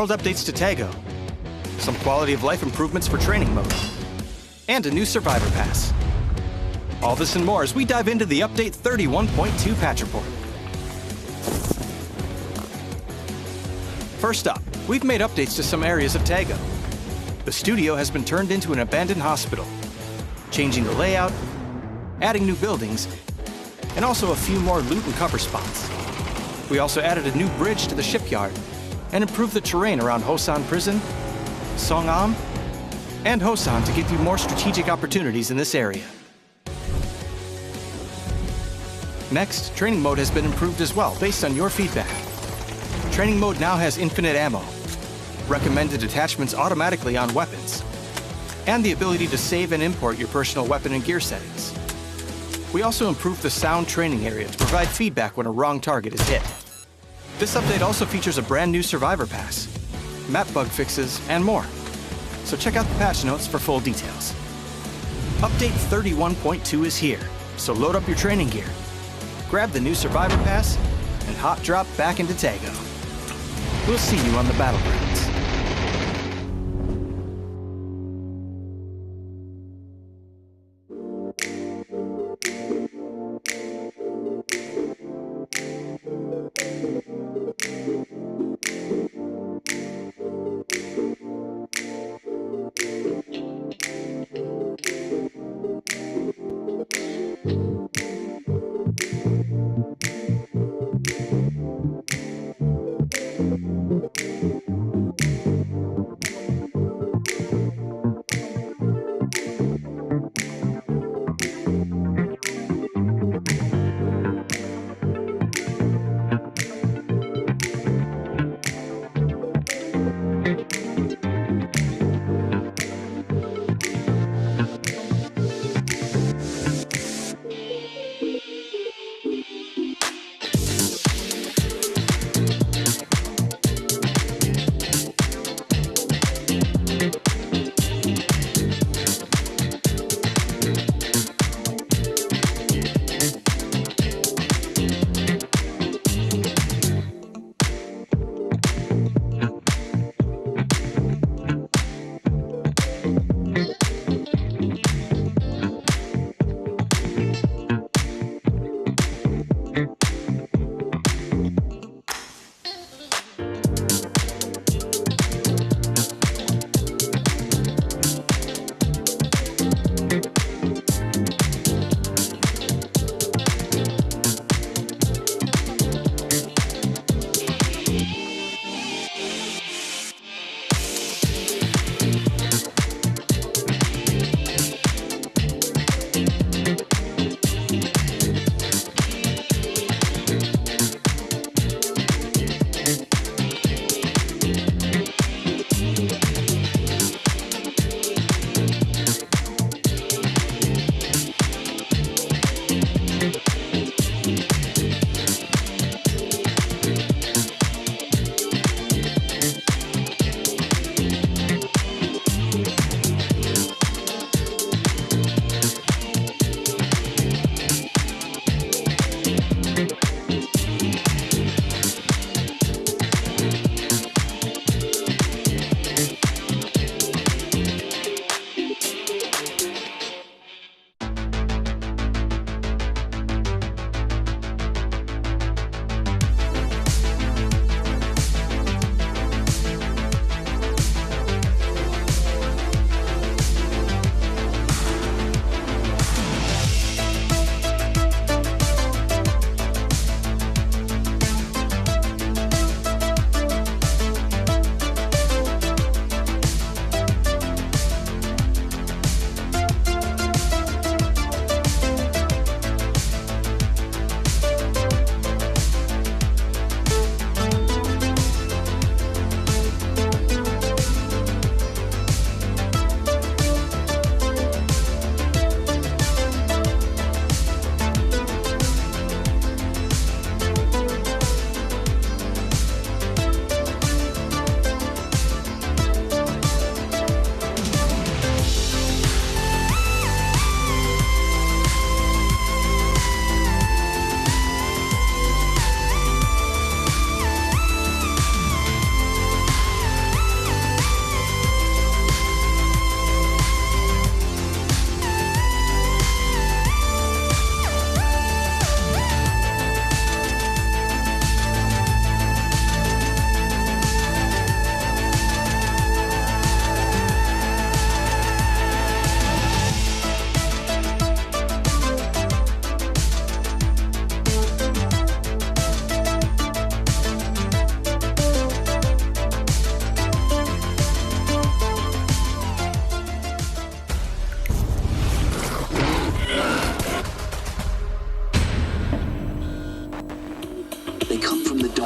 world updates to Tago, some quality of life improvements for training mode, and a new Survivor Pass. All this and more as we dive into the Update 31.2 patch report. First up, we've made updates to some areas of Tago. The studio has been turned into an abandoned hospital, changing the layout, adding new buildings, and also a few more loot and cover spots. We also added a new bridge to the shipyard and improved the terrain around Hosan Prison, Songam, and Hosan to give you more strategic opportunities in this area. Next, training mode has been improved as well based on your feedback. Training mode now has infinite ammo, recommended attachments automatically on weapons, and the ability to save and import your personal weapon and gear settings. We also improved the sound training area to provide feedback when a wrong target is hit. This update also features a brand new Survivor Pass, map bug fixes, and more. So check out the patch notes for full details. Update 31.2 is here, so load up your training gear, grab the new Survivor Pass, and hot drop back into Tago. We'll see you on the battlegrounds.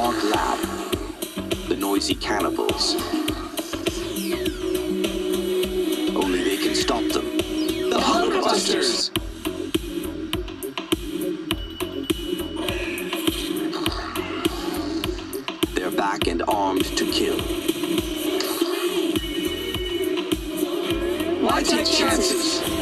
dark lab. The noisy cannibals. Only they can stop them. The Hunger Busters! They're back and armed to kill. Why take chances?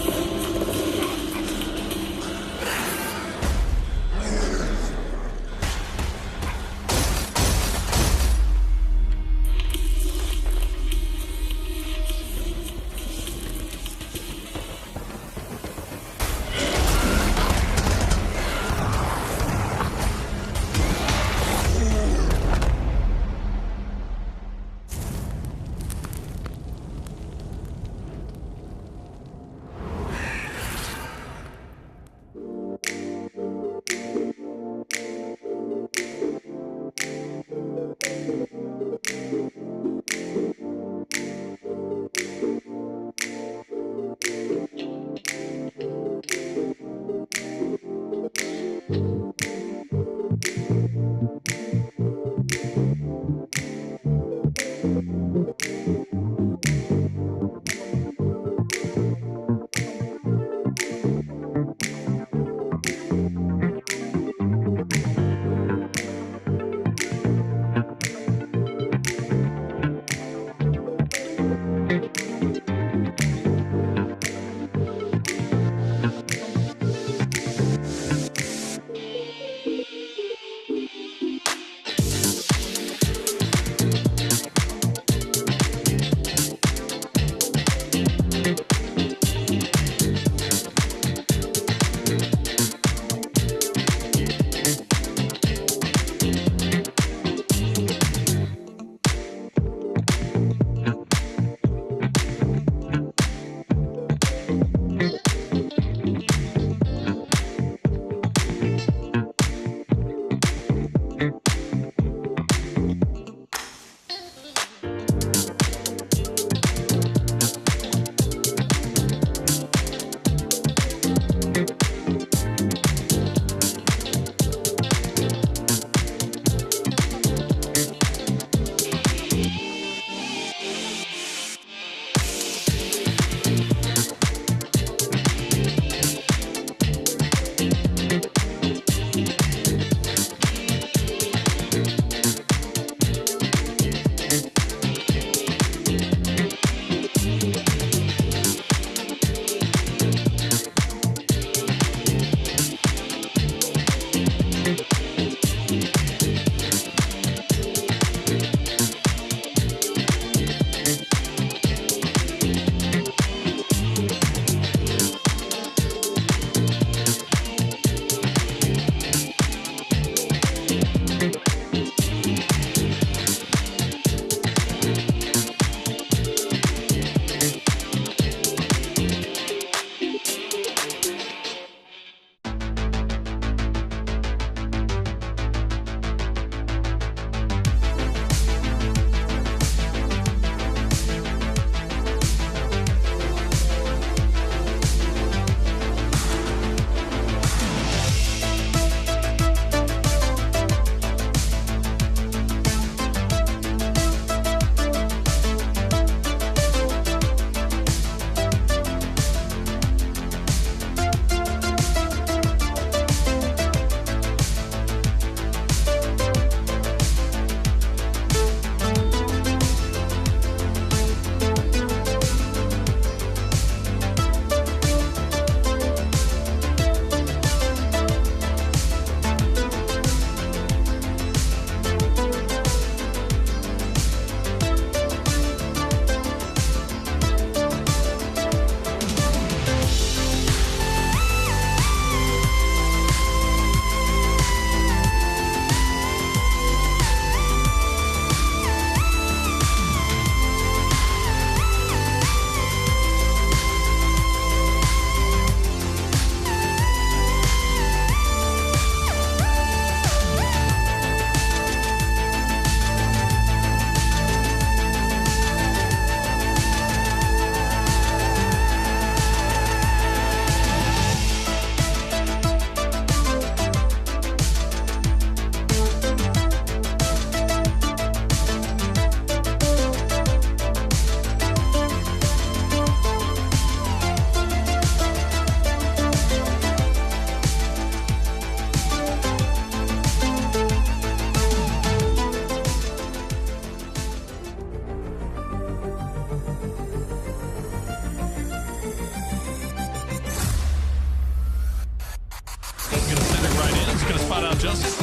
spot out Justice.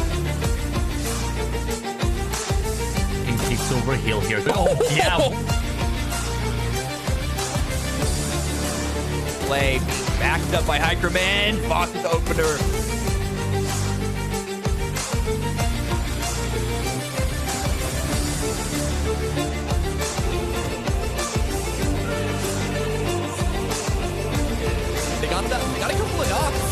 King takes over heel here. Oh, yeah. Play backed up by Hikerman. Fox with the opener. They got that. They got a couple of knocks.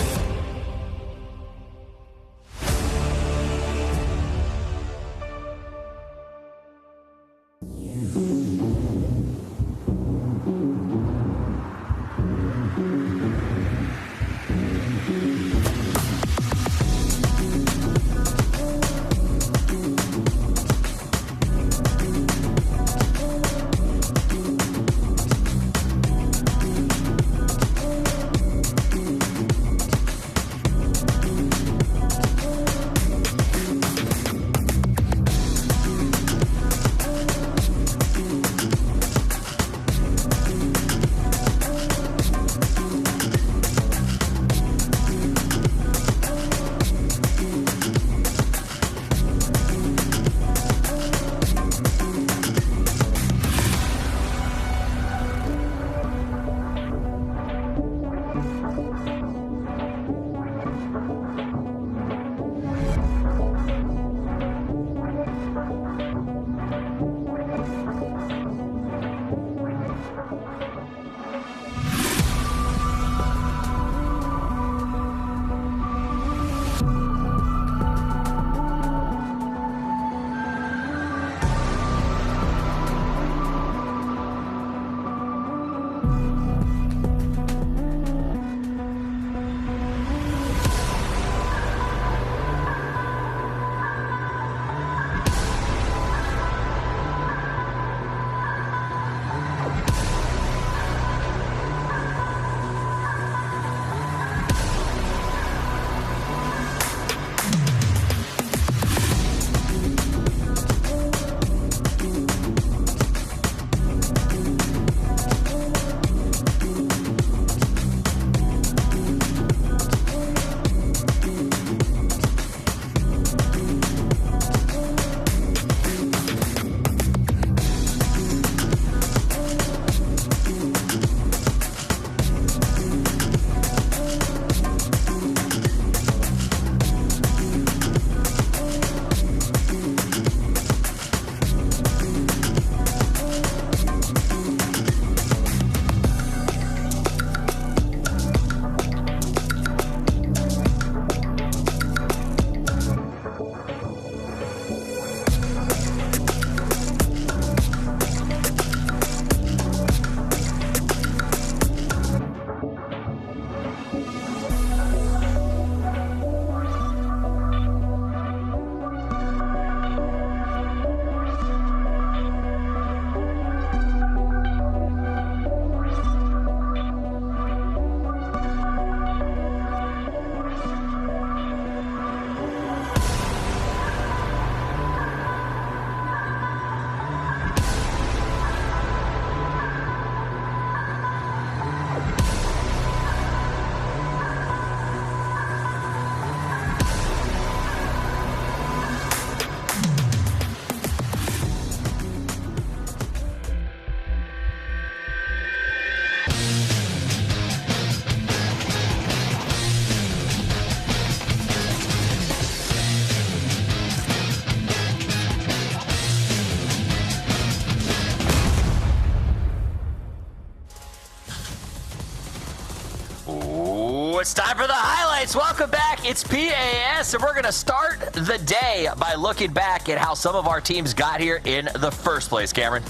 It's time for the highlights. Welcome back. It's PAS, and we're going to start the day by looking back at how some of our teams got here in the first place, Cameron.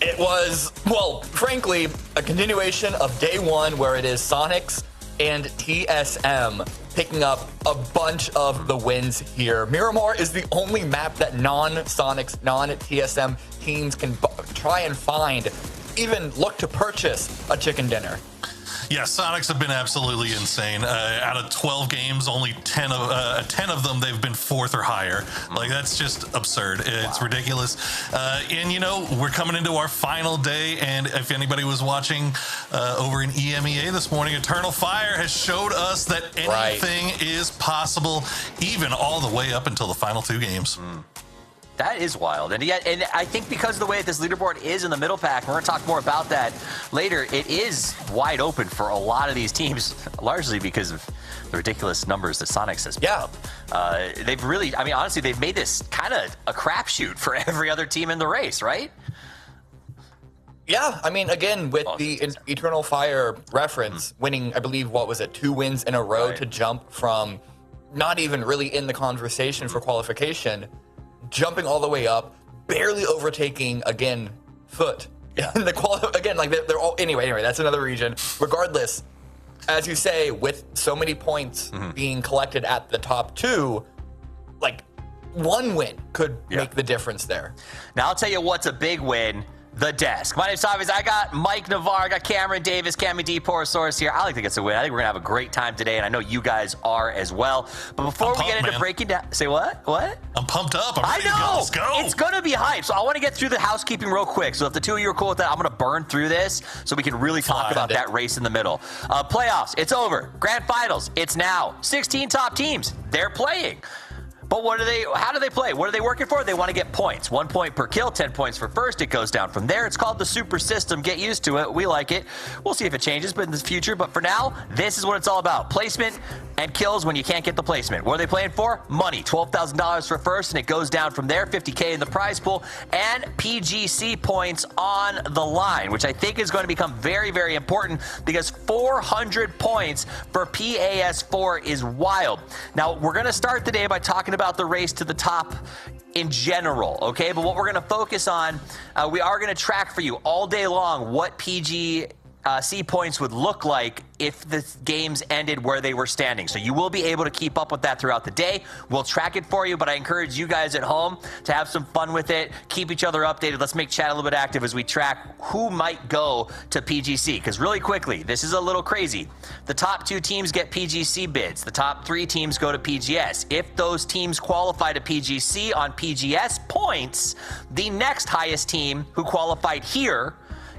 It was, well, frankly, a continuation of day one where it is Sonics and TSM picking up a bunch of the wins here. Miramar is the only map that non-Sonics, non-TSM teams can try and find, even look to purchase a chicken dinner. Yeah, Sonics have been absolutely insane. Out of 12 games, only 10 of them they've been fourth or higher. Like, that's just absurd. It's ridiculous. And you know, we're coming into our final day, and if anybody was watching over in EMEA this morning, Eternal Fire has showed us that anything is possible, even all the way up until the final 2 games. That is wild. And yet, and I think because of the way that this leaderboard is in the middle pack, we're going to talk more about that later, it is wide open for a lot of these teams, largely because of the ridiculous numbers that Sonics has put up. They've really, I mean, honestly, they've made this kind of a crapshoot for every other team in the race, right? Yeah, I mean, again, with the Eternal Fire reference, winning, I believe, what was it, 2 wins in a row to jump from not even really in the conversation for qualification, jumping all the way up, barely overtaking, again, Foot. Yeah. Again, like, they're all, anyway, that's another region. Regardless, as you say, with so many points being collected at the top 2, like, 1 win could make the difference there. Now, I'll tell you what's a big win. The desk. My name's Saviz. I got Mike Navarre, I got Cameron Davis, Cammy D. Porosaurus here. I like to get a win. I think we're going to have a great time today, and I know you guys are as well. But before we get into breaking down... Say what? What? I'm pumped up. I'm ready to go. Let's go. It's going to be hype. So I want to get through the housekeeping real quick. So if the 2 of you are cool with that, I'm going to burn through this so we can really talk about that race in the middle. Playoffs, it's over. Grand Finals, it's now. 16 top teams, they're playing. But how do they play? What are they working for? They want to get points. 1 point per kill, 10 points for first. It goes down from there. It's called the super system. Get used to it. We like it. We'll see if it changes in the future. But for now, this is what it's all about. Placement and kills when you can't get the placement. What are they playing for? Money. $12,000 for first, and it goes down from there. $50K in the prize pool, and PGC points on the line, which I think is going to become very, very important because 400 points for PAS4 is wild. Now, we're going to start the day by talking about the race to the top in general, okay? But what we're going to focus on, we are going to track for you all day long what PGC points would look like if the games ended where they were standing. So you will be able to keep up with that throughout the day. We'll track it for you, but I encourage you guys at home to have some fun with it. Keep each other updated. Let's make chat a little bit active as we track who might go to PGC. Because really quickly, this is a little crazy. The top 2 teams get PGC bids. The top 3 teams go to PGS. If those teams qualify to PGC on PGS points, the next highest team who qualified here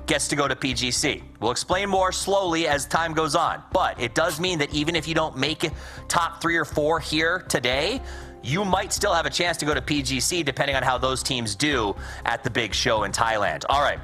gets to go to PGC. We'll explain more slowly as time goes on, but it does mean that even if you don't make top 3 or 4 here today, you might still have a chance to go to PGC depending on how those teams do at the big show in Thailand. All right.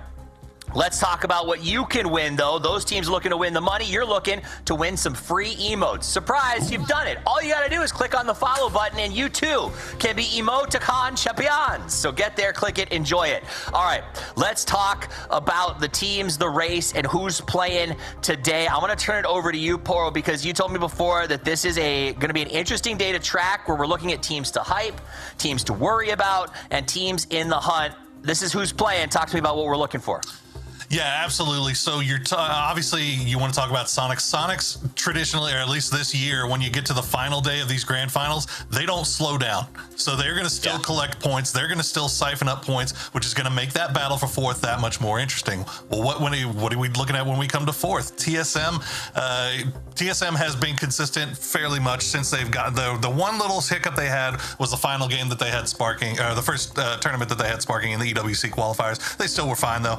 Let's talk about what you can win, though. Those teams looking to win the money. You're looking to win some free emotes. Surprise, you've done it. All you got to do is click on the follow button, and you, too, can be Emoticon champions. So get there, click it, enjoy it. All right, let's talk about the teams, the race, and who's playing today. I'm going to turn it over to you, Poro, because you told me before that this is going to be an interesting day to track where we're looking at teams to hype, teams to worry about, and teams in the hunt. This is who's playing. Talk to me about what we're looking for. Yeah, absolutely. So you're obviously you want to talk about Sonics. Sonics traditionally, or at least this year, when you get to the final day of these grand finals, they don't slow down. So they're going to still collect points. They're going to still siphon up points, which is going to make that battle for fourth that much more interesting. Well, what are we looking at when we come to fourth? TSM has been consistent fairly much since they've got the one little hiccup they had was the final game that they had sparking, or the first tournament that they had sparking in the EWC qualifiers. They still were fine though.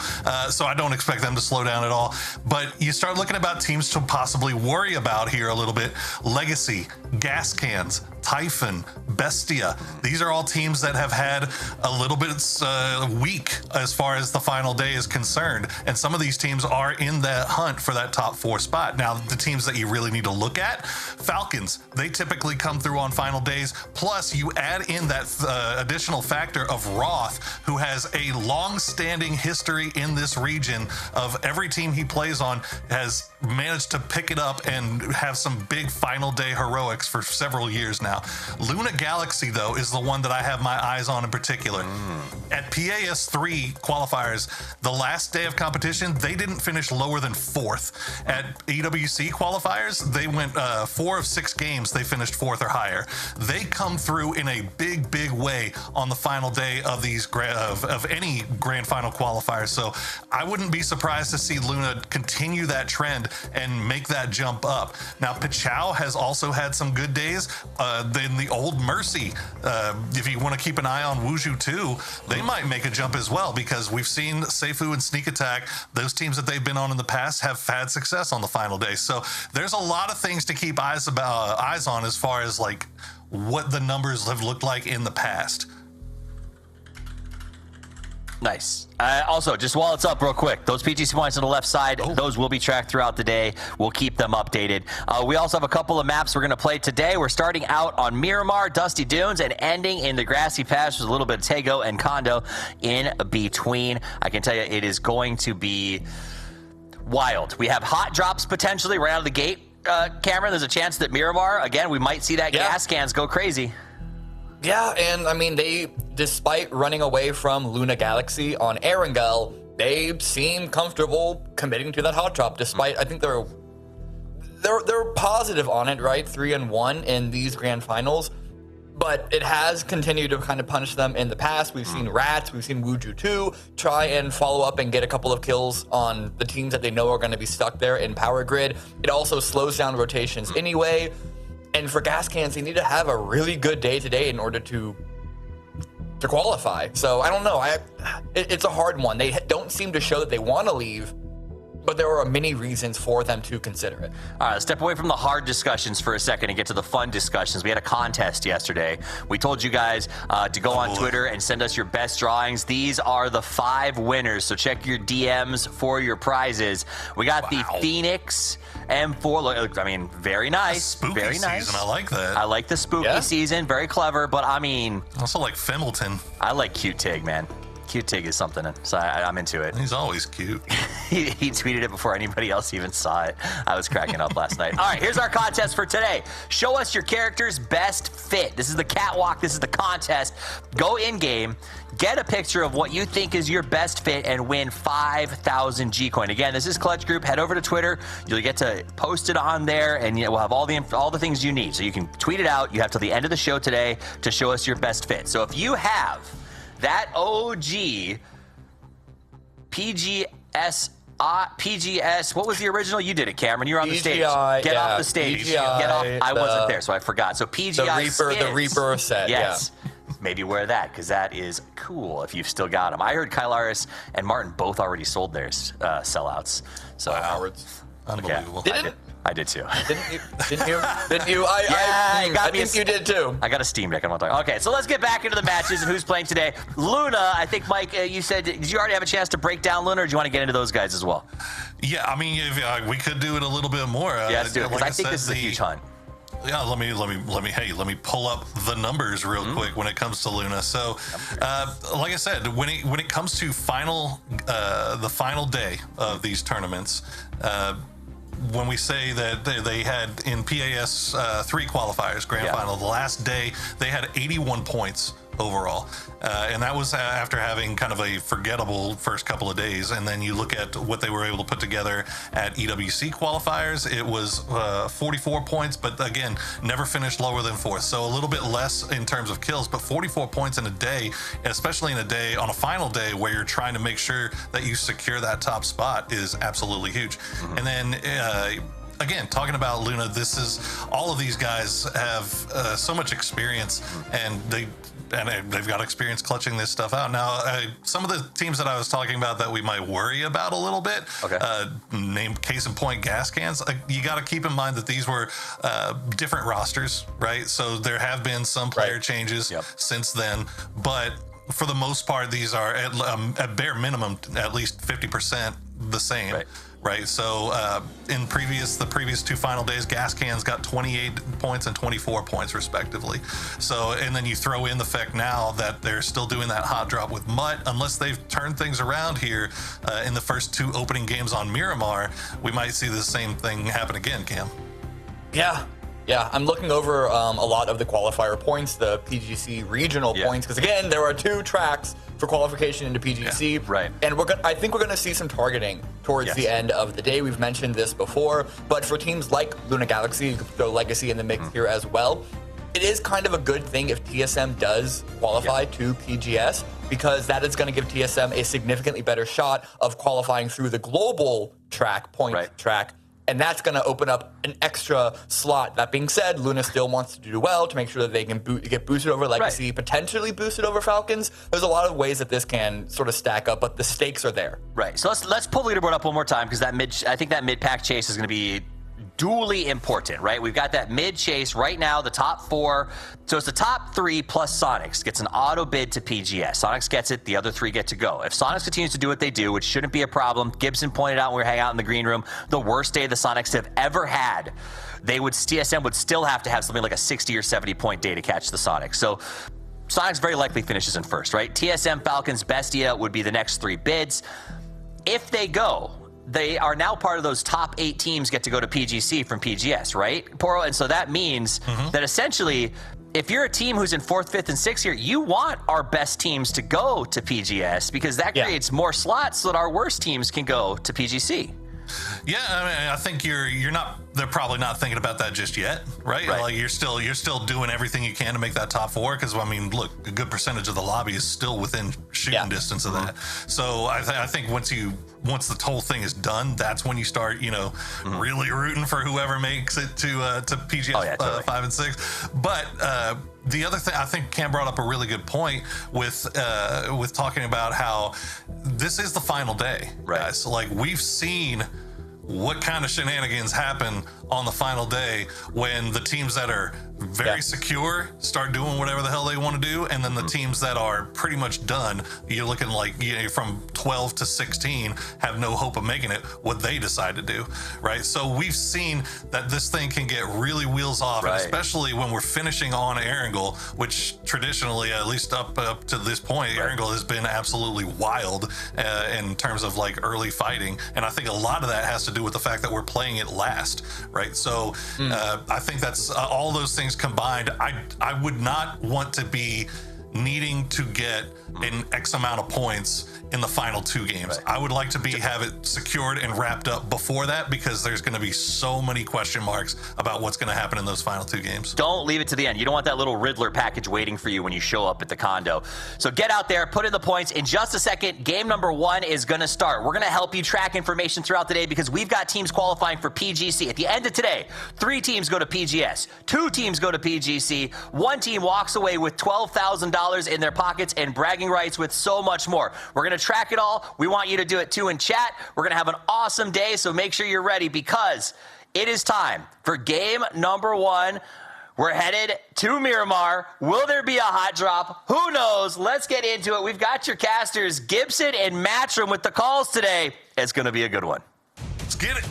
So I don't expect them to slow down at all. But you start looking about teams to possibly worry about here a little bit. Legacy, Gas Cans, Typhon, Bestia. These are all teams that have had a little bit weak as far as the final day is concerned. And some of these teams are in that hunt for that top 4 spot. Now, the teams that you really need to look at, Falcons, they typically come through on final days. Plus, you add in that additional factor of Roth, who has a long-standing history in this region of every team he plays on has managed to pick it up and have some big final day heroics for several years now. Luna Galaxy, though, is the one that I have my eyes on in particular. At PAS3 qualifiers, the last day of competition, they didn't finish lower than 4th. At EWC qualifiers, they went 4 of 6 games, they finished 4th or higher. They come through in a big, big way on the final day of these of any grand final qualifiers. So I wouldn't be surprised to see Luna continue that trend and make that jump up. Now, Pichau has also had some good days. In the old Mercy, if you want to keep an eye on Wuju too, they might make a jump as well, because we've seen Seifu and Sneak Attack, those teams that they've been on in the past, have had success on the final day. So there's a lot of things to keep eyes on as far as like what the numbers have looked like in the past. Nice. Also, just while it's up real quick, those PGC points on the left side, those will be tracked throughout the day. We'll keep them updated. We also have a couple of maps we're going to play today. We're starting out on Miramar, Dusty Dunes, and ending in the Grassy Patch with a little bit of Tago and Kondo in between. I can tell you it is going to be wild. We have hot drops potentially right out of the gate. Cameron, there's a chance that Miramar, again, we might see that gas cans go crazy. Yeah, and I mean, despite running away from Luna Galaxy on Erangel, they seem comfortable committing to that hot drop. Despite, I think they're positive on it, right? 3-1 in these grand finals, but it has continued to kind of punish them in the past. We've seen Rats, we've seen Wuju 2 try and follow up and get a couple of kills on the teams that they know are going to be stuck there in Power Grid. It also slows down rotations anyway. And for gas cans, they need to have a really good day today in order to qualify. So I don't know. It's a hard one. They don't seem to show that they want to leave, but there are many reasons for them to consider it. All right, let's step away from the hard discussions for a second and get to the fun discussions. We had a contest yesterday. We told you guys to go on Twitter and send us your best drawings. These are the 5 winners, so check your DMs for your prizes. We got the Phoenix M4. I mean, very nice. Spooky very nice season. I like that. I like the spooky season. Very clever, but I mean... Also like Fimmelton. I like Cute Tig, man. Cute Tig is something, so I'm into it. He's always cute. he tweeted it before anybody else even saw it. I was cracking up last night. All right, here's our contest for today. Show us your character's best fit. This is the catwalk. This is the contest. Go in-game, get a picture of what you think is your best fit, and win 5,000 G-Coin. Again, this is Clutch Group. Head over to Twitter. You'll get to post it on there, and we'll have all the things you need. So you can tweet it out. You have till the end of the show today to show us your best fit. So if you have that OG PGS, what was the original? You did it, Cameron. You're on the stage. Get off the stage. Get off. I wasn't there, so I forgot. So PGI the Reaper set. Yes. Maybe wear that, because that is cool if you've still got them. I heard Kylaris and Martin both already sold their sellouts. So Unbelievable. I did too. Didn't you? I think you did too. I got a Steam Deck. I'm not talking. Okay, so let's get back into the matches and who's playing today. Luna, I think, Mike, you said, did you already have a chance to break down Luna, or do you want to get into those guys as well? Yeah, I mean, we could do it a little bit more. Yeah, let's do it, because I think this is a huge hunt. Yeah, let me pull up the numbers real quick when it comes to Luna. So, like I said, when it comes to the final day of these tournaments, when we say that they had in PAS 3 qualifiers, grand final, the last day, they had 81 points overall. And that was after having kind of a forgettable first couple of days. And then you look at what they were able to put together at EWC qualifiers. It was 44 points, but again, never finished lower than 4th. So a little bit less in terms of kills, but 44 points in a day, especially in a day on a final day where you're trying to make sure that you secure that top spot, is absolutely huge. And then again, talking about Luna, all of these guys have so much experience, and they've got experience clutching this stuff out. Now, some of the teams that I was talking about that we might worry about a little bit, named case in point gas cans, you got to keep in mind that these were different rosters, right? So there have been some player changes since then, but for the most part, these are at bare minimum at least 50% the same. Right, so in the previous 2 final days, gas cans got 28 points and 24 points respectively. So, and then you throw in the fact now that they're still doing that hot drop with Mutt. Unless they've turned things around here in the first 2 opening games on Miramar, we might see the same thing happen again, Cam. Yeah, I'm looking over a lot of the qualifier points, the PGC regional points, because again, there are 2 tracks for qualification into PGC. And I think we're going to see some targeting towards the end of the day. We've mentioned this before, but for teams like Luna Galaxy, you could throw Legacy in the mix here as well. It is kind of a good thing if TSM does qualify to PGS, because that is going to give TSM a significantly better shot of qualifying through the global track, track, and that's going to open up an extra slot. That being said, Luna still wants to do well to make sure that they can get boosted over Legacy, potentially boosted over Falcons. There's a lot of ways that this can sort of stack up, but the stakes are there. Right. So let's pull the leaderboard up one more time, because I think that mid-pack chase is going to be duly important, right? We've got that mid chase right now, the top 4. So it's the top 3 plus Sonics gets an auto bid to PGS. Sonics gets it, the other 3 get to go. If Sonics continues to do what they do, which shouldn't be a problem, Gibson pointed out when we were hanging out in the green room, the worst day the Sonics have ever had, TSM would still have to have something like a 60 or 70 point day to catch the Sonics. So Sonics very likely finishes in first, right? TSM, Falcons, Bestia would be the next 3 bids. If they go, they are now part of those top 8 teams get to go to PGC from PGS, right, Poro? And so that means that essentially, if you're a team who's in 4th, 5th, and 6th here, you want our best teams to go to PGS, because that creates more slots so that our worst teams can go to PGC. Yeah, I mean, I think they're probably not thinking about that just yet, right? Like you're still doing everything you can to make that top 4, because I mean, look, a good percentage of the lobby is still within shooting distance of that. So I think once the whole thing is done, that's when you start, really rooting for whoever makes it to PGS 5 and 6. But the other thing, I think Cam brought up a really good point with talking about how this is the final day, guys. So, like, we've seen what kind of shenanigans happen on the final day when the teams that are very secure start doing whatever the hell they want to do, and then the teams that are pretty much done, you're looking like from 12 to 16 have no hope of making it, what they decide to do, right? So we've seen that this thing can get really wheels off, and especially when we're finishing on Erangel, which traditionally, at least up to this point, Erangel has been absolutely wild in terms of like early fighting, and I think a lot of that has to do with the fact that we're playing it last, right? So I think that's all those things combined. I would not want to be needing to get an X amount of points in the final 2 games. I would like to have it secured and wrapped up before that, because there's going to be so many question marks about what's going to happen in those final 2 games. Don't leave it to the end. You don't want that little Riddler package waiting for you when you show up at the condo. So get out there, put in the points. In just a second, game number 1 is going to start. We're going to help you track information throughout the day, because we've got teams qualifying for PGC. At the end of today, 3 teams go to PGS, 2 teams go to PGC, 1 team walks away with $12,000 in their pockets and bragging rights with so much more. We're going to track it all. We want you to do it too in chat. We're going to have an awesome day, so make sure you're ready, because it is time for game number 1. We're headed to Miramar. Will there be a hot drop? Who knows? Let's get into it. We've got your casters, Gibson and Matchroom, with the calls today. It's going to be a good one. Let's get it.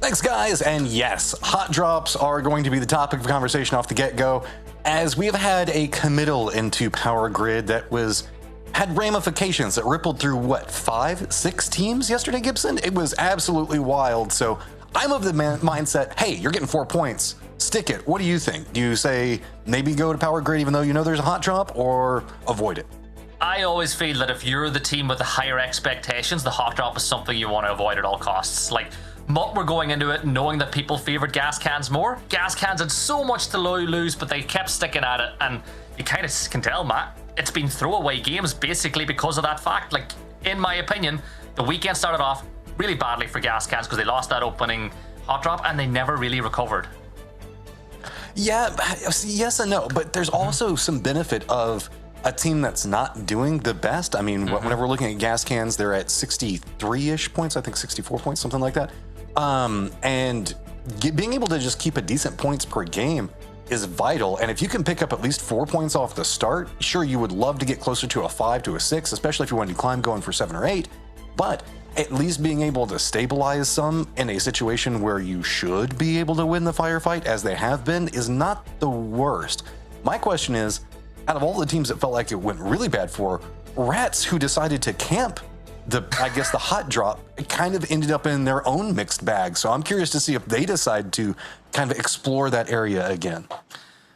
Thanks, guys. And yes, hot drops are going to be the topic of conversation off the get-go, as we have had a committal into Power Grid that had ramifications that rippled through, 5, 6 teams yesterday, Gibson? It was absolutely wild. So I'm of the mindset, hey, you're getting 4 points. Stick it. What do you think? Do you say maybe go to Power Grid even though you know there's a hot drop, or avoid it? I always feel that if you're the team with the higher expectations, the hot drop is something you want to avoid at all costs. Like, Mutt were going into it knowing that people favored gas cans more. Gas cans had so much to lose, but they kept sticking at it, and you kind of can tell, Matt, it's been throwaway games basically because of that fact. Like, in my opinion, the weekend started off really badly for gas cans because they lost that opening hot drop and they never really recovered. Yeah, yes and no, but there's also some benefit of a team that's not doing the best. I mean, whenever we're looking at gas cans, they're at 63-ish points, I think 64 points, something like that. And being able to just keep a decent points per game is vital. And if you can pick up at least 4 points off the start, sure, you would love to get closer to a 5 to a 6, especially if you want to climb going for 7 or 8. But at least being able to stabilize some in a situation where you should be able to win the firefight, as they have been, is not the worst. My question is, out of all the teams that felt like it went really bad for, Rats, who decided to camp the hot drop, kind of ended up in their own mixed bag. So I'm curious to see if they decide to kind of explore that area again.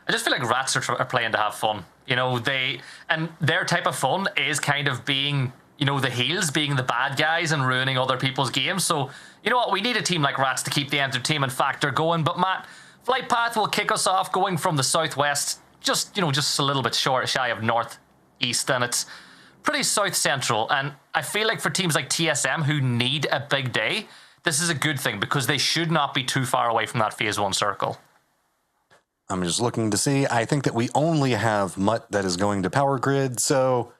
I just feel like Rats are playing to have fun. And their type of fun is kind of being, the heels, being the bad guys and ruining other people's games. So, you know what? We need a team like Rats to keep the entertainment factor going. But Matt, Flight Path will kick us off going from the southwest, just a little bit shy of northeast, and it's pretty south central. And I feel like for teams like TSM who need a big day, this is a good thing because they should not be too far away from that phase 1 circle. I'm just looking to see. I think that we only have Mutt that is going to power grid, so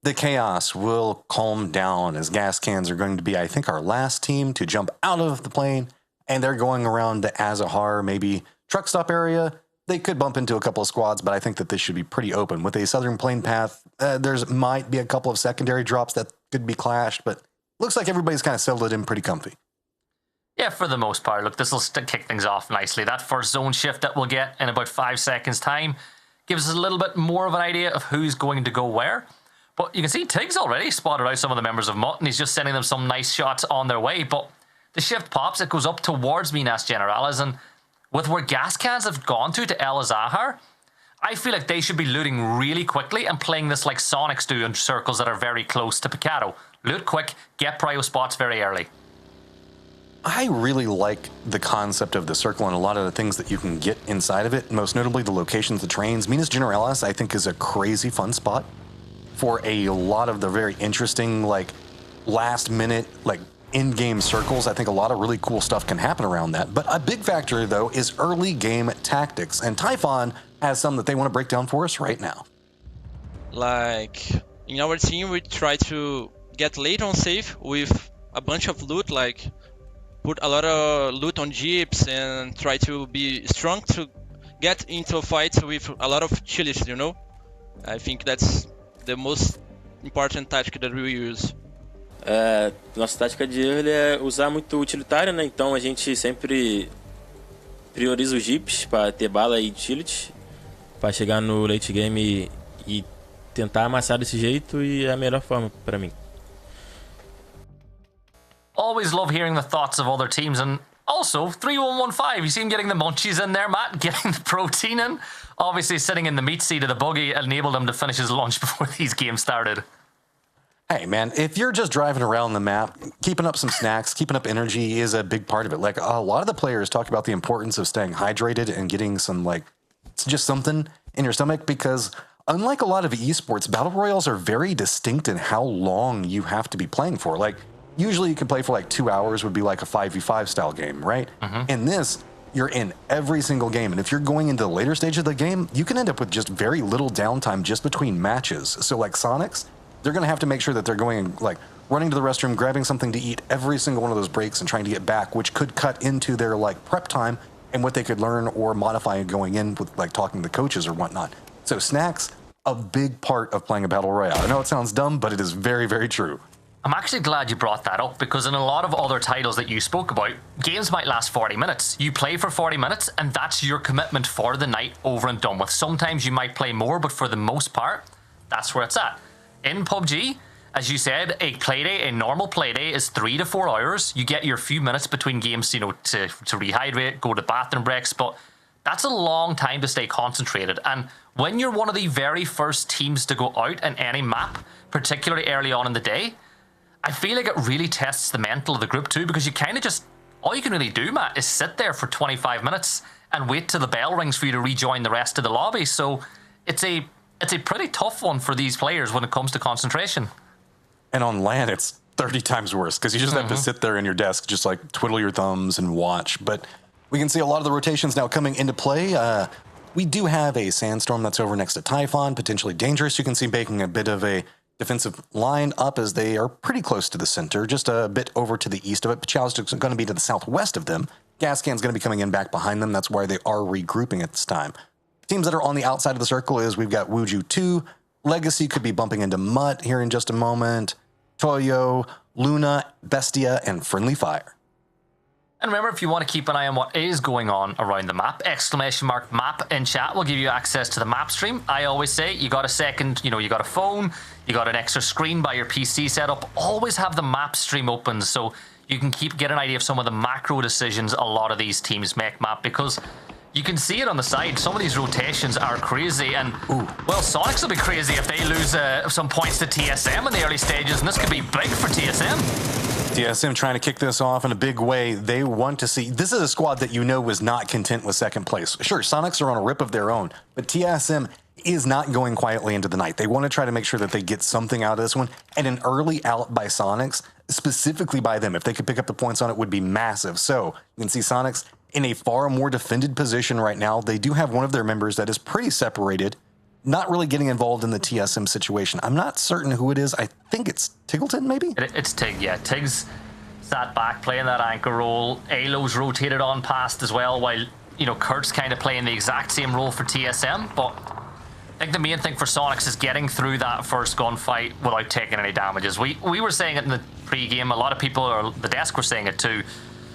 the chaos will calm down as gas cans are going to be, I think, our last team to jump out of the plane, and they're going around the Azahar, maybe truck stop area. They could bump into a couple of squads, but I think that this should be pretty open. With a southern plane path, there's might be a couple of secondary drops that could be clashed, but looks like everybody's kind of settled it in pretty comfy. Yeah, for the most part. Look, this will kick things off nicely. That first zone shift that we'll get in about 5 seconds' time gives us a little bit more of an idea of who's going to go where. But you can see Tig's already spotted out some of the members of Mutt, and he's just sending them some nice shots on their way. But the shift pops, it goes up towards Minas Generales, and with where gas cans have gone to El Azahar, I feel like they should be looting really quickly and playing this like Sonics do in circles that are very close to Picado. Loot quick, get prio spots very early. I really like the concept of the circle and a lot of the things that you can get inside of it, most notably the locations, the trains. Minas Generales, I think, is a crazy fun spot for a lot of the very interesting, like, last-minute, like, in-game circles. I think a lot of really cool stuff can happen around that. But a big factor, though, is early-game tactics, and Typhon has some that they want to break down for us right now. Like, in our team, we try to get late on safe with a bunch of loot, like put a lot of loot on jeeps and try to be strong to get into fights with a lot of chilies, you know? I think that's the most important tactic that we use. Nossa tática de early é usar muito utilitário, né? Então a gente sempre prioriza os jeeps para ter bala e utility, para chegar no late game e tentar amassar desse jeito, e é a melhor forma para mim. Always love hearing the thoughts of other teams, and also 3115. You see him getting the munchies in there, Matt, getting the protein in. Obviously, sitting in the meat seat of the buggy enabled him to finish his lunch before these games started. Hey, man, if you're just driving around the map, keeping up some snacks, keeping up energy is a big part of it. Like, a lot of the players talk about the importance of staying hydrated and getting some, like, it's just something in your stomach, because unlike a lot of esports, battle royals are very distinct in how long you have to be playing for. Like, usually you can play for like 2 hours, would be like a 5v5 style game, right? In this, you're in every single game. And if you're going into the later stage of the game, you can end up with just very little downtime just between matches. So like Sonics, they're going to have to make sure that they're going, like, running to the restroom, grabbing something to eat every single one of those breaks and trying to get back, which could cut into their, like, prep time and what they could learn or modify going in with, like, talking to the coaches or whatnot. So snacks, a big part of playing a battle royale. I know it sounds dumb, but it is very, very true. I'm actually glad you brought that up, because in a lot of other titles that you spoke about, games might last 40 minutes. You play for 40 minutes, and that's your commitment for the night, over and done with. Sometimes you might play more, but for the most part, that's where it's at. In PUBG, as you said, a playday, a normal playday is 3 to 4 hours. You get your few minutes between games, you know, to rehydrate, go to bathroom breaks, but that's a long time to stay concentrated. And when you're one of the very first teams to go out in any map, particularly early on in the day, I feel like it really tests the mental of the group too, because you kind of just, all you can really do, Matt, is sit there for 25 minutes and wait till the bell rings for you to rejoin the rest of the lobby. So it's a pretty tough one for these players when it comes to concentration. And on LAN, it's 30 times worse, because you just have to sit there in your desk, just like twiddle your thumbs and watch. But we can see a lot of the rotations now coming into play. We do have a sandstorm that's over next to Typhon, potentially dangerous. You can see making a bit of a defensive line up as they are pretty close to the center, just a bit over to the east of it. Pachow's going to be to the southwest of them. Gascan's going to be coming in back behind them. That's why they are regrouping at this time. Teams that are on the outside of the circle is we've got Wuju 2. Legacy could be bumping into Mutt here in just a moment. Toyo, Luna, Bestia, and Friendly Fire. And remember, if you want to keep an eye on what is going on around the map, !map in chat will give you access to the map stream. I always say, you got a second, you know, you got a phone, you got an extra screen by your PC setup, always have the map stream open so you can get an idea of some of the macro decisions a lot of these teams make, Map, because you can see it on the side. Some of these rotations are crazy, and, well, Sonics will be crazy if they lose some points to TSM in the early stages, and this could be big for TSM. TSM trying to kick this off in a big way. They want to see, this is a squad that you know was not content with second place. Sure, Sonics are on a rip of their own, but TSM is not going quietly into the night. They want to try to make sure that they get something out of this one, and an early out by Sonics, specifically by them, if they could pick up the points on it, would be massive. So you can see Sonics in a far more defended position right now. They do have one of their members that is pretty separated, not really getting involved in the TSM situation. I'm not certain who it is. I think it's Tiggleton, maybe? It's Tig, yeah. Tig's sat back playing that anchor role. Alo's rotated on past as well, while, you know, Kurt's kind of playing the exact same role for TSM. But I think the main thing for Sonics is getting through that first gunfight without taking any damages. We were saying it in the pre-game. A lot of people, or the desk were saying it too.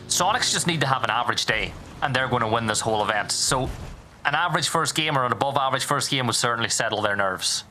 Sonics just need to have an average day, and they're going to win this whole event. So an average first game or an above average first game would certainly settle their nerves.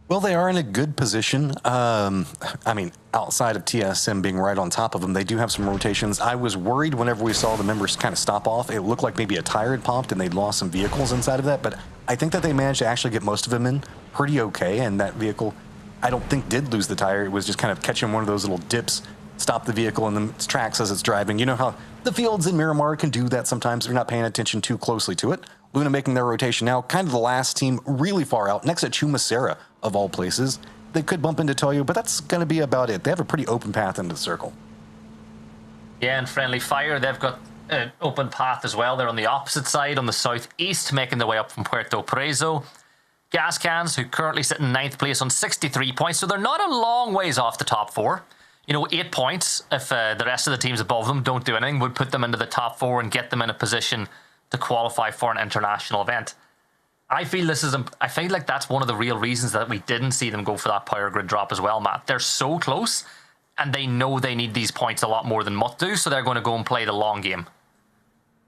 Well, they are in a good position. I mean, outside of TSM being right on top of them, they do have some rotations. I was worried whenever we saw the members kind of stop off. It looked like maybe a tire had popped and they'd lost some vehicles inside of that, but I think that they managed to actually get most of them in pretty okay, and that vehicle, I don't think, did lose the tire. It was just kind of catching one of those little dips, stop the vehicle in the tracks as it's driving. You know how the fields in Miramar can do that sometimes if you're not paying attention too closely to it. Luna making their rotation now, kind of the last team really far out, next to Chumacera, of all places. They could bump into Toyo, but that's going to be about it. They have a pretty open path into the circle. Yeah, and Friendly Fire, they've got an open path as well. They're on the opposite side, on the southeast, making their way up from Puerto Preso. Gas Cans, who currently sit in 9th place on 63 points, so they're not a long ways off the top 4. You know, 8 points, if the rest of the teams above them don't do anything, would put them into the top 4 and get them in a position to qualify for an international event. I feel like that's one of the real reasons that we didn't see them go for that power grid drop as well, Matt. They're so close, and they know they need these points a lot more than Mutt do, so they're going to go and play the long game.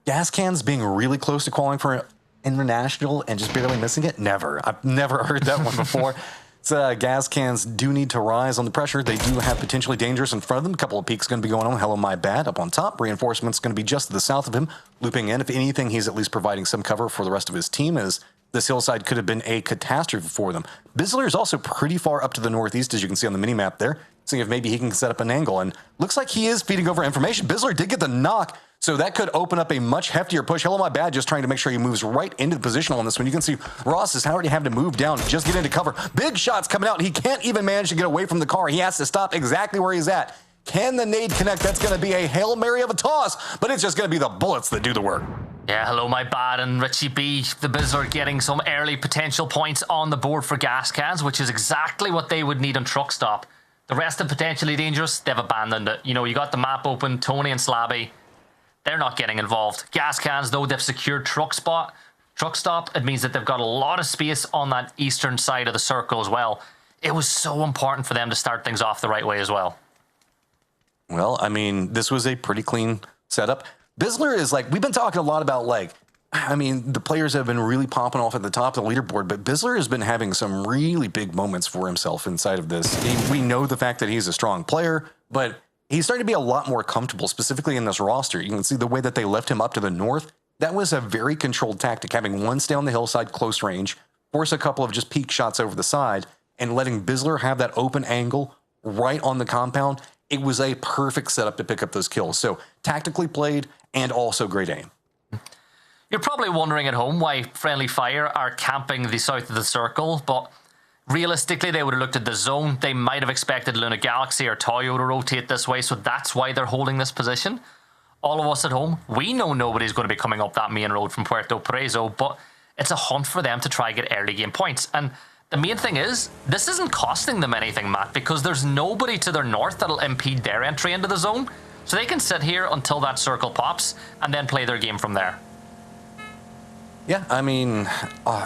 Gas Cans being really close to qualifying for international and just barely missing it? Never. I've never heard that one before. So Gas Cans do need to rise on the pressure. They do have potentially dangerous in front of them. A couple of peaks going to be going on. Hello, my bad. Up on top. Reinforcements going to be just to the south of him. Looping in. If anything, he's at least providing some cover for the rest of his team, as this hillside could have been a catastrophe for them. Bizzler is also pretty far up to the northeast, as you can see on the mini-map there. Seeing if maybe he can set up an angle. And looks like he is feeding over information. Bizzler did get the knock, so that could open up a much heftier push. Hello, my bad, just trying to make sure he moves right into the positional on this one. You can see Ross is already having to move down, just get into cover. Big shots coming out. He can't even manage to get away from the car. He has to stop exactly where he's at. Can the nade connect? That's going to be a Hail Mary of a toss, but it's just going to be the bullets that do the work. Yeah, hello, my bad, and Richie B. The Bizzler getting some early potential points on the board for Gas Cans, which is exactly what they would need on Truck Stop. The rest of potentially dangerous, they've abandoned it. You know, you got the map open, Tony and Slabby. They're not getting involved. Gas Cans, though, they've secured Truck Stop. It means that they've got a lot of space on that eastern side of the circle as well. It was so important for them to start things off the right way as well. Well, I mean, this was a pretty clean setup. Bizzler is like, we've been talking a lot about, like, I mean, the players have been really popping off at the top of the leaderboard, but Bizzler has been having some really big moments for himself inside of this. We know the fact that he's a strong player, but he's starting to be a lot more comfortable, specifically in this roster. You can see the way that they left him up to the north. That was a very controlled tactic, having one stay on the hillside close range, force a couple of just peek shots over the side, and letting Bizzler have that open angle right on the compound. It was a perfect setup to pick up those kills. So tactically played and also great aim. You're probably wondering at home why Friendly Fire are camping the south of the circle, but realistically, they would have looked at the zone. They might have expected Luna Galaxy or Toyo to rotate this way, so that's why they're holding this position. All of us at home, we know nobody's going to be coming up that main road from Puerto Preso, but it's a hunt for them to try get early game points. And the main thing is, this isn't costing them anything, Matt, because there's nobody to their north that'll impede their entry into the zone. So they can sit here until that circle pops and then play their game from there. Yeah, I mean,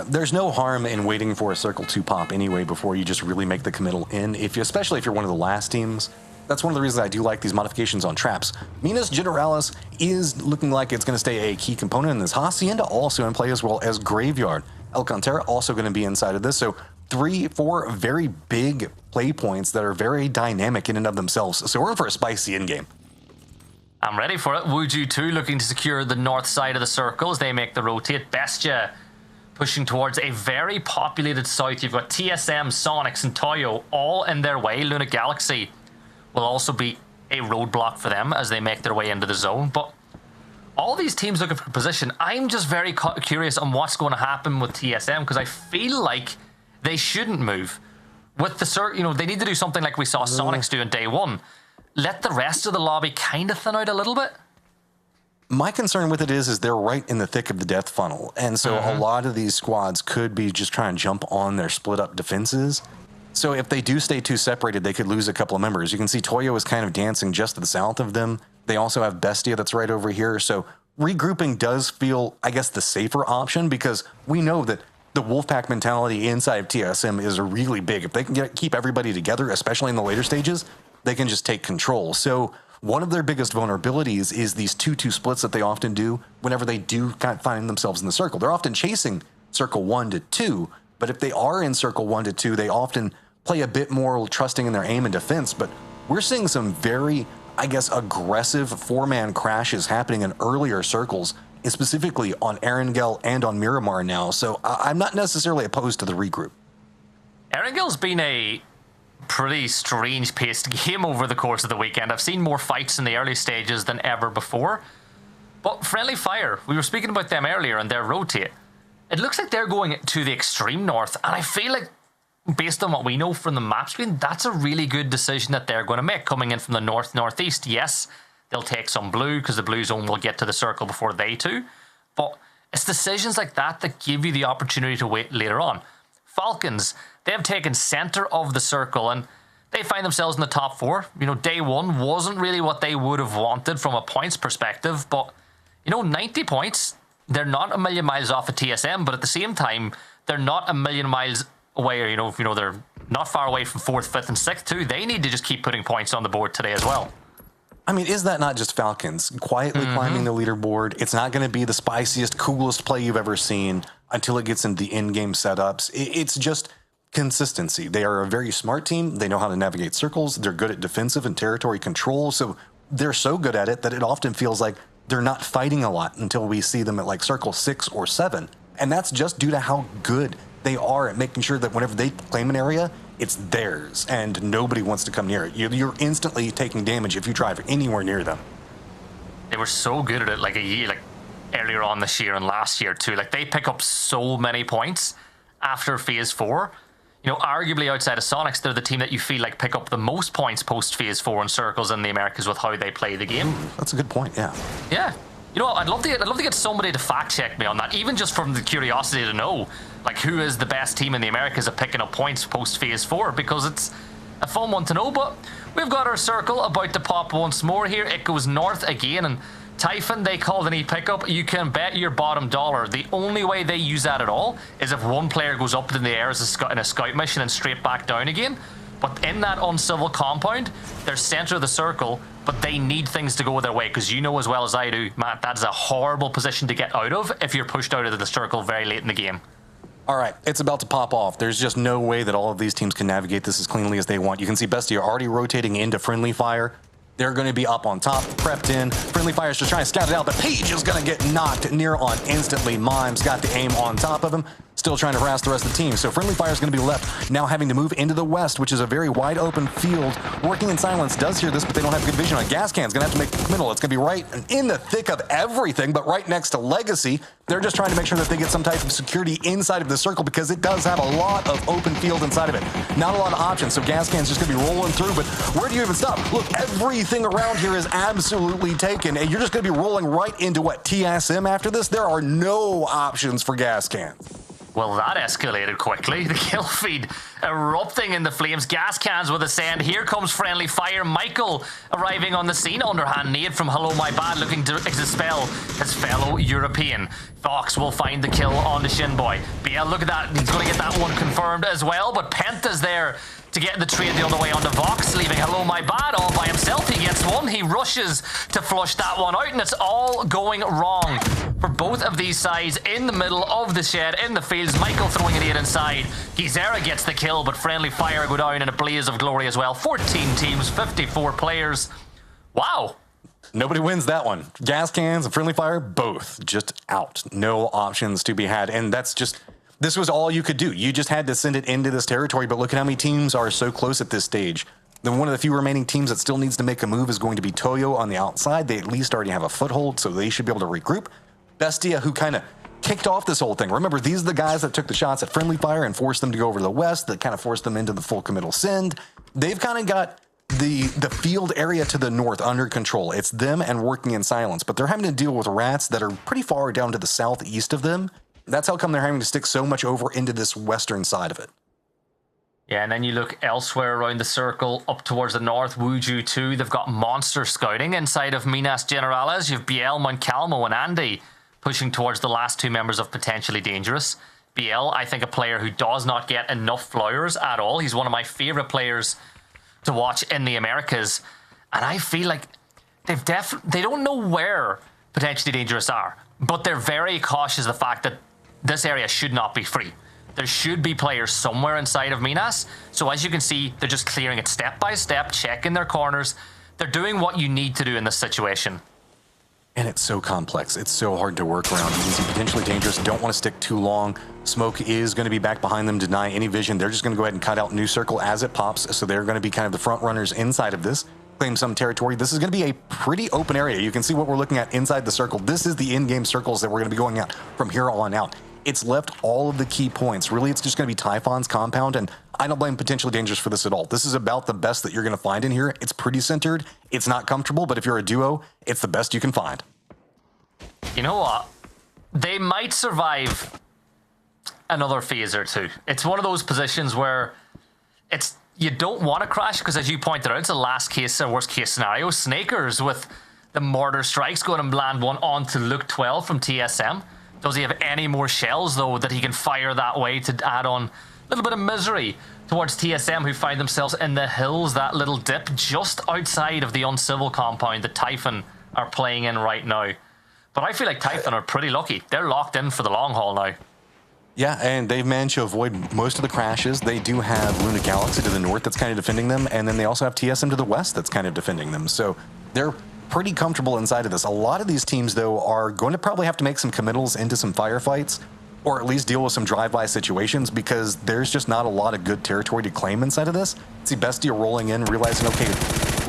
there's no harm in waiting for a circle to pop anyway before you just really make the committal in, especially if you're one of the last teams. That's one of the reasons I do like these modifications on traps. Minas Generalis is looking like it's going to stay a key component in this. Hacienda also in play, as well as Graveyard. Alcantara also going to be inside of this, so 3-4 very big play points that are very dynamic in and of themselves. So we're in for a spicy endgame. I'm ready for it. Wuju 2 looking to secure the north side of the circle as they make the rotate. Bestia pushing towards a very populated south. You've got TSM, Sonics, and Toyo all in their way. Luna Galaxy will also be a roadblock for them as they make their way into the zone. But all these teams looking for position. I'm just very curious on what's going to happen with TSM, because I feel like they shouldn't move. With the they need to do something like we saw Sonics do in day one. Let the rest of the lobby kind of thin out a little bit. My concern with it is they're right in the thick of the death funnel. And so a lot of these squads could be just trying to jump on their split up defenses. So if they do stay too separated, they could lose a couple of members. You can see Toyo is kind of dancing just to the south of them. They also have Bestia that's right over here. So regrouping does feel, I guess, the safer option, because we know that the Wolfpack mentality inside of TSM is really big. If they can keep everybody together, especially in the later stages, they can just take control. So one of their biggest vulnerabilities is these 2-2 splits that they often do whenever they do kind of find themselves in the circle. They're often chasing circle 1 to 2, but if they are in circle 1 to 2, they often play a bit more trusting in their aim and defense. But we're seeing some very, I guess, aggressive four-man crashes happening in earlier circles, specifically on Erangel and on Miramar now. So I'm not necessarily opposed to the regroup. Erangel's been a pretty strange paced game over the course of the weekend. I've seen more fights in the early stages than ever before. But Friendly Fire, we were speaking about them earlier and their rotate. It looks like they're going to the extreme north, and I feel like, based on what we know from the map screen, that's a really good decision that they're going to make, coming in from the north-northeast. Yes, they'll take some blue, because the blue zone will get to the circle before they do. But it's decisions like that that give you the opportunity to wait later on. Falcons, they have taken center of the circle, and they find themselves in the top 4. Day one wasn't really what they would have wanted from a points perspective, but, 90 points, they're not a million miles off of TSM, but at the same time, they're not a million miles away, or, they're not far away from 4th, 5th, and 6th too. They need to just keep putting points on the board today as well. I mean, is that not just Falcons quietly climbing the leaderboard? It's not going to be the spiciest, coolest play you've ever seen until it gets into the in-game setups. It's just consistency. They are a very smart team. They know how to navigate circles. They're good at defensive and territory control. So they're so good at it that it often feels like they're not fighting a lot until we see them at like circle 6 or 7. And that's just due to how good they are at making sure that whenever they claim an area, it's theirs and nobody wants to come near it. You're instantly taking damage if you drive anywhere near them. They were so good at it like a year, like earlier on this year and last year too. Like, they pick up so many points after phase 4. Arguably outside of Sonics, they're the team that you feel like pick up the most points post phase 4 in circles in the Americas with how they play the game. That's a good point. Yeah. Yeah. I'd love to get somebody to fact check me on that, even just from the curiosity to know, like, who is the best team in the Americas at picking up points post phase 4, because it's a fun one to know. But we've got our circle about to pop once more here. It goes north again, and Typhon, they called an e-pickup. You can bet your bottom dollar. The only way they use that at all is if one player goes up in the air as in a scout mission and straight back down again. But in that uncivil compound, they're center of the circle, but they need things to go their way, because you know as well as I do, Matt, that's a horrible position to get out of if you're pushed out of the circle very late in the game. All right, it's about to pop off. There's just no way that all of these teams can navigate this as cleanly as they want. You can see Bestia already rotating into Friendly Fire. They're going to be up on top, prepped in. Friendly Fire's just trying to scout it out, but Page is going to get knocked near on instantly. Mimes got the aim on top of him, still trying to harass the rest of the team. So Friendly Fire's going to be left now having to move into the west, which is a very wide open field. Working in Silence does hear this, but they don't have good vision on Gas Can's going to have to make the middle. It's going to be right in the thick of everything, but right next to Legacy. They're just trying to make sure that they get some type of security inside of the circle, because it does have a lot of open field inside of it. Not a lot of options, so Gas Can's just going to be rolling through, but where do you even stop? Look, everything around here is absolutely taken, and you're just going to be rolling right into what, TSM after this? There are no options for Gas Can. Well, that escalated quickly. The kill feed erupting in the flames. Gas Cans with a send. Here comes Friendly Fire. Michael arriving on the scene. Underhand nade from Hello My Bad, looking to dispel his fellow European. Fox will find the kill on the Shinboy. BL, look at that. He's going to get that one confirmed as well. But Penta's there to get the trade the other way onto Vox, leaving Hello My Bad all by himself. He gets one. He rushes to flush that one out, and it's all going wrong for both of these sides in the middle of the shed, in the fields. Michael throwing an 8 inside. Gizera gets the kill, but Friendly Fire go down in a blaze of glory as well. 14 teams, 54 players. Wow. Nobody wins that one. Gas Cans and Friendly Fire, both just out. No options to be had, and that's just... This was all you could do. You just had to send it into this territory, but look at how many teams are so close at this stage. Then one of the few remaining teams that still needs to make a move is going to be Toyo on the outside. They at least already have a foothold, so they should be able to regroup. Bestia, who kind of kicked off this whole thing. Remember, these are the guys that took the shots at friendly fire and forced them to go over to the west, that kind of forced them into the full committal send. They've kind of got the field area to the north under control. It's them and working in silence, but they're having to deal with rats that are pretty far down to the southeast of them. That's how come they're having to stick so much over into this western side of it. Yeah, and then you look elsewhere around the circle, up towards the north, Wuju 2, they've got monster scouting inside of Minas Generales. You have Biel, Moncalmo, and Andy pushing towards the last two members of Potentially Dangerous. Biel, I think a player who does not get enough flowers at all. He's one of my favorite players to watch in the Americas, and I feel like they don't know where Potentially Dangerous are, but they're very cautious of the fact that this area should not be free. There should be players somewhere inside of Minas, so as you can see, they're just clearing it step by step, checking their corners. They're doing what you need to do in this situation. And it's so complex. It's so hard to work around. You can see Potentially Dangerous don't want to stick too long. Smoke is going to be back behind them, deny any vision. They're just going to go ahead and cut out New Circle as it pops. So they're going to be kind of the front runners inside of this, claim some territory. This is going to be a pretty open area. You can see what we're looking at inside the circle. This is the in-game circles that we're going to be going out from here on out. It's left all of the key points. Really, it's just going to be Typhon's compound, and I don't blame Potentially Dangerous for this at all. This is about the best that you're going to find in here. It's pretty centered. It's not comfortable, but if you're a duo, it's the best you can find. You know what? They might survive another phase or two. It's one of those positions where you don't want to crash because, as you pointed out, it's a last case or worst case scenario. Snakers with the mortar strikes going to land one onto Luke 12 from TSM. Does he have any more shells, though, that he can fire that way to add on a little bit of misery towards TSM, who find themselves in the hills, that little dip just outside of the Uncivil compound that Typhon are playing in right now. But I feel like Typhon are pretty lucky. They're locked in for the long haul now. Yeah, and they've managed to avoid most of the crashes. They do have Luna Galaxy to the north that's kind of defending them, and then they also have TSM to the west that's kind of defending them. So they're pretty comfortable inside of this. A lot of these teams, though, are going to probably have to make some committals into some firefights, or at least deal with some drive-by situations, because there's just not a lot of good territory to claim inside of this. See Bestia rolling in, realizing, okay,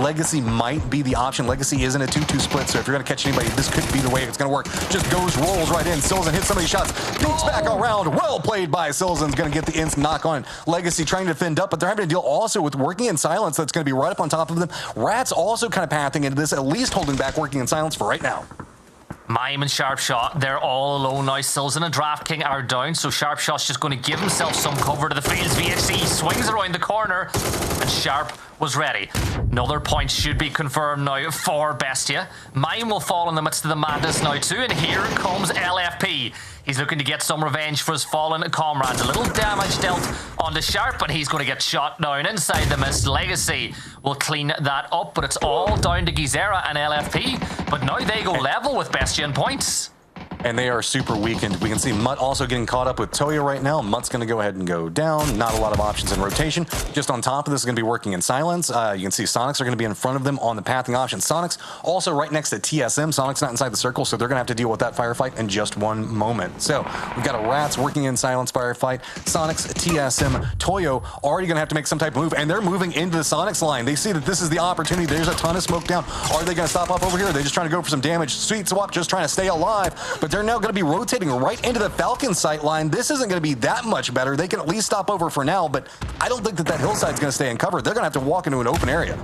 Legacy might be the option. Legacy isn't a 2-2 split, so if you're going to catch anybody, this could be the way it's going to work. Just goes, rolls right in. Silzen hits some of these shots. Peeks back around. Well played by Silzen's going to get the instant knock on. Legacy trying to defend up, but they're having to deal also with working in silence that's going to be right up on top of them. Rats also kind of pathing into this, at least holding back working in silence for right now. Mime and Sharpshot, they're all alone now. Silzen and Draft King are down, so Sharpshot's just going to give himself some cover to the fields. VHC swings around the corner, and Sharp was ready. Another point should be confirmed now for Bestia. Mime will fall in the midst of the madness now too, and here comes LFP. He's looking to get some revenge for his fallen comrades. A little damage dealt onto Sharp, and he's going to get shot down inside the mist. Legacy will clean that up, but it's all down to Gizera and LFP. But now they go level with Bestia in points. And they are super weakened. We can see Mutt also getting caught up with Toya right now. Mutt's going to go ahead and go down. Not a lot of options in rotation. Just on top of this is going to be working in silence. You can see Sonics are going to be in front of them on the pathing option. Sonics also right next to TSM. Sonics not inside the circle, so they're going to have to deal with that firefight in just one moment. So we've got a Rats working in silence firefight. Sonics, TSM, Toyo already going to have to make some type of move, and they're moving into the Sonics line. They see that this is the opportunity. There's a ton of smoke down. Are they going to stop up over here? Are they just trying to go for some damage? Sweet Swap just trying to stay alive, but they're now going to be rotating right into the Falcon sight line. This isn't going to be that much better. They can at least stop over for now, but I don't think that hillside's going to stay in cover. They're going to have to walk into an open area.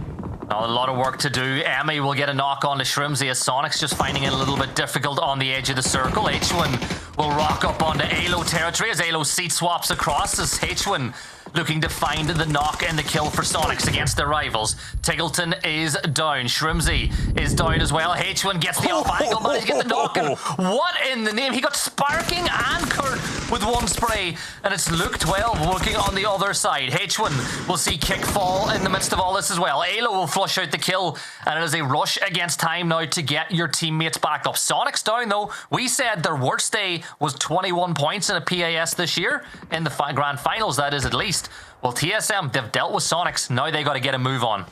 Now, a lot of work to do. Emmy will get a knock on to Shrimsy as Sonic's just finding it a little bit difficult on the edge of the circle. H1 will rock up onto Alo territory as Alo seat swaps across as H1 looking to find the knock and the kill for Sonics against their rivals. Tiggleton is down. Shrimsy is down as well. H1 gets the off angle, managed to get the knock. And what in the name? He got Sparking and Kurt with one spray, and it's Luke 12 working on the other side. H1 will see Kick fall in the midst of all this as well. Alo will flush out the kill, and it is a rush against time now to get your teammates back up. Sonics down though. We said their worst day was 21 points in a PAS this year, in the grand finals that is at least. Well, TSM, they've dealt with Sonics. Now they got to get a move on.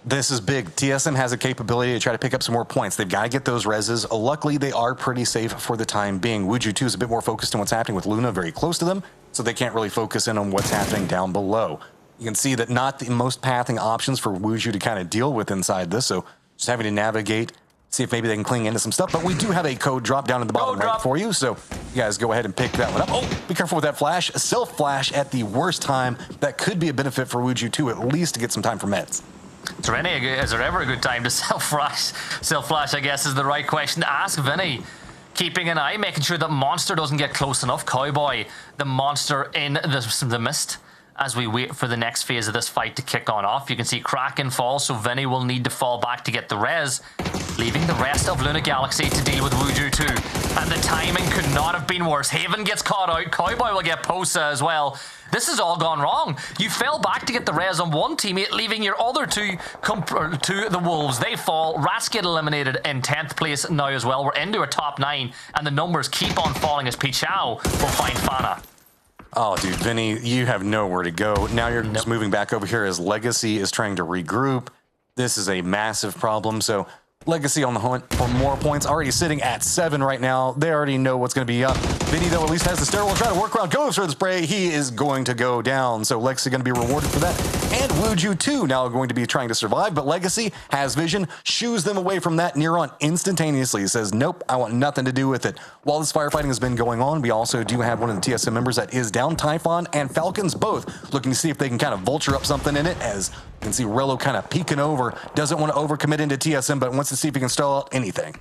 This is big. TSM has a capability to try to pick up some more points. They've got to get those reses. Luckily, they are pretty safe for the time being. Wuju 2 is a bit more focused on what's happening with Luna very close to them, so they can't really focus in on what's happening down below. You can see that not the most pathing options for Wuju to kind of deal with inside this, so just having to navigate, see if maybe they can cling into some stuff. But we do have a code drop down at the bottom right for you, so you guys go ahead and pick that one up. Oh, be careful with that flash. Self-flash at the worst time. That could be a benefit for Wuju too, at least to get some time for meds. Is there ever a good time to self-flash? Self-flash, I guess, is the right question to ask Vinny. Keeping an eye, making sure that Monster doesn't get close enough. Cowboy, the Monster in the mist. As we wait for the next phase of this fight to kick on off, you can see Kraken fall, so Vinny will need to fall back to get the res, leaving the rest of Luna Galaxy to deal with Wuju 2. And the timing could not have been worse. Haven gets caught out, Cowboy will get Posa as well. This has all gone wrong. You fell back to get the res on one teammate, leaving your other two come to the Wolves. They fall. Rats get eliminated in 10th place now as well. We're into a top 9, and the numbers keep on falling as Pichao will find Fana. Oh, dude, Vinny, you have nowhere to go. Now you're just moving back over here as Legacy is trying to regroup. This is a massive problem, so Legacy on the hunt for more points, already sitting at 7 right now. They already know what's going to be up. Vinny, though, at least has the stairwell, trying to work around, goes for the spray. He is going to go down, so Legacy going to be rewarded for that. And Wuju, too, now going to be trying to survive, but Legacy has vision, shoos them away from that Neuron instantaneously. He says, nope, I want nothing to do with it. While this firefighting has been going on, we also do have one of the TSM members that is down, Typhon and Falcons, both looking to see if they can kind of vulture up something in it, as you can see Rello kind of peeking over, doesn't want to overcommit into TSM, but wants to see if he can stall out anything.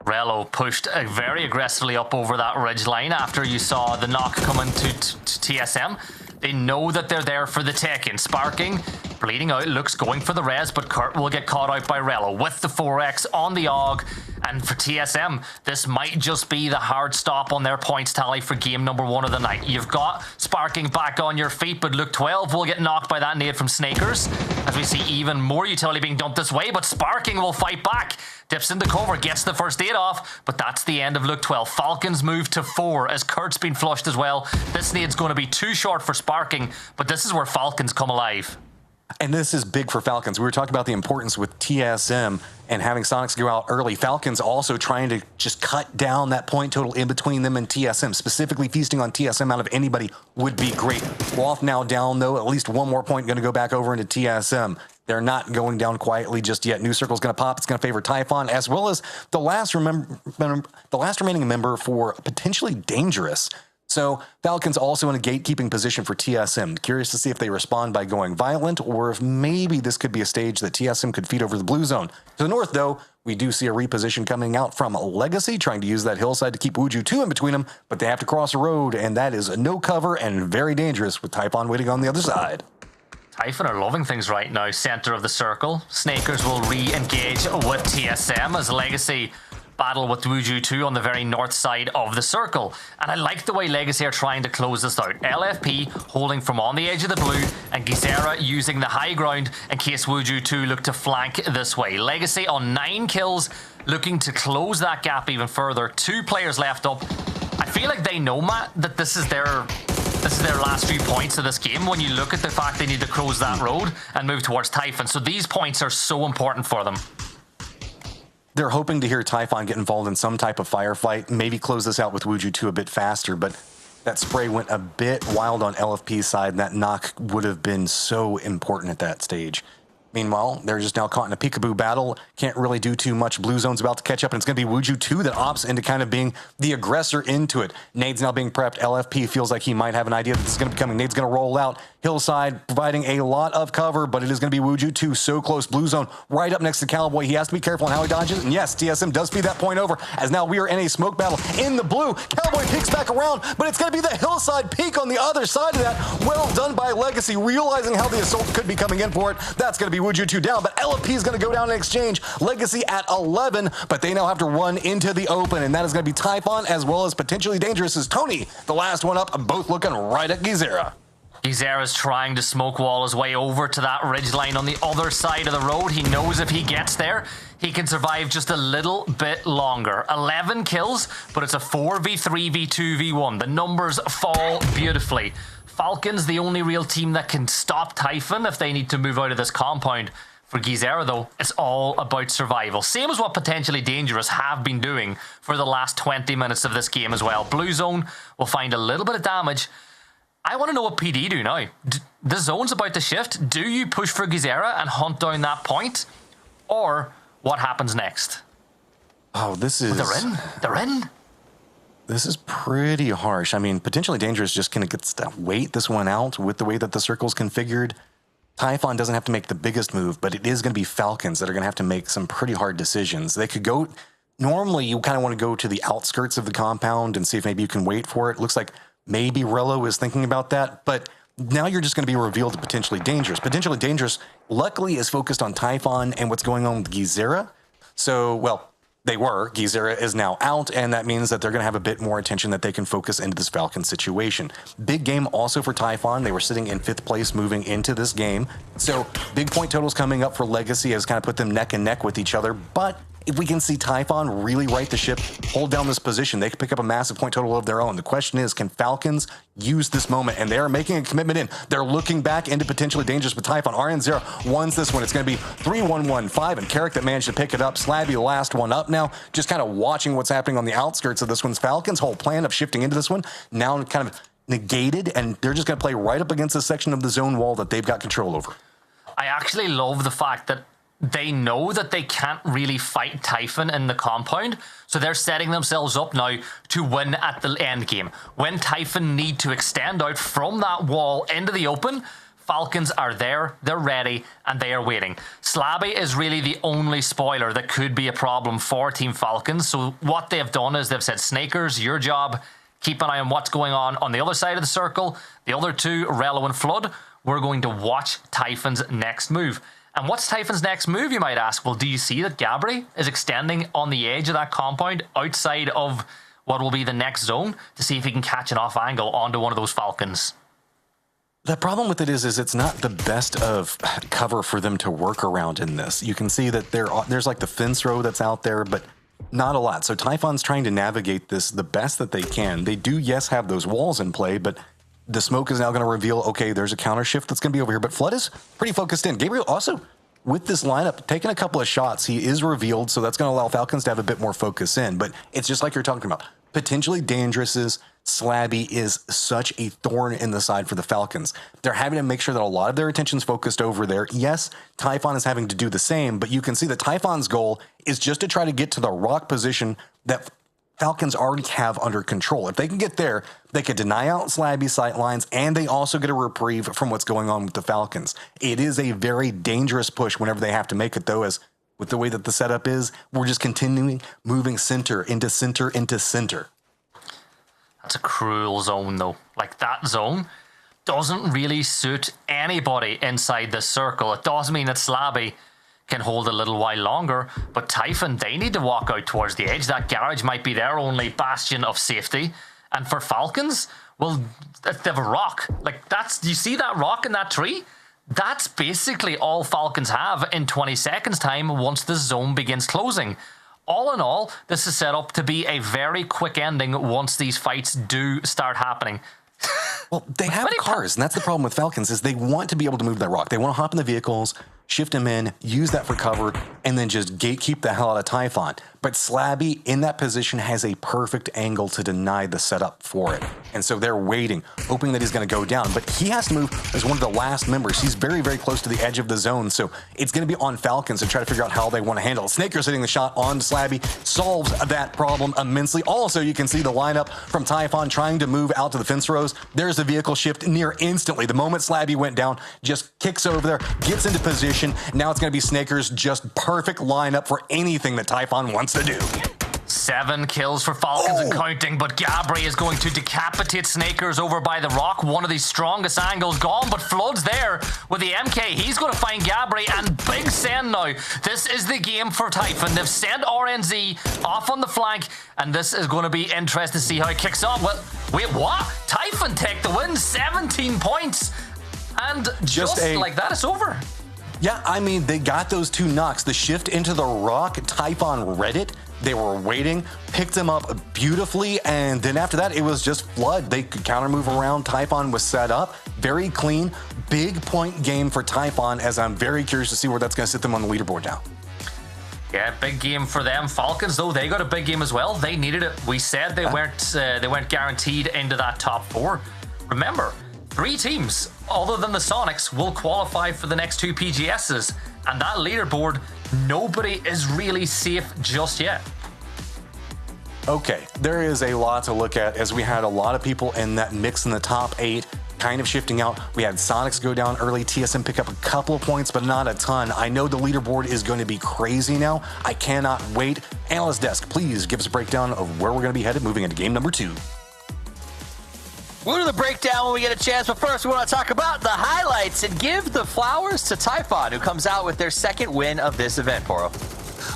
Rello pushed very aggressively up over that ridge line after you saw the knock coming to TSM. They know that they're there for the taking. Sparking, bleeding out, looks going for the res, but Kurt will get caught out by Rello with the 4x on the AUG. And for TSM, this might just be the hard stop on their points tally for game number 1 of the night. You've got Sparking back on your feet, but Luke 12 will get knocked by that nade from Snakers, as we see even more utility being dumped this way, but Sparking will fight back. Dips into cover, gets the first aid off, but that's the end of Luke 12. Falcons move to 4 as Kurt's been flushed as well. This nade's going to be too short for Sparking, but this is where Falcons come alive. And this is big for Falcons. We were talking about the importance with TSM and having Sonics go out early. Falcons also trying to just cut down that point total in between them and TSM. Specifically feasting on TSM out of anybody would be great. Roth now down, though. At least one more point going to go back over into TSM. They're not going down quietly just yet. New Circle's going to pop. It's going to favor Typhon, as well as the last remaining member for potentially Dangerous. So Falcons also in a gatekeeping position for TSM. Curious to see if they respond by going violent, or if maybe this could be a stage that TSM could feed over the blue zone. To the north, though, we do see a reposition coming out from Legacy, trying to use that hillside to keep Wuju 2 in between them, but they have to cross a road, and that is no cover and very dangerous with Typhon waiting on the other side. Typhon are loving things right now. Center of the circle. Snakers will re-engage with TSM as Legacy battle with Wuju 2 on the very north side of the circle. And I like the way Legacy are trying to close this out. LFP holding from on the edge of the blue, and Gizera using the high ground in case Wuju 2 look to flank this way. Legacy on 9 kills, looking to close that gap even further. 2 players left up. I feel like they know, Matt, that this is their last few points of this game when you look at the fact they need to close that road and move towards Typhon. So these points are so important for them. They're hoping to hear Typhon get involved in some type of firefight, maybe close this out with Wuju 2 a bit faster, but that spray went a bit wild on LFP's side, and that knock would have been so important at that stage. Meanwhile, they're just now caught in a peekaboo battle. Can't really do too much. Blue Zone's about to catch up, and it's going to be Wuju 2 that opts into kind of being the aggressor into it. Nade's now being prepped. LFP feels like he might have an idea that this is going to be coming. Nade's going to roll out. Hillside providing a lot of cover, but it is going to be Wuju 2 so close. Blue Zone right up next to Cowboy. He has to be careful on how he dodges. And yes, TSM does feed that point over, as now we are in a smoke battle in the blue. Cowboy peeks back around, but it's going to be the Hillside peak on the other side of that. Well done by Legacy, realizing how the assault could be coming in for it. That's going to be Wuju 2 down, but LFP is going to go down in exchange. Legacy at 11, but they now have to run into the open, and that is going to be Typhon as well as potentially Dangerous as Tony, the last one up, both looking right at Gizera. Gizera's trying to smoke wall his way over to that ridge line on the other side of the road. He knows if he gets there, he can survive just a little bit longer. 11 kills, but it's a 4v3, v2, v1. The numbers fall beautifully. Falcons, the only real team that can stop Typhon if they need to move out of this compound. For Gizera, though, it's all about survival. Same as what potentially Dangerous have been doing for the last 20 minutes of this game as well. Blue Zone will find a little bit of damage. I want to know what PD do now. the zone's about to shift. Do you push for Gizera and hunt down that point? Or what happens next? Oh, this is... They're in. This is pretty harsh. I mean, potentially dangerous just going to get to wait this one out with the way that the circle's configured. Typhon doesn't have to make the biggest move, but it is going to be Falcons that are going to have to make some pretty hard decisions. They could go... Normally, you kind of want to go to the outskirts of the compound and see if maybe you can wait for it. Looks like maybe Rello is thinking about that, but now you're just going to be revealed to potentially dangerous. Potentially dangerous, luckily, is focused on Typhon and what's going on with Gizera. So, well... They were. Gizera is now out, and that means that they're going to have a bit more attention that they can focus into this Falcon situation. Big game also for Typhon. They were sitting in 5th place moving into this game. So big point totals coming up for Legacy has kind of put them neck and neck with each other. But if we can see Typhon really right the ship, hold down this position, they can pick up a massive point total of their own. The question is, can Falcons use this moment? And they are making a commitment in. They're looking back into potentially dangerous with Typhon. RN0 wins this one. It's going to be 3-1-1-5, and Carrick that managed to pick it up. Slabby, the last one up now, just kind of watching what's happening on the outskirts of this one's Falcons' whole plan of shifting into this one now kind of negated, and they're just going to play right up against this section of the zone wall that they've got control over. I actually love the fact that they know that they can't really fight Typhon in the compound, so they're setting themselves up now to win at the end game. When Typhon need to extend out from that wall into the open, Falcons are there, they're ready, and they are waiting. Slabby is really the only spoiler that could be a problem for Team Falcons, so what they've done is they've said, Snakers, your job, keep an eye on what's going on the other side of the circle. The other two, Rello and Flood, we're going to watch Typhon's next move. And what's Typhon's next move, you might ask? Well, do you see that Gabri is extending on the edge of that compound outside of what will be the next zone to see if he can catch an off angle onto one of those Falcons? The problem with it is it's not the best of cover for them to work around in this. You can see that there's like the fence row that's out there, but not a lot. So Typhon's trying to navigate this the best that they can. They do, yes, have those walls in play, but the smoke is now going to reveal, okay, there's a counter shift that's going to be over here, but Flood is pretty focused in. Gabriel also, with this lineup, taking a couple of shots, he is revealed, so that's going to allow Falcons to have a bit more focus in, but it's just like you're talking about. Potentially dangerous is Slabby is such a thorn in the side for the Falcons. They're having to make sure that a lot of their attention's focused over there. Yes, Typhon is having to do the same, but you can see that Typhon's goal is just to try to get to the rock position that Falcons already have under control. If they can get there, they could deny out Slabby sight lines, and they also get a reprieve from what's going on with the Falcons. It is a very dangerous push whenever they have to make it, though, as with the way that the setup is, we're just continuing moving center into center into center. That's a cruel zone, though. Like, that zone doesn't really suit anybody inside this circle. It does mean that Slabby can hold a little while longer, but Typhon, they need to walk out towards the edge. That garage might be their only bastion of safety. And for Falcons, well, they have a rock. Like, you see that rock in that tree? That's basically all Falcons have in 20 seconds time once the zone begins closing. All in all, this is set up to be a very quick ending once these fights do start happening. Well, they have cars, and that's the problem with Falcons, is they want to be able to move that rock. They want to hop in the vehicles, shift them in, use that for cover, and then just gatekeep the hell out of Typhon. But Slabby, in that position, has a perfect angle to deny the setup for it. And so they're waiting, hoping that he's going to go down. But he has to move as one of the last members. He's very, very close to the edge of the zone. So it's going to be on Falcons to try to figure out how they want to handle it. Snaker's hitting the shot on Slabby, solves that problem immensely. Also, you can see the lineup from Typhon trying to move out to the fence rows. There's the vehicle shift near instantly. The moment Slabby went down, just kicks over there, gets into position. Now it's going to be Snaker's just perfect lineup for anything that Typhon wants to do. 7 kills for Falcons and counting, but Gabri is going to decapitate Snakers over by the rock. One of the strongest angles gone, but Flood's there with the MK. He's going to find Gabri, and big send now. This is the game for Typhon. They've sent RNZ off on the flank, and this is going to be interesting to see how it kicks off. Well, wait, what? Typhon take the win, 17 points. And just like that, it's over. Yeah, I mean, they got those 2 knocks. The shift into the rock, Typhon read it. They were waiting, picked him up beautifully, and then after that, it was just Flood. They could counter move around. Typhon was set up. Very clean, big point game for Typhon, as I'm very curious to see where that's going to sit them on the leaderboard now. Yeah, big game for them. Falcons, though, they got a big game as well. They needed it. We said they weren't guaranteed into that top 4. Remember, 3 teams, other than the Sonics, will qualify for the next 2 PGSs. And that leaderboard, nobody is really safe just yet. Okay, there is a lot to look at as we had a lot of people in that mix in the top 8 kind of shifting out. We had Sonics go down early, TSM pick up a couple of points, but not a ton. I know the leaderboard is going to be crazy now. I cannot wait. Analyst Desk, please give us a breakdown of where we're going to be headed moving into game number 2. We'll do the breakdown when we get a chance, but first we want to talk about the highlights and give the flowers to Typhon, who comes out with their second win of this event, Poro.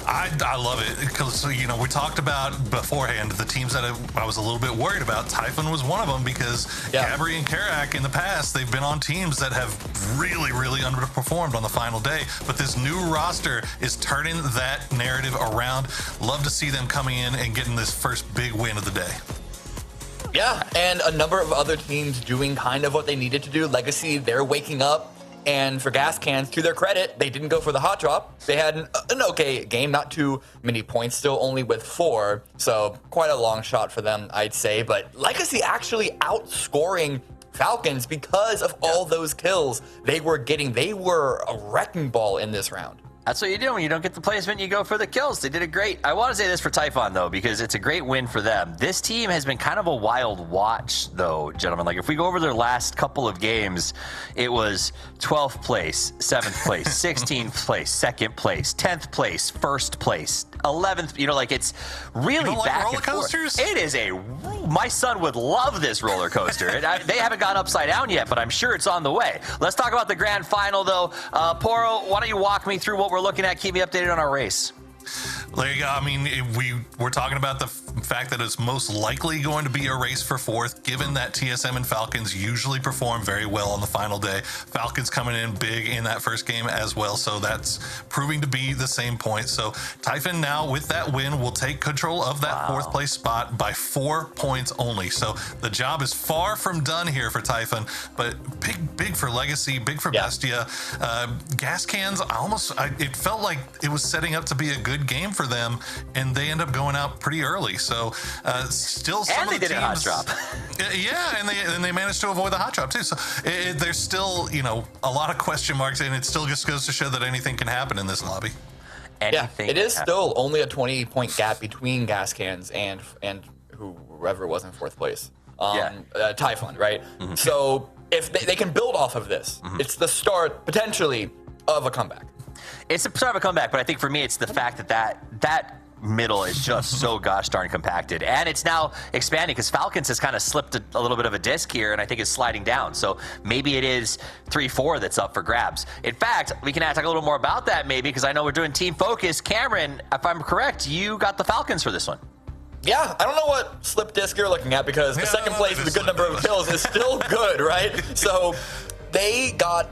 I love it because, you know, we talked about beforehand the teams that I was a little bit worried about. Typhon was one of them because Gabri and Karak in the past, they've been on teams that have really, really underperformed on the final day. But this new roster is turning that narrative around. Love to see them coming in and getting this first big win of the day. Yeah, and a number of other teams doing kind of what they needed to do. Legacy, they're waking up. And for Gas Cans, to their credit, they didn't go for the hot drop. They had an okay game, not too many points, still only with 4. So quite a long shot for them, I'd say. But Legacy actually outscoring Falcons because of all those kills they were getting. They were a wrecking ball in this round. That's what you do when you don't get the placement. You go for the kills. They did it great. I want to say this for Typhon, though, because it's a great win for them. This team has been kind of a wild watch, though, gentlemen. Like, if we go over their last couple of games, it was 12th place, 7th place, 16th place, 2nd place, 10th place, 1st place, 11th. You know, like, it's really back roller and forth. coasters? It is my son would love this roller coaster. They haven't gone upside down yet, but I'm sure it's on the way. Let's talk about the grand final, though. Poro, why don't you walk me through what we're looking at? Keep me updated on our race. Like, I mean, we're talking about the fact that it's most likely going to be a race for 4th, given that TSM and Falcons usually perform very well on the final day. Falcons coming in big in that first game as well, so that's proving to be the same point. So Typhon now, with that win, will take control of that 4th place spot by 4 points only. So the job is far from done here for Typhon, but big for Legacy, big for Bestia. Gas Cans, it felt like it was setting up to be a good game for them, and they end up going out pretty early. So still some and of they the did teams, a hot drop. Yeah, and they managed to avoid the hot drop too. So there's still, you know, a lot of question marks, and it still just goes to show that anything can happen in this lobby. Anything it is still only a 20-point gap between Gas Cans and whoever was in 4th place. Typhon, right? Mm-hmm. So if they can build off of this, it's the start potentially of a comeback. It's the start of a comeback, but I think for me, it's the fact that middle is just so gosh darn compacted. And it's now expanding because Falcons has kind of slipped a little bit of a disc here, and I think is sliding down. So maybe it is 3-4 that's up for grabs. In fact, we can talk a little more about that maybe, because I know we're doing team focus. Cameron, if I'm correct, you got the Falcons for this one. Yeah, I don't know what slip disc you're looking at, because the second place with a good number of kills is still good, right? So they got,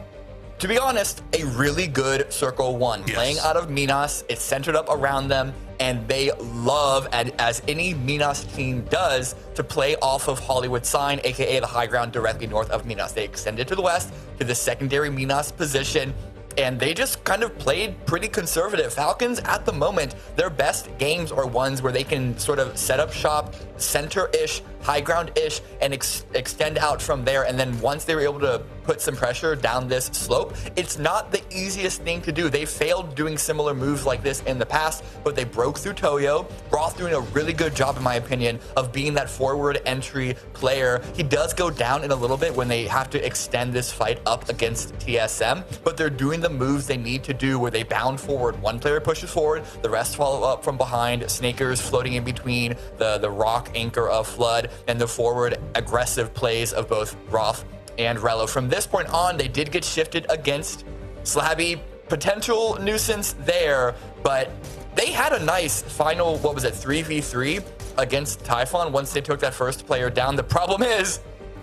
to be honest, a really good Circle 1. Yes. Playing out of Minas, it's centered up around them, and they love, as any Minas team does, to play off of Hollywood Sign, aka the high ground directly north of Minas. They extended to the west to the secondary Minas position, and they just kind of played pretty conservative. Falcons, at the moment, their best games are ones where they can sort of set up shop, center-ish, high ground-ish, and extend out from there. And then once they were able to put some pressure down this slope, it's not the easiest thing to do. They failed doing similar moves like this in the past, but they broke through Toyo. Roth doing a really good job, in my opinion, of being that forward entry player. He does go down in a little bit when they have to extend this fight up against TSM, but they're doing the moves they need to do where they bound forward. One player pushes forward, the rest follow up from behind. Snakers floating in between the rock anchor of Flood, and the forward aggressive plays of both Roth and Rello. From this point on, they did get shifted against Slabby. Potential nuisance there, but they had a nice final, 3v3 against Typhon once they took that first player down. The problem is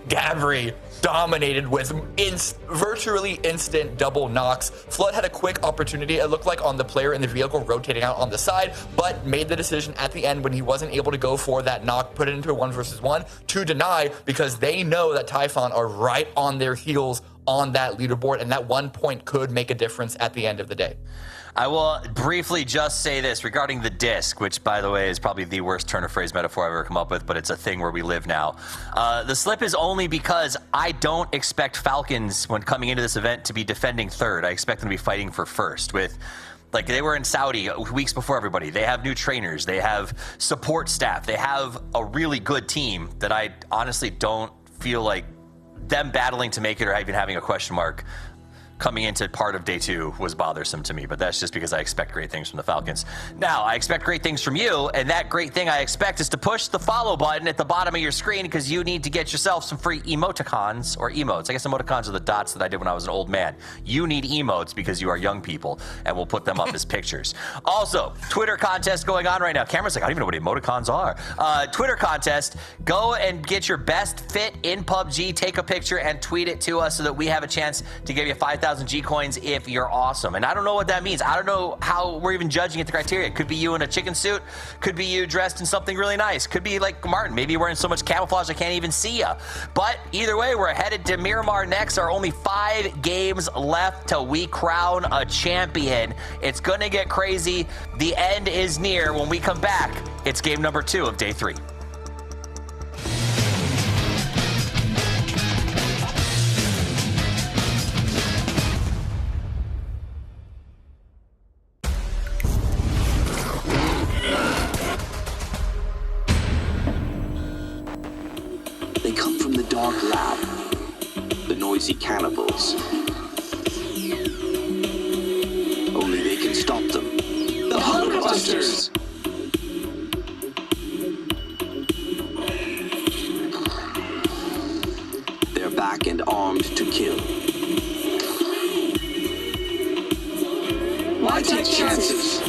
Gabri dominated with virtually instant double knocks. Flood had a quick opportunity, it looked like, on the player in the vehicle rotating out on the side, but made the decision at the end when he wasn't able to go for that knock, put it into a 1 versus 1 to deny, because they know that Typhon are right on their heels on that leaderboard, and that 1 point could make a difference at the end of the day. I will briefly just say this regarding the disc, which, by the way, is probably the worst turn of phrase metaphor I've ever come up with, but it's a thing where we live now. The slip is only because I don't expect Falcons, when coming into this event, to be defending third. I expect them to be fighting for first. Like, they were in Saudi weeks before everybody. They have new trainers. They have support staff. They have a really good team that I honestly don't feel like them battling to make it or even having a question mark coming into part of day 2 was bothersome to me, but that's just because I expect great things from the Falcons. Now, I expect great things from you, and that great thing I expect is to push the follow button at the bottom of your screen because you need to get yourself some free emoticons or emotes. I guess emoticons are the dots that I did when I was an old man. You need emotes because you are young people, and we'll put them up as pictures. Also, Twitter contest going on right now. Cameron's like, I don't even know what emoticons are. Twitter contest, go and get your best fit in PUBG, take a picture and tweet it to us so that we have a chance to give you 5,000 G coins if you're awesome. And I don't know what that means. I don't know how we're even judging it, the criteria. Could be you in a chicken suit. Could be you dressed in something really nice. Could be like Martin, maybe wearing so much camouflage I can't even see you. But either way, we're headed to Miramar next. There are only 5 games left till we crown a champion. It's going to get crazy. The end is near. When we come back, it's game number 2 of day 3. They come from the dark lab, the noisy cannibals. Only they can stop them. The Hunger Busters! They're back and armed to kill. Why take chances?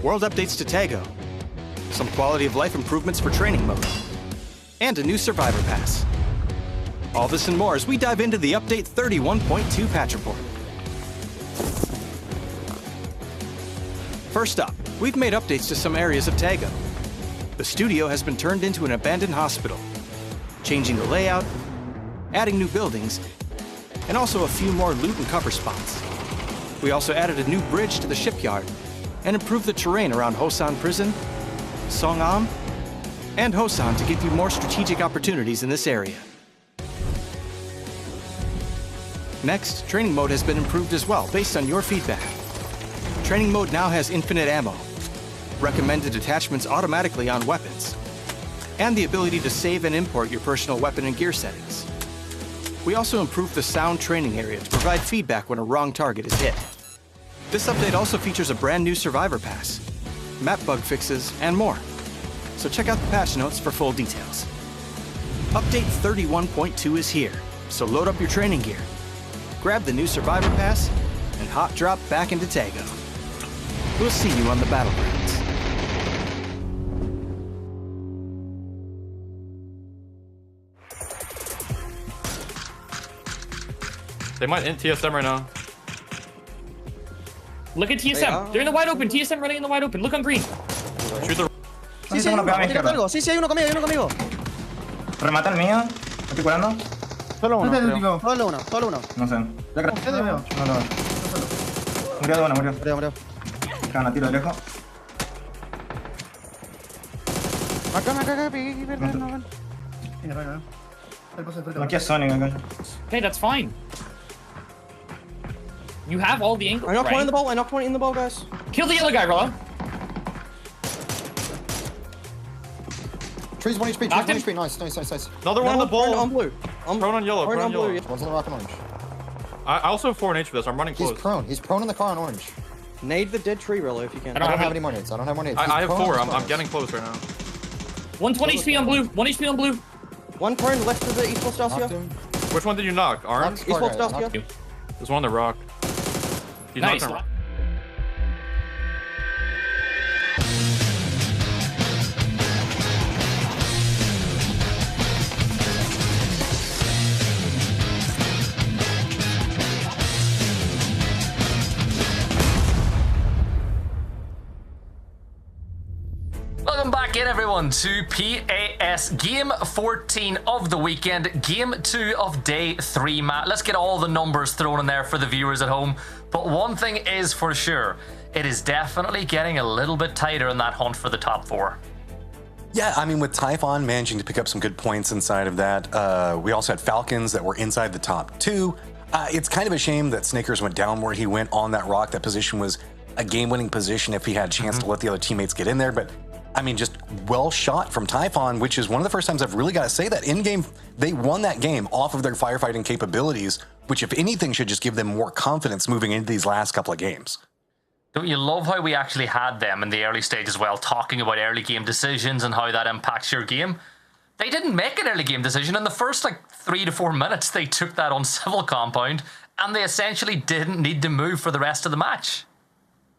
World updates to Tago, some quality of life improvements for training mode, and a new survivor pass. All this and more as we dive into the update 31.2 patch report. First up, we've made updates to some areas of Tago. The studio has been turned into an abandoned hospital, changing the layout, adding new buildings, and also a few more loot and cover spots. We also added a new bridge to the shipyard and improved the terrain around Hosan Prison, Songam, and Hosan to give you more strategic opportunities in this area. Next, training mode has been improved as well based on your feedback. Training mode now has infinite ammo, recommended attachments automatically on weapons, and the ability to save and import your personal weapon and gear settings. We also improved the sound training area to provide feedback when a wrong target is hit. This update also features a brand new survivor pass, map bug fixes, and more. So check out the patch notes for full details. Update 31.2 is here, so load up your training gear, grab the new survivor pass, and hot drop back into Tago. We'll see you on the battlegrounds. They might int TSM right now. Look at TSM. They're in the wide open. TSM running in the wide open. Look on green. Shoot the... Sí, sí, hay uno conmigo, Remata el mío. Estoy curando. Solo uno. Solo uno. No sé. Ya creo. No lo veo. Murió de uno, murió. Gana, tiro de lejos. Acá, perdón. Aquí es Sonic acá. Okay, that's fine. You have all the angles, I knocked one in the ball, guys. Kill the yellow guy, Rolo. Trees 1 HP, nice. Another one on the ball. On blue. Prone on yellow, prone on yellow. One's on the rock and orange. I also have 4 nades for this, I'm running close. He's prone in the car on orange. Nade the dead tree, Rolo, if you can. I don't have any more nades, I have 4, I'm getting close right now. 120 HP on blue, 1 HP on blue. One turn left of the esports Dacia. Which one did you knock? Orange? Esports Dacia. There's one on the rock. You knocked Nice. him. Welcome back in, everyone, to PAS Game 14 of the weekend, Game 2 of Day 3, Matt. Let's get all the numbers thrown in there for the viewers at home. But one thing is for sure, it is definitely getting a little bit tighter in that hunt for the top 4. Yeah, I mean, with Typhon managing to pick up some good points inside of that, we also had Falcons that were inside the top 2. It's kind of a shame that Snakers went down where he went on that rock. That position was a game-winning position if he had a chance to let the other teammates get in there, but I mean, just well shot from Typhon, which is one of the first times I've really got to say that in-game, they won that game off of their firefighting capabilities, which if anything should just give them more confidence moving into these last couple of games. Don't you love how we actually had them in the early stage as well, talking about early game decisions and how that impacts your game? They didn't make an early game decision. In the first 3 to 4 minutes, they took that on civil compound and they essentially didn't need to move for the rest of the match.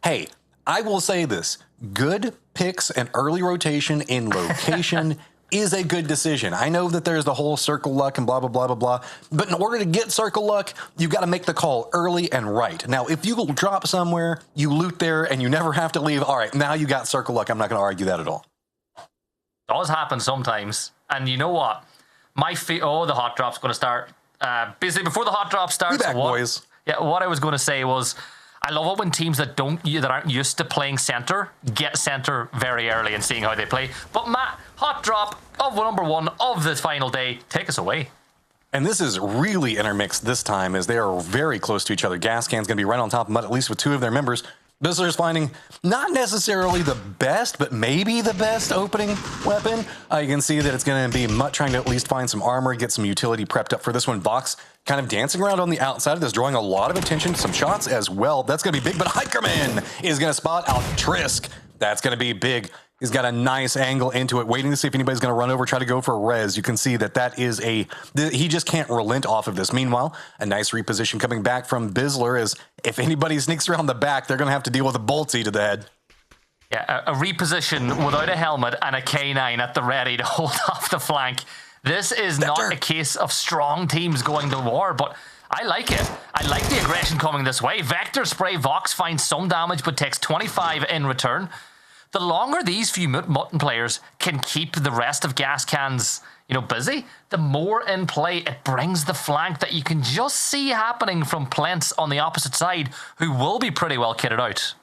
Hey, I will say this. Good picks and early rotation in location is a good decision. I know that there's the whole circle luck and blah, blah, blah, blah, blah. But in order to get circle luck, you got to make the call early and right. Now, if you drop somewhere, you loot there, and you never have to leave, all right, now you got circle luck. I'm not going to argue that at all. Does happen sometimes. And you know what? The hot drop's going to start. Basically, before the hot drop starts, We back, boys. Yeah, what I was going to say was, I love it when teams that aren't used to playing center get center very early and seeing how they play. But Matt, hot drop of number 1 of the final day. Take us away. And this is really intermixed this time as they are very close to each other. Gascan's going to be right on top of Mud, at least with 2 of their members. Bizzler's finding not necessarily the best, but maybe the best opening weapon. You can see that it's going to be Mutt trying to at least find some armor, get some utility prepped up for this one. Vox kind of dancing around on the outside of this, drawing a lot of attention, some shots as well. That's going to be big, but Hikerman is going to spot out Trisk. That's going to be big. He's got a nice angle into it, waiting to see if anybody's going to run over, try to go for a res. You can see that is he just can't relent off of this. Meanwhile, a nice reposition coming back from Bizzler is if anybody sneaks around the back, they're going to have to deal with a boltsy to the head. Yeah, a reposition without a helmet and a K9 at the ready to hold off the flank. This is not a case of strong teams going to war, but I like it. I like the aggression coming this way. Vector Spray Vox finds some damage, but takes 25 in return. The longer these few Mutton players can keep the rest of Gascan's, busy, the more in play it brings the flank that you can just see happening from Plents on the opposite side, who will be pretty well kitted out.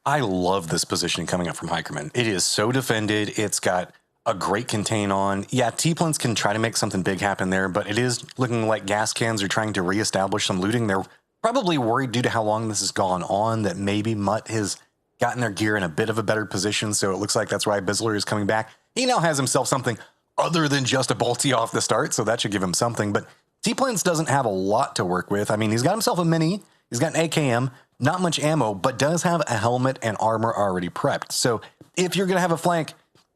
I love this positioning coming up from Hikerman. It is so defended. It's got a great contain on. Yeah, T-Plants can try to make something big happen there, but it is looking like Gascans are trying to reestablish some looting. They're probably worried due to how long this has gone on that maybe Mutt has gotten their gear in a bit of a better position, so it looks like that's why Bizzler is coming back. He now has himself something other than just a bolty off the start, so that should give him something, but T-Plants doesn't have a lot to work with. I mean, he's got himself a mini, he's got an AKM, not much ammo, but does have a helmet and armor already prepped. So if you're going to have a flank,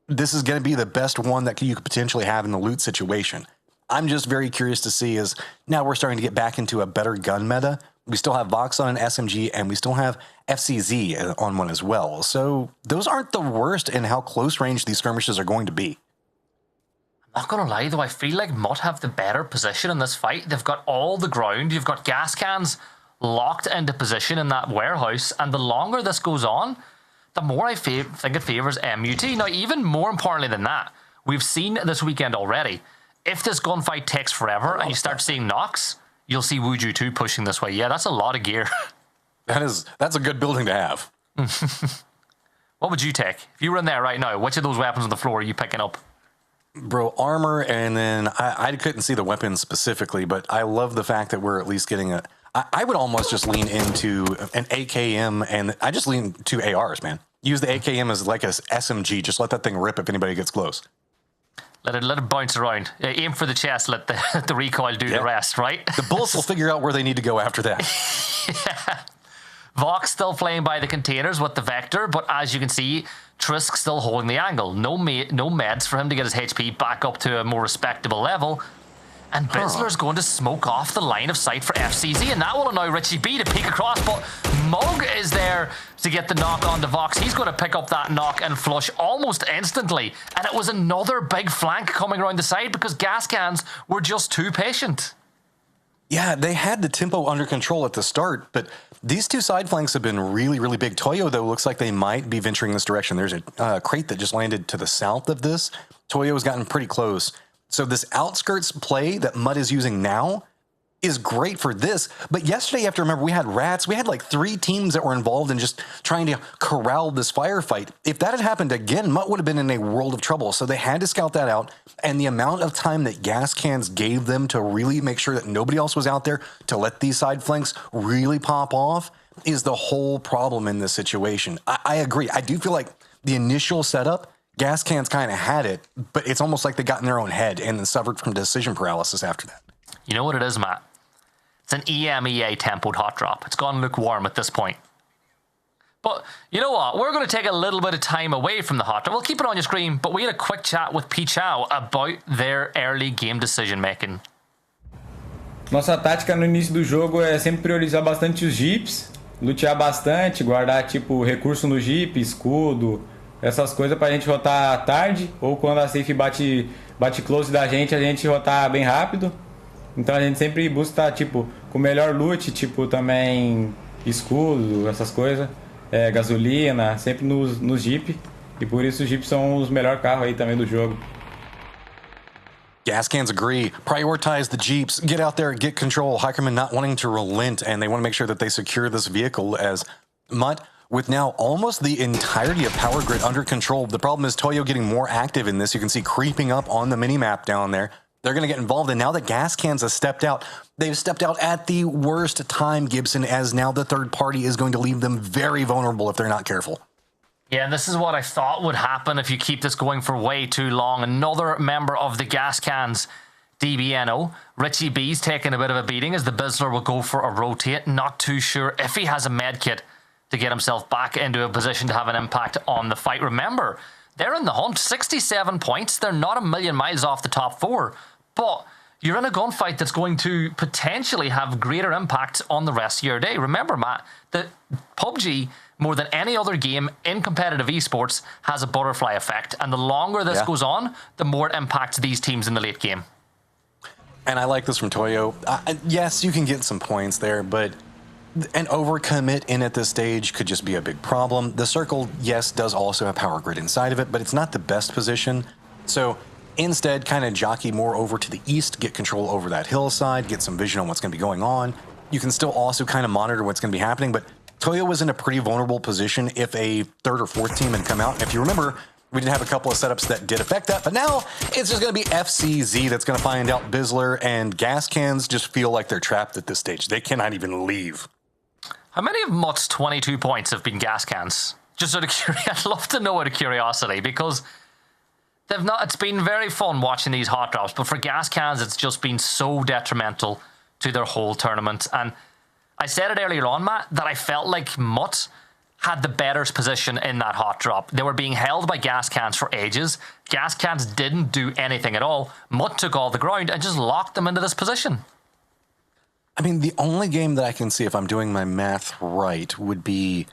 this is going to be the best one that you could potentially have in the loot situation. I'm just very curious to see is now we're starting to get back into a better gun meta. We still have Vox on an SMG, and we still have FCZ on one as well. So those aren't the worst in how close range these skirmishes are going to be. I'm not going to lie, though, I feel like Mutt have the better position in this fight. They've got all the ground. You've got Gascans locked into position in that warehouse, and the longer this goes on, the more I think it favours MUT. Now, even more importantly than that, we've seen this weekend already, if this gunfight takes forever and you start seeing knocks, you'll see Wuju 2 pushing this way. Yeah, that's a lot of gear. That's a good building to have. What would you take? If you were in there right now, which of those weapons on the floor are you picking up? Bro, armor, and then I couldn't see the weapons specifically, but I love the fact that we're at least getting a... I would almost just lean into an AKM, and I just lean to ARs, man. Use the AKM as like a SMG. Just let that thing rip if anybody gets close. Let it bounce around. Aim for the chest, let the recoil do the rest, right? The bullets will figure out where they need to go after that. Yeah. Vox still playing by the containers with the Vector, but as you can see, Trisk still holding the angle. No meds for him to get his HP back up to a more respectable level. And Bizzler's going to smoke off the line of sight for FCZ, and that will allow Richie B to peek across, but Mug is there to get the knock on to Vox. He's going to pick up that knock and flush almost instantly, and it was another big flank coming around the side because gas cans were just too patient. Yeah, they had the tempo under control at the start, but these two side flanks have been really, really big. Toyo, though, looks like they might be venturing this direction. There's a crate that just landed to the south of this. Toyo's gotten pretty close. So this outskirts play that Mud is using now is great for this. But yesterday, you have to remember, we had rats. We had like 3 teams that were involved in just trying to corral this firefight. If that had happened again, Mutt would have been in a world of trouble. So they had to scout that out. And the amount of time that gas cans gave them to really make sure that nobody else was out there to let these side flanks really pop off is the whole problem in this situation. I agree. I do feel like the initial setup, gas cans kind of had it, but it's almost like they got in their own head and then suffered from decision paralysis after that. You know what it is, Matt? It's an EMEA tempoed hot drop. It's gone lukewarm at this point. But you know what? We're going to take a little bit of time away from the hot drop. We'll keep it on your screen, but we had a quick chat with Pichao about their early game decision making. Nossa tática no início do jogo é sempre priorizar bastante os jeeps, lutear bastante, guardar tipo recurso no jeep, escudo, essas coisas pra gente rotar tarde, ou quando a safe bate close da gente, a gente rotar bem rápido. Então a gente sempre busca estar tipo com o melhor loot, tipo também escudo, essas coisas, gasolina, sempre nos jeep. E por isso os jeeps são os melhores carros aí também do jogo. Gas cans agree. Prioritize the Jeeps. Get out there, get control. Hikerman not wanting to relent, and they want to make sure that they secure this vehicle as Mutt, with now almost the entirety of Power Grid under control. The problem is Toyo getting more active in this. You can see creeping up on the mini-map down there. They're going to get involved, and now that gas cans have stepped out, they've stepped out at the worst time, Gibson, as now the third party is going to leave them very vulnerable if they're not careful. Yeah, and this is what I thought would happen if you keep this going for way too long. Another member of the gas cans, DBNO, Richie B's taking a bit of a beating as the Bizzler will go for a rotate. Not too sure if he has a med kit to get himself back into a position to have an impact on the fight. Remember, they're in the hunt, 67 points. They're not a million miles off the top 4, but you're in a gunfight that's going to potentially have greater impact on the rest of your day. Remember, Matt, that PUBG, more than any other game in competitive esports, has a butterfly effect. And the longer this goes on, the more it impacts these teams in the late game. And I like this from Toyo. Yes, you can get some points there, but an overcommit in at this stage could just be a big problem. The circle, yes, does also have Power Grid inside of it, but it's not the best position. So instead, kind of jockey more over to the east, get control over that hillside, get some vision on what's going to be going on. You can still also kind of monitor what's going to be happening, but Toyo was in a pretty vulnerable position if a third or fourth team had come out. And if you remember, we did have a couple of setups that did affect that, but now it's just going to be FCZ that's going to find out Bizzler, and gas cans just feel like they're trapped at this stage. They cannot even leave. How many of Mutt's 22 points have been gas cans? Just out of curiosity, I'd love to know out of curiosity, because they've not. It's been very fun watching these hot drops, but for gas cans, it's just been so detrimental to their whole tournament. And I said it earlier on, Matt, that I felt like Mutt had the better position in that hot drop. They were being held by gas cans for ages. Gas cans didn't do anything at all. Mutt took all the ground and just locked them into this position. I mean, the only game that I can see, if I'm doing my math right, would be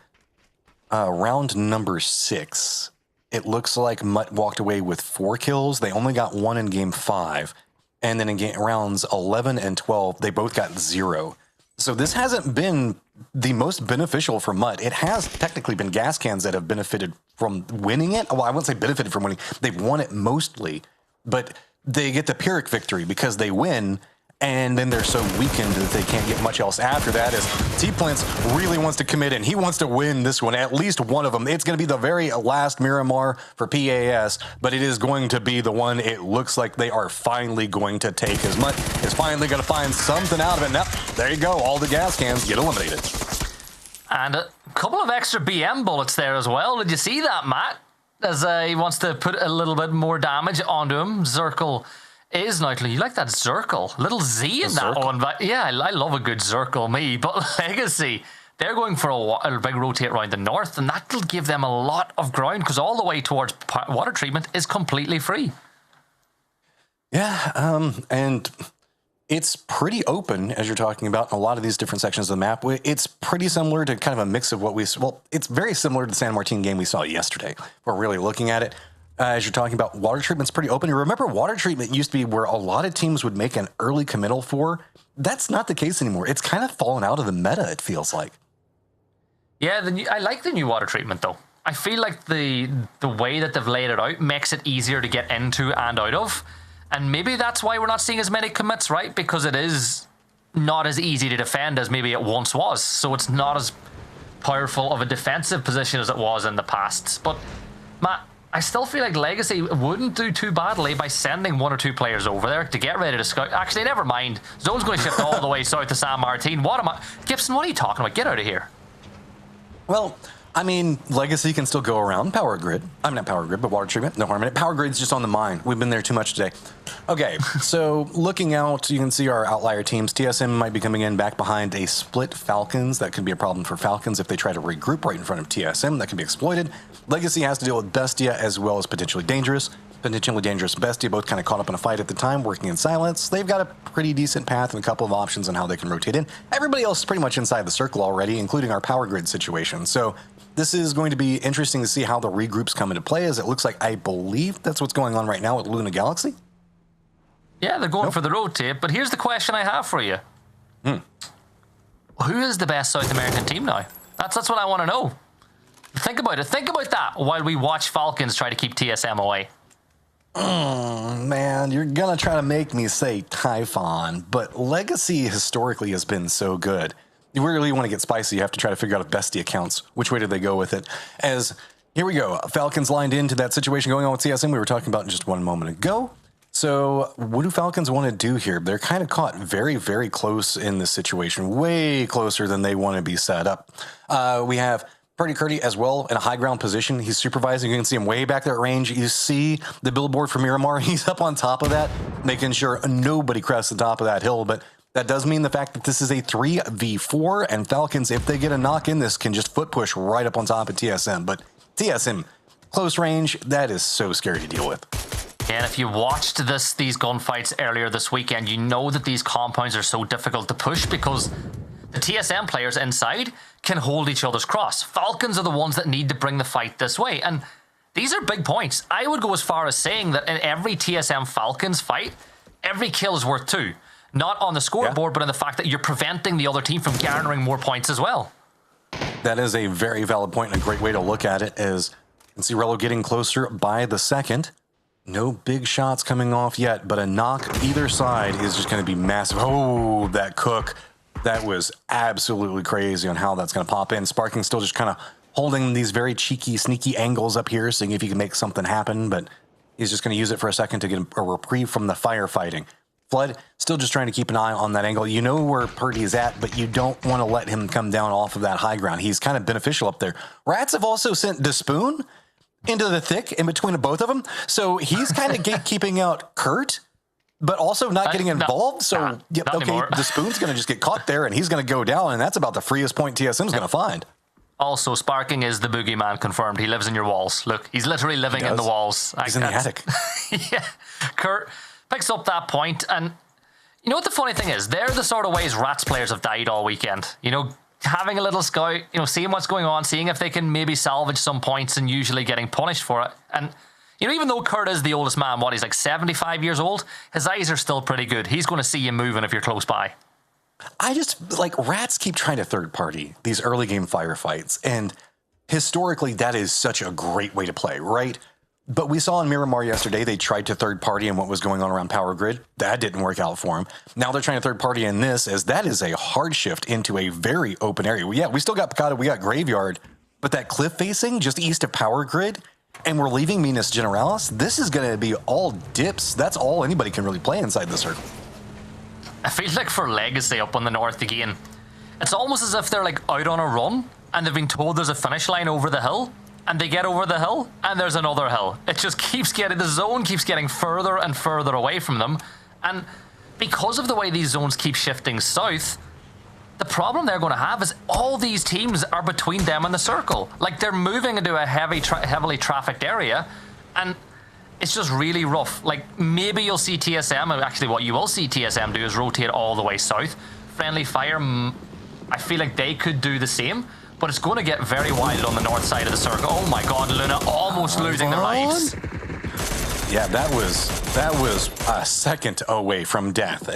round number 6. It looks like Mutt walked away with 4 kills. They only got 1 in game 5. And then in rounds 11 and 12, they both got 0. So this hasn't been the most beneficial for Mutt. It has technically been gas cans that have benefited from winning it. Well, I wouldn't say benefited from winning. They've won it mostly, but they get the Pyrrhic victory because they win, and then they're so weakened that they can't get much else after that, as T-Plants really wants to commit in. He wants to win this one, at least one of them. It's going to be the very last Miramar for PAS, but it is going to be the one it looks like they are finally going to take. As Mutt is finally going to find something out of it. Now, there you go. All the gas cans get eliminated. And a couple of extra BM bullets there as well. Did you see that, Matt? As he wants to put a little bit more damage onto him. Zirkle is nightly. You like that Zirkle? Little Z in that one. But yeah, I love a good Zirkle, me. But Legacy, they're going for a big rotate around the north, and that'll give them a lot of ground because all the way towards water treatment is completely free. Yeah, and it's pretty open, as you're talking about, in a lot of these different sections of the map. It's pretty similar to kind of a mix of what it's very similar to the San Martin game we saw yesterday. We're really looking at it. As you're talking about, water treatment's pretty open. You remember, water treatment used to be where a lot of teams would make an early committal for. That's not the case anymore. It's kind of fallen out of the meta, it feels like. Yeah, I like the new water treatment, though. I feel like the way that they've laid it out makes it easier to get into and out of. And maybe that's why we're not seeing as many commits, right? Because it is not as easy to defend as maybe it once was. So it's not as powerful of a defensive position as it was in the past. But, Matt, I still feel like Legacy wouldn't do too badly by sending 1 or 2 players over there to get ready to scout. Actually, never mind. Zone's going to shift all the way south to San Martin. Gibson, what are you talking about? Get out of here. Well, I mean, Legacy can still go around Power Grid. I'm not Power Grid, but water treatment, no harm in it. Power Grid's just on the mine. We've been there too much today. Okay, so looking out, you can see our outlier teams. TSM might be coming in back behind a split Falcons. That could be a problem for Falcons if they try to regroup right in front of TSM. That can be exploited. Legacy has to deal with Bestia as well as Potentially Dangerous. Potentially Dangerous and Bestia both kind of caught up in a fight at the time, working in silence. They've got a pretty decent path and a couple of options on how they can rotate in. Everybody else is pretty much inside the circle already, including our Power Grid situation. So this is going to be interesting to see how the regroups come into play, as it looks like, I believe that's what's going on right now with Luna Galaxy. Yeah, they're going for the rotate, but here's the question I have for you. Who is the best South American team now? That's what I want to know. Think about it. Think about that while we watch Falcons try to keep TSM away. Man, you're going to try to make me say Typhon, but Legacy historically has been so good. You really want to get spicy, you have to try to figure out if Bestia counts. Which way did they go with it? As, here we go, Falcons lined into that situation going on with TSM we were talking about just one moment ago. So what do Falcons want to do here? They're kind of caught very, very close in this situation, way closer than they want to be set up. We have Purdy Curdy as well in a high ground position. He's supervising. You can see him way back there at range. You see the billboard for Miramar. He's up on top of that, making sure nobody crests the top of that hill. But that does mean the fact that this is a 3v4, and Falcons, if they get a knock in this, can just foot push right up on top of TSM. But TSM, close range, that is so scary to deal with. And if you watched these gunfights earlier this weekend, you know that these compounds are so difficult to push because the TSM players inside can hold each other's cross. Falcons are the ones that need to bring the fight this way. And these are big points. I would go as far as saying that in every TSM Falcons fight, every kill is worth 2. Not on the scoreboard, but in the fact that you're preventing the other team from garnering more points as well. That is a very valid point and a great way to look at it, as you can see Rello getting closer by the second. No big shots coming off yet, but a knock either side is just going to be massive. Oh, that Cook. That was absolutely crazy on how that's going to pop in. Sparking still just kind of holding these very cheeky, sneaky angles up here, seeing if he can make something happen, but he's just going to use it for a second to get a reprieve from the firefighting. Flood still just trying to keep an eye on that angle. You know where Purdy is at, but you don't want to let him come down off of that high ground. He's kind of beneficial up there. Rats have also sent Despoon into the thick in between both of them. So he's kind of gatekeeping out Kurt, but also not getting involved. So, yep, okay, the Spoon's going to just get caught there, and he's going to go down, and that's about the freest point TSM's going to find. Also, Sparking is the boogeyman confirmed. He lives in your walls. Look, he's literally living in the walls. He's in the attic. Yeah. Kurt picks up that point, and you know what the funny thing is? They're the sort of ways Rats players have died all weekend. You know, having a little scout, you know, seeing what's going on, seeing if they can maybe salvage some points and usually getting punished for it. And, you know, even though Kurt is the oldest man, he's like 75 years old, his eyes are still pretty good. He's going to see you moving if you're close by. I just, like, Rats keep trying to third party these early game firefights, and historically that is such a great way to play, right? But we saw in Miramar yesterday, they tried to third party in what was going on around Power Grid. That didn't work out for them. Now they're trying to third party in this, as that is a hard shift into a very open area. Yeah, we still got Picado, we got Graveyard, but that cliff facing just east of Power Grid, and we're leaving Minas Generalis, this is going to be all dips. That's all anybody can really play inside the circle. I feel like for Legacy up on the north again, it's almost as if they're like out on a run, and they've been told there's a finish line over the hill, and they get over the hill, and there's another hill. It just keeps getting, the zone keeps getting further and further away from them. And because of the way these zones keep shifting south, the problem they're going to have is all these teams are between them and the circle. Like, they're moving into a heavily trafficked area, and it's just really rough. Like, maybe you'll see TSM, and actually what you will see TSM do is rotate all the way south. Friendly Fire, I feel like they could do the same, but it's going to get very wild on the north side of the circle. Oh my god, Luna almost losing their lives. Yeah, that was a second away from death.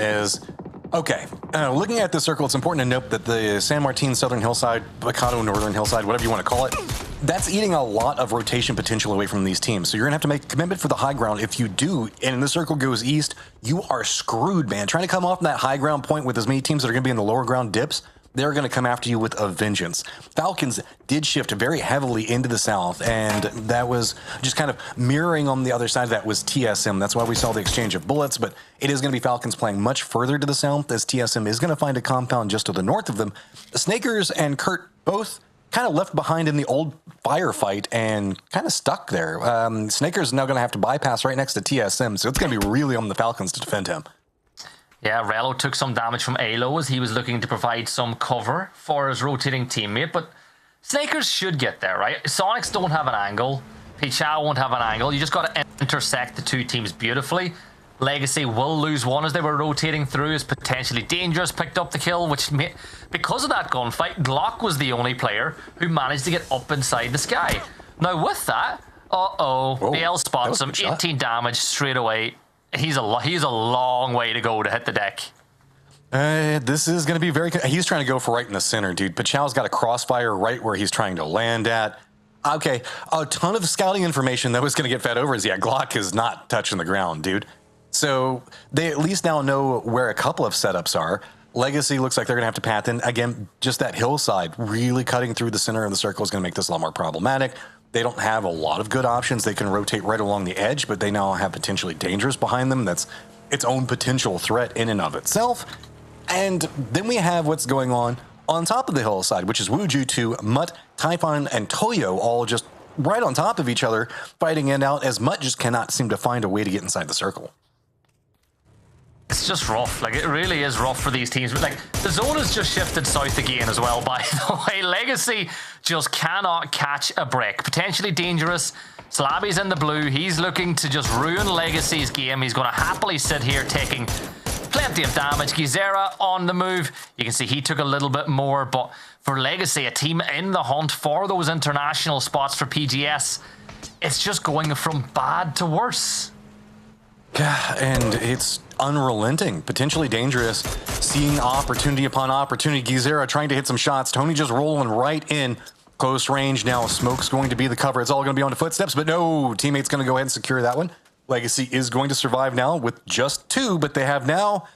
Okay, looking at the circle, it's important to note that the San Martin Southern Hillside, Bacado Northern Hillside, whatever you want to call it, that's eating a lot of rotation potential away from these teams. So you're going to have to make a commitment for the high ground. If you do, and the circle goes east, you are screwed, man. Trying to come off that high ground point with as many teams that are going to be in the lower ground dips, they're going to come after you with a vengeance. Falcons did shift very heavily into the south, and that was just kind of mirroring on the other side of that was TSM. That's why we saw the exchange of bullets, but it is going to be Falcons playing much further to the south, as TSM is going to find a compound just to the north of them. The Snakers and Kurt both kind of left behind in the old firefight and kind of stuck there. Snakers is now going to have to bypass right next to TSM, so it's going to be really on the Falcons to defend him. Yeah, Rello took some damage from Alo as he was looking to provide some cover for his rotating teammate, but Snakers should get there, right? Sonics don't have an angle. Pichao won't have an angle. You just got to intersect the two teams beautifully. Legacy will lose one as they were rotating through, is potentially dangerous, picked up the kill, which because of that gunfight, Glock was the only player who managed to get up inside the sky. Now with that, BL spots him, 18 damage straight away. He's a long way to go to hit the deck. This is going to be very... He's trying to go for right in the center, dude. Pachao's got a crossfire right where he's trying to land at. Okay, a ton of scouting information that was going to get fed over is, yeah, Glock is not touching the ground, dude. So they at least now know where a couple of setups are. Legacy looks like they're going to have to path in. Again, just that hillside really cutting through the center of the circle is going to make this a lot more problematic. They don't have a lot of good options. They can rotate right along the edge, but they now have potentially dangerous behind them. That's its own potential threat in and of itself. And then we have what's going on top of the hillside, which is Wuju 2, Mutt, Typhon, and Toyo all just right on top of each other, fighting it out as Mutt just cannot seem to find a way to get inside the circle. It's just rough. Like, it really is rough for these teams. Like, the zone has just shifted south again as well, by the way. Legacy just cannot catch a break. Potentially dangerous. Slabby's in the blue. He's looking to just ruin Legacy's game. He's going to happily sit here taking plenty of damage. Gizera on the move. You can see he took a little bit more, but for Legacy, a team in the hunt for those international spots for PGS, it's just going from bad to worse. And it's unrelenting, potentially dangerous, seeing opportunity upon opportunity. Gizera trying to hit some shots. Tony just rolling right in close range. Now smoke's going to be the cover. It's all going to be on the footsteps, but no, teammate's going to go ahead and secure that one. Legacy is going to survive now with just 2, but they have now...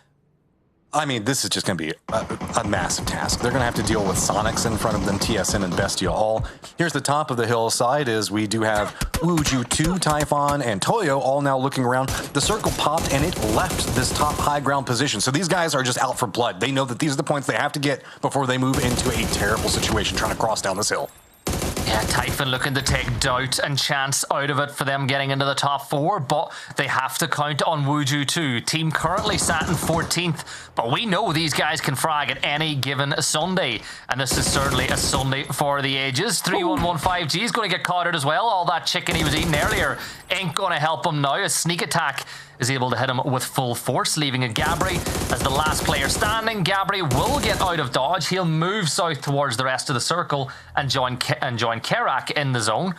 I mean, this is just going to be a massive task. They're going to have to deal with Sonics in front of them, TSM and Bestia all. Here's the top of the hillside is we do have Wuju 2, Typhon, and Toyo all now looking around. The circle popped and it left this top high ground position. So these guys are just out for blood. They know that these are the points they have to get before they move into a terrible situation trying to cross down this hill. Yeah, Typhon looking to take doubt and chance out of it for them getting into the top 4, but they have to count on Wuju 2. Team currently sat in 14th, but we know these guys can frag at any given Sunday, and this is certainly a Sunday for the ages. 3115G is going to get caught out as well. All that chicken he was eating earlier ain't going to help him now. A sneak attack is able to hit him with full force, leaving a Gabri as the last player standing. Gabri will get out of dodge. He'll move south towards the rest of the circle and join Kerak in the zone.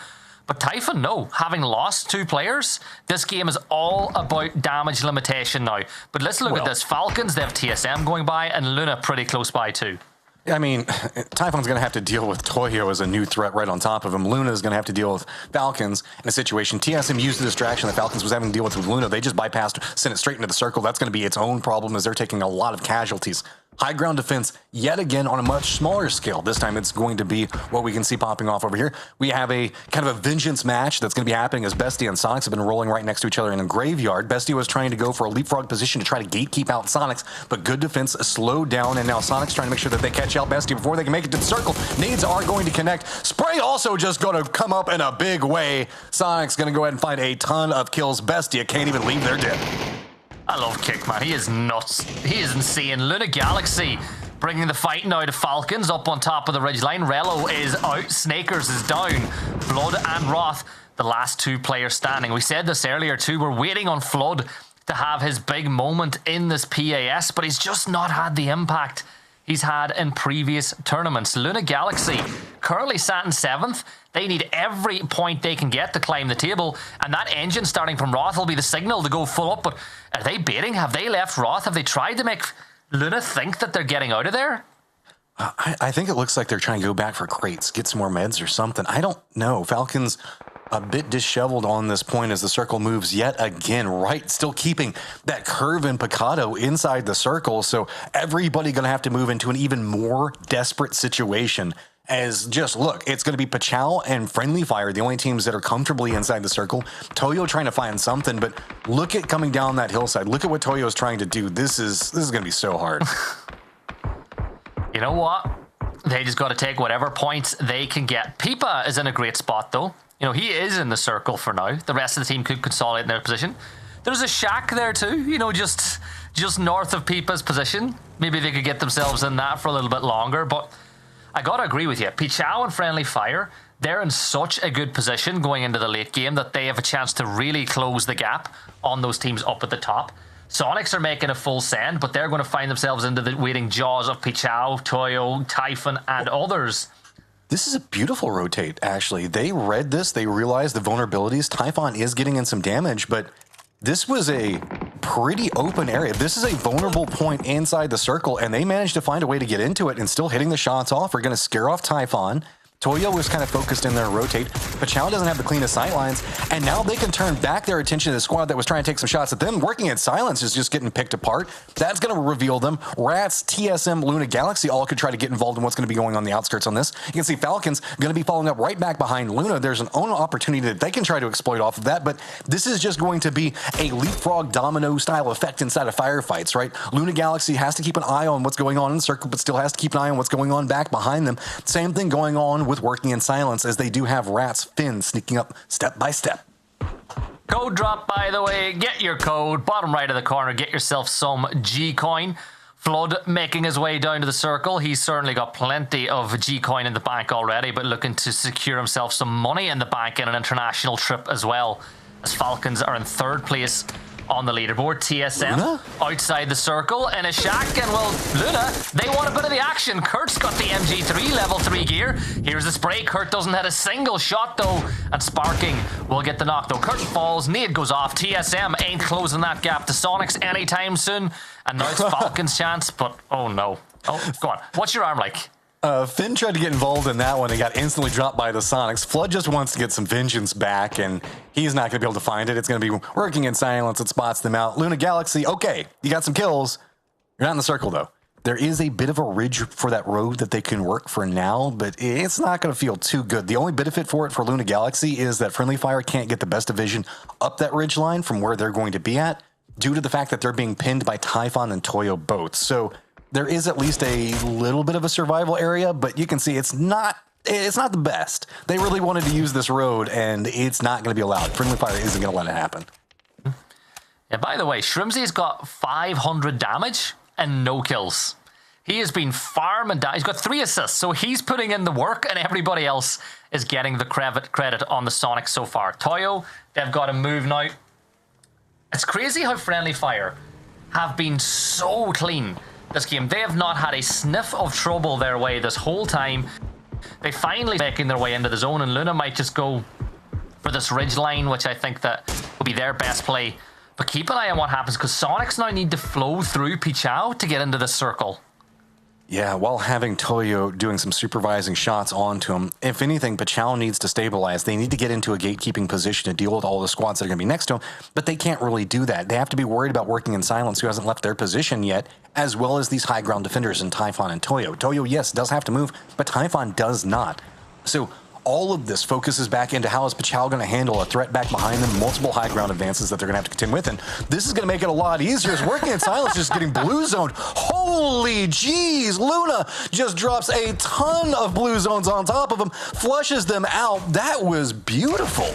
But Typhon, no. Having lost 2 players, this game is all about damage limitation now. But let's look at this. Falcons, they have TSM going by, and Luna pretty close by too. I mean, Typhon's going to have to deal with Toyo as a new threat right on top of him. Luna is going to have to deal with Falcons in a situation. TSM used the distraction that Falcons was having to deal with Luna. They just bypassed, sent it straight into the circle. That's going to be its own problem as they're taking a lot of casualties. High ground defense, yet again, on a much smaller scale. This time it's going to be what we can see popping off over here. We have a kind of a vengeance match that's going to be happening as Bestia and Sonics have been rolling right next to each other in a graveyard. Bestia was trying to go for a leapfrog position to try to gatekeep out Sonics, but good defense slowed down, and now Sonics trying to make sure that they catch out Bestia before they can make it to the circle. Nades are going to connect. Spray also just going to come up in a big way. Sonics going to go ahead and find a ton of kills. Bestia can't even leave their dip. I love Kick, man. He is nuts. He is insane. Luna Galaxy Bringing the fight now to Falcons up on top of the ridgeline. Rello is out. Snakers is down. Flood and Roth, the last two players standing. We said this earlier too. We're waiting on Flood to have his big moment in this PAS, but he's just not had the impact he's had in previous tournaments. Luna Galaxy currently sat in 7th. They need every point they can get to climb the table, and that engine starting from Roth will be the signal to go full up. But are they baiting? Have they left Roth? Have they tried to make Luna think that they're getting out of there? I think it looks like they're trying to go back for crates, get some more meds or something. I don't know. Falcons a bit disheveled on this point as the circle moves yet again, right? Still keeping that curve and Picado inside the circle. So everybody going to have to move into an even more desperate situation as just, look, it's going to be Pachal and Friendly Fire, the only teams that are comfortably inside the circle. Toyo trying to find something, but look at coming down that hillside. Look at what Toyo is trying to do. This is going to be so hard. You know what? They just got to take whatever points they can get. Pipa is in a great spot, though. You know, he is in the circle for now. The rest of the team could consolidate in their position. There's a shack there too, you know, just north of Pipa's position. Maybe they could get themselves in that for a little bit longer, but I gotta agree with you. Pichao and Friendly Fire, they're in such a good position going into the late game that they have a chance to really close the gap on those teams up at the top. Sonics are making a full send, but they're going to find themselves into the waiting jaws of Pichao, Toyo, Typhon, and others. This is a beautiful rotate, actually. They read this. They realized the vulnerabilities. Typhon is getting in some damage, but this was a pretty open area. This is a vulnerable point inside the circle, and they managed to find a way to get into it and still hitting the shots off. Are going to scare off Typhon. Toyo was kind of focused in their rotate. Pachal doesn't have the cleanest sight lines, and now they can turn back their attention to the squad that was trying to take some shots at them. Working in silence is just getting picked apart. That's going to reveal them. Rats, TSM, Luna Galaxy all could try to get involved in what's going to be going on the outskirts on this. You can see Falcons going to be following up right back behind Luna. There's an own opportunity that they can try to exploit off of that, but this is just going to be a leapfrog domino style effect inside of firefights, right? Luna Galaxy has to keep an eye on what's going on in the circle, but still has to keep an eye on what's going on back behind them. Same thing going on with working in silence, as they do have Rats, Finn sneaking up step by step. Code drop, by the way. Get your code. Bottom right of the corner. Get yourself some G-Coin. Flood making his way down to the circle. He's certainly got plenty of G-Coin in the bank already, but looking to secure himself some money in the bank in an international trip as well, as Falcons are in 3rd place on the leaderboard. TSM Luna? Outside the circle in a shack, and well, Luna, they want a bit of the action. Kurt's got the MG3 level 3 gear. Here's the spray. Kurt doesn't hit a single shot though, and Sparking will get the knock though. Kurt falls, nade goes off. TSM ain't closing that gap to Sonics anytime soon, and now it's Falcon's chance, but oh no. Oh, go on. What's your arm like? Finn tried to get involved in that one and got instantly dropped by the Sonics. Flood just wants to get some vengeance back, and he's not going to be able to find it. It's going to be working in silence. It spots them out. Luna Galaxy, okay, you got some kills. You're not in the circle, though. There is a bit of a ridge for that road that they can work for now, but it's not going to feel too good. The only benefit for it for Luna Galaxy is that Friendly Fire can't get the best of vision up that ridge line from where they're going to be at due to the fact that they're being pinned by Typhon and Toyo both. So there is at least a little bit of a survival area, but you can see it's not the best. They really wanted to use this road, and it's not going to be allowed. Friendly Fire isn't going to let it happen. Yeah, by the way, Shrimsy's got 500 damage and no kills. He has been farming down. He's got 3 assists, so he's putting in the work, and everybody else is getting the credit on the Sonics so far. Toyo, they've got to move now. It's crazy how Friendly Fire have been so clean this game. They have not had a sniff of trouble their way this whole time. They finally making their way into the zone, and Luna might just go for this ridge line, which I think that will be their best play. But keep an eye on what happens, because Sonics now need to flow through Pichao to get into this circle. Yeah, while having Toyo doing some supervising shots onto him, if anything, Pachal needs to stabilize. They need to get into a gatekeeping position to deal with all the squads that are going to be next to him, but they can't really do that. They have to be worried about working in silence, who hasn't left their position yet, as well as these high ground defenders in Typhon and Toyo. Toyo, yes, does have to move, but Typhon does not. So all of this focuses back into how is Pachal going to handle a threat back behind them, multiple high ground advances that they're going to have to contend with, and this is going to make it a lot easier. It's working in silence, just getting blue zoned. Holy jeez, Luna just drops a ton of blue zones on top of them, flushes them out. That was beautiful.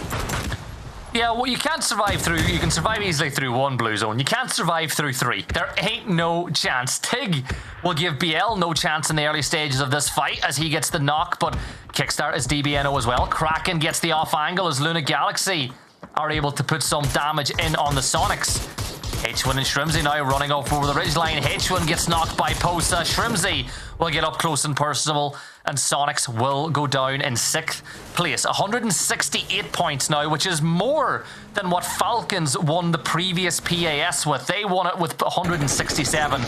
Yeah, well, you can't survive through. You can survive easily through one blue zone. You can't survive through 3. There ain't no chance. Tig will give BL no chance in the early stages of this fight as he gets the knock, but Kickstart is DBNO as well. Kraken gets the off angle as Luna Galaxy are able to put some damage in on the Sonics. H1 and Shrimzy now running off over the ridgeline. H1 gets knocked by Posa. Shrimzy will get up close and personal, and Sonics will go down in 6th place. 168 points now, which is more than what Falcons won the previous PAS with. They won it with 167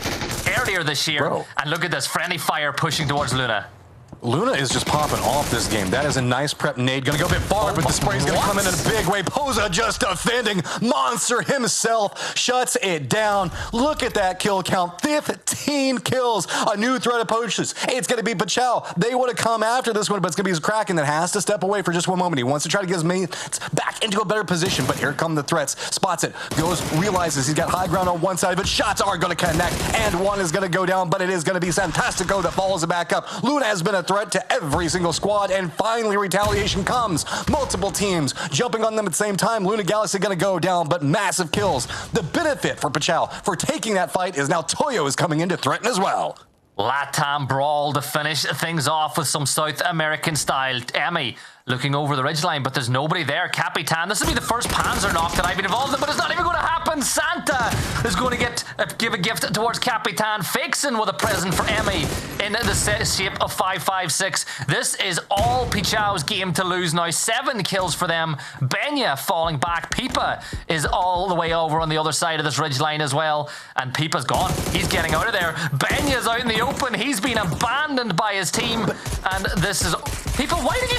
earlier this year. Bro. And look at this, friendly fire pushing towards Luna. Luna is just popping off this game. That is a nice prep nade. Gonna go a bit far, but the spray's gonna come in a big way. Posa just defending. Monster himself shuts it down. Look at that kill count. 15 kills. A new threat approaches. It's gonna be Pachow. They would have come after this one, but it's gonna be his Kraken that has to step away for just one moment. He wants to try to get his mates back into a better position, but here come the threats. Spots it, goes, realizes he's got high ground on one side, but shots are gonna connect, and one is gonna go down, but it is gonna be Fantastico that follows it back up. Luna has been a threat to every single squad, and finally retaliation comes. Multiple teams jumping on them at the same time. Luna Galaxy gonna go down, but massive kills. The benefit for Pachow for taking that fight is now Toyo is coming in to threaten as well. Latam brawl to finish things off with some South American style. Emmy looking over the ridgeline, but there's nobody there. Capitan, this will be the first Panzer knock that I've been involved in, but it's not even going to happen. Santa is going to give a gift towards Capitan. Fixin with a present for Emmy in the shape of 556. This is all Pichow's game to lose now. 7 kills for them. Benya falling back. Pipa is all the way over on the other side of this ridgeline as well, and Pipa's gone. He's getting out of there. Benya's out in the open. He's been abandoned by his team, and this is... People, why did you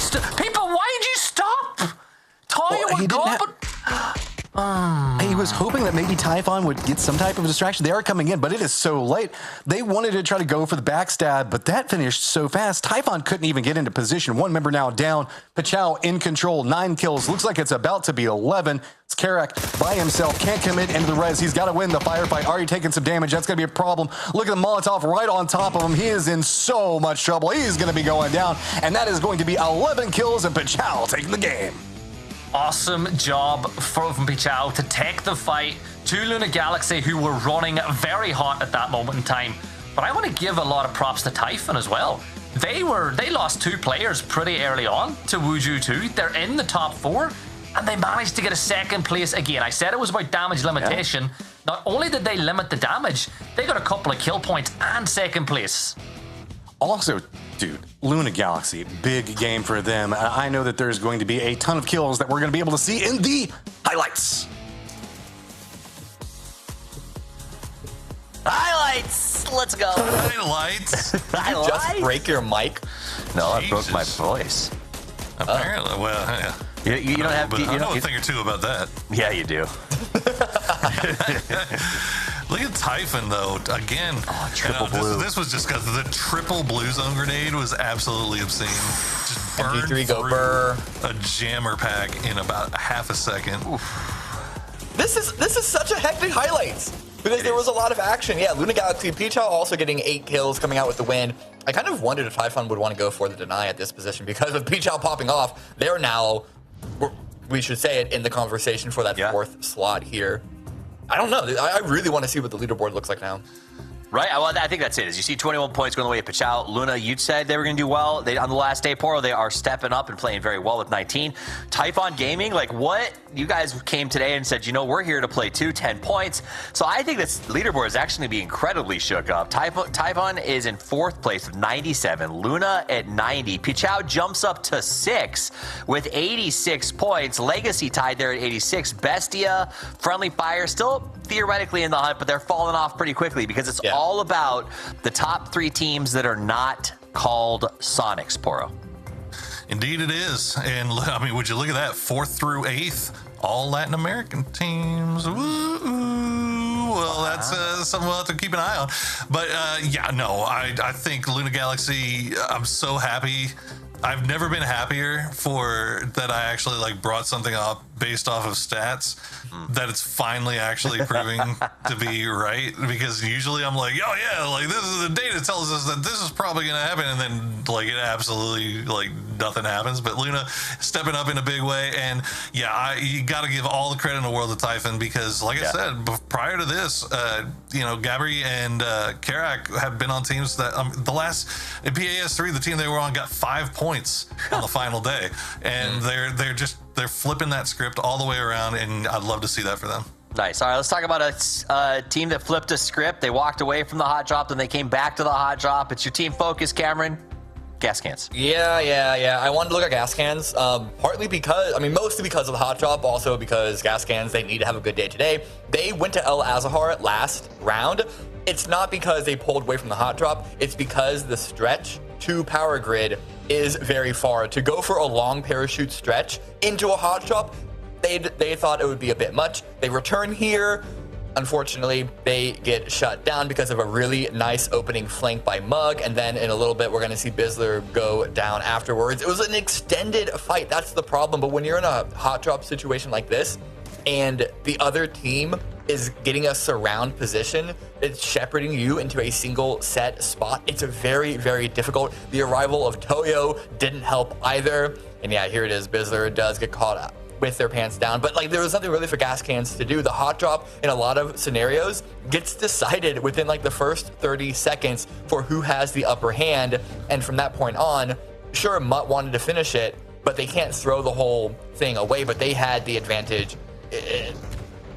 stop? Toyo would go, but... He was hoping that maybe Typhon would get some type of distraction. They are coming in, but it is so late. They wanted to try to go for the backstab, but that finished so fast. Typhon couldn't even get into position. One member now down. Pachow in control. 9 kills. Looks like it's about to be 11. It's Karak by himself. Can't commit into the res. He's got to win the firefight. Already taking some damage. That's going to be a problem. Look at the Molotov right on top of him. He is in so much trouble. He's going to be going down, and that is going to be 11 kills, and Pachow taking the game. Awesome job from Pichow to take the fight to Luna Galaxy, who were running very hot at that moment in time. But I want to give a lot of props to Typhon as well. They lost 2 players pretty early on to Wuju 2. They're in the top 4, and they managed to get a 2nd place again. I said it was about damage limitation. Yeah. Not only did they limit the damage, they got a couple of kill points and 2nd place. Also, dude, Luna Galaxy, big game for them. I know that there's going to be a ton of kills that we're going to be able to see in the highlights. Highlights! Let's go. Highlights? Did you just break your mic? No, I broke my voice. Apparently, well, yeah. You don't have to. I know a thing or two about that. Yeah, you do. Look at Typhon, though. Again, triple blue. This was just because the triple blue zone grenade was absolutely obscene. Just burned MP3 go through burr. a jammer pack in about half a second. This is such a hectic highlights because there was a lot of action. Yeah, Luna Galaxy, Pichow also getting 8 kills, coming out with the win. I kind of wondered if Typhon would want to go for the deny at this position because of Pichow popping off. They're now, we should say it, in the conversation for that 4th slot here. I don't know. I really want to see what the leaderboard looks like now. Right, well, I think that's it. As you see 21 points going the way of Pachow. Luna, you said they were going to do well. On the last day, Poro, they are stepping up and playing very well with 19. Typhon Gaming, like what? You guys came today and said, we're here to play too, 10 points. So I think this leaderboard is actually going to be incredibly shook up. Typhon is in 4th place with 97. Luna at 90. Pachow jumps up to 6 with 86 points. Legacy tied there at 86. Bestia, Friendly Fire, still theoretically in the hunt, but they're falling off pretty quickly because it's all about the top 3 teams that are not called Sonics, Poro. Indeed it is. And I mean, would you look at that? 4th through 8th, all Latin American teams. Ooh, well, that's something we'll have to keep an eye on. But I think Luna Galaxy, I'm so happy. I've never been happier for that I actually brought something up based off of stats that it's finally actually proving to be right, because usually I'm like, oh yeah, like this is the data tells us that this is probably going to happen, and then like it absolutely like nothing happens. But Luna stepping up in a big way, and yeah, you got to give all the credit in the world to Typhon, because like I said, prior to this, you know, Gabri and Karak have been on teams that the last PAS3, the team they were on, got 5 points on the final day, and they're flipping that script all the way around, and I'd love to see that for them. Nice. All right, let's talk about a team that flipped a script. They walked away from the hot drop, then they came back to the hot drop. It's your team focus, Cameron. Gas cans. Yeah. I wanted to look at gas cans, partly because, mostly because of the hot drop, also because gas cans, they need to have a good day today. They went to El Azahar last round. It's not because they pulled away from the hot drop. It's because the stretch to Power Grid is very far. To go for a long parachute stretch into a hot drop, they thought it would be a bit much. They return here. Unfortunately, they get shut down because of a really nice opening flank by Mug, and then in a little bit, we're going to see Bizzler go down afterwards. It was an extended fight. That's the problem. But when you're in a hot drop situation like this, and the other team is getting a surround position, it's shepherding you into a single set spot. It's a very, very difficult. The arrival of Toyo didn't help either. And yeah, here it is. Bizzler does get caught up with their pants down, but like there was nothing really for gas cans to do. The hot drop in a lot of scenarios gets decided within like the first 30 seconds for who has the upper hand, and from that point on, sure, Mutt wanted to finish it, but they can't throw the whole thing away. But they had the advantage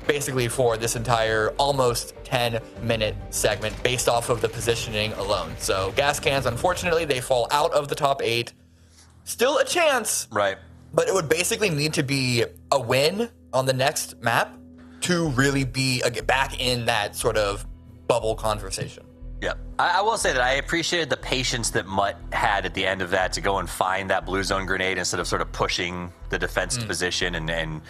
basically for this entire almost 10-minute segment based off of the positioning alone. So gas cans, unfortunately, they fall out of the top 8. Still a chance, right? But it would basically need to be a win on the next map to really be back in that sort of bubble conversation. Yeah, I will say that I appreciated the patience that Mutt had at the end of that to go and find that blue zone grenade instead of sort of pushing the defensive position and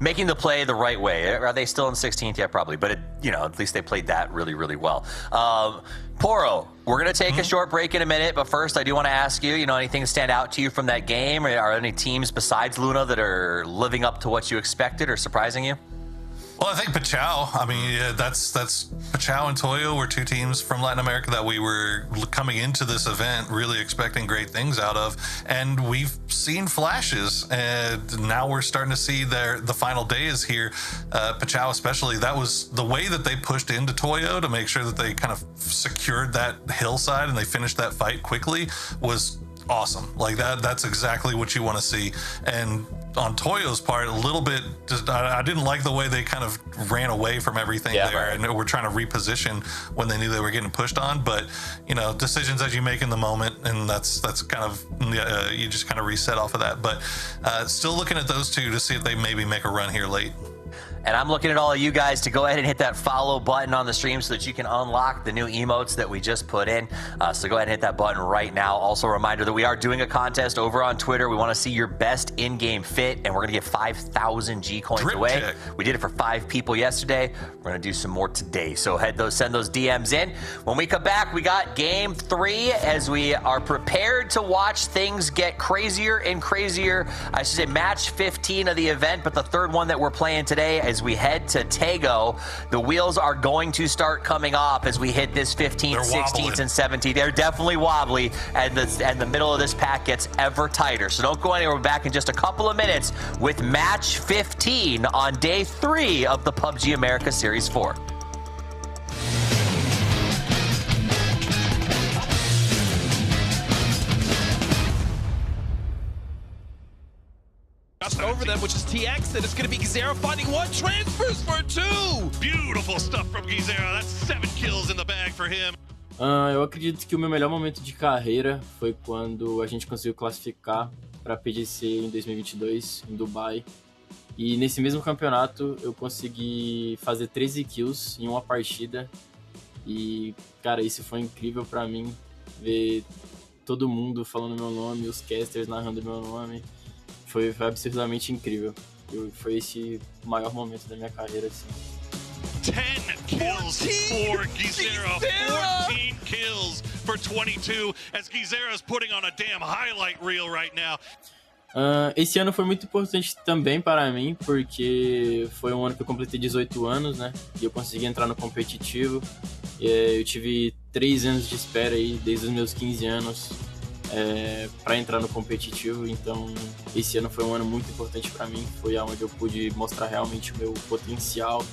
making the play the right way. Are they still in 16th? Yeah, probably. But, at least they played that really, really well. Poro, we're going to take a short break in a minute, but first I do want to ask you, anything stand out to you from that game? Are there any teams besides Luna that are living up to what you expected or surprising you? Well, I think Pachao, that's Pachao and Toyo were 2 teams from Latin America that we were coming into this event really expecting great things out of, and we've seen flashes, and now we're starting to see the final day is here. Pachao especially, that was the way that they pushed into Toyo to make sure that they kind of secured that hillside and they finished that fight quickly was awesome. Like that's exactly what you want to see. And on Toyo's part, a little bit, I didn't like the way they kind of ran away from everything there, right. And were trying to reposition when they knew they were getting pushed on. But decisions that you make in the moment, and that's kind of you just kind of reset off of that. But still looking at those 2 to see if they maybe make a run here late. And I'm looking at all of you guys to go ahead and hit that follow button on the stream so that you can unlock the new emotes that we just put in. So go ahead and hit that button right now. Also a reminder that we are doing a contest over on Twitter. We want to see your best in-game fit, and we're going to give 5,000 G coins away. Check. We did it for 5 people yesterday. We're going to do some more today. So send those DMs in. When we come back, we got game 3 as we are prepared to watch things get crazier and crazier. I should say match 15 of the event, but the third one that we're playing today as we head to Tago. The wheels are going to start coming off as we hit this 15th, 16th, and 17th. They're definitely wobbly, and the middle of this pack gets ever tighter. So don't go anywhere. We're back in just a couple of minutes with match 15 on day 3 of the PUBG Americas Series 4. Over them, which is TX, and it's going to be Gizera finding 1, transfers for 2. Beautiful stuff from Gizera. That's 7 kills in the bag for him. Eu acredito que o meu melhor momento de carreira foi quando a gente conseguiu classificar para a PGC em 2022, em Dubai. E nesse mesmo campeonato eu consegui fazer 13 kills em uma partida. E, cara, isso foi incrível para mim, ver todo mundo falando meu nome, os casters narrando meu nome. Foi absurdamente incrível. Foi esse o maior momento da minha carreira, assim. 10 kills for Gizera. 14 kills for 22 as Gizera's putting on a damn highlight reel right now. Esse ano foi muito importante também para mim, porque foi um ano que eu completei 18 anos, né? E eu consegui entrar no competitivo. Eu tive 3 anos de espera aí, desde os meus 15 anos, para entrar no competitivo. Então, esse ano foi um ano muito importante para mim. Foi onde eu pude mostrar realmente o meu potencial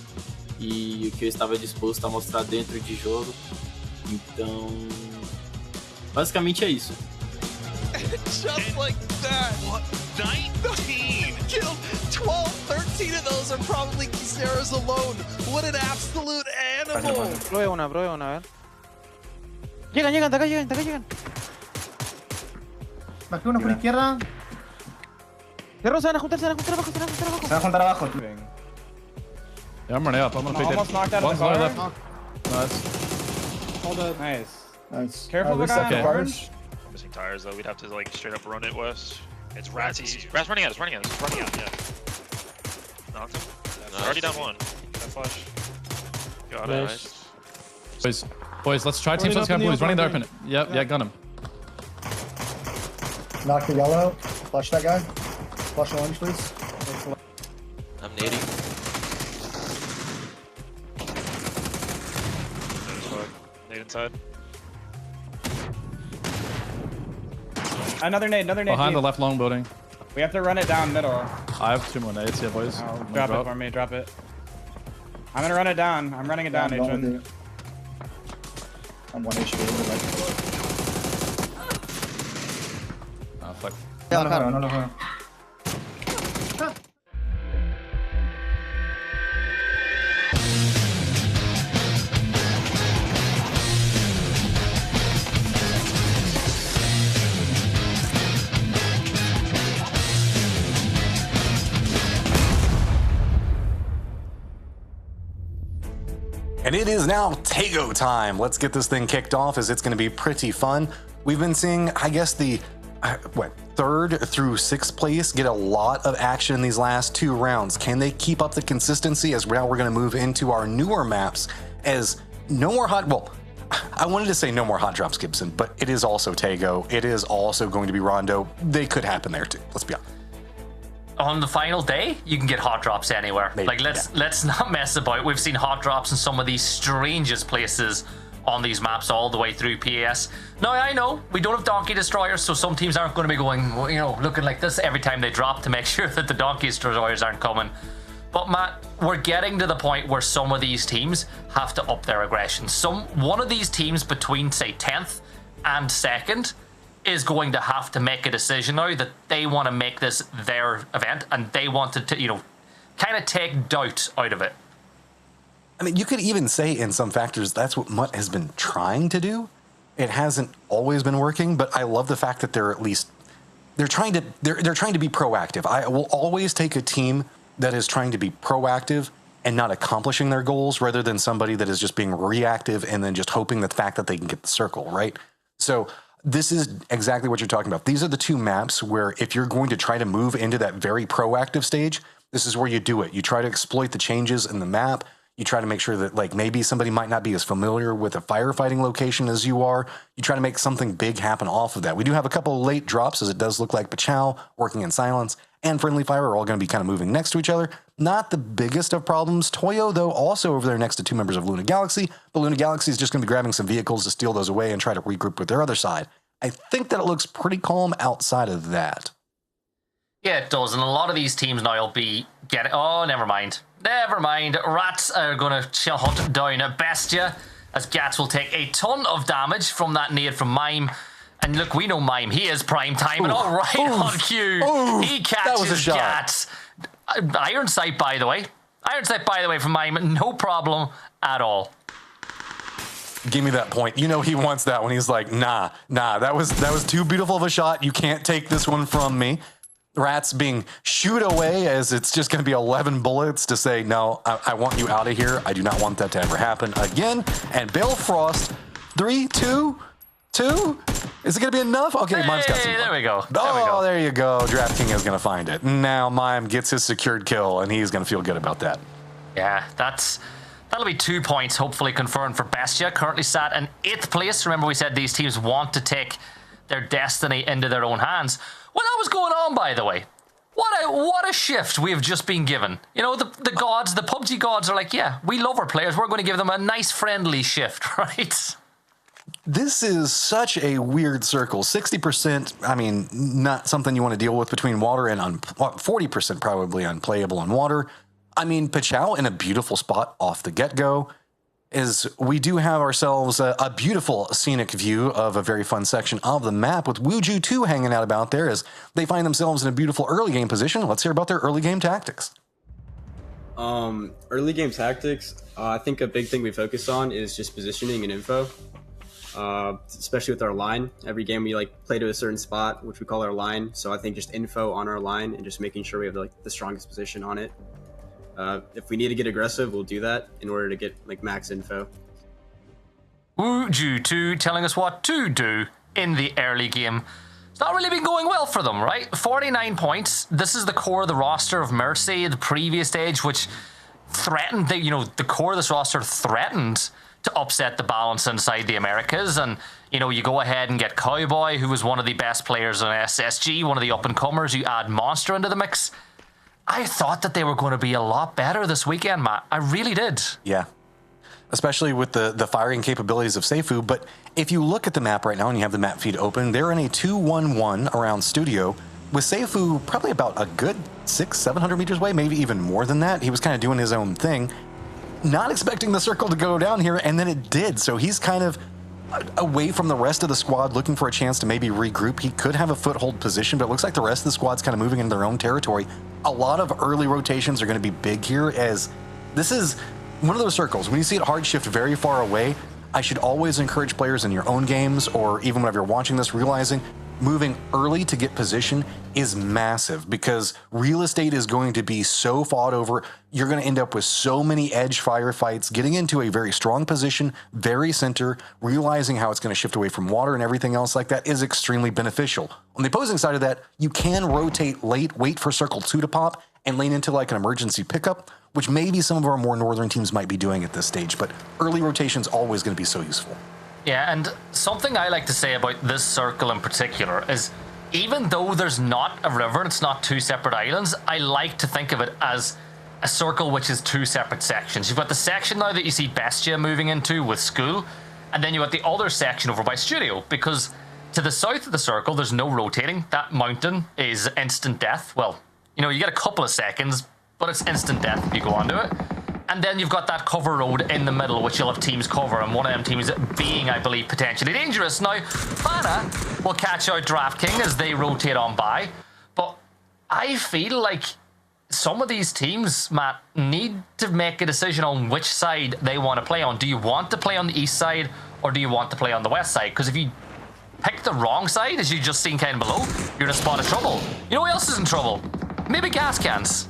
e o que eu estava disposto a mostrar dentro de jogo. Então, basicamente é isso. Just like that. What? 19 killed. 12, 13 of those are probably Kiseras alone. What an absolute animal. Pruebe una, a ver. Llegan, de acá llegan. Bajé uno por izquierda. Cerro, se van a juntar abajo. Se van a juntar abajo. Yeah, I'm running up. I'm gonna pick Almost knocked out of the left. car. Nice. Hold it. Nice. Careful, the guy on okay. orange. Missing tires though, we'd have to like straight up run it west. It's Rats. Rats running out, yeah. Knocked him. Nice. Already down one. That flash. Got it. Nice. Boys, let's try team Sky Blue. He's running the open. Yep, yeah, got him. Knock the yellow. Flush that guy. Flush orange, please. I'm nading. Nade inside. Another nade. Behind the left long building. We have to run it down middle. I have 2 more nades here, boys. Drop it for me, drop it. I'm gonna run it down. I'm running it down, Adrian. I'm 1 HP. Oh, fuck. No. And it is now Tago time. Let's get this thing kicked off, as it's going to be pretty fun. We've been seeing, I guess, the 3rd through 6th place get a lot of action in these last 2 rounds. Can they keep up the consistency, as now we're going to move into our newer maps, as no more hot, well, I wanted to say no more hot drops, Gibson, but it is also Tago. It is also going to be Rondo. They could happen there too. Let's be honest. On the final day, you can get hot drops anywhere. Maybe, like, let's not mess about. We've seen hot drops in some of these strangest places on these maps all the way through PAS. Now, I know we don't have Donkey Destroyers, so some teams aren't going to be going, you know, looking like this every time they drop to make sure that the Donkey Destroyers aren't coming. But Matt, we're getting to the point where some of these teams have to up their aggression. One of these teams between, say, 10th and 2nd is going to have to make a decision now that they want to make this their event, and they want to, you know, kind of take doubt out of it. I mean, you could even say in some factors that's what Mutt has been trying to do. It hasn't always been working, but I love the fact that they're trying to be proactive. I will always take a team that is trying to be proactive and not accomplishing their goals, rather than somebody that is just being reactive and then just hoping the fact that they can get the circle, right? So this is exactly what you're talking about. These are the 2 maps where if you're going to try to move into that very proactive stage, this is where you do it. You try to exploit the changes in the map. You try to make sure that, like, maybe somebody might not be as familiar with a firefighting location as you are. You try to make something big happen off of that. We do have a couple of late drops, as it does look like Pachow, Working in Silence, and Friendly Fire are all going to be kind of moving next to each other. Not the biggest of problems. Toyo, though, also over there next to 2 members of Luna Galaxy. But Luna Galaxy is just going to be grabbing some vehicles to steal those away and try to regroup with their other side. I think that it looks pretty calm outside of that. Yeah, it does. And a lot of these teams now will be getting... Oh, never mind. Rats are going to hunt down Bestia, as Gats will take a ton of damage from that nade from Mime. And look, we know Mime. He is prime time. And all right on cue. He catches Gats. Iron sight, by the way. Iron sight, by the way, from Mime. No problem at all. Give me that point. You know he wants that when he's like, nah, that was too beautiful of a shot. You can't take this one from me. Rats being shooed away, as it's just going to be 11 bullets to say, no, I want you out of here. I do not want that to ever happen again. And Bill Frost, 3, 2, 2. Is it going to be enough? Okay, Mime's got some. There we go. There you go. Draft King is going to find it. Now Mime gets his secured kill, and he's going to feel good about that. Yeah, that'll be 2 points, hopefully confirmed for Bestia. Currently sat in 8th place. Remember, we said these teams want to take their destiny into their own hands. When that was going on, by the way, what a shift we have just been given. You know, the gods, the PUBG gods are like, yeah, we love our players. We're going to give them a nice, friendly shift, right? This is such a weird circle. 60%, I mean, not something you want to deal with between water and 40% probably unplayable on water. I mean, Pachao in a beautiful spot off the get-go. Is we do have ourselves a beautiful scenic view of a very fun section of the map with Wuju 2 hanging out about there as they find themselves in a beautiful early game position. Let's hear about their early game tactics. Early game tactics, I think a big thing we focus on is just positioning and info, especially with our line. Every game we play to a certain spot, which we call our line. So I think just info on our line and just making sure we have the strongest position on it. If we need to get aggressive, we'll do that in order to get max info. Wuju2 telling us what to do in the early game. It's not really been going well for them, right? 49 points. This is the core of the roster of Mercy, the previous stage, which threatened, the core of this roster threatened to upset the balance inside the Americas. And, you go ahead and get Cowboy, who was one of the best players on SSG, one of the up-and-comers. You add Monster into the mix. I thought that they were going to be a lot better this weekend, Matt. I really did. Yeah. Especially with the firing capabilities of Seifu. But if you look at the map right now and you have the map feed open, they're in a 2-1-1 around Studio with Seifu probably about a good 600-700 meters away, maybe even more than that. He was kind of doing his own thing. Not expecting the circle to go down here, and then it did. So he's kind of away from the rest of the squad, looking for a chance to maybe regroup. He could have a foothold position, but it looks like the rest of the squad's kind of moving into their own territory. A lot of early rotations are going to be big here, as this is one of those circles. When you see it hard shift very far away, I should always encourage players in your own games, or even whenever you're watching this, realizing moving early to get position is massive, because real estate is going to be so fought over. You're going to end up with so many edge firefights, getting into a very strong position, very center, realizing how it's going to shift away from water and everything else like that is extremely beneficial. On the opposing side of that, you can rotate late, wait for circle 2 to pop, and lane into an emergency pickup, which maybe some of our more northern teams might be doing at this stage, but early rotation's always going to be so useful. Yeah, and something I like to say about this circle in particular is, even though there's not a river and it's not two separate islands, I like to think of it as a circle which is two separate sections. You've got the section now that you see Bestia moving into with school, and then you've got the other section over by Studio, because to the south of the circle, there's no rotating. That mountain is instant death. Well, you get a couple of seconds, but it's instant death if you go onto it. And then you've got that cover road in the middle, which you'll have teams cover, and one of them teams being, I believe, potentially dangerous. Now, Fana will catch out DraftKing as they rotate on by, but I feel like some of these teams, Matt, need to make a decision on which side they want to play on. Do you want to play on the east side, or do you want to play on the west side? Because if you pick the wrong side, as you just seen kind of below, you're in a spot of trouble. You know who else is in trouble? Maybe gas cans.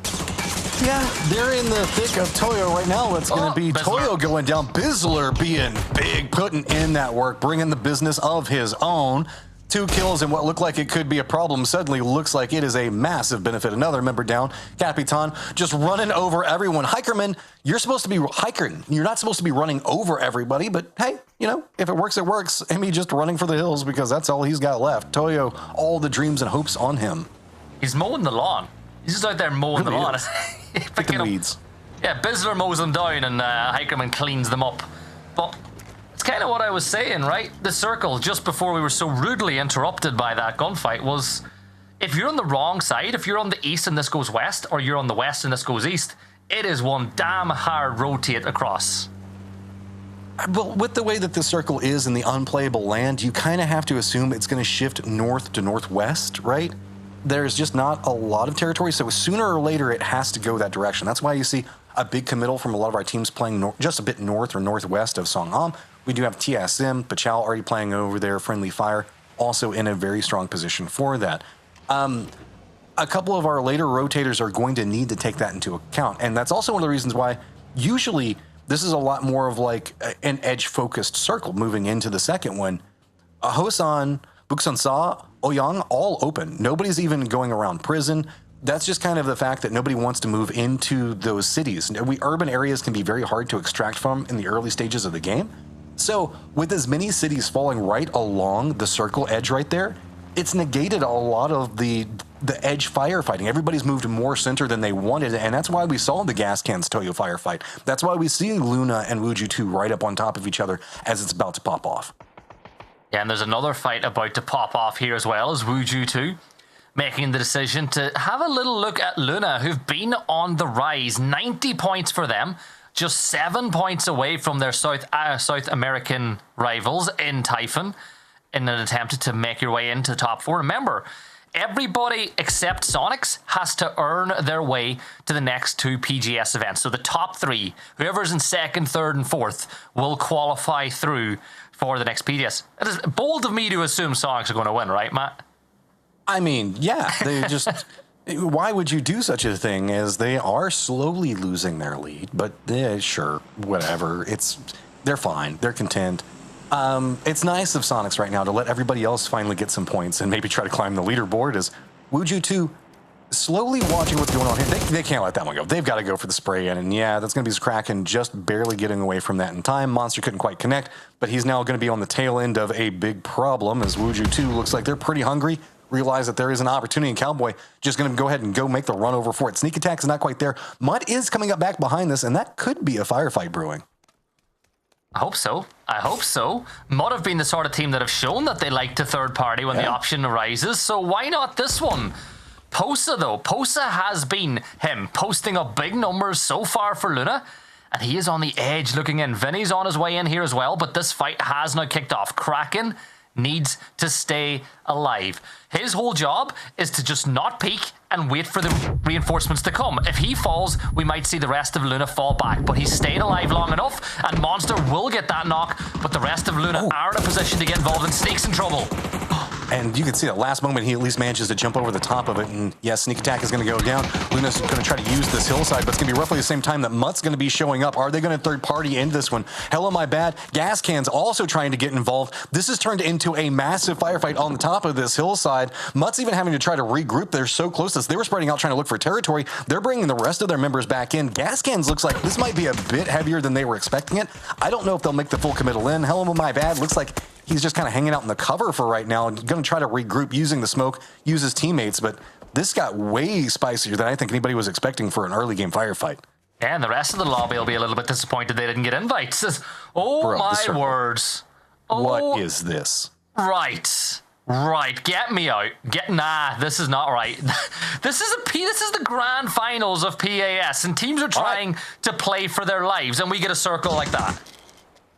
Yeah, they're in the thick of Toyo right now. It's going to be Toyo going down. Bizzler being big, putting in that work, bringing the business of his own. 2 kills in what looked like it could be a problem suddenly looks like it is a massive benefit. Another member down. Capitan just running over everyone. Hikerman, you're supposed to be hiking. You're not supposed to be running over everybody, but hey, if it works, it works. Emmy just running for the hills because that's all he's got left. Toyo, all the dreams and hopes on him. He's mowing the lawn. He's just out there mowing the lawn. Picking weeds. Yeah, Bizzler mows them down and Hikerman cleans them up. But it's kind of what I was saying, right? The circle, just before we were so rudely interrupted by that gunfight, was if you're on the wrong side, if you're on the east and this goes west, or you're on the west and this goes east, it is one damn hard rotate across. Well, with the way that the circle is in the unplayable land, you kind of have to assume it's going to shift north to northwest, right? There's just not a lot of territory, so sooner or later it has to go that direction. That's why you see a big committal from a lot of our teams playing just a bit north or northwest of Songham. We do have TSM, Pachao already playing over there, Friendly Fire, also in a very strong position for that. A couple of our later rotators are going to need to take that into account, and that's also one of the reasons why usually this is a lot more of an edge-focused circle moving into the second one. Hosan, Buksansa, Oyang, all open. Nobody's even going around prison. That's just kind of the fact that nobody wants to move into those cities. Urban areas can be very hard to extract from in the early stages of the game. So with as many cities falling right along the circle edge right there, it's negated a lot of the edge firefighting. Everybody's moved more center than they wanted, and that's why we saw the gas cans Toyo firefight. That's why we see Luna and Wuju 2 right up on top of each other as it's about to pop off. Yeah, and there's another fight about to pop off here as well, as Wuju 2 making the decision to have a little look at Luna, who've been on the rise. 90 points for them, just 7 points away from their South American rivals in Typhon, in an attempt to make your way into the top 4. Remember, everybody except Sonics has to earn their way to the next 2 PGS events. So the top 3, whoever's in 2nd, 3rd, and 4th, will qualify through for the next PGS. It is bold of me to assume Sonics are going to win, right, Matt? I mean, yeah, they just... Why would you do such a thing, as they are slowly losing their lead? But sure, whatever. They're fine. They're content. It's nice of Sonics right now to let everybody else finally get some points and maybe try to climb the leaderboard, as Wuju 2 slowly watching what's going on here. They can't let that one go. They've got to go for the spray in, and yeah, that's going to be Kraken just barely getting away from that in time. Monster couldn't quite connect, but he's now going to be on the tail end of a big problem, as Wuju 2 looks like they're pretty hungry. Realize that there is an opportunity, and Cowboy just going to go ahead and go make the run over for it. Sneak attack is not quite there. Mutt is coming up back behind this, and that could be a firefight brewing. I hope so. I hope so. Mutt have been the sort of team that have shown that they like to third party when the option arises, so why not this one? Posa, though. Posa has been him, posting up big numbers so far for Luna, and he is on the edge looking in. Vinny's on his way in here as well, but this fight has now kicked off. Kraken needs to stay alive. His whole job is to just not peek and wait for the reinforcements to come. If he falls, we might see the rest of Luna fall back, but he's stayed alive long enough, and Monster will get that knock, but the rest of Luna are in a position to get involved, and Sneak's in trouble. And you can see that last moment he at least manages to jump over the top of it, and yes, sneak attack is going to go down. Luna's going to try to use this hillside, but it's going to be roughly the same time that Mutt's going to be showing up. Are they going to third party into this one? Hello, my bad. Gas Can's also trying to get involved. This has turned into a massive firefight on the top of this hillside. Mutt's even having to try to regroup. They're so close to this. They were spreading out trying to look for territory. They're bringing the rest of their members back in. Gas Cans looks like this might be a bit heavier than they were expecting it. I don't know if they'll make the full committal in. Hello, my bad. Looks like he's just kind of hanging out in the cover for right now and going to try to regroup using the smoke, use his teammates, but this got way spicier than I think anybody was expecting for an early game firefight. Yeah, and the rest of the lobby will be a little bit disappointed they didn't get invites. Oh, bro, my words. Oh, what is this? Right, get me out. Nah, this is not right. This is the grand finals of PAS, and teams are trying to play for their lives, and we get a circle like that.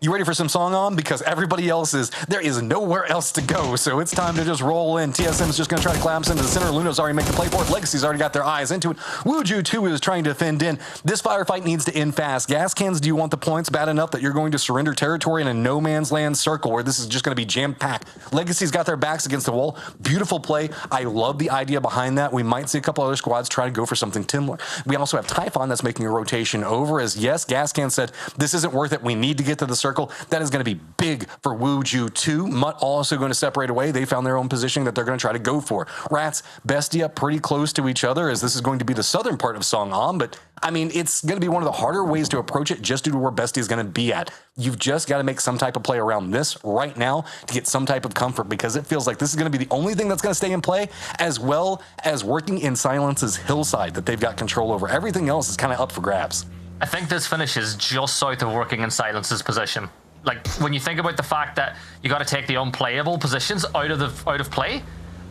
You ready for some song on? Because everybody else there is nowhere else to go, so it's time to just roll in. TSM is just going to try to collapse into the center. Luna's already making the play for it. Legacy's already got their eyes into it. Wuju 2 is trying to defend in. This firefight needs to end fast. Gas Cans, do you want the points bad enough that you're going to surrender territory in a no man's land circle where this is just going to be jam-packed? Legacy's got their backs against the wall. Beautiful play. I love the idea behind that. We might see a couple other squads try to go for something similar. We also have Typhon that's making a rotation over, as yes, Gas Can said, this isn't worth it. We need to get to the circle. That is going to be big for Wuju 2. Mutt also going to separate away. They found their own position that they're going to try to go for. Rats, Bestia pretty close to each other, as this is going to be the southern part of Songam, but I mean, it's going to be one of the harder ways to approach it just due to where Bestia is going to be at. You've just got to make some type of play around this right now to get some type of comfort, because it feels like this is going to be the only thing that's going to stay in play, as well as working in Silence's hillside that they've got control over. Everything else is kind of up for grabs. I think this finishes just south of working in Silence's position. Like, when you think about the fact that you got to take the unplayable positions out of play,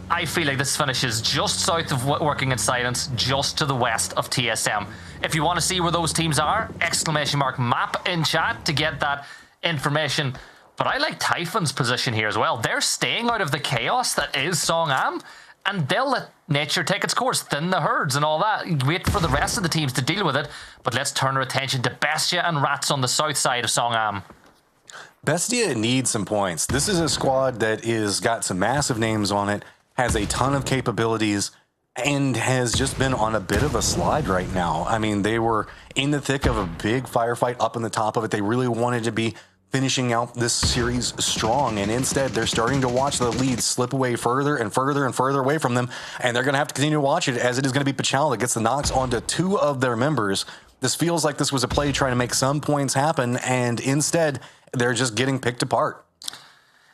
I feel like this finishes just south of working in Silence, just to the west of TSM. If you want to see where those teams are, !map in chat to get that information. But I like Typhon's position here as well. They're staying out of the chaos that is Songam, and they'll let nature take its course, thin the herds and all that. Wait for the rest of the teams to deal with it. But let's turn our attention to Bestia and Rats on the south side of Songam. Bestia needs some points. This is a squad that is got some massive names on it, has a ton of capabilities, and has just been on a bit of a slide right now. I mean, they were in the thick of a big firefight up in the top of it. They really wanted to be finishing out this series strong, and instead they're starting to watch the lead slip away further and further and further away from them, and they're going to have to continue to watch it, as it is going to be Pachal that gets the knocks onto 2 of their members. This feels like this was a play trying to make some points happen, and instead they're just getting picked apart.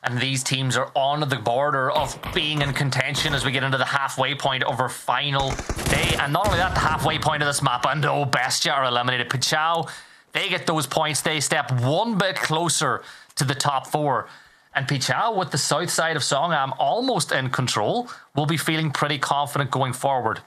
And these teams are on the border of being in contention as we get into the halfway point of our final day. And not only that, the halfway point of this map, and Bestia are eliminated. Pichao, they get those points. They step one bit closer to the top 4. And Pichao, with the south side of Songam almost in control, will be feeling pretty confident going forward.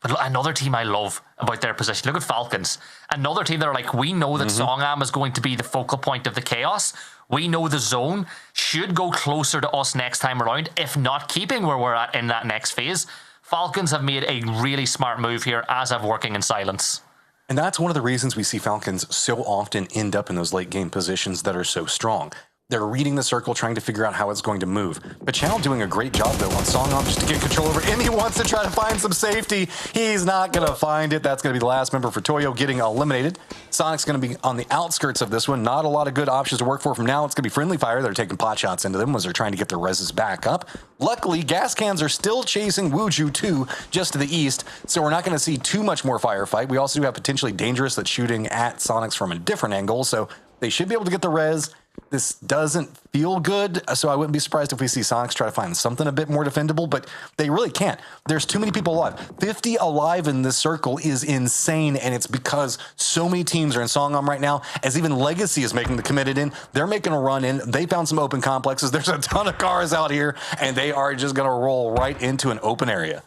But look, another team I love about their position. Look at Falcons. Another team that are like, we know that Songam is going to be the focal point of the chaos. We know the zone should go closer to us next time around, if not keeping where we're at in that next phase. Falcons have made a really smart move here, as have Working in Silence. And that's one of the reasons we see Falcons so often end up in those late game positions that are so strong. They're reading the circle, trying to figure out how it's going to move. But Chow doing a great job, though, on Songam just to get control over it. And he wants to try to find some safety. He's not going to find it. That's going to be the last member for Toyo getting eliminated. Sonic's going to be on the outskirts of this one. Not a lot of good options to work for from now. It's going to be Friendly Fire. They're taking pot shots into them as they're trying to get their reses back up. Luckily, gas cans are still chasing Wuju 2 just to the east, so we're not going to see too much more firefight. We also do have potentially Dangerous that's shooting at Sonics from a different angle, so they should be able to get the res. This doesn't feel good, so I wouldn't be surprised if we see Sonics try to find something a bit more defendable, but they really can't. There's too many people alive. 50 alive in this circle is insane, and it's because so many teams are in Songam right now, as even Legacy is making the committed in. They're making a run in. They found some open complexes. There's a ton of cars out here, and they are just going to roll right into an open area.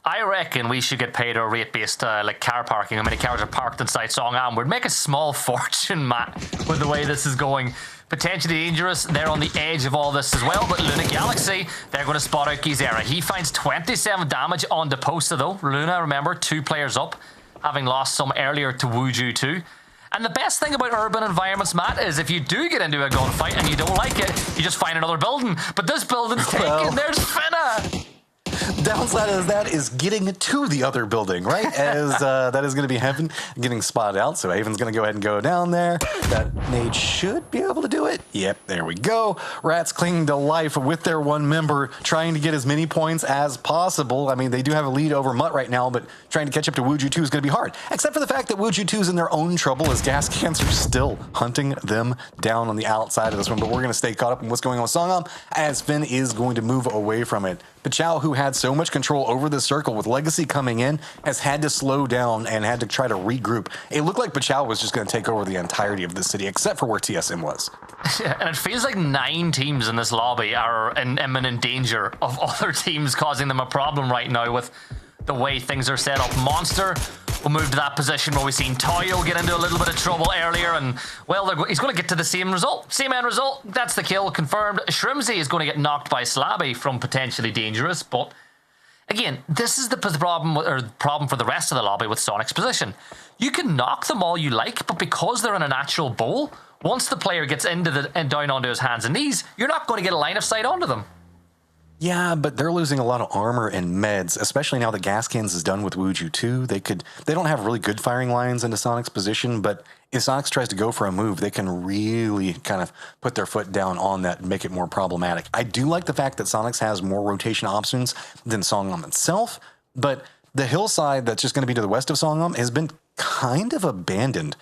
I reckon we should get paid a rate-based like car parking. How many cars are parked inside Songam? We'd make a small fortune, Matt, with the way this is going. Potentially Dangerous, they're on the edge of all this as well, but Luna Galaxy, they're going to spot out Gizera. He finds 27 damage on the poster though. Luna, remember, 2 players up, having lost some earlier to Wuju 2. And the best thing about urban environments, Matt, is if you do get into a gunfight and you don't like it, you just find another building. But this building's taken, there's Finna! Downside of that is getting to the other building, right? As that is going to be Heaven getting spotted out. So Haven's going to go ahead and go down there. That nade should be able to do it. Yep, there we go. Rats clinging to life with their one member, trying to get as many points as possible. I mean, they do have a lead over Mutt right now, but trying to catch up to Wuju 2 is going to be hard. Except for the fact that Wuju 2 is in their own trouble as gas cans are still hunting them down on the outside of this one. But we're going to stay caught up in what's going on with Songam as Finn is going to move away from it. Pichao, who had so much control over the circle with Legacy coming in, has had to slow down and had to try to regroup. It looked like Pichao was just going to take over the entirety of the city, except for where TSM was. Yeah, and it feels like 9 teams in this lobby are in imminent danger of other teams causing them a problem right now with the way things are set up. Monster will move to that position where we've seen Toyo get into a little bit of trouble earlier, and well, he's going to get to the same result. Same end result. That's the kill confirmed. Shrimsy is going to get knocked by Slabby from potentially Dangerous, but again, this is the problem for the rest of the lobby with Sonic's position. You can knock them all you like, but because they're in a natural bowl, once the player gets into and down onto his hands and knees, you're not going to get a line of sight onto them. Yeah, but they're losing a lot of armor and meds, especially now that gas cans is done with Wuju 2. They don't have really good firing lines into Sonic's position, but if Sonics tries to go for a move, they can really kind of put their foot down on that and make it more problematic. I do like the fact that Sonics has more rotation options than Songam itself, but the hillside that's just going to be to the west of Songam has been kind of abandoned.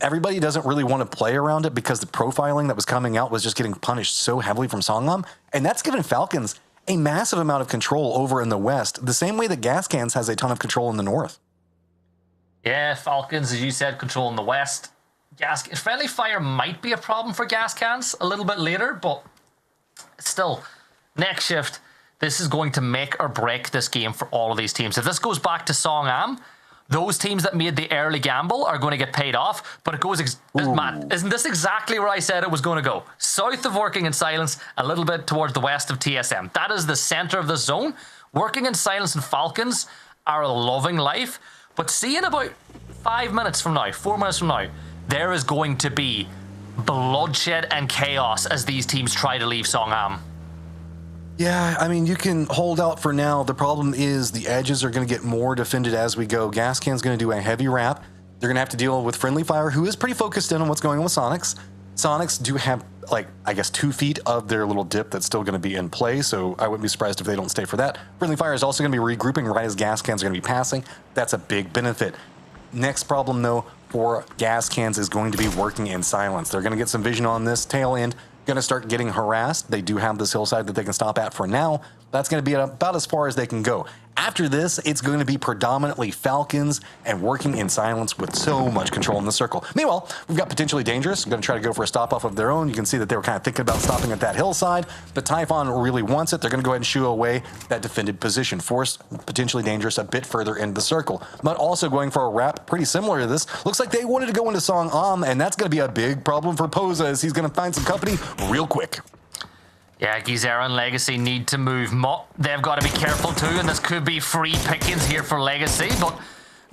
Everybody doesn't really want to play around it because the profiling that was coming out was just getting punished so heavily from Songam, and that's given Falcons a massive amount of control over in the west, the same way that Gas Cans has a ton of control in the north. Yeah, Falcons, as you said, control in the west. Friendly Fire might be a problem for Gas Cans a little bit later, but still, next shift, this is going to make or break this game for all of these teams. If this goes back to Songam, those teams that made the early gamble are going to get paid off, but it goes... Matt, isn't this exactly where I said it was going to go? South of Working in Silence, a little bit towards the west of TSM. That is the center of the zone. Working in Silence and Falcons are loving life, but see in about 5 minutes from now, 4 minutes from now, there is going to be bloodshed and chaos as these teams try to leave Songam. Yeah, I mean, you can hold out for now. The problem is the edges are going to get more defended as we go. Gas Can's going to do a heavy wrap. They're going to have to deal with Friendly Fire, who is pretty focused in on what's going on with Sonics. Sonics do have, like, I guess 2 feet of their little dip that's still going to be in play, so I wouldn't be surprised if they don't stay for that. Friendly Fire is also going to be regrouping right as Gas Cans are going to be passing. That's a big benefit. Next problem, though, for Gas Cans is going to be Working in Silence. They're going to get some vision on this tail end. going to start getting harassed. They do have this hillside that they can stop at for now. That's going to be about as far as they can go. After this, it's going to be predominantly Falcons and working in silence with so much control in the circle. Meanwhile, we've got Potentially Dangerous. Going to try to go for a stop off of their own. You can see that they were kind of thinking about stopping at that hillside, but Typhon really wants it. They're going to go ahead and shoo away that defended position. Force Potentially Dangerous a bit further into the circle. But also going for a wrap pretty similar to this. Looks like they wanted to go into Song and that's going to be a big problem for Posa as he's going to find some company real quick. Yeah, Gizera and Legacy need to move. They've got to be careful too, and this could be free pickings here for Legacy, but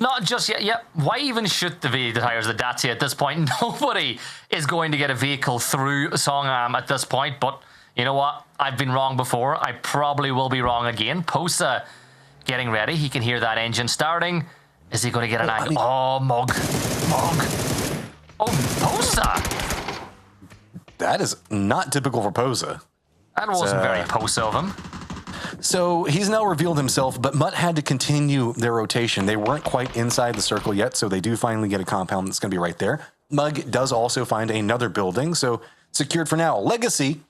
not just yet. Yep. Why even shoot the tires of the Dacia at this point? Nobody is going to get a vehicle through Songam at this point, but you know what? I've been wrong before. I probably will be wrong again. Posa getting ready. He can hear that engine starting. Is he going to get an angle? Oh, Mug. Oh, Posa. That is not typical for Posa. That wasn't very Posa of him. So he's now revealed himself, but Mutt had to continue their rotation. They weren't quite inside the circle yet, so they do finally get a compound that's going to be right there. Mug does also find another building, so secured for now. Legacy,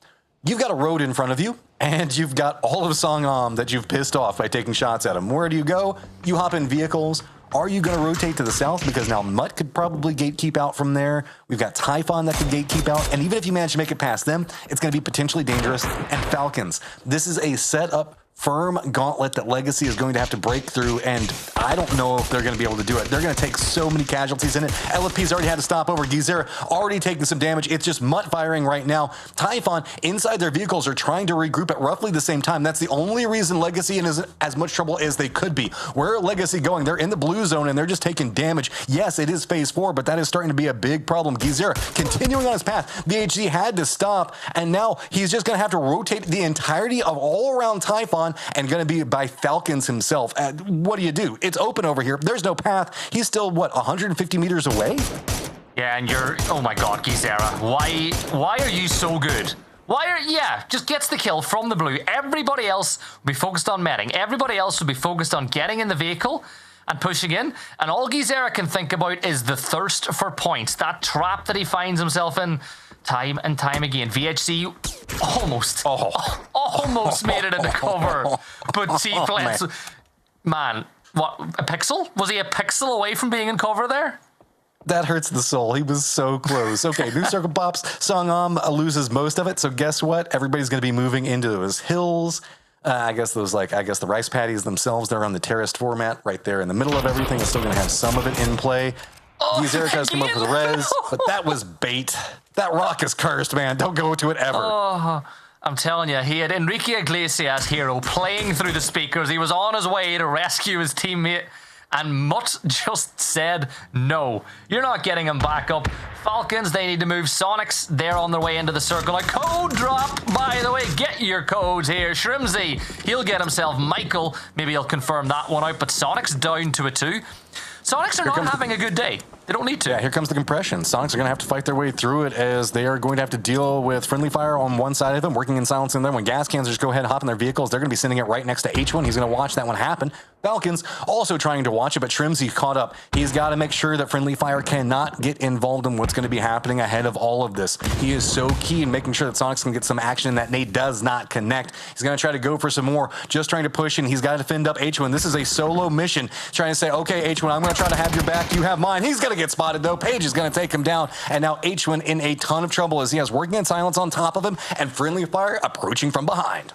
you've got a road in front of you, and you've got all of Songam that you've pissed off by taking shots at him. Where do you go? You hop in vehicles. Are you going to rotate to the south? Because now Mutt could probably gatekeep out from there. We've got Typhon that could gatekeep out. And even if you manage to make it past them, it's going to be Potentially Dangerous and Falcons. This is a setup firm gauntlet that Legacy is going to have to break through, and I don't know if they're going to be able to do it. They're going to take so many casualties in it. LFP's already had to stop over. Gizera already taking some damage. It's just Mutt firing right now. Typhon, inside their vehicles, are trying to regroup at roughly the same time. That's the only reason Legacy is as much trouble as they could be. Where are Legacy going? They're in the blue zone, and they're just taking damage. Yes, it is phase 4, but that is starting to be a big problem. Gizera continuing on his path. VHG had to stop, and now he's just going to have to rotate the entirety of all around Typhon and going to be by Falcons himself. What do? It's open over here. There's no path. He's still, what, 150 meters away? Yeah, and you're... Oh my god, Gizera. Why are you so good? Just gets the kill from the blue. Everybody else will be focused on metting. Everybody else will be focused on getting in the vehicle and pushing in. And all Gizera can think about is the thirst for points. That trap that he finds himself in time and time again. VHC almost made it into cover. But T-Flats... Man, what, a pixel? Was he a pixel away from being in cover there? That hurts the soul. He was so close. Okay, new circle pops. Songam loses most of it. So guess what? Everybody's going to be moving into those hills. I guess the rice paddies themselves, they're on the terraced format right there in the middle of everything. It's still going to have some of it in play. Gizera tries to come up with res, but that was bait. That rock is cursed, man. Don't go to it ever. Oh, I'm telling you, he had Enrique Iglesias hero playing through the speakers. He was on his way to rescue his teammate, and Mutt just said, no, you're not getting him back up. Falcons, they need to move. Sonics, they're on their way into the circle. A code drop, by the way. Get your codes here. Shrimsy, he'll get himself Michael. Maybe he'll confirm that one out, but Sonics down to a 2. Sonics are not having a good day. They don't need to. Yeah, here comes the compression. Sonics are going to have to fight their way through it as they are going to have to deal with friendly fire on one side of them, working in silence in there. When gas cans just go ahead and hop in their vehicles, they're going to be sending it right next to H1. He's going to watch that one happen. Falcons also trying to watch it, but Shrimsy caught up. He's got to make sure that friendly fire cannot get involved in what's going to be happening ahead of all of this. He is so key in making sure that Sonics can get some action that nade does not connect. He's going to try to go for some more, just trying to push in. He's got to defend up H1. This is a solo mission, trying to say, okay, H1, I'm going to try to have your back. You have mine. He's going to get spotted, though. Page is going to take him down, and now H1 in a ton of trouble as he has working in silence on top of him and friendly fire approaching from behind.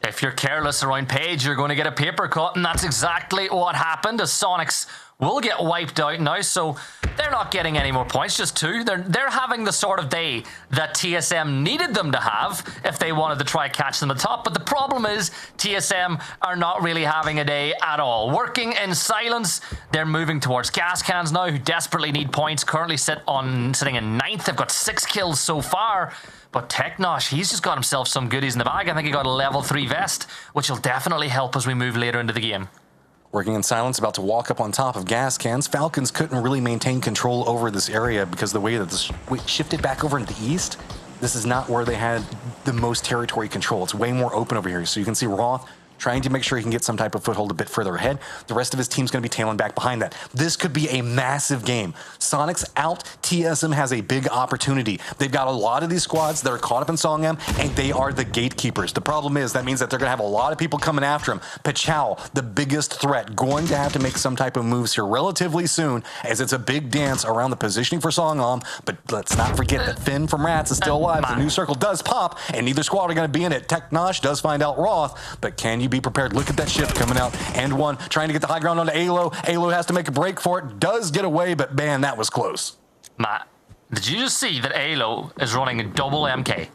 If you're careless around Page, you're going to get a paper cut, and that's exactly what happened as Sonics will get wiped out now, so they're not getting any more points, just 2. They're having the sort of day that TSM needed them to have if they wanted to try catch them at the top, but the problem is TSM are not really having a day at all. Working in silence, they're moving towards gas cans now, who desperately need points, currently sitting in 9th. They've got 6 kills so far. But Technosh, he's just got himself some goodies in the bag. I think he got a level 3 vest, which will definitely help as we move later into the game. Working in silence, about to walk up on top of gas cans. Falcons couldn't really maintain control over this area because the way that this shifted back over into the east, this is not where they had the most territory control. It's way more open over here. So you can see Roth trying to make sure he can get some type of foothold a bit further ahead. The rest of his team's going to be tailing back behind that. This could be a massive game. Sonic's out. TSM has a big opportunity. They've got a lot of these squads that are caught up in Song M, and they are the gatekeepers. The problem is that means that they're going to have a lot of people coming after him. Pachao, the biggest threat, going to have to make some type of moves here relatively soon, as it's a big dance around the positioning for Song M. But let's not forget that Finn from Rats is still alive. The new circle does pop, and neither squad are going to be in it. Teknosh does find out Roth, but can you be prepared? Look at that shift coming out. And one trying to get the high ground onto Alo. Alo has to make a break for it. Does get away, but man, that was close. Matt, did you just see that Alo is running a double MK?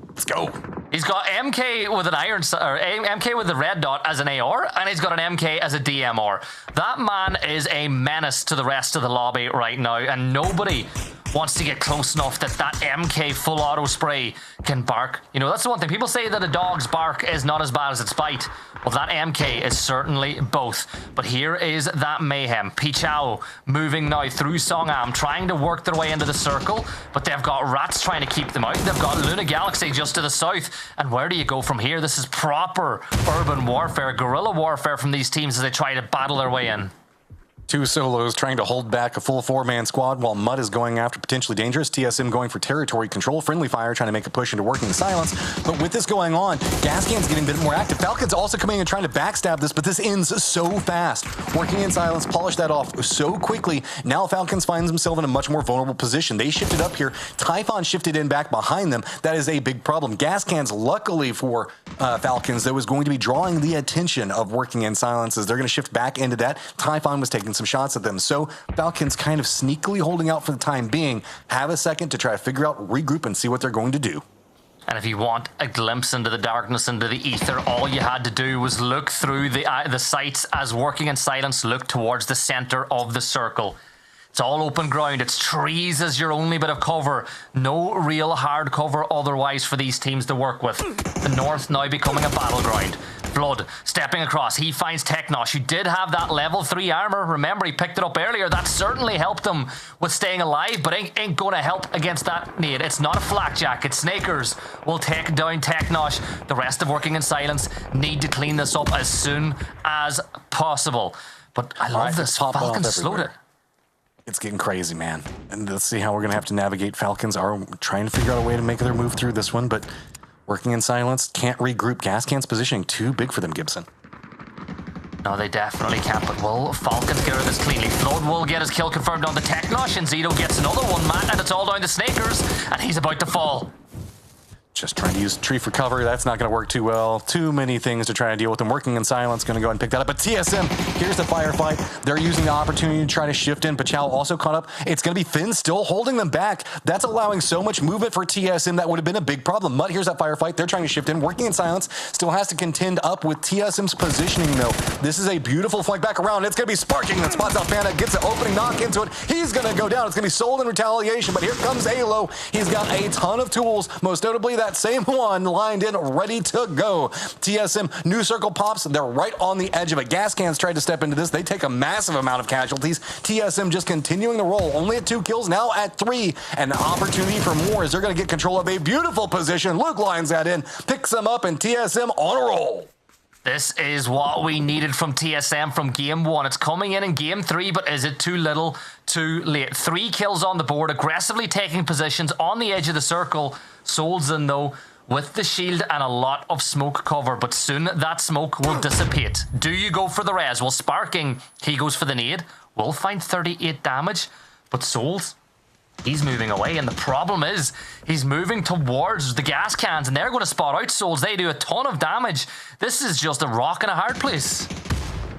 Let's go. He's got MK with an MK with the red dot as an AR, and he's got an MK as a DMR. That man is a menace to the rest of the lobby right now, and nobody wants to get close enough that MK full auto spray can bark. You know, that's the one thing. People say that a dog's bark is not as bad as its bite. Well, that MK is certainly both. But here is that mayhem. Pichao moving now through Songam, trying to work their way into the circle, but they've got Rats trying to keep them out. They've got Luna Galaxy just to the south. And where do you go from here? This is proper urban warfare, guerrilla warfare from these teams as they try to battle their way in. Two solos trying to hold back a full 4-man squad while Mud is going after potentially dangerous. TSM going for territory control. Friendly Fire trying to make a push into working silence. But with this going on, Gascan's getting a bit more active. Falcon's also coming and trying to backstab this, but this ends so fast. Working in silence, polish that off so quickly. Now Falcons finds himself in a much more vulnerable position. They shifted up here. Typhon shifted in back behind them. That is a big problem. Gascan's, luckily for Falcons, that was going to be drawing the attention of working in silence as they're going to shift back into that. Typhon was taking some shots at them. So Falcons kind of sneakily holding out for the time being, have a second to try to figure out, regroup, and see what they're going to do. And if you want a glimpse into the darkness, into the ether, all you had to do was look through the sights as working in silence looked towards the center of the circle. It's all open ground. It's trees as your only bit of cover. No real hard cover otherwise for these teams to work with. The north now becoming a battleground. Blood stepping across. He finds Teknosh, who did have that level 3 armor. Remember, he picked it up earlier. That certainly helped him with staying alive, but ain't going to help against that nade. It's not a flakjack. It's Snakers will take down Teknosh. The rest of working in silence need to clean this up as soon as possible. But I love this. Falcons slowed it. It's getting crazy, man. And let's see how we're going to have to navigate. Falcons are trying to figure out a way to make their move through this one, but working in silence, can't regroup. Gascan's positioning too big for them, Gibson. No, they definitely can't, but will Falcons get rid of this cleanly? Flood will get his kill confirmed on the Teknosh, and Zito gets another one, Matt, and it's all down to Snakers, and he's about to fall. Just trying to use tree for cover. That's not going to work too well. Too many things to try to deal with them. Working in silence, going to go ahead and pick that up. But TSM, here's the firefight. They're using the opportunity to try to shift in. Pachao also caught up. It's going to be Finn still holding them back. That's allowing so much movement for TSM. That would have been a big problem. Mutt, here's that firefight. They're trying to shift in. Working in silence, still has to contend up with TSM's positioning, though. This is a beautiful flank back around. It's going to be Sparking that spots out Panda, gets an opening knock into it. He's going to go down. It's going to be sold in retaliation, but here comes Alo. He's got a ton of tools, most notably that same one lined in, ready to go. TSM, new circle pops. They're right on the edge of it. Gascan's tried to step into this. They take a massive amount of casualties. TSM just continuing the roll. Only at 2 kills, now at 3. An opportunity for more as they're going to get control of a beautiful position. Luke lines that in, picks them up, and TSM on a roll. This is what we needed from TSM from game 1. It's coming in game 3, but is it too little, too late? 3 kills on the board, aggressively taking positions on the edge of the circle. Souls in, though, with the shield and a lot of smoke cover, but soon that smoke will dissipate. Do you go for the res? Well, Sparking, he goes for the nade. Will find 38 damage, but Souls, he's moving away, and the problem is he's moving towards the gas cans, and they're going to spot out Souls. They do a ton of damage. This is just a rock and a hard place.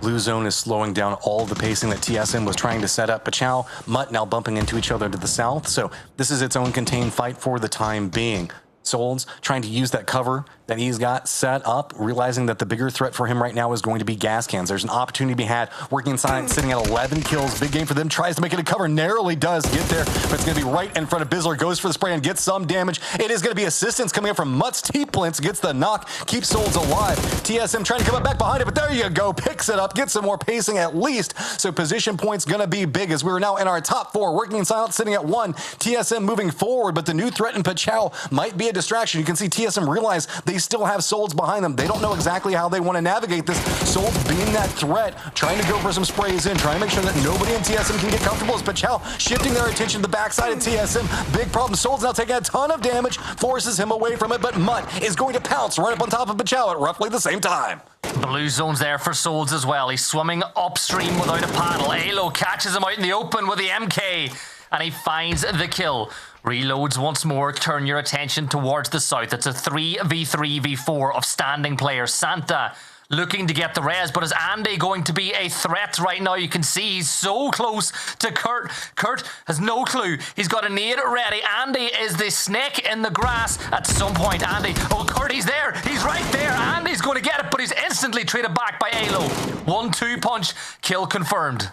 Blue zone is slowing down all the pacing that TSM was trying to set up. Pachao, Mutt now bumping into each other to the south, so this is its own contained fight for the time being. Souls trying to use that cover that he's got set up, realizing that the bigger threat for him right now is going to be gas cans. There's an opportunity to be had. Working inside, sitting at 11 kills. Big game for them. Tries to make it a cover. Narrowly does get there, but it's going to be right in front of Bizzler. Goes for the spray and gets some damage. It is going to be assistance coming in from Mutt's T-Plints. Gets the knock. Keeps Souls alive. TSM trying to come up back behind it, but there you go. Picks it up. Gets some more pacing at least. So position points going to be big as we're now in our top 4. Working in silence, sitting at 1. TSM moving forward, but the new threat in Pachao might be a distraction. You can see TSM realize they still have Souls behind them. They don't know exactly how they want to navigate this. Souls being that threat, trying to go for some sprays in, trying to make sure that nobody in TSM can get comfortable as Pachal shifting their attention to the backside of TSM. Big problem. Souls now taking a ton of damage, forces him away from it, but Mutt is going to pounce right up on top of Pachal at roughly the same time. Blue zone's there for Souls as well. He's swimming upstream without a paddle. Alo catches him out in the open with the MK, and he finds the kill. Reloads once more. Turn your attention towards the south. It's a 3v3v4 of standing players. Santa looking to get the res, but is Andy going to be a threat right now? You can see he's so close to Kurt. Kurt has no clue. He's got a nade ready. Andy is the snake in the grass at some point. Andy, oh, Kurt, he's there. He's right there. Andy's going to get it, but he's instantly traded back by Alo. 1-2 punch. Kill confirmed.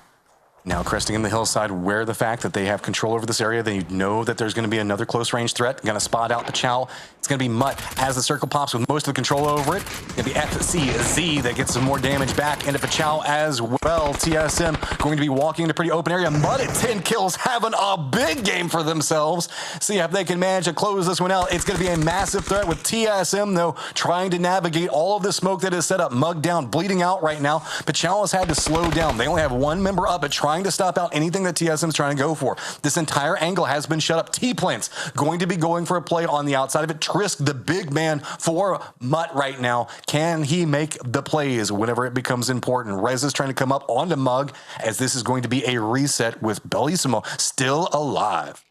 Now cresting in the hillside, where the fact that they have control over this area, they know that there's going to be another close range threat. Going to spot out Pachal. It's going to be Mutt as the circle pops with most of the control over it. Going to be FCZ that gets some more damage back into Pachal as well. TSM going to be walking into pretty open area. Mutt at 10 kills, having a big game for themselves. See if they can manage to close this one out. It's going to be a massive threat with TSM, though, trying to navigate all of the smoke that is set up. Mugged down, bleeding out right now. Pachal has had to slow down. They only have one member up, but trying to stop out anything that TSM is trying to go for. This entire angle has been shut up. T-Plants going to be going for a play on the outside of it. Trisk, the big man for Mutt right now. Can he make the plays whenever it becomes important? Rez is trying to come up onto Mug as this is going to be a reset with Bellissimo still alive.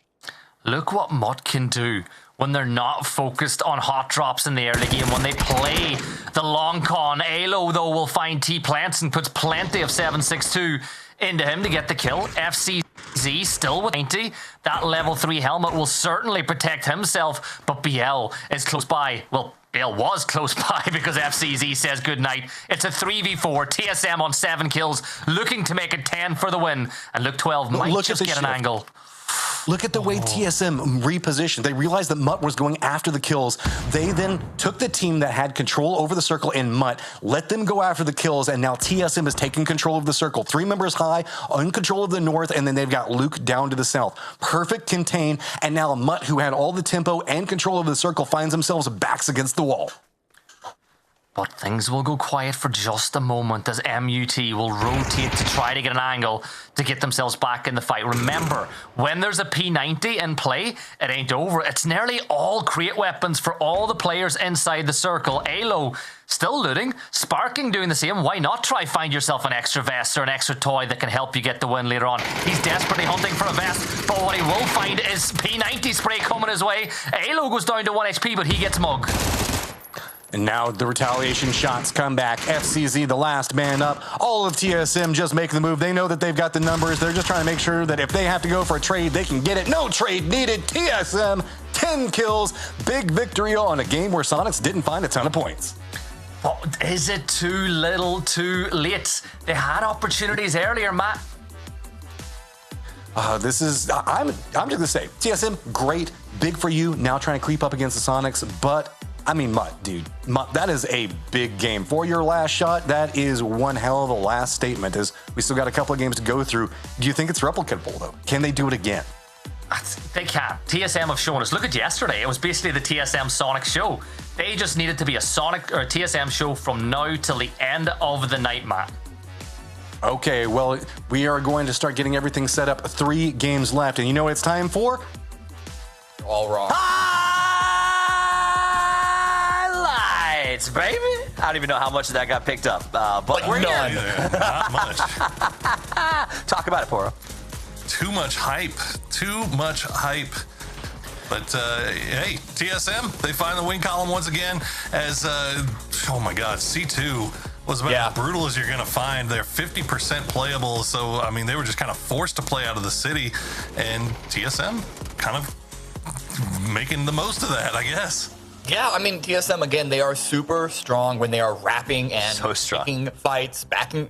Look what Mutt can do when they're not focused on hot drops in the early game, when they play the long con. Alo, though, will find T-Plants and puts plenty of 7.62 into him to get the kill. FCZ still with 90. That level 3 helmet will certainly protect himself, but BL is close by. Well, BL was close by because FCZ says goodnight. It's a 3v4. TSM on 7 kills, looking to make it 10 for the win. And look, 12 might just get an angle. Look at the way TSM repositioned. They realized that Mutt was going after the kills. They then took the team that had control over the circle in Mutt, let them go after the kills, and now TSM is taking control of the circle. 3 members high, in control of the north, and then they've got Luke down to the south. Perfect contain, and now Mutt, who had all the tempo and control of the circle, finds themselves backs against the wall. But things will go quiet for just a moment as MUT will rotate to try to get an angle to get themselves back in the fight. Remember, when there's a P90 in play, it ain't over. It's nearly all crate weapons for all the players inside the circle. Alo still looting, Sparking doing the same. Why not try find yourself an extra vest or an extra toy that can help you get the win later on? He's desperately hunting for a vest, but what he will find is P90 spray coming his way. Alo goes down to 1 HP, but he gets mugged. And now the retaliation shots come back. FCZ, the last man up. All of TSM just making the move. They know that they've got the numbers. They're just trying to make sure that if they have to go for a trade, they can get it. No trade needed. TSM, 10 kills. Big victory on a game where Sonics didn't find a ton of points. Oh, is it too little, too late? They had opportunities earlier, Matt. I'm just gonna say, TSM, great, big for you. Now trying to creep up against the Sonics, but I mean, Mutt, dude, Mutt, that is a big game. For your last shot, that is one hell of a last statement, as we still got a couple of games to go through. Do you think it's replicable, though? Can they do it again? They can. TSM have shown us. Look at yesterday. It was basically the TSM Sonic show. They just needed to be a Sonic or a TSM show from now till the end of the night, Matt. Okay, well, we are going to start getting everything set up. 3 games left, and you know what it's time for? You're all wrong. Highlights, baby. I don't even know how much of that got picked up, but we're none. Not much. Talk about it, Poro. Too much hype. Too much hype. But, hey, TSM, they find the win column once again as, oh my God, C2 was about as brutal as you're going to find. They're 50% playable, so, I mean, they were just kind of forced to play out of the city, and TSM kind of making the most of that, I guess. Yeah, I mean, TSM, again, they are super strong when they are rapping and taking fights, back to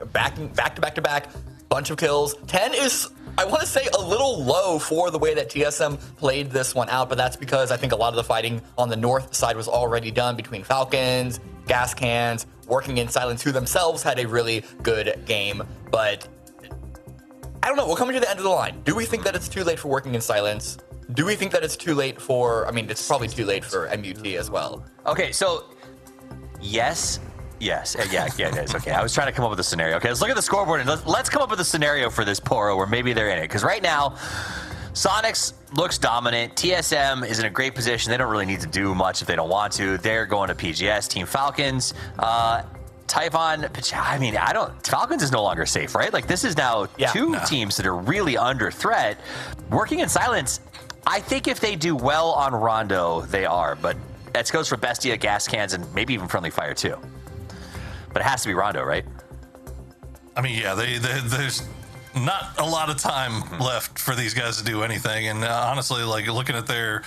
back, bunch of kills. 10 is, I want to say, a little low for the way that TSM played this one out, but that's because I think a lot of the fighting on the north side was already done between Falcons, Gas Cans, Working in Silence, who themselves had a really good game. But I don't know, we're coming to the end of the line. Do we think that it's too late for Working in Silence? Do we think that it's too late for, I mean, it's probably too late for MUT as well. Okay, so yes, yeah, it is. Okay, I was trying to come up with a scenario. Okay, let's look at the scoreboard and let's come up with a scenario for this Poro where maybe they're in it. Because right now, Sonics looks dominant. TSM is in a great position. They don't really need to do much if they don't want to. They're going to PGS, Team Falcons. Typhon, I mean, Falcons is no longer safe, right? Like, this is now two teams that are really under threat. Working in silence, I think if they do well on Rondo, they are. But that goes for Bestia, Gas Cans, and maybe even Friendly Fire, too. But it has to be Rondo, right? I mean, yeah, there's not a lot of time left for these guys to do anything. And honestly, like, looking at their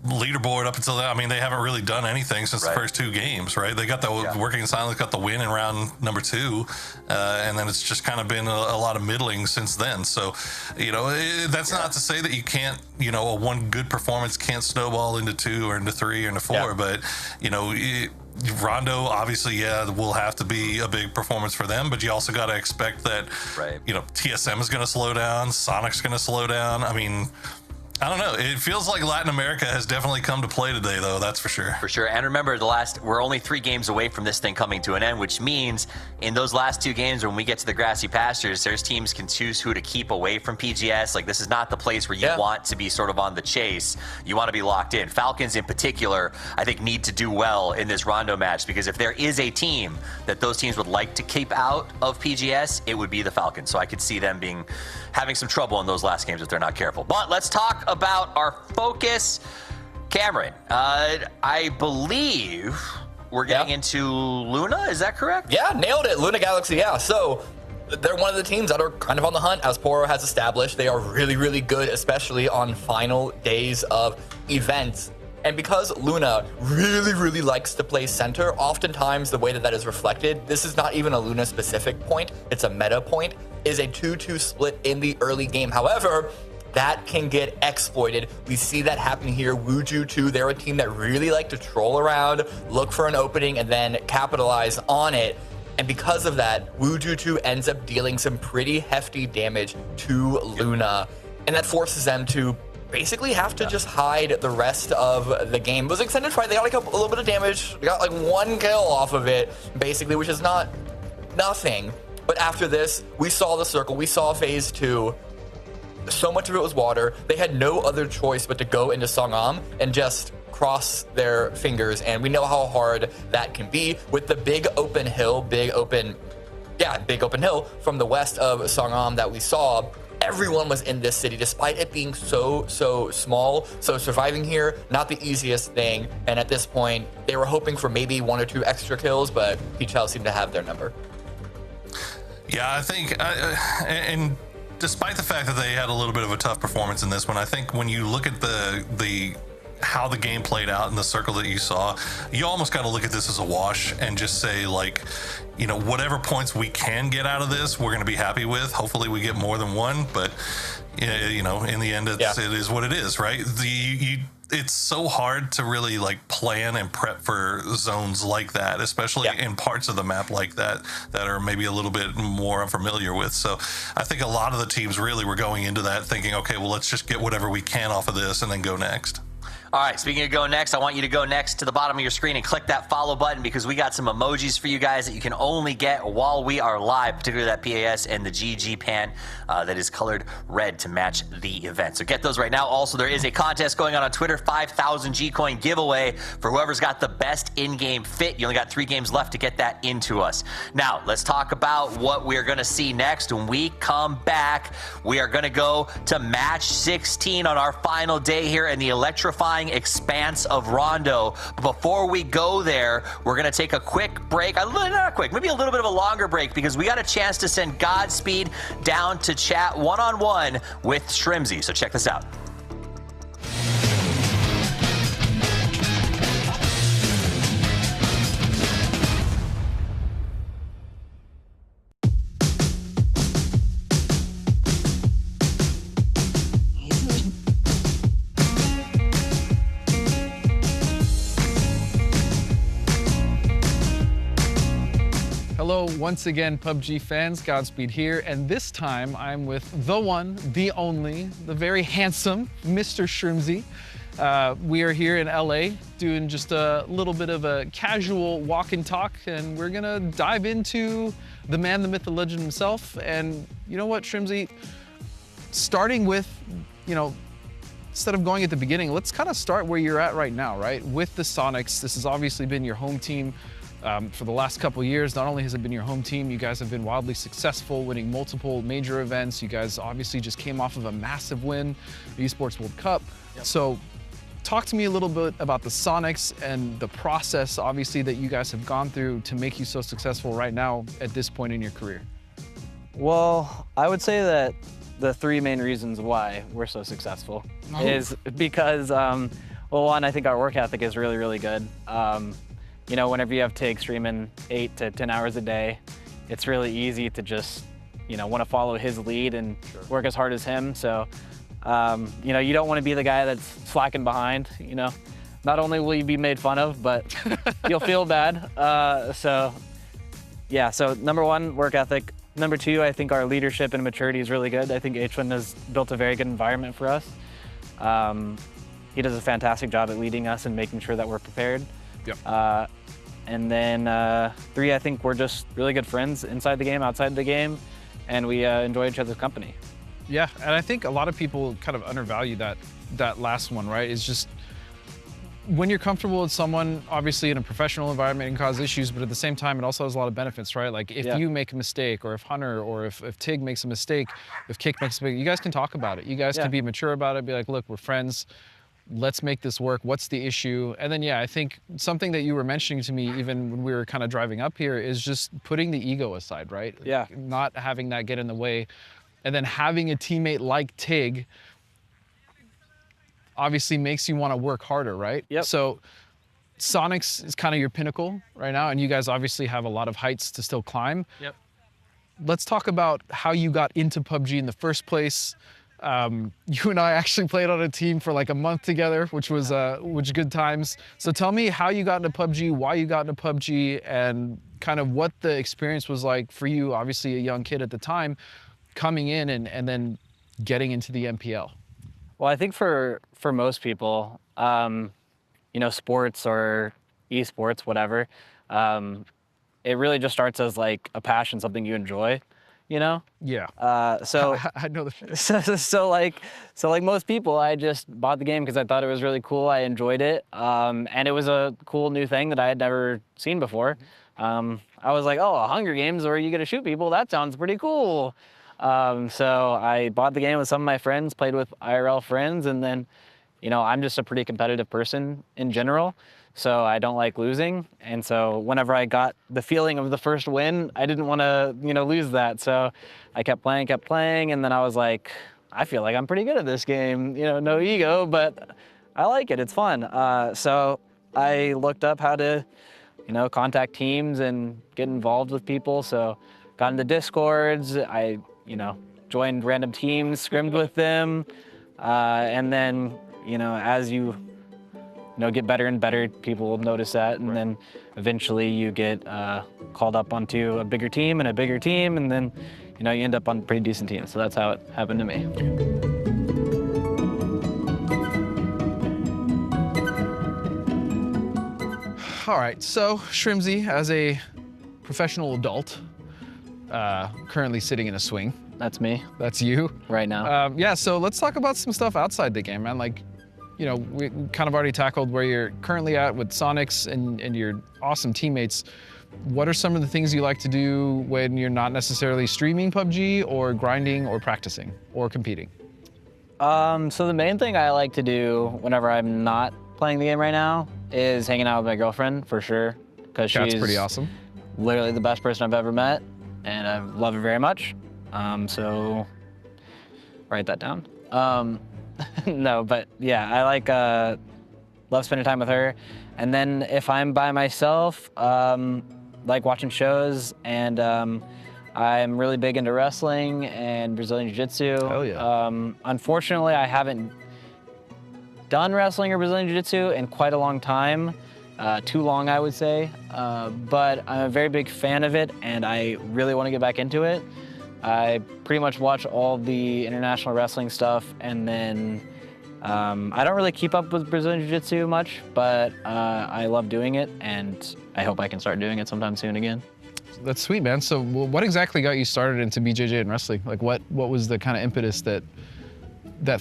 leaderboard up until that, I mean, they haven't really done anything since the first two games, right? They got the Working in Silence, got the win in round number 2, and then it's just kind of been a lot of middling since then. So, you know, that's not to say that you can't, you know, a one good performance can't snowball into 2 or into 3 or into 4, but, you know, Rondo, obviously, will have to be a big performance for them, but you also got to expect that, you know, TSM is going to slow down, Sonic's going to slow down. I mean, I don't know. It feels like Latin America has definitely come to play today, though. That's for sure. For sure. And remember, we're only 3 games away from this thing coming to an end, which means in those last 2 games, when we get to the grassy pastures, there's teams can choose who to keep away from PGS. Like, this is not the place where you want to be sort of on the chase. You want to be locked in. Falcons, in particular, I think need to do well in this Rondo match, because if there is a team that those teams would like to keep out of PGS, it would be the Falcons. So I could see them having some trouble in those last games if they're not careful. But let's talk about our focus. Cameron, I believe we're getting into Luna, is that correct? Yeah, nailed it. Luna Galaxy, yeah. So they're one of the teams that are kind of on the hunt, as Poro has established. They are really, really good, especially on final days of events. And because Luna really, really likes to play center, oftentimes the way that is reflected, this is not even a Luna-specific point, it's a meta point, is a 2-2 split in the early game. However, that can get exploited. We see that happen here. Wuju 2, they're a team that really like to troll around, look for an opening, and then capitalize on it. And because of that, Wuju 2 ends up dealing some pretty hefty damage to Luna. And that forces them to basically have to just hide the rest of the game. It was an extended fight. They got like a little bit of damage. They got like 1 kill off of it, basically, which is not nothing. But after this, we saw the circle. We saw phase 2. So much of it was water. They had no other choice but to go into Songam and just cross their fingers. And we know how hard that can be with the big open hill from the west of Songam that we saw. Everyone was in this city, despite it being so small. So surviving here, not the easiest thing. And at this point, they were hoping for maybe 1 or 2 extra kills, but Peach House seemed to have their number. Yeah, I think, and despite the fact that they had a little bit of a tough performance in this one, I think when you look at how the game played out in the circle that you saw, you almost got to look at this as a wash and just say, like, you know, whatever points we can get out of this, we're going to be happy with. Hopefully we get more than 1, but you know, in the end, it is what it is, right? It's so hard to really like plan and prep for zones like that, especially in parts of the map like that are maybe a little bit more unfamiliar with. So I think a lot of the teams really were going into that thinking, okay, well, let's just get whatever we can off of this and then go next. All right, speaking of go next, I want you to go next to the bottom of your screen and click that follow button, because we got some emojis for you guys that you can only get while we are live, particularly that PAS and the GG pan that is colored red to match the event. So get those right now. Also, there is a contest going on Twitter, 5,000 G-Coin giveaway for whoever's got the best in-game fit. You only got 3 games left to get that into us. Now, let's talk about what we're going to see next. When we come back, we are going to go to match 16 on our final day here in the electrifying expanse of Rondo. But before we go there, we're going to take a quick break. Not quick, maybe a little bit of a longer break, because we got a chance to send Godspeed down to chat one-on-one with Shrimzy. So check this out. Hello, once again, PUBG fans, Godspeed here, and this time I'm with the one, the only, the very handsome Mr. Shrimzy. We are here in LA doing just a little bit of a casual walk and talk, and we're gonna dive into the man, the myth, the legend himself. And you know what, Shrimzy? Starting with, instead of going at the beginning, let's kind of start where you're at right now, right? With the Sonics, this has obviously been your home team for the last couple of years. Not only has it been your home team, you guys have been wildly successful, winning multiple major events. You guys obviously just came off of a massive win, the Esports World Cup. Yep. So talk to me a little bit about the Sonics and the process, obviously, that you guys have gone through to make you so successful right now at this point in your career. Well, I would say that the three main reasons why we're so successful is because, well, one, I think our work ethic is really, really good. Whenever you have Tig streaming 8 to 10 hours a day, it's really easy to just, want to follow his lead and work as hard as him. So, you don't want to be the guy that's slacking behind, Not only will you be made fun of, but you'll feel bad. So number one, work ethic. Number two, I think our leadership and maturity is really good. I think H1 has built a very good environment for us. He does a fantastic job at leading us and making sure that we're prepared. Yep. And then three, I think we're just really good friends inside the game, outside the game, and we enjoy each other's company. Yeah, and I think a lot of people kind of undervalue that last one, right? It's just when you're comfortable with someone, obviously in a professional environment, it can cause issues, but at the same time, it also has a lot of benefits, right? Like if you make a mistake, or if Hunter, or if Tig makes a mistake, if Kick makes a mistake, you guys can talk about it. You guys can be mature about it, be like, look, we're friends. Let's make this work. What's the issue? And then, I think something that you were mentioning to me even when we were kind of driving up here is just putting the ego aside, right? Yeah. Not having that get in the way. And then having a teammate like Tig obviously makes you want to work harder, right? Yep. So Sonics is kind of your pinnacle right now, and you guys obviously have a lot of heights to still climb. Yep. Let's talk about how you got into PUBG in the first place. You and I actually played on a team for like a month together, which was good times. So tell me how you got into PUBG, why you got into PUBG, and kind of what the experience was like for you, obviously a young kid at the time, coming in and then getting into the MPL. Well, I think for most people, sports or esports, whatever, it really just starts as like a passion, something you enjoy. Yeah. So I know the so like most people, I just bought the game because I thought it was really cool. I enjoyed it, and it was a cool new thing that I had never seen before. I was like, oh, Hunger Games where you get to shoot people. That sounds pretty cool. So I bought the game with some of my friends, played with IRL friends, and then, I'm just a pretty competitive person in general. So I don't like losing, and so whenever I got the feeling of the first win, I didn't want to, lose that. So I kept playing, and then I was like, I feel like I'm pretty good at this game. No ego, but I like it. It's fun. So I looked up how to, contact teams and get involved with people. So got into Discords. I, joined random teams, scrimmed with them, and then, as you get better and better, people will notice that, and then eventually you get called up onto a bigger team, and then, you end up on a pretty decent team. So that's how it happened to me. All right, so Shrimzy, as a professional adult, currently sitting in a swing. That's me. That's you. Right now. So let's talk about some stuff outside the game, man. Like, we kind of already tackled where you're currently at with Sonics and your awesome teammates. What are some of the things you like to do when you're not necessarily streaming PUBG or grinding or practicing or competing? So the main thing I like to do whenever I'm not playing the game right now is hanging out with my girlfriend, for sure. Because she's pretty awesome. Literally the best person I've ever met, and I love her very much. So write that down. No, but yeah, I like love spending time with her. And then if I'm by myself, like watching shows, and I'm really big into wrestling and Brazilian Jiu-Jitsu. Oh yeah. Unfortunately, I haven't done wrestling or Brazilian Jiu-Jitsu in quite a long time. too long, I would say. But I'm a very big fan of it, and I really want to get back into it. I pretty much watch all the international wrestling stuff, and then I don't really keep up with Brazilian Jiu-Jitsu much, but I love doing it, and I hope I can start doing it sometime soon again. That's sweet, man. So what exactly got you started into BJJ and wrestling? Like what was the kind of impetus that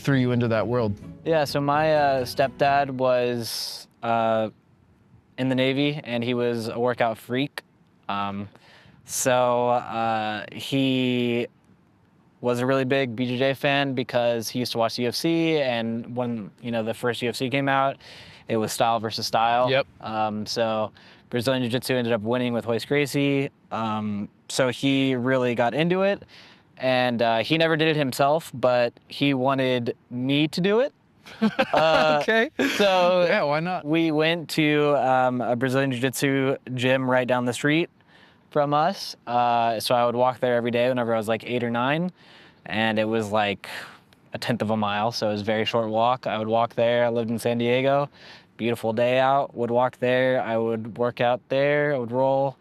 threw you into that world? Yeah, so my stepdad was in the Navy, and he was a workout freak. He was a really big BJJ fan because he used to watch the UFC, and when the first UFC came out, it was style versus style. Yep. So Brazilian Jiu-Jitsu ended up winning with Royce Gracie. So he really got into it, and he never did it himself, but he wanted me to do it. Okay. So yeah, why not? We went to a Brazilian Jiu-Jitsu gym right down the street from us. So I would walk there every day whenever I was like 8 or 9, and it was like a 1/10 of a mile, so it was a very short walk. I would walk there. I lived in San Diego. Beautiful day out. Would walk there. I would work out there. I would roll,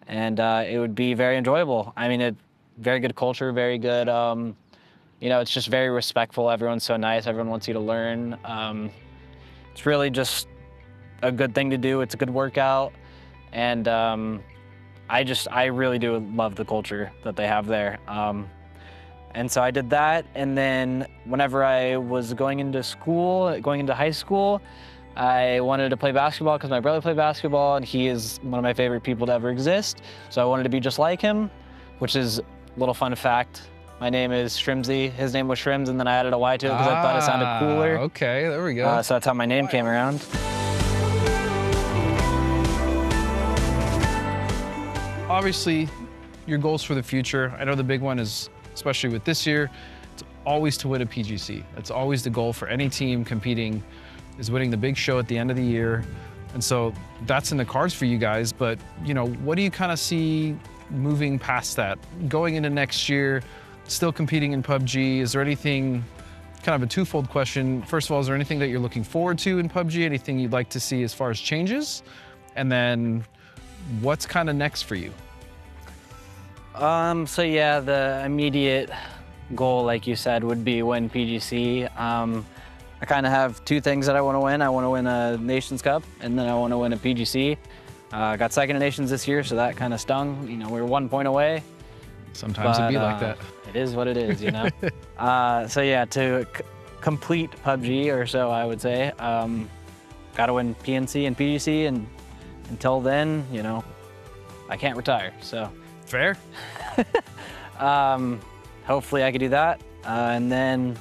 and it would be very enjoyable. I mean, very good culture, very good. It's just very respectful. Everyone's so nice. Everyone wants you to learn. It's really just a good thing to do. It's a good workout, and I really do love the culture that they have there. And so I did that, and then whenever I was going into high school, I wanted to play basketball because my brother played basketball, and he is one of my favorite people to ever exist. So I wanted to be just like him, which is a little fun fact. My name is Shrimsy. His name was Shrims, and then I added a Y to it because I thought it sounded cooler. Okay, there we go. So that's how my name came around. Obviously, your goals for the future, I know the big one is, especially with this year, it's always to win a PGC. That's always the goal for any team competing, is winning the big show at the end of the year. And so that's in the cards for you guys, but what do you kind of see moving past that? Going into next year, still competing in PUBG, is there anything, kind of a twofold question. First of all, is there anything that you're looking forward to in PUBG? Anything you'd like to see as far as changes? And then what's kind of next for you? So yeah, the immediate goal, like you said, would be win PGC. I kind of have two things that I want to win. I want to win a Nations Cup, and then I want to win a PGC. I got second in Nations this year, so that kind of stung. We were 1 point away. Sometimes it'd be like that. It is what it is, So yeah, to complete PUBG, or so I would say, got to win PNC and PGC, and until then, I can't retire. So fair. Hopefully I could do that, and then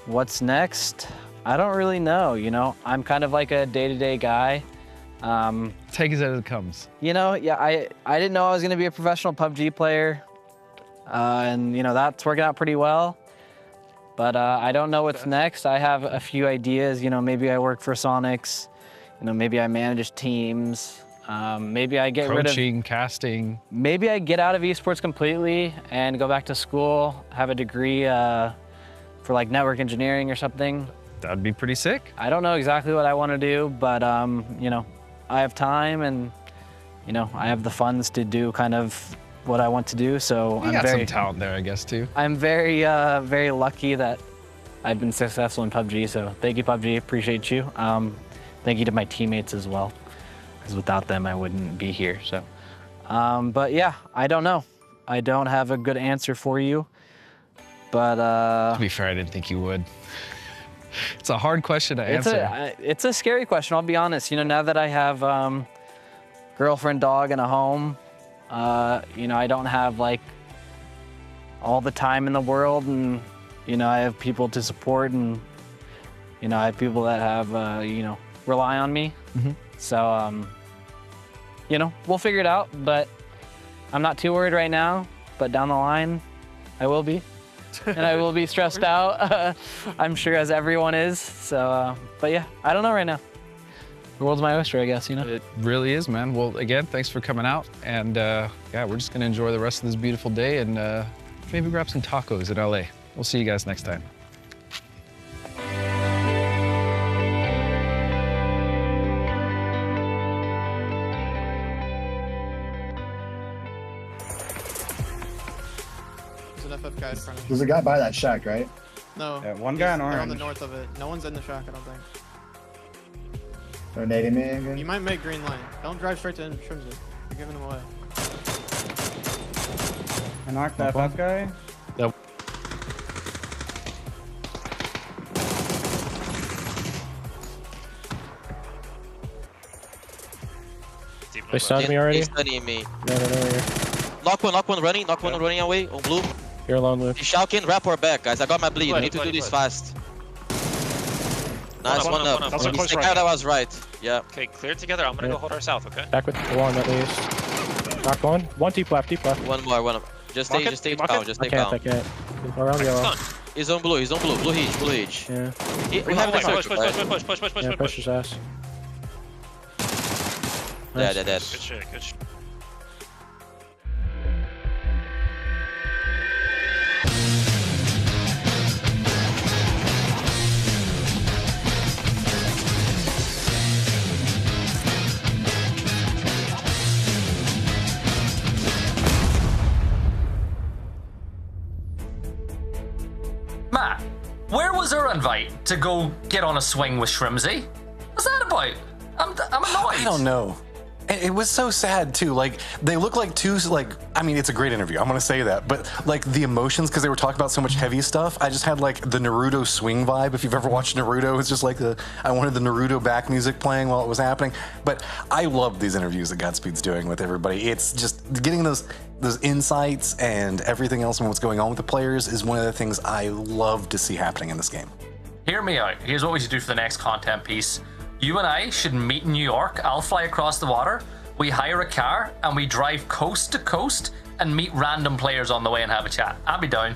what's next? I don't really know. I'm kind of like a day-to-day guy. Take it as it comes. Yeah, I didn't know I was going to be a professional PUBG player, and that's working out pretty well. But I don't know what's next. I have a few ideas. Maybe I work for Sonics. Maybe I manage teams. Maybe I get rid of coaching, casting. Maybe I get out of esports completely and go back to school, have a degree for like network engineering or something. That'd be pretty sick. I don't know exactly what I want to do, but I have time, and I have the funds to do kind of what I want to do. So I'm got some talent there, I guess, too. I'm very, very lucky that I've been successful in PUBG. So thank you, PUBG. Appreciate you. Thank you to my teammates as well, because without them, I wouldn't be here. So, but yeah, I don't know. I don't have a good answer for you, but to be fair, I didn't think you would. It's a hard question to answer. It's a scary question, I'll be honest. Now that I have girlfriend, dog, and a home, I don't have like all the time in the world, and I have people to support, and I have people that have rely on me. Mm-hmm. So we'll figure it out, but I'm not too worried right now, but down the line I will be. And I will be stressed out, I'm sure, as everyone is. So, but yeah, I don't know right now. The world's my oyster, I guess, It really is, man. Well, again, thanks for coming out. And yeah, we're just going to enjoy the rest of this beautiful day and maybe grab some tacos in LA. We'll see you guys next time. FF guy in front of you. There's a guy by that shack, right? No. Yeah, one guy in They're on the orange. north of it. No one's in the shack, I don't think. They're nading me again. You might make green line. Don't drive straight to Trimsy. You're giving him away. I knocked that FF guy. Yep. They stunned me already? He's stunning me. No. Knock one running away on blue. You're alone, Luke. He's shouting rapport back, guys. I got my bleed. We need to do this fast. Nice, one up. Also He's close the right. guy that was right. Yeah. Okay, clear together. I'm gonna Yeah. go hold our south, okay? Back with one at least. Knock one. One deep left. One more. Just Mark stay it, mark down. it. Just I stay down. can't. Around yellow. He's on blue. Blue Hedge. Yeah. We have the Push, circle, right? Yeah, push his ass. Dead. Good shit, good shit. Matt, where was our invite to go get on a swing with Shrimsy? What's that about? I'm annoyed. I don't know. It was so sad too. Like they look like two. Like I mean, it's a great interview. I'm gonna say that. But like the emotions, because they were talking about so much heavy stuff. I just had like the Naruto swing vibe. If you've ever watched Naruto, it's just like I wanted the Naruto back music playing while it was happening. But I love these interviews that Godspeed's doing with everybody. It's just getting those insights and everything else and what's going on with the players is one of the things I love to see happening in this game. Hear me out. Here's what we should do for the next content piece. You and I should meet in New York. I'll fly across the water. We hire a car and we drive coast to coast and meet random players on the way and have a chat. I'll be down.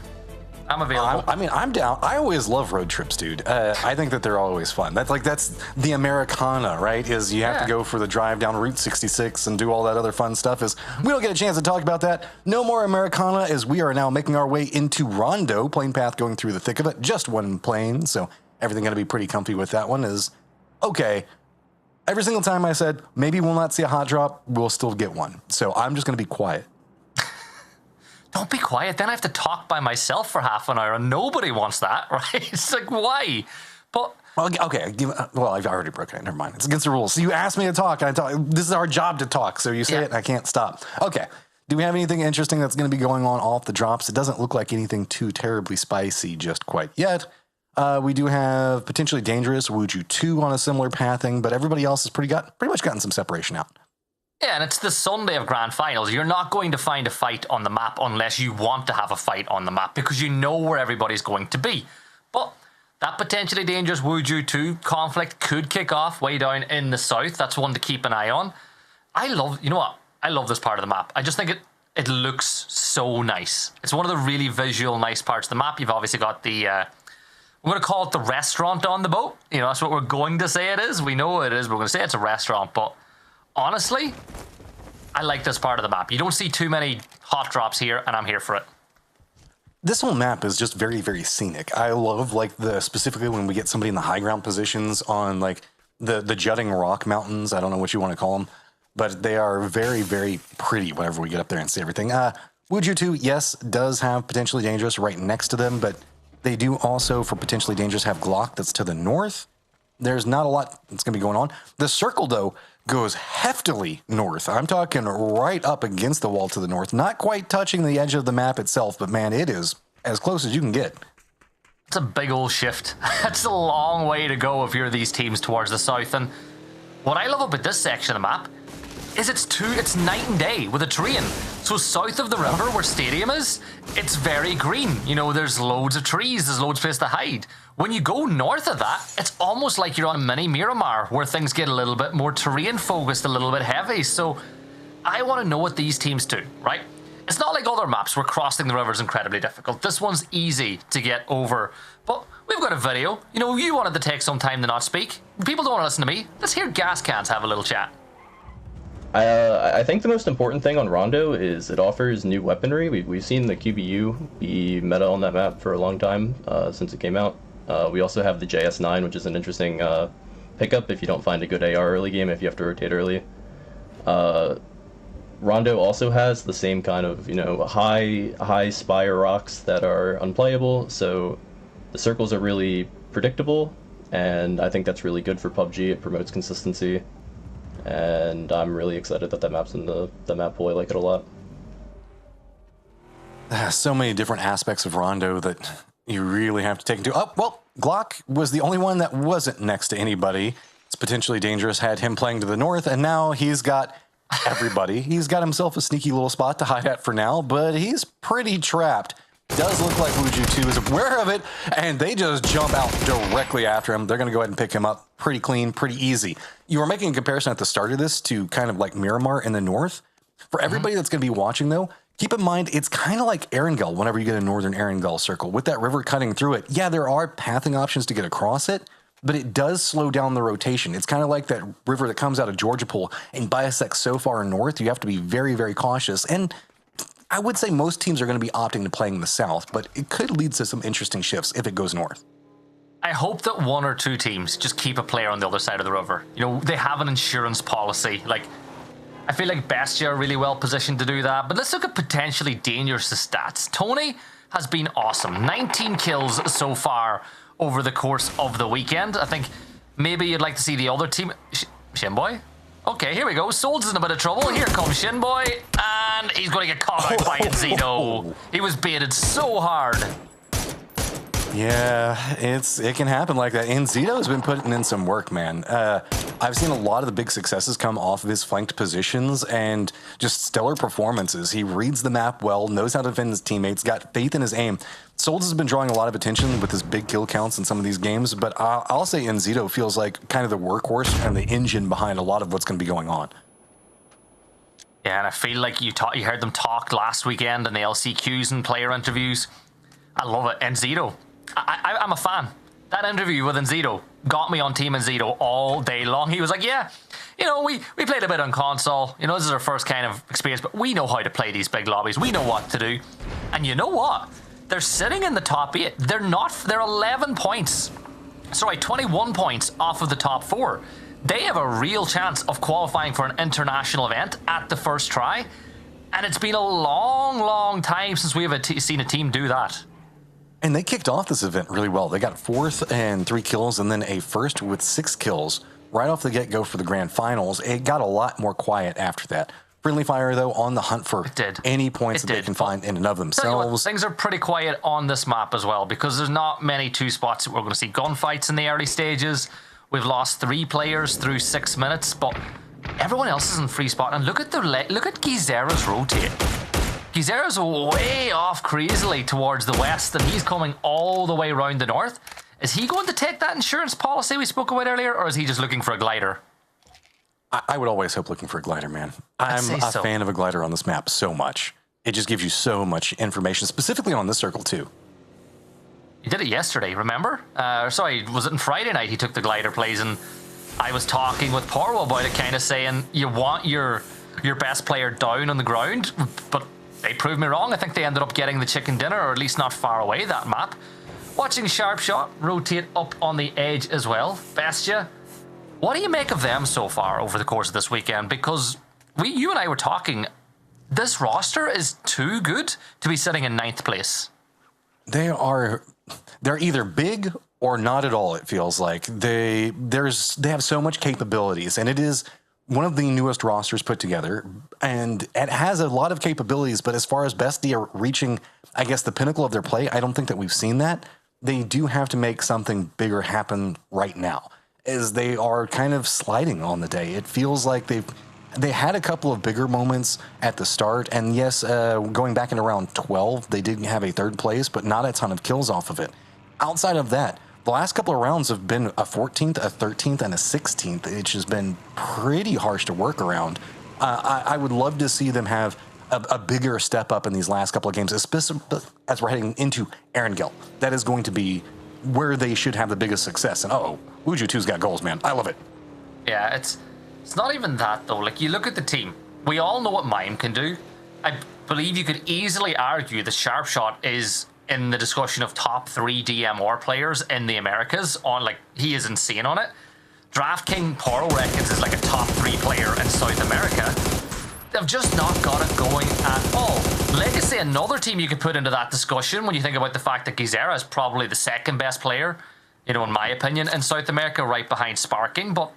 I'm available. I'm down. I always love road trips, dude. I think that they're always fun. That's the Americana, right? Is you have to go for the drive down Route 66 and do all that other fun stuff. Is we don't get a chance to talk about that. No more Americana, as we are now making our way into Rondo. Plane path going through the thick of it. Just one plane, so everything going to be pretty comfy with that one. Is okay. Every single time I said, maybe we'll not see a hot drop, we'll still get one. So I'm just going to be quiet. Don't be quiet. Then I have to talk by myself for half an hour, and nobody wants that, right? It's like, why? But okay, well, I've already broken it. Never mind. It's against the rules. So you asked me to talk, and I talk. This is our job to talk. So you say it, and I can't stop. Okay. Do we have anything interesting that's going to be going on off the drops? It doesn't look like anything too terribly spicy just quite yet. We do have potentially dangerous Wuju 2 on a similar pathing, but everybody else has pretty much gotten some separation out. yeah, and it's the Sunday of grand finals. You're not going to find a fight on the map unless you want to have a fight on the map because you know where everybody's going to be. But that potentially dangerous Wuju 2 conflict could kick off way down in the south. That's one to keep an eye on. You know what? I love this part of the map. I just think it looks so nice. It's one of the really visual nice parts of the map. You've obviously got the we're going to call it the restaurant on the boat. You know, that's what we're going to say it is. We know it is. We're going to say it's a restaurant. But honestly, I like this part of the map. You don't see too many hot drops here, and I'm here for it. This whole map is just very, very scenic. I love specifically when we get somebody in the high ground positions on like the jutting rock mountains. I don't know what you want to call them, but they are very, very pretty whenever we get up there and see everything. Wuju 2, yes, does have potentially dangerous right next to them, but they do also, for potentially dangerous, have Glock that's to the north. There's not a lot that's going to be going on. The circle, though, goes heftily north. I'm talking right up against the wall to the north, not quite touching the edge of the map itself, but man, it is as close as you can get. It's a big old shift. That's a long way to go if you're these teams towards the south. And what I love about this section of the map is it's night and day with a terrain. So south of the river where stadium is, it's very green. You know, there's loads of trees, there's loads of place to hide. When you go north of that, it's almost like you're on a mini Miramar where things get a little bit more terrain focused, a little bit heavy. So I want to know what these teams do, right? It's not like other maps where crossing the river is incredibly difficult. This one's easy to get over. But we've got a video. You know, you wanted to take some time to not speak. People don't want to listen to me. Let's hear Gas Cans have a little chat. I think the most important thing on Rondo is it offers new weaponry. We've seen the QBU be meta on that map for a long time since it came out. We also have the JS9, which is an interesting pickup if you don't find a good AR early game, if you have to rotate early. Rondo also has the same kind of, high spire rocks that are unplayable, so the circles are really predictable, and I think that's really good for PUBG. It promotes consistency, and I'm really excited that map's in the map pool. I like it a lot. So many different aspects of Rondo that you really have to take into. Oh, well, Glock was the only one that wasn't next to anybody. It's potentially dangerous, had him playing to the north, and now he's got everybody. He's got himself a sneaky little spot to hide at for now, but he's pretty trapped. Does look like Wuju 2 is aware of it, and they just jump out directly after him. They're going to go ahead and pick him up pretty clean, pretty easy. You were making a comparison at the start of this to kind of like Miramar in the north. For everybody that's going to be watching, though, keep in mind, it's kind of like Erangel whenever you get a northern Erangel circle. With that river cutting through it, yeah, there are pathing options to get across it, but it does slow down the rotation. It's kind of like that river that comes out of Georgia Pool and bisects so far north, you have to be very, very cautious. And I would say most teams are going to be opting to playing the south, but it could lead to some interesting shifts if it goes north. I hope that one or two teams just keep a player on the other side of the river. They have an insurance policy. I feel like Bestia are really well positioned to do that, but let's look at potentially dangerous stats. Tony has been awesome. 19 kills so far over the course of the weekend. I think maybe you'd like to see the other team. Shinboy? Okay, here we go. Souls is in a bit of trouble. Here comes Shinboy, and he's going to get caught out by Zito. He was baited so hard. Yeah, it can happen like that. And Zito's been putting in some work, man. I've seen a lot of the big successes come off of his flanked positions and just stellar performances. He reads the map well, knows how to defend his teammates, got faith in his aim. Souls has been drawing a lot of attention with his big kill counts in some of these games, but I'll say Nzito feels like kind of the workhorse and the engine behind a lot of what's going to be going on. Yeah, and I feel like you heard them talk last weekend in the LCQs and player interviews. I love it. Nzito, I'm a fan. That interview with Nzito got me on Team Nzito all day long. He was like, yeah, we played a bit on console. This is our first kind of experience, but we know how to play these big lobbies. We know what to do. And you know what? They're sitting in the top 8. They're 11 points. Sorry, 21 points off of the top 4. They have a real chance of qualifying for an international event at the first try. And it's been a long, long time since we have seen a team do that. And they kicked off this event really well. They got 4th and 3 kills, and then a 1st with 6 kills right off the get-go for the grand finals. It got a lot more quiet after that. Friendly Fire, though, on the hunt for any points that they can find in and of themselves. Things are pretty quiet on this map as well, because there's not many 2 spots that we're going to see gunfights in the early stages. We've lost 3 players through 6 minutes, but everyone else is in free spot. And look at Gizera's rotate. Gizera's way off crazily towards the west, and he's coming all the way around the north. Is he going to take that insurance policy we spoke about earlier, or is he just looking for a glider? I would always hope looking for a glider, man. I'm a fan of a glider on this map so much. It just gives you so much information, specifically on this circle, too. He did it yesterday, remember? Sorry, was it on Friday night he took the glider plays, and I was talking with Porwo about it, kind of saying you want your best player down on the ground, but they proved me wrong. I think they ended up getting the chicken dinner, or at least not far away, that map. Watching Sharp Shot rotate up on the edge as well. Bestia, what do you make of them so far over the course of this weekend? Because you and I were talking, this roster is too good to be sitting in 9th place. They're either big or not at all, it feels like. They have so much capabilities, and it is one of the newest rosters put together, and it has a lot of capabilities, but as far as Bestia are reaching, I guess, the pinnacle of their play, I don't think that we've seen that. They do have to make something bigger happen right now, as they are kind of sliding on the day. It feels like they had a couple of bigger moments at the start, and yes, going back in around 12, they did have a 3rd place, but not a ton of kills off of it. Outside of that, the last couple of rounds have been a 14th, a 13th, and a 16th, which has been pretty harsh to work around. I would love to see them have a bigger step up in these last couple of games, especially as we're heading into Erangel. That is going to be where they should have the biggest success. And Wuju 2's got goals, man. I love it. Yeah, it's not even that, though. Like, you look at the team. We all know what Mime can do. I believe you could easily argue that Sharp Shot is in the discussion of top 3 DMR players in the Americas. He is insane on it. DraftKing Poro reckons is like a top 3 player in South America. they've just not got it going at all. Legacy, another team you could put into that discussion when you think about the fact that Gizera is probably the second best player, you know, in my opinion, in South America, right behind Sparking. But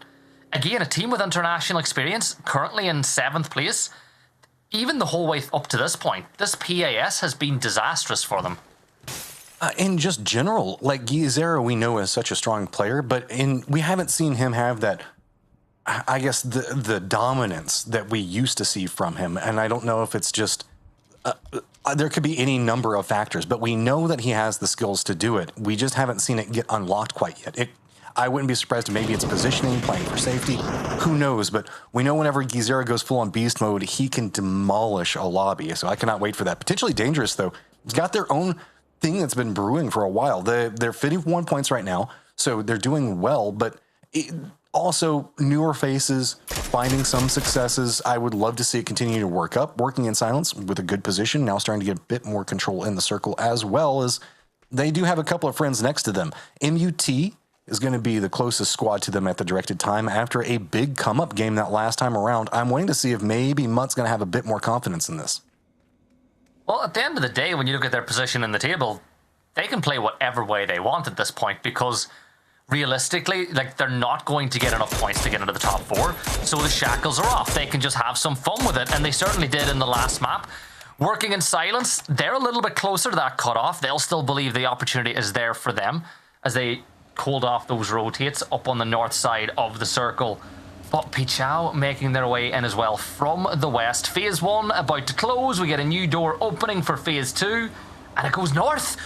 again, a team with international experience, currently in 7th place. Even the whole way up to this point, this PAS has been disastrous for them. In just general, like Gizera, we know is such a strong player, but we haven't seen him have that, I guess, the dominance that we used to see from him. And I don't know if it's just, there could be any number of factors, but we know that he has the skills to do it. We just haven't seen it get unlocked quite yet. I wouldn't be surprised if maybe it's positioning, playing for safety. Who knows? But we know whenever Gizera goes full on beast mode, he can demolish a lobby. So I cannot wait for that. Potentially dangerous, though. He's got their own thing that's been brewing for a while. They're 51 points right now, so they're doing well. But also newer faces, finding some successes. I would love to see it continue to work up, working in silence with a good position. Now starting to get a bit more control in the circle, as well as they do have a couple of friends next to them. MUT is going to be the closest squad to them at the directed time after a big come-up game that last time around. I'm waiting to see if maybe Mutt's going to have a bit more confidence in this. Well, at the end of the day, when you look at their position in the table, they can play whatever way they want at this point, because realistically, like, they're not going to get enough points to get into the top 4, so the shackles are off. They can just have some fun with it, and they certainly did in the last map. Working in silence, they're a little bit closer to that cutoff. They'll still believe the opportunity is there for them as they cooled off those rotates up on the north side of the circle. But Pichao making their way in as well from the west. Phase 1 about to close. We get a new door opening for Phase 2. And it goes north.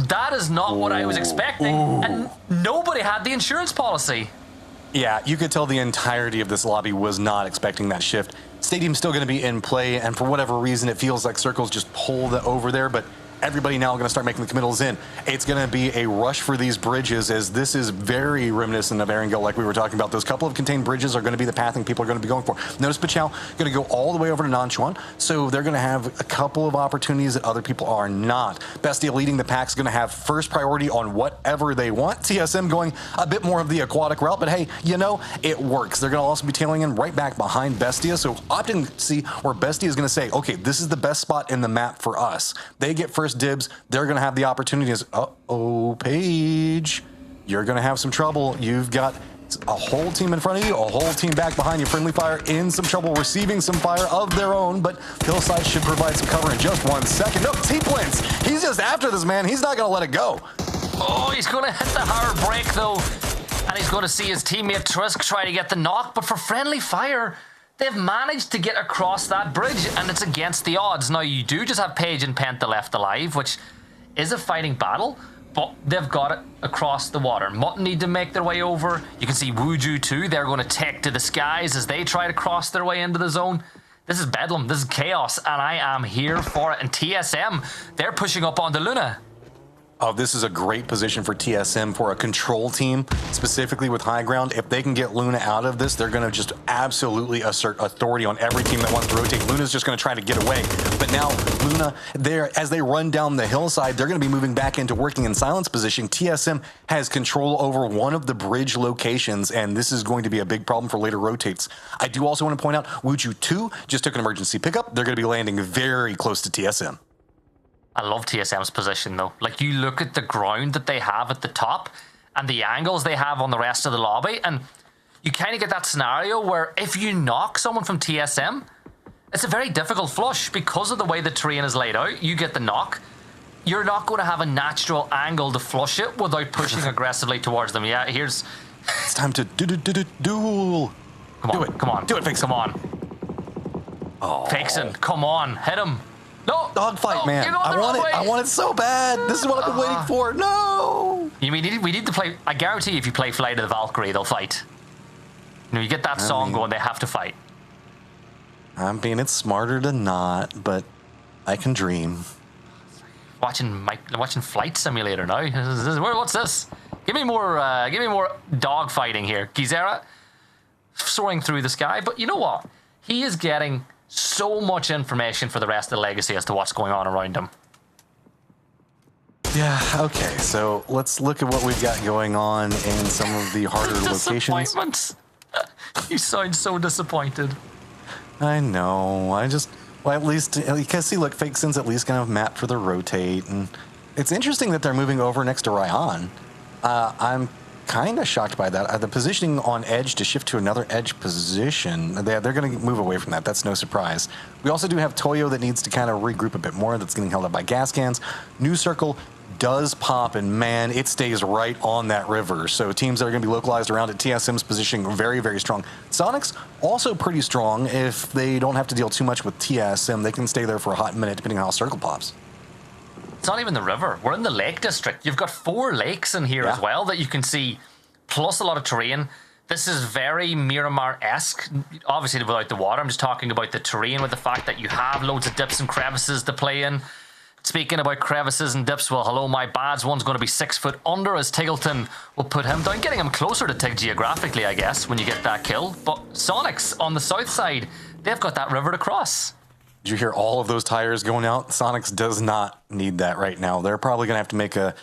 That is not what I was expecting. And nobody had the insurance policy. Yeah, you could tell the entirety of this lobby was not expecting that shift. Stadium's still going to be in play, and for whatever reason, it feels like Circle's just pulled over there, but everybody now going to start making the committals in. It's going to be a rush for these bridges, as this is very reminiscent of Erangel, like we were talking about. Those couple of contained bridges are going to be the pathing people are going to be going for. Notice Pichao going to go all the way over to Nanchuan, so they're going to have a couple of opportunities that other people are not. Bestia leading the pack is going to have first priority on whatever they want. TSM going a bit more of the aquatic route, but hey, you know, it works. They're going to also be tailing in right back behind Bestia, so opting to see where Bestia is going to say, okay, this is the best spot in the map for us. They get first dibs. They're going to have the opportunities. Uh-oh, Paige, you're going to have some trouble. You've got a whole team in front of you, a whole team back behind you. Friendly Fire in some trouble, receiving some fire of their own, but Hillside should provide some cover in just 1 second. No, T-Plants, he's just after this, man. He's not going to let it go. Oh, he's going to hit the hard break, though, and he's going to see his teammate Trisk try to get the knock, but for Friendly Fire, they've managed to get across that bridge, and it's against the odds. Now, you do just have Paige and Penta left alive, which is a fighting battle, but they've got it across the water. Mutt need to make their way over. You can see Wuju too. They're going to take to the skies as they try to cross their way into the zone. This is bedlam. This is chaos, and I am here for it. And TSM, they're pushing up onto Luna. Oh, this is a great position for TSM for a control team, specifically with high ground. If they can get Luna out of this, they're going to just absolutely assert authority on every team that wants to rotate. Luna's just going to try to get away. But now Luna, as they run down the hillside, they're going to be moving back into working in silence position. TSM has control over one of the bridge locations, and this is going to be a big problem for later rotates. I do also want to point out, Wuju 2 just took an emergency pickup. They're going to be landing very close to TSM. I love TSM's position, though. Like, you look at the ground that they have at the top and the angles they have on the rest of the lobby, and you kind of get that scenario where if you knock someone from TSM, it's a very difficult flush because of the way the terrain is laid out. You get the knock, you're not going to have a natural angle to flush it without pushing aggressively towards them. Yeah, here's... It's time to duel. Come on, come on. Do it, Vixen. Come on. Oh. Vixen, come on, hit him. No! Dogfight, man. I want it so bad. This is what I've been waiting for. No! We need to play... I guarantee if you play Flight of the Valkyrie, they'll fight. You know, you get that song going, they have to fight. I mean, it's smarter to not, but I can dream. Watching Flight Simulator now. What's this? Give me more dogfighting here. Gizera soaring through the sky, but you know what? He is getting so much information for the rest of the Legacy as to what's going on around him. Yeah, okay, so let's look at what we've got going on in some of the harder locations. You sound so disappointed. I know. Well, at least, you can see, look, Fakesin's at least going to map for the rotate. And it's interesting that they're moving over next to Raihan. I'm kind of shocked by that. The positioning on edge to shift to another edge position, they're going to move away from that. That's no surprise. We also do have Toyo that needs to kind of regroup a bit more. That's getting held up by gas cans. New Circle does pop, and man, it stays right on that river. So teams that are going to be localized around it, TSM's positioning very, very strong. Sonic's also pretty strong. If they don't have to deal too much with TSM, they can stay there for a hot minute, depending on how Circle pops. It's not even the river. We're in the Lake District. You've got 4 lakes in here as well that you can see, plus a lot of terrain. This is very Miramar-esque, obviously without the water. I'm just talking about the terrain with the fact that you have loads of dips and crevices to play in. Speaking about crevices and dips, well, hello, my bads. One's going to be 6 foot under as Tiggleton will put him down, getting him closer to Tig geographically, I guess, when you get that kill. But Sonics on the south side, they've got that river to cross. Did you hear all of those tires going out? Sonics does not need that right now. They're probably going to have to make a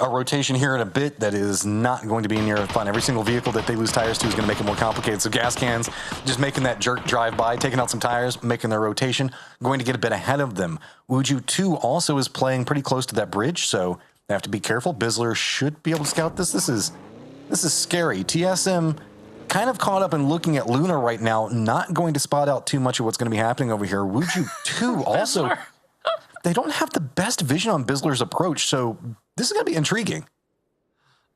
rotation here in a bit that is not going to be near fun. Every single vehicle that they lose tires to is going to make it more complicated. So gas cans, just making that jerk drive by, taking out some tires, making their rotation, going to get a bit ahead of them. Wuju 2 also is playing pretty close to that bridge, so they have to be careful. Bizzler should be able to scout this. This is scary. TSM kind of caught up in looking at Luna right now, not going to spot out too much of what's going to be happening over here. Wuju 2 also, they don't have the best vision on Bizzler's approach, so this is going to be intriguing.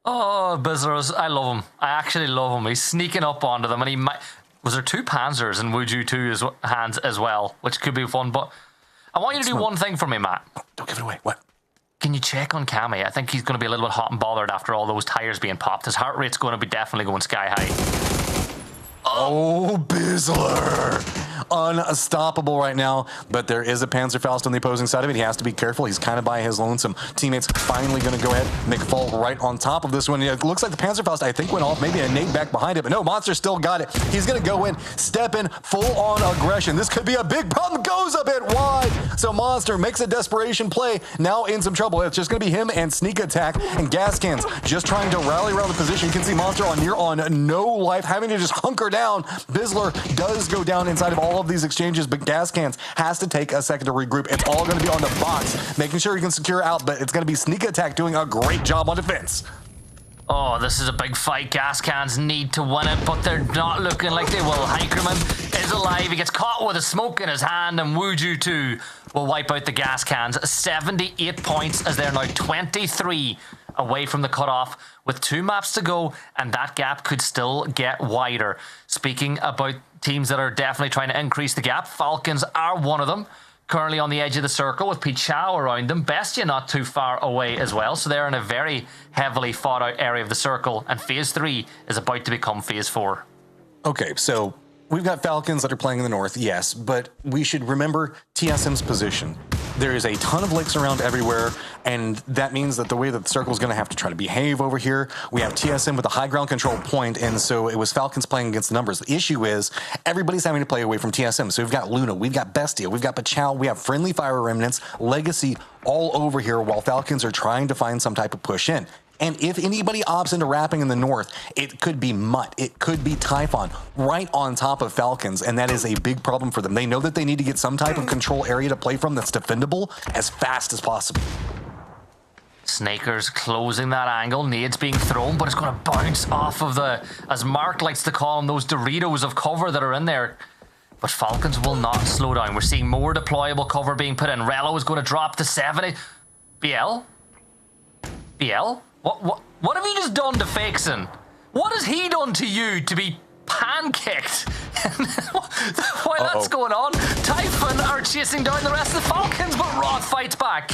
Oh, Bizzlers, I love him. I actually love him. He's sneaking up onto them, and he might... Was there 2 Panzers in Wuju 2's hands as well, which could be fun, but I want you to do one thing for me, Matt. Don't give it away. What? Can you check on Cammy? I think he's going to be a little bit hot and bothered after all those tires being popped. His heart rate's going to be definitely going sky high. Oh, Bizzler! Unstoppable right now, but there is a Panzerfaust on the opposing side of it. He has to be careful. He's kind of by his lonesome. Teammates finally going to go ahead and make a fall right on top of this one. It looks like the Panzerfaust, I think, went off. Maybe a nade back behind it, but no, Monster still got it. He's going to go in, step in, full-on aggression. This could be a big problem. Goes a bit wide. So Monster makes a desperation play. Now in some trouble. It's just going to be him and Sneak Attack and Gas Cans just trying to rally around the position. You can see Monster on no life, having to just hunker down. Bizzler does go down inside of all of these exchanges, but Gas Cans has to take a second to regroup. It's all going to be on the box, making sure he can secure out, but it's going to be Sneak Attack doing a great job on defense. Oh, this is a big fight. Gas Cans need to win it, but they're not looking like they will. Hikerman is alive. He gets caught with a smoke in his hand, and Wuju 2 will wipe out the Gas Cans. 78 points as they're now 23 away from the cutoff with 2 maps to go, and that gap could still get wider. Speaking about teams that are definitely trying to increase the gap, Falcons are one of them. Currently on the edge of the circle with Pete Chow around them. Bestia not too far away as well, so they're in a very heavily fought out area of the circle, and Phase 3 is about to become Phase 4. Okay, so we've got Falcons that are playing in the north, yes, but we should remember TSM's position. There is a ton of lakes around everywhere, and that means that the way that the circle is going to have to try to behave over here. We have TSM with a high ground control point, and so it was Falcons playing against the numbers. The issue is everybody's having to play away from TSM. So we've got Luna, we've got Bestia, we've got Pachow, we have Friendly Fire Remnants, Legacy all over here while Falcons are trying to find some type of push in. And if anybody opts into wrapping in the north, it could be Mutt, it could be Typhon right on top of Falcons, and that is a big problem for them. They know that they need to get some type of control area to play from that's defendable as fast as possible. Snakers closing that angle, nades being thrown, but it's going to bounce off of the, as Mark likes to call them, those Doritos of cover that are in there. But Falcons will not slow down. We're seeing more deployable cover being put in. Rello is going to drop to 70. BL? What have you just done to Fakeson? What has he done to you to be pancaked? While that's going on, Typhon are chasing down the rest of the Falcons, but Roth fights back.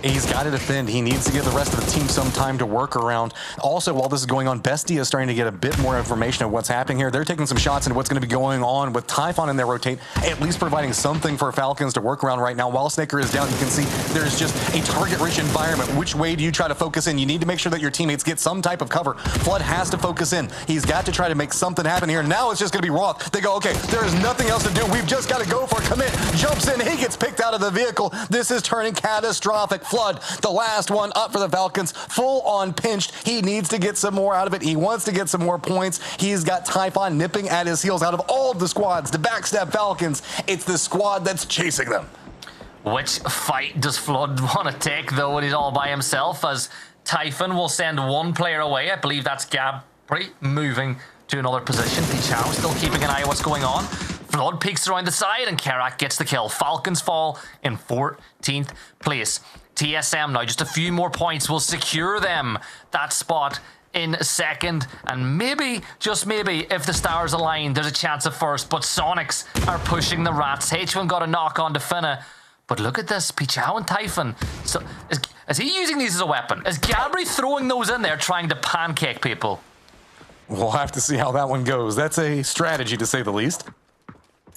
He's got to defend. He needs to give the rest of the team some time to work around. Also, while this is going on, Bestia is starting to get a bit more information of what's happening here. They're taking some shots into what's going to be going on with Typhon in their rotate, at least providing something for Falcons to work around right now. While Snaker is down, you can see there's just a target-rich environment. Which way do you try to focus in? You need to make sure that your teammates get some type of cover. Flood has to focus in. He's got to try to make something happen here. Now it's just going to be Roth. They go, okay, there is nothing else to do. We've just got to go for a commit. Jumps in. He gets picked out of the vehicle. This is turning catastrophic. Flood, the last one up for the Falcons, full on pinched. He needs to get some more out of it. He wants to get some more points. He's got Typhon nipping at his heels. Out of all of the squads to backstab Falcons, it's the squad that's chasing them. Which fight does Flood want to take, though, when he's all by himself? As Typhon will send one player away. I believe that's Gabri moving to another position. Pichao still keeping an eye on what's going on. Flood peeks around the side, and Karak gets the kill. Falcons fall in 14th place. TSM now, just a few more points will secure them that spot in second, and maybe, just maybe, if the stars align, there's a chance of first. But Sonics are pushing the Rats. H1 got a knock on to Finna. But look at this, Pichao and Typhon. So, is he using these as a weapon? Is Gabri throwing those in there, trying to pancake people? We'll have to see how that one goes. That's a strategy, to say the least.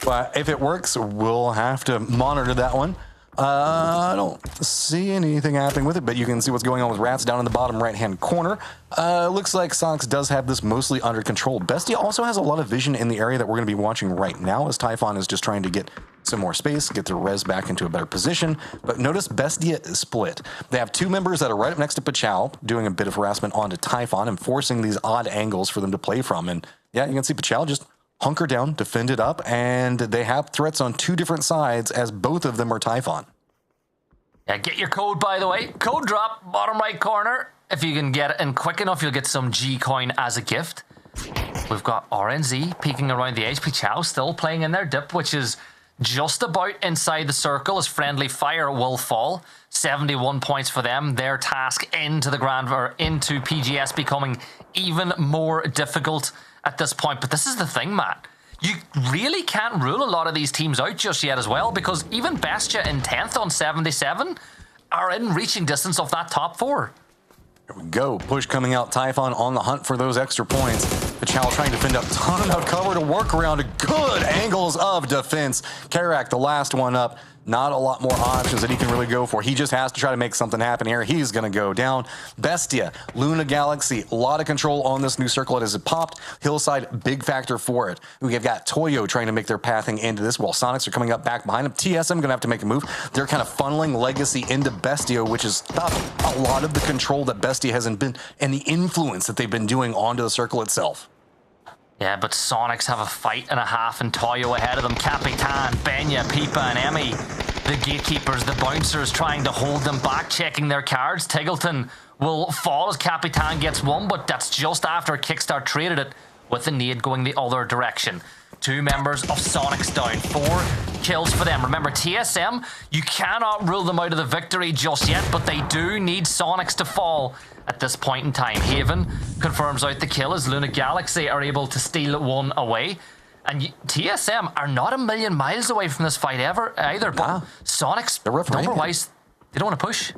But if it works, we'll have to monitor that one. I don't see anything happening with it, but you can see what's going on with Rats down in the bottom right-hand corner. Looks like Sonics does have this mostly under control. Bestia also has a lot of vision in the area that we're going to be watching right now, as Typhon is just trying to get some more space, get their res back into a better position. But notice Bestia is split. They have two members that are right up next to Pichao, doing a bit of harassment onto Typhon and forcing these odd angles for them to play from. And yeah, you can see Pichao just hunker down, defend it up, and they have threats on two different sides as both of them are Typhon. Yeah, get your code, by the way. Code drop, bottom right corner. If you can get it in quick enough, you'll get some G-Coin as a gift. We've got RNZ peeking around the edge. Pichao still playing in their dip, which is just about inside the circle as friendly fire will fall. 71 points for them. Their task into the into PGS becoming even more difficult at this point. But this is the thing, Matt. You really can't rule a lot of these teams out just yet as well, because even Bestia in 10th on 77 are in reaching distance of that top four. There we go. Push coming out. Typhon on the hunt for those extra points. Pichao trying to fend up ton of cover to work around good angles of defense. Karak, the last one up. Not a lot more options that he can really go for. He just has to try to make something happen here. He's going to go down. Bestia, Luna Galaxy, a lot of control on this new circle as it popped. Hillside, big factor for it. We've got Toyo trying to make their pathing into this while Sonics are coming up back behind him. TSM going to have to make a move. They're kind of funneling Legacy into Bestia, which has stopped a lot of the control that Bestia hasn't been and the influence that they've been doing onto the circle itself. Yeah, but Sonics have a fight and a half, and Toyo ahead of them. Capitan, Benya, Pipa, and Emmy. The gatekeepers, the bouncers, trying to hold them back, checking their cards. Tiggleton will fall as Capitan gets one, but that's just after Kickstart traded it with the nade going the other direction. Two members of Sonics down. 4 kills for them. Remember, TSM, you cannot rule them out of the victory just yet, but they do need Sonics to fall at this point in time. Haven confirms out the kill as Luna Galaxy are able to steal one away. And TSM are not a million miles away from this fight either, but Sonics, number-wise, they don't want to push.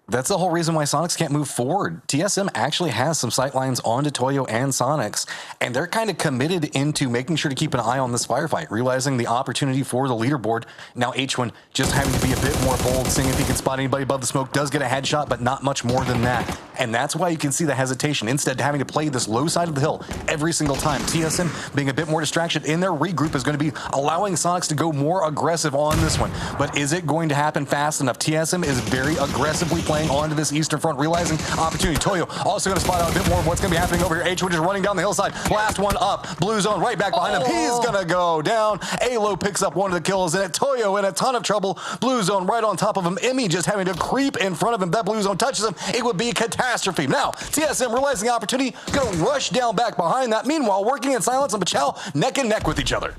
That's the whole reason why Sonics can't move forward. TSM actually has some sightlines onto Toyo and Sonics, and they're kind of committed into making sure to keep an eye on this firefight, realizing the opportunity for the leaderboard. Now H1 just having to be a bit more bold, seeing if he can spot anybody above the smoke, does get a headshot, but not much more than that. And that's why you can see the hesitation. Instead, having to play this low side of the hill every single time. TSM being a bit more distraction in their regroup is going to be allowing Sonics to go more aggressive on this one. But is it going to happen fast enough? TSM is very aggressively playing onto this eastern front, realizing opportunity. Toyo also going to spot out a bit more of what's going to be happening over here. H1 just running down the hillside. Last one up. Blue zone right back behind him. He's going to go down. Alo picks up one of the kills, and Toyo in a ton of trouble. Blue zone right on top of him. Emmy just having to creep in front of him. That blue zone touches him. It would be a catastrophe. Now, TSM realizing the opportunity, going to rush down back behind that. Meanwhile, working in silence and Pichao neck and neck with each other.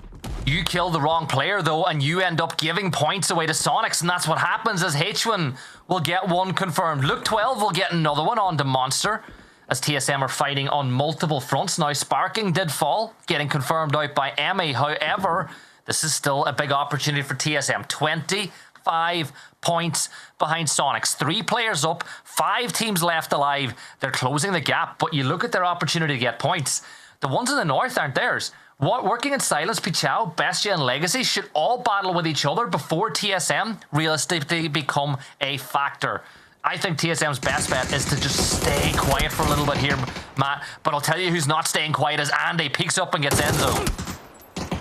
You kill the wrong player, though, and you end up giving points away to Sonics, and that's what happens as H1 will get one confirmed. Luke 12 will get another one on to Monster, as TSM are fighting on multiple fronts. Now, Sparking did fall, getting confirmed out by Emmy. However, this is still a big opportunity for TSM. 25 points behind Sonics. 3 players up, 5 teams left alive. They're closing the gap, but you look at their opportunity to get points. The ones in the north aren't theirs. Working in silence, Pichao, Bestia, and Legacy should all battle with each other before TSM realistically become a factor. I think TSM's best bet is to just stay quiet for a little bit here, Matt. But I'll tell you who's not staying quiet is Andy. Peeks up and gets Enzo.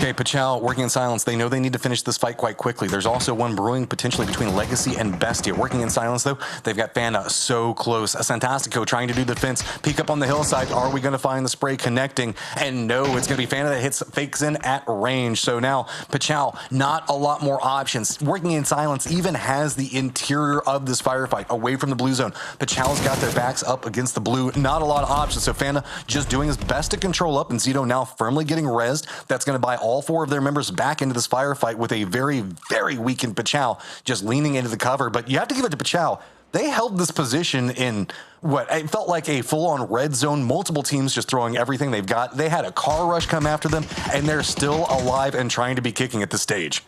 Okay, Pachau working in silence. They know they need to finish this fight quite quickly. There's also one brewing potentially between Legacy and Bestia. Working in silence, though, they've got Fana so close. Santastico trying to do the fence. Peek up on the hillside. Are we going to find the spray connecting? And no, it's going to be Fana that fakes in at range. So now Pachau, not a lot more options. Working in silence even has the interior of this firefight away from the blue zone. Pachau's got their backs up against the blue. Not a lot of options. So Fana just doing his best to control up, and Zito now firmly getting rezzed. That's going to buy all 4 of their members back into this firefight with a very, very weakened Pachau just leaning into the cover. But you have to give it to Pachau. They held this position in what it felt like a full-on red zone, multiple teams just throwing everything they've got. They had a car rush come after them, and they're still alive and trying to be kicking at this stage.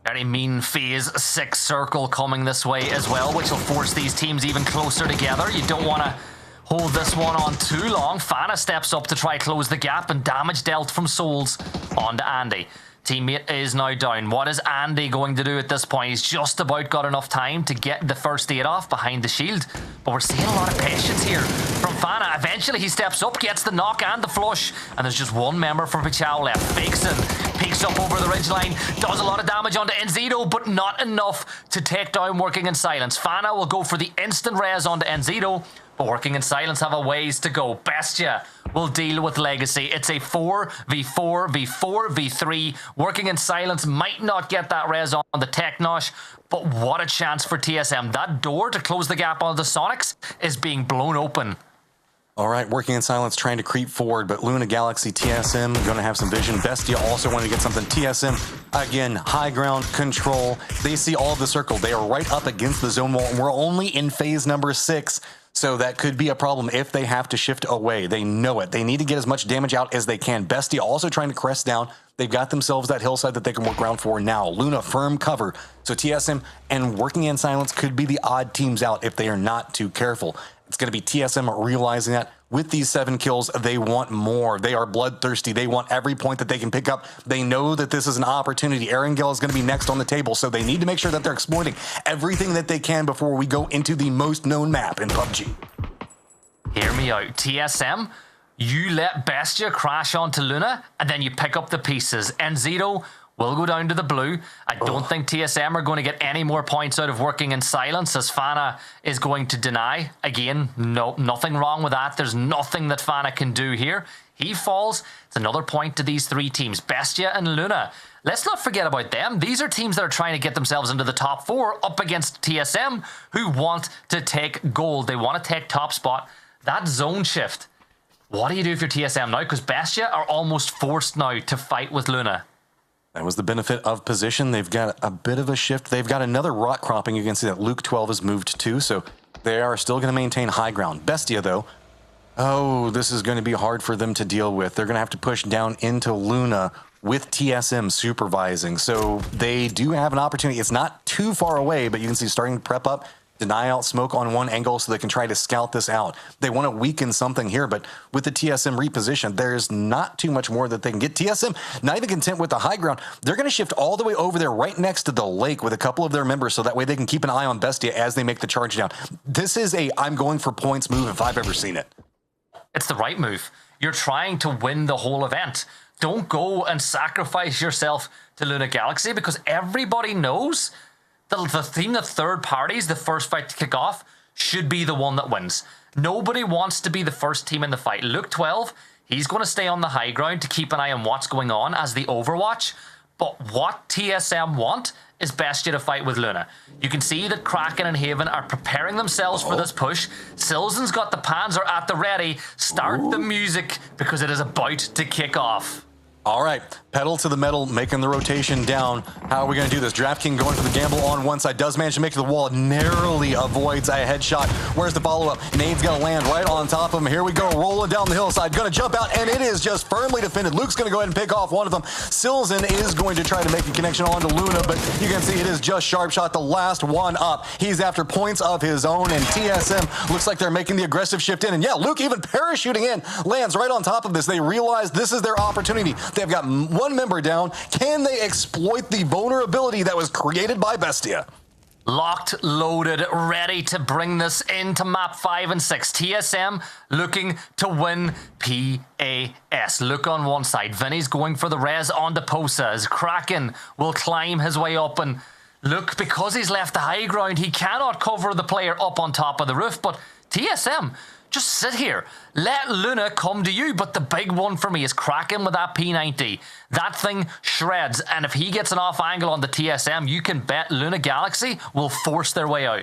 Very mean phase 6 circle coming this way as well, which will force these teams even closer together. You don't want to hold this one on too long. Fana steps up to try close the gap, and damage dealt from Souls onto Andy. Teammate is now down. What is Andy going to do at this point? He's just about got enough time to get the first aid off behind the shield. But we're seeing a lot of patience here from Fana. Eventually he steps up, gets the knock and the flush. And there's just one member from Pachau left. Fakes in, peeks up over the ridgeline, does a lot of damage onto Enzito, but not enough to take down Working in Silence. Fana will go for the instant res onto Enzito, but Working in Silence have a ways to go. Bestia will deal with Legacy. It's a 4v4v4v3. Working in Silence might not get that res on the Technosh, but what a chance for TSM. That door to close the gap on the Sonics is being blown open. All right, Working in Silence trying to creep forward, but Luna, Galaxy, TSM going to have some vision. Bestia also wanting to get something. TSM, again, high ground control. They see all of the circle. They are right up against the zone wall, and we're only in phase number 6. So that could be a problem if they have to shift away. They know it. They need to get as much damage out as they can. Bestia also trying to crest down. They've got themselves that hillside that they can work around for now. Luna, firm cover. So TSM and Working in Silence could be the odd teams out if they are not too careful. It's going to be TSM realizing that with these 7 kills, they want more. They are bloodthirsty. They want every point that they can pick up. They know that this is an opportunity. Erangel is going to be next on the table, so they need to make sure that they're exploiting everything that they can before we go into the most known map in PUBG. Hear me out. TSM, you let Bestia crash onto Luna, and then you pick up the pieces. Enzito will go down to the blue. I don't think TSM are going to get any more points out of Working in Silence, as Fana is going to deny. Again, no, nothing wrong with that. There's nothing that Fana can do here. He falls. It's another point to these 3 teams, Bestia and Luna. Let's not forget about them. These are teams that are trying to get themselves into the top 4 up against TSM, who want to take gold. They want to take top spot. That zone shift. What do you do if you're TSM now? Because Bestia are almost forced now to fight with Luna. That was the benefit of position. They've got a bit of a shift. They've got another rock cropping. You can see that Luke 12 has moved too, so they are still going to maintain high ground. Bestia, though, oh, this is going to be hard for them to deal with. They're going to have to push down into Luna with TSM supervising, so they do have an opportunity. It's not too far away, but you can see starting to prep up, deny out smoke on one angle so they can try to scout this out. They want to weaken something here, but with the TSM reposition, there's not too much more that they can get. TSM, not even content with the high ground, they're going to shift all the way over there right next to the lake with a couple of their members so that way they can keep an eye on Bestia as they make the charge down. This is a I'm going for points move if I've ever seen it. It's the right move. You're trying to win the whole event. Don't go and sacrifice yourself to Luna Galaxy, because everybody knows the team that third parties the first fight to kick off should be the one that wins. Nobody wants to be the first team in the fight. Luke 12, he's going to stay on the high ground to keep an eye on what's going on as the Overwatch. But what TSM want is Bestia to fight with Luna. You can see that Kraken and Haven are preparing themselves for this push. Silzen's got the Panzer at the ready. Start the music, because it is about to kick off. All right, pedal to the metal, making the rotation down. How are we going to do this? DraftKings going for the gamble on one side, does manage to make it to the wall, narrowly avoids a headshot. Where's the follow-up? Nade's going to land right on top of him. Here we go, rolling down the hillside, going to jump out, and it is just firmly defended. Luke's going to go ahead and pick off one of them. Silzen is going to try to make a connection onto Luna, but you can see it is just Sharp Shot, the last one up. He's after points of his own, and TSM looks like they're making the aggressive shift in. And yeah, Luke even parachuting in, lands right on top of this. They realize this is their opportunity. They've got one member down. Can they exploit the vulnerability that was created by Bestia? Locked, loaded, ready to bring this into map 5 and 6. TSM looking to win PAS. Look on one side. Vinny's going for the res onto Posa as Kraken will climb his way up. And look, because he's left the high ground, he cannot cover the player up on top of the roof. But TSM, just sit here. Let Luna come to you. But the big one for me is Kraken with that P90. That thing shreds. And if he gets an off angle on the TSM, you can bet Luna Galaxy will force their way out.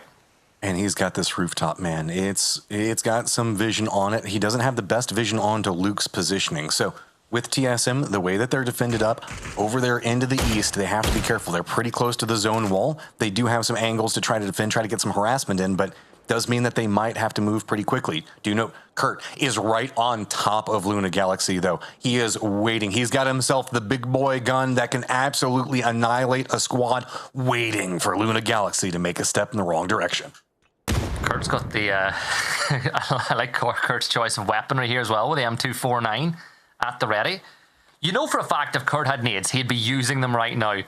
And he's got this rooftop, man. It's got some vision on it. He doesn't have the best vision onto Luke's positioning. So with TSM, the way that they're defended up over there into the east, they have to be careful. They're pretty close to the zone wall. They do have some angles to try to defend, try to get some harassment in, but does mean that they might have to move pretty quickly. Do you know, Kurt is right on top of Luna Galaxy, though. He is waiting. He's got himself the big boy gun that can absolutely annihilate a squad, waiting for Luna Galaxy to make a step in the wrong direction. Kurt's got the, I like Kurt's choice of weaponry here as well with the M249 at the ready. You know for a fact if Kurt had nades, he'd be using them right now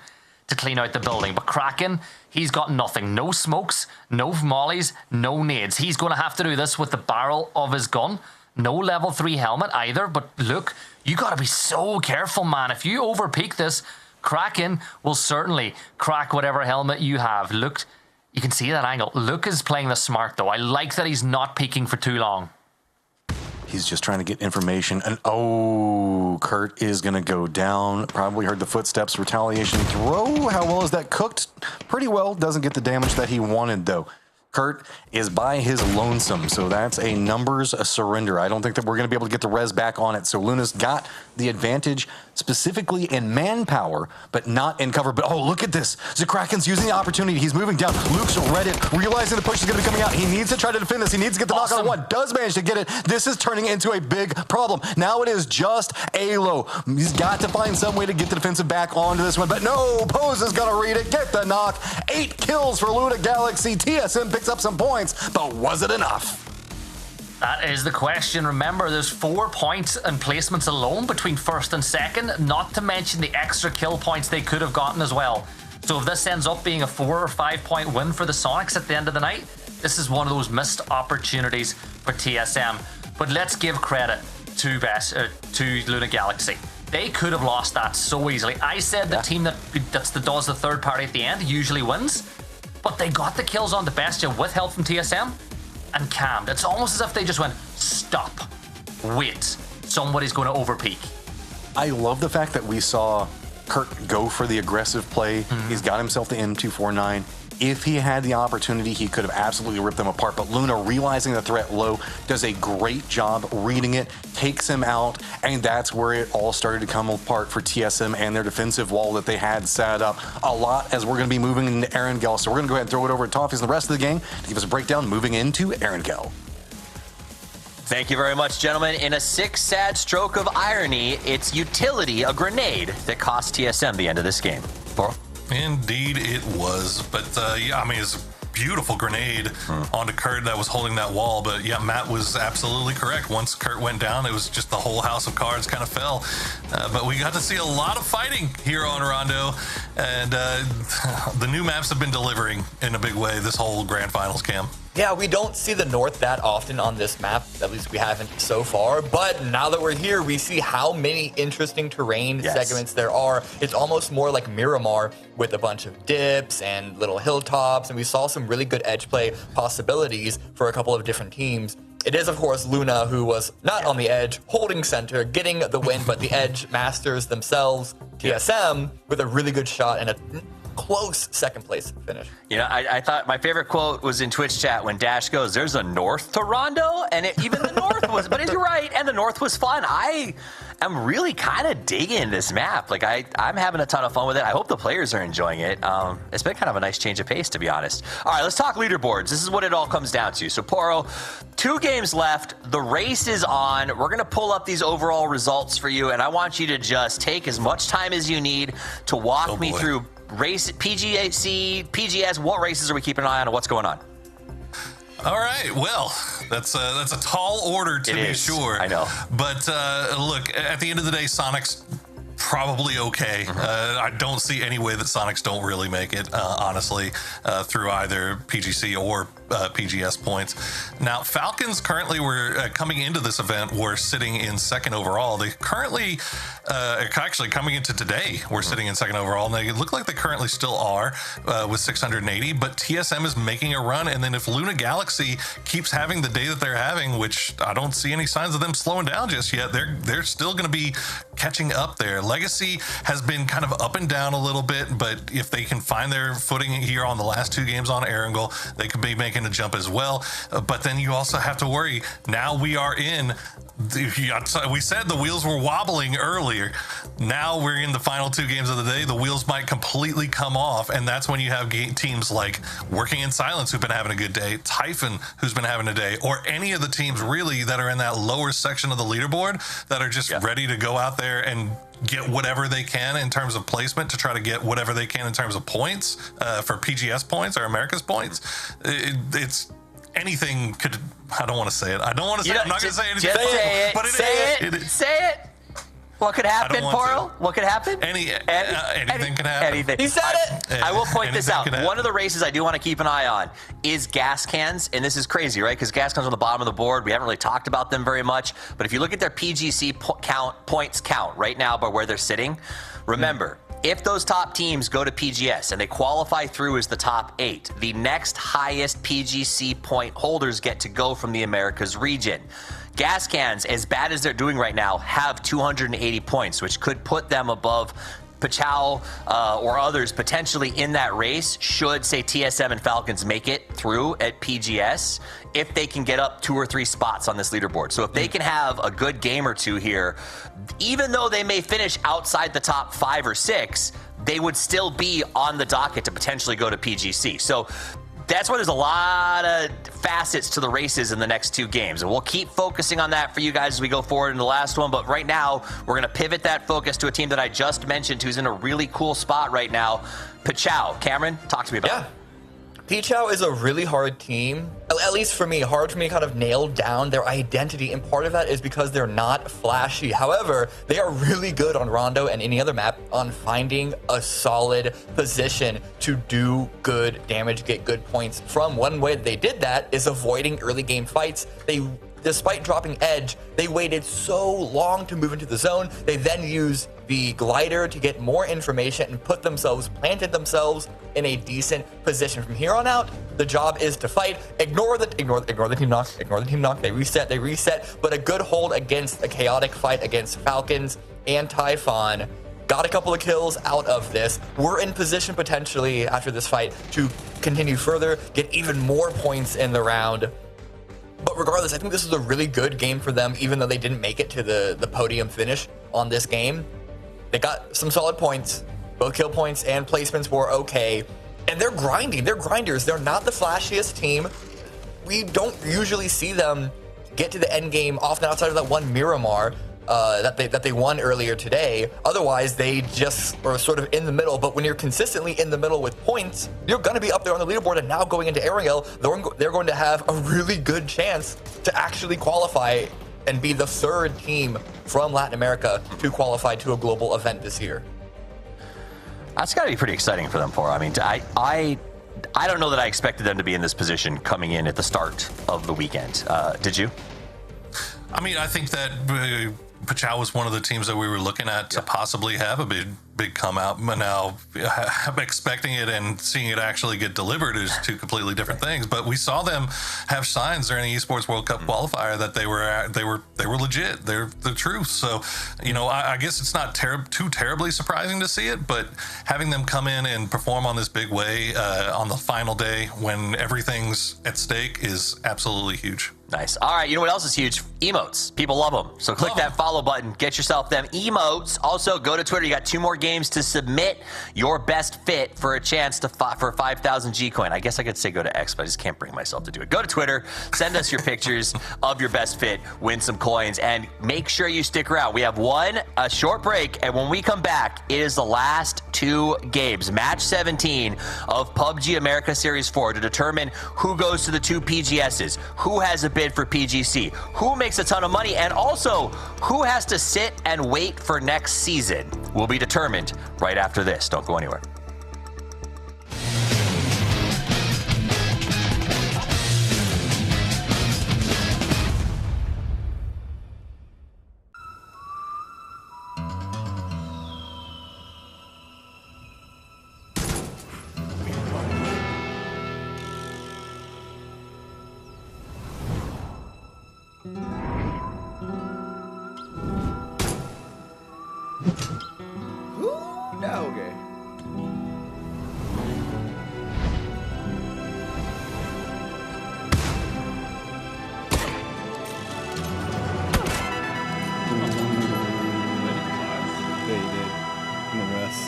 to clean out the building. But Kraken, he's got nothing. No smokes, no mollies, no nades. He's going to have to do this with the barrel of his gun. No level 3 helmet either. But look, you got to be so careful, man. If you overpeak this, Kraken will certainly crack whatever helmet you have. Look, you can see that angle. Luke is playing the smart, though. I like that he's not peeking for too long. He's just trying to get information. And oh, Kurt is going to go down. Probably heard the footsteps. Retaliation throw. How well is that cooked? Pretty well. Doesn't get the damage that he wanted, though. Kurt is by his lonesome, so that's a numbers surrender. I don't think that we're going to be able to get the res back on it. So Luna's got the advantage specifically in manpower, but not in cover. But oh, look at this. Kraken's using the opportunity. He's moving down. Luke's read it, realizing the push is going to be coming out. He needs to try to defend this. He needs to get the knock on one. Does manage to get it. This is turning into a big problem. Now it is just Alo. He's got to find some way to get the defensive back onto this one. But no, Pose is going to read it. Get the knock. 8 kills for Luna Galaxy. TSM picks up some points, but was it enough? That is the question. Remember, there's 4 points in placements alone between first and second, not to mention the extra kill points they could have gotten as well. So if this ends up being a 4 or 5 point win for the Sonics at the end of the night, this is one of those missed opportunities for TSM. But let's give credit to Luna Galaxy. They could have lost that so easily. I said the team that does the third party at the end usually wins, but they got the kills on the Bestia with help from TSM and calmed. It's almost as if they just went, stop, wait, somebody's going to overpeak. I love the fact that we saw Kurt go for the aggressive play. He's got himself the M249. If he had the opportunity, he could have absolutely ripped them apart. But Luna, realizing the threat low, does a great job reading it, takes him out, and that's where it all started to come apart for TSM and their defensive wall that they had set up a lot as we're going to be moving into Erangel. So we're going to go ahead and throw it over to Toffees and the rest of the game to give us a breakdown moving into Erangel. Thank you very much, gentlemen. In a sick, sad stroke of irony, it's utility, a grenade, that cost TSM the end of this game. Boro? Indeed it was. But yeah, I mean, it's a beautiful grenade onto Kurt that was holding that wall. But yeah, Matt was absolutely correct. Once Kurt went down, it was just the whole house of cards kind of fell. But we got to see a lot of fighting here on Rondo. And the new maps have been delivering in a big way this whole grand finals, Cam. Yeah, we don't see the north that often on this map, at least we haven't so far, but now that we're here, we see how many interesting terrain segments there are. It's almost more like Miramar with a bunch of dips and little hilltops, and we saw some really good edge play possibilities for a couple of different teams. It is, of course, Luna, who was not on the edge, holding center, getting the win, but the edge masters themselves, TSM, with a really good shot and a close second place finish. You know, I thought my favorite quote was in Twitch chat when Dash goes, "There's a north to Rondo," and even the north was, but you're right, and the north was fun. I am really kind of digging this map. Like I'm having a ton of fun with it. I hope the players are enjoying it. It's been kind of a nice change of pace, to be honest. All right, let's talk leaderboards. This is what it all comes down to. So Poro, 2 games left. The race is on. We're gonna pull up these overall results for you, and I want you to just take as much time as you need to walk me through race, PGC, PGS. What races are we keeping an eye on, and what's going on? All right, well, that's a tall order to be sure. I know. But look, at the end of the day, Sonics probably okay. I don't see any way that Sonics don't really make it, honestly, through either PGC or PGS points. Now, Falcons currently were coming into this event were sitting in second overall. They currently, actually coming into today, we're sitting in second overall, and they look like they currently still are with 680. But TSM is making a run, and then if Luna Galaxy keeps having the day that they're having, which I don't see any signs of them slowing down just yet, they're still going to be catching up there. Legacy has been kind of up and down a little bit, but if they can find their footing here on the last 2 games on Erangel, they could be making a jump as well. But then you also have to worry, now we are in, we said the wheels were wobbling earlier. Now we're in the final 2 games of the day. The wheels might completely come off, and that's when you have teams like Working in Silence who've been having a good day, Typhon who's been having a day, or any of the teams really that are in that lower section of the leaderboard that are just ready to go out there and get whatever they can in terms of placement to try to get whatever they can in terms of points for PGS points or America's points. It's anything could. I don't want to say it. I don't want to say it. I'm not going to say anything. Just say it. But Say it. What could happen, Portal? What could happen? Anything can happen. Anything. He said it. I will point this out. One of the races I do want to keep an eye on is gas cans, and this is crazy, right? Because gas cans are on the bottom of the board. We haven't really talked about them very much, but if you look at their PGC points count right now by where they're sitting, remember, if those top teams go to PGS and they qualify through as the top 8, the next highest PGC point holders get to go from the Americas region. Gas cans, as bad as they're doing right now, have 280 points, which could put them above Pachau or others potentially in that race, should, say, TSM and Falcons make it through at PGS, if they can get up 2 or 3 spots on this leaderboard. So if they can have a good game or 2 here, even though they may finish outside the top 5 or 6, they would still be on the docket to potentially go to PGC. So that's why there's a lot of facets to the races in the next 2 games. And we'll keep focusing on that for you guys as we go forward in the last one. But right now, we're going to pivot that focus to a team that I just mentioned who's in a really cool spot right now, Pachau. Cameron, talk to me about it. Pachau is a really hard team, at least for me, hard for me to kind of nail down their identity, and part of that is because they're not flashy. However, they are really good on Rondo and any other map on finding a solid position to do good damage, get good points from. One way they did that is avoiding early game fights. Despite dropping Edge, they waited so long to move into the zone. They then used the glider to get more information and planted themselves in a decent position. From here on out, the job is to fight. Ignore the team knock. They reset, but a good hold against a chaotic fight against Falcons and Typhon. Got a couple of kills out of this. We're in position potentially after this fight to continue further, get even more points in the round. But regardless, I think this is a really good game for them, even though they didn't make it to the podium finish on this game. They got some solid points. Both kill points and placements were okay. And they're grinding. They're grinders. They're not the flashiest team. We don't usually see them get to the end game often outside of that one Miramar that they won earlier today. Otherwise, they just are sort of in the middle. But when you're consistently in the middle with points, you're going to be up there on the leaderboard. And now going into Erangel, they're going to have a really good chance to actually qualify and be the 3rd team from Latin America to qualify to a global event this year. That's got to be pretty exciting for them, I mean, I don't know that I expected them to be in this position coming in at the start of the weekend. Did you? I mean, I think that Pachau was one of the teams that we were looking at to possibly have a big come out. But now, expecting it and seeing it actually get delivered is 2 completely different things. But we saw them have signs during the Esports World Cup qualifier that they were legit. They're the truth. So, I guess it's not too terribly surprising to see it. But having them come in and perform on this big way on the final day when everything's at stake is absolutely huge. Nice. All right, you know what else is huge? Emotes. People love them. So click that follow button. Get yourself them emotes. Also, go to Twitter. You got 2 more games to submit your best fit for a chance for 5,000 G-Coin. I guess I could say go to X, but I just can't bring myself to do it. Go to Twitter. Send us your pictures of your best fit. Win some coins. And make sure you stick around. We have a short break. And when we come back, it is the last 2 games. Match 17 of PUBG Americas Series 4 to determine who goes to the 2 PGSs, who has a bid for PGC, who makes a ton of money, and also who has to sit and wait for next season will be determined right after this. Don't go anywhere. Okay. Yeah, you did. In the rest.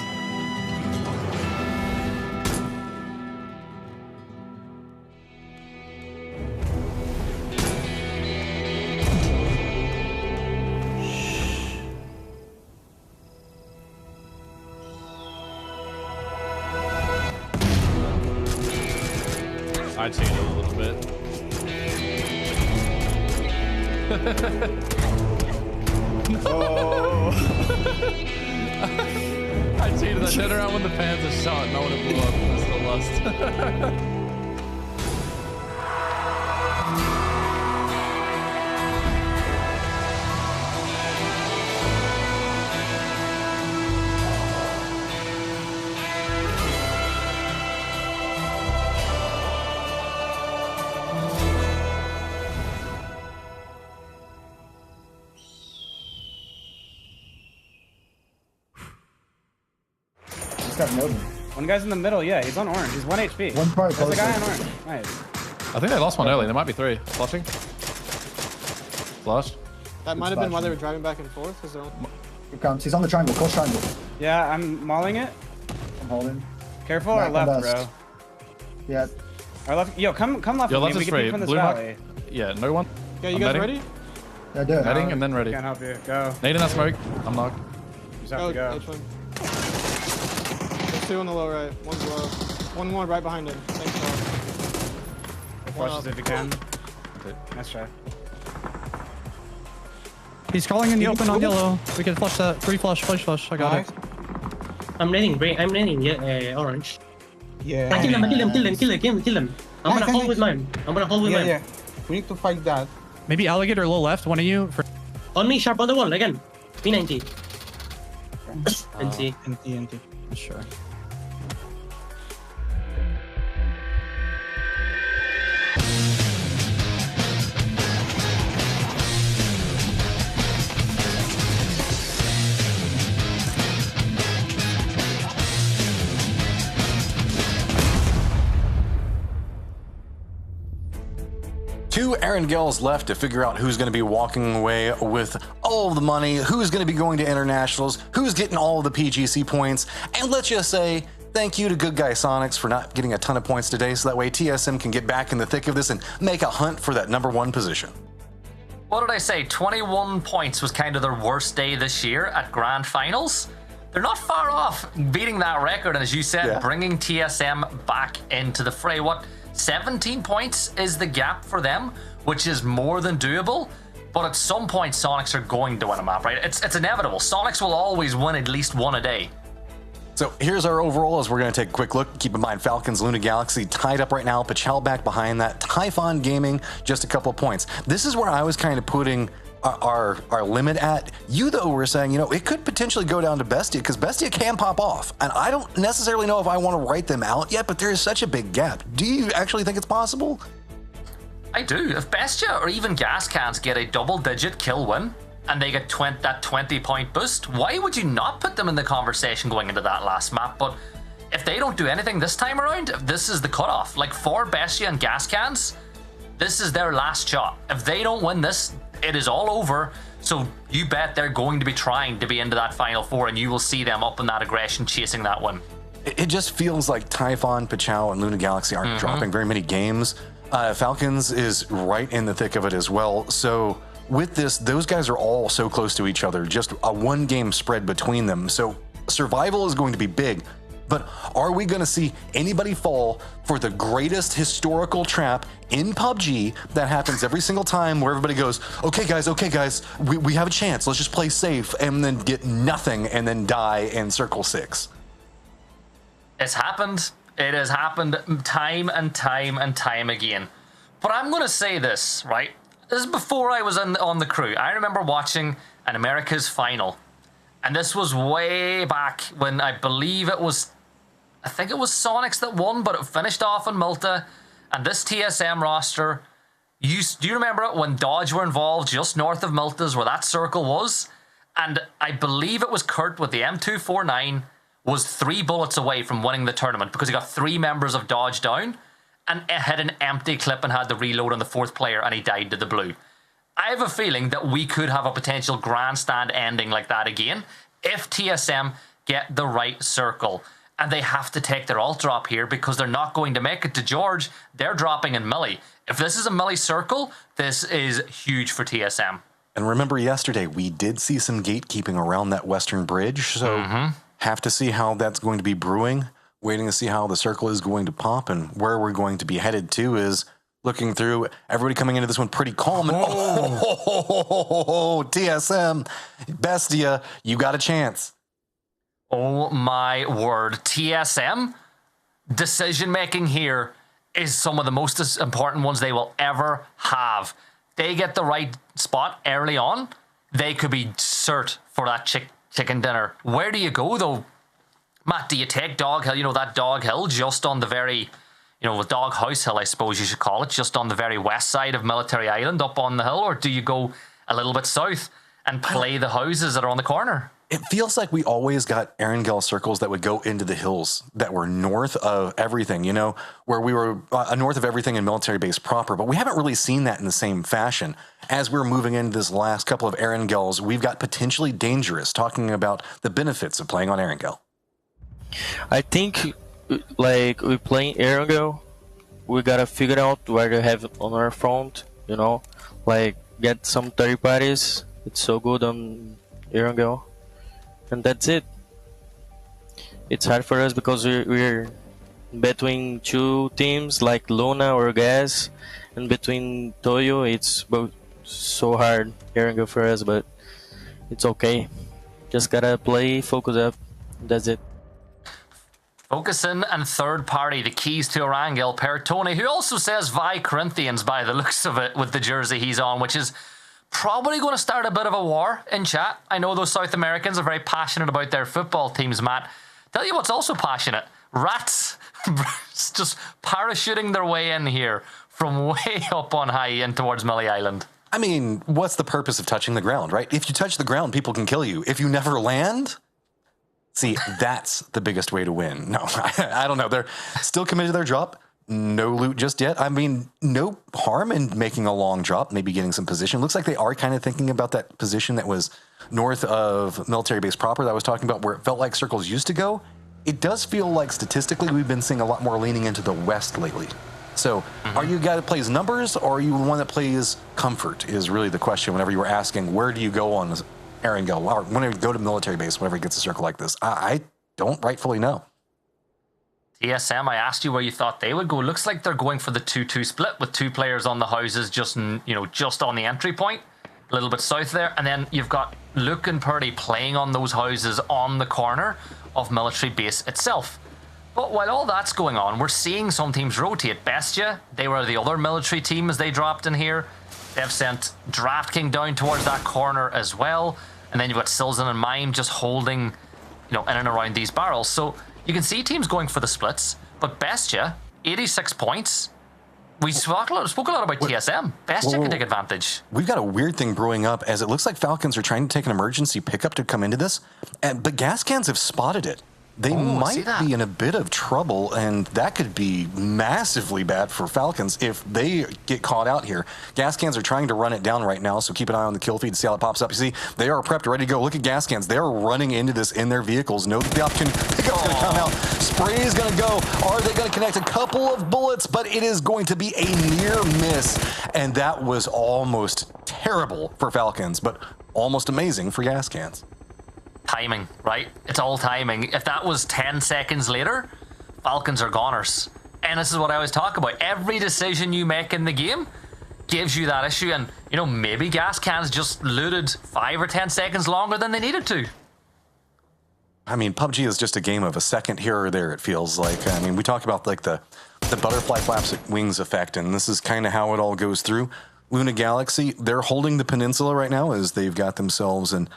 I'd change it a little bit. Oh. I cheated. I turned around when the Panzer shot, not when it blew up. I still lost. One guy's in the middle, yeah, he's on orange. He's 1 HP. One part. There's a guy on orange. Nice. I think they lost one early. There might be 3. Flushing. Flushed. That might have been why they were driving back and forth. Because they're Here comes. He's on the triangle. Close triangle. Yeah, I'm mauling it. I'm holding. Careful Back our left, and bro. best. Yeah. Our left. Yo, come left. Your with left me. is We can free. peek from this Blue mark. valley. Yeah, no one. Yeah, you I'm guys betting. ready? Yeah, I did. Heading and then ready. Can't help you. Go. Nade in that smoke. I'm knocked. You just have to go. H1. There's 2 on the low right. One's low. One more right behind him. Thanks, Flushes if you can. Nice try. He's crawling in the open on yellow. We can flush that. Free flush. I got it. I'm landing green. I'm landing orange. Yeah. Kill him. I'm gonna hold with mine. Yeah. We need to fight that. Maybe alligator low left. One of you. On me, sharp on the wall again. P90. NT. NT. Sure. Two Erangels left to figure out who's going to be walking away with all of the money, who's going to be going to internationals, who's getting all of the PGC points, and let's just say thank you to Good Guy Sonics for not getting a ton of points today, so that way TSM can get back in the thick of this and make a hunt for that #1 position. What did I say? 21 points was kind of their worst day this year at Grand Finals. They're not far off beating that record, and as you said, bringing TSM back into the fray. What, 17 points is the gap for them, which is more than doable. But at some point, Sonics are going to win a map, right? It's inevitable. Sonics will always win at least one a day. So here's our overall as we're going to take a quick look. Keep in mind, Falcons, Luna Galaxy tied up right now. Pachal back behind that. Typhon Gaming, just a couple of points. This is where I was kind of putting our limit at. You, though, were saying, you know, it could potentially go down to Bestia because Bestia can pop off. And I don't necessarily know if I want to write them out yet, but there is such a big gap. Do you actually think it's possible? I do. If Bestia or even Gas Cans get a double-digit kill win and they get that 20-point boost, why would you not put them in the conversation going into that last map? But if they don't do anything this time around, this is the cutoff. Like, for Bestia and Gas Cans, this is their last shot. If they don't win this, it is all over. So you bet they're going to be trying to be into that Final Four, and you will see them up in that aggression chasing that win. It just feels like Typhon, Pachal, and Luna Galaxy aren't dropping very many games. Falcons is right in the thick of it as well. So with this, those guys are all so close to each other, just a 1-game spread between them. So survival is going to be big. But are we going to see anybody fall for the greatest historical trap in PUBG that happens every single time where everybody goes, okay guys, we have a chance, let's just play safe, and then get nothing and then die in circle 6? It's happened. It has happened time and time and time again. But I'm going to say this, right? This is before I was on the crew. I remember watching an Americas final. And this was way back when I believe it was, I think it was Sonics that won, but it finished off in Malta. And this TSM roster, do you remember it when Dodge were involved just north of Malta's where that circle was? And I believe it was Kurt with the M249 was 3 bullets away from winning the tournament because he got 3 members of Dodge down and had an empty clip and had to reload on the 4th player and he died to the blue. I have a feeling that we could have a potential grandstand ending like that again if TSM get the right circle. And they have to take their alt drop here because they're not going to make it to George. They're dropping in Millie. If this is a Millie circle, this is huge for TSM. And remember yesterday, we did see some gatekeeping around that western bridge, so have to see how that's going to be brewing, waiting to see how the circle is going to pop, and where we're going to be headed to is looking through everybody coming into this one pretty calm. And TSM, Bestia, you got a chance. Oh my word. TSM, decision-making here is some of the most important ones they will ever have. They get the right spot early on, they could be cert for that chicken dinner. Where do you go, though? Matt, do you take Dog Hill, you know, that Dog Hill just on the very, you know, Dog House Hill, I suppose you should call it, just on the very west side of Military Island up on the hill, or do you go a little bit south and play the houses that are on the corner? It feels like we always got Erangel circles that would go into the hills that were north of everything, you know, where we were north of everything in military base proper, but we haven't really seen that in the same fashion. As we're moving into this last couple of Erangels, we've got potentially dangerous, talking about the benefits of playing on Erangel. I think, like, we playing Erangel, we gotta figure out where to have it on our front, you know, like, get some third parties. It's so good on Erangel. And that's it. It's hard for us because we're between 2 teams like Luna or Gas, and between Toyo, it's both so hard Erangel for us, but it's okay. Just gotta play, focus up. That's it. Focusing and third party, the keys to Erangel per Tony, who also says Vi Corinthians by the looks of it with the jersey he's on, which is probably going to start a bit of a war in chat. I know those South Americans are very passionate about their football teams, Matt. Tell you what's also passionate. Rats just parachuting their way in here from way up on high in towards Millie Island. I mean, what's the purpose of touching the ground, right? If you touch the ground, people can kill you. If you never land, see, that's the biggest way to win. No, I don't know. They're still committed to their drop. No loot just yet. I mean, no harm in making a long drop, maybe getting some position. Looks like they are kind of thinking about that position that was north of military base proper that I was talking about, where it felt like circles used to go. It does feel like statistically we've been seeing a lot more leaning into the west lately. So are you a guy that plays numbers, or are you one that plays comfort is really the question whenever you were asking, where do you go on Erangel, or whenever you go to military base, whenever it gets a circle like this? I don't rightfully know. TSM, I asked you where you thought they would go. Looks like they're going for the 2-2 split with 2 players on the houses, just on the entry point, a little bit south there, and then you've got Luke and Purdy playing on those houses on the corner of military base itself. But while all that's going on, we're seeing some teams rotate. Bestia, they were the other military team as they dropped in here. They've sent Draft King down towards that corner as well, and then you've got Silzen and Mime just holding, in and around these barrels. So you can see teams going for the splits, but Bestia, 86 points. We spoke a lot about TSM. Bestia can take advantage. We've got a weird thing brewing up, as it looks like Falcons are trying to take an emergency pickup to come into this, but gas cans have spotted it. They might be in a bit of trouble, and that could be massively bad for Falcons if they get caught out here. Gas cans are trying to run it down right now, so keep an eye on the kill feed to see how it pops up. You see, they are prepped, ready to go. Look at gas cans. They are running into this in their vehicles. Know that the opportunity pickup's going to come out. Spray is going to go. Are they going to connect a couple of bullets? But it is going to be a near miss, and that was almost terrible for Falcons, but almost amazing for gas cans. timing, right? It's all timing. If that was 10 seconds later, Falcons are goners. And this is what I always talk about. Every decision you make in the game gives you that issue. And, you know, maybe gas cans just looted 5 or 10 seconds longer than they needed to. I mean, PUBG is just a game of a second here or there, it feels like. I mean, we talk about like the butterfly flaps wings effect, and this is kind of how it all goes through. Luna Galaxy, they're holding the peninsula right now as they've got themselves an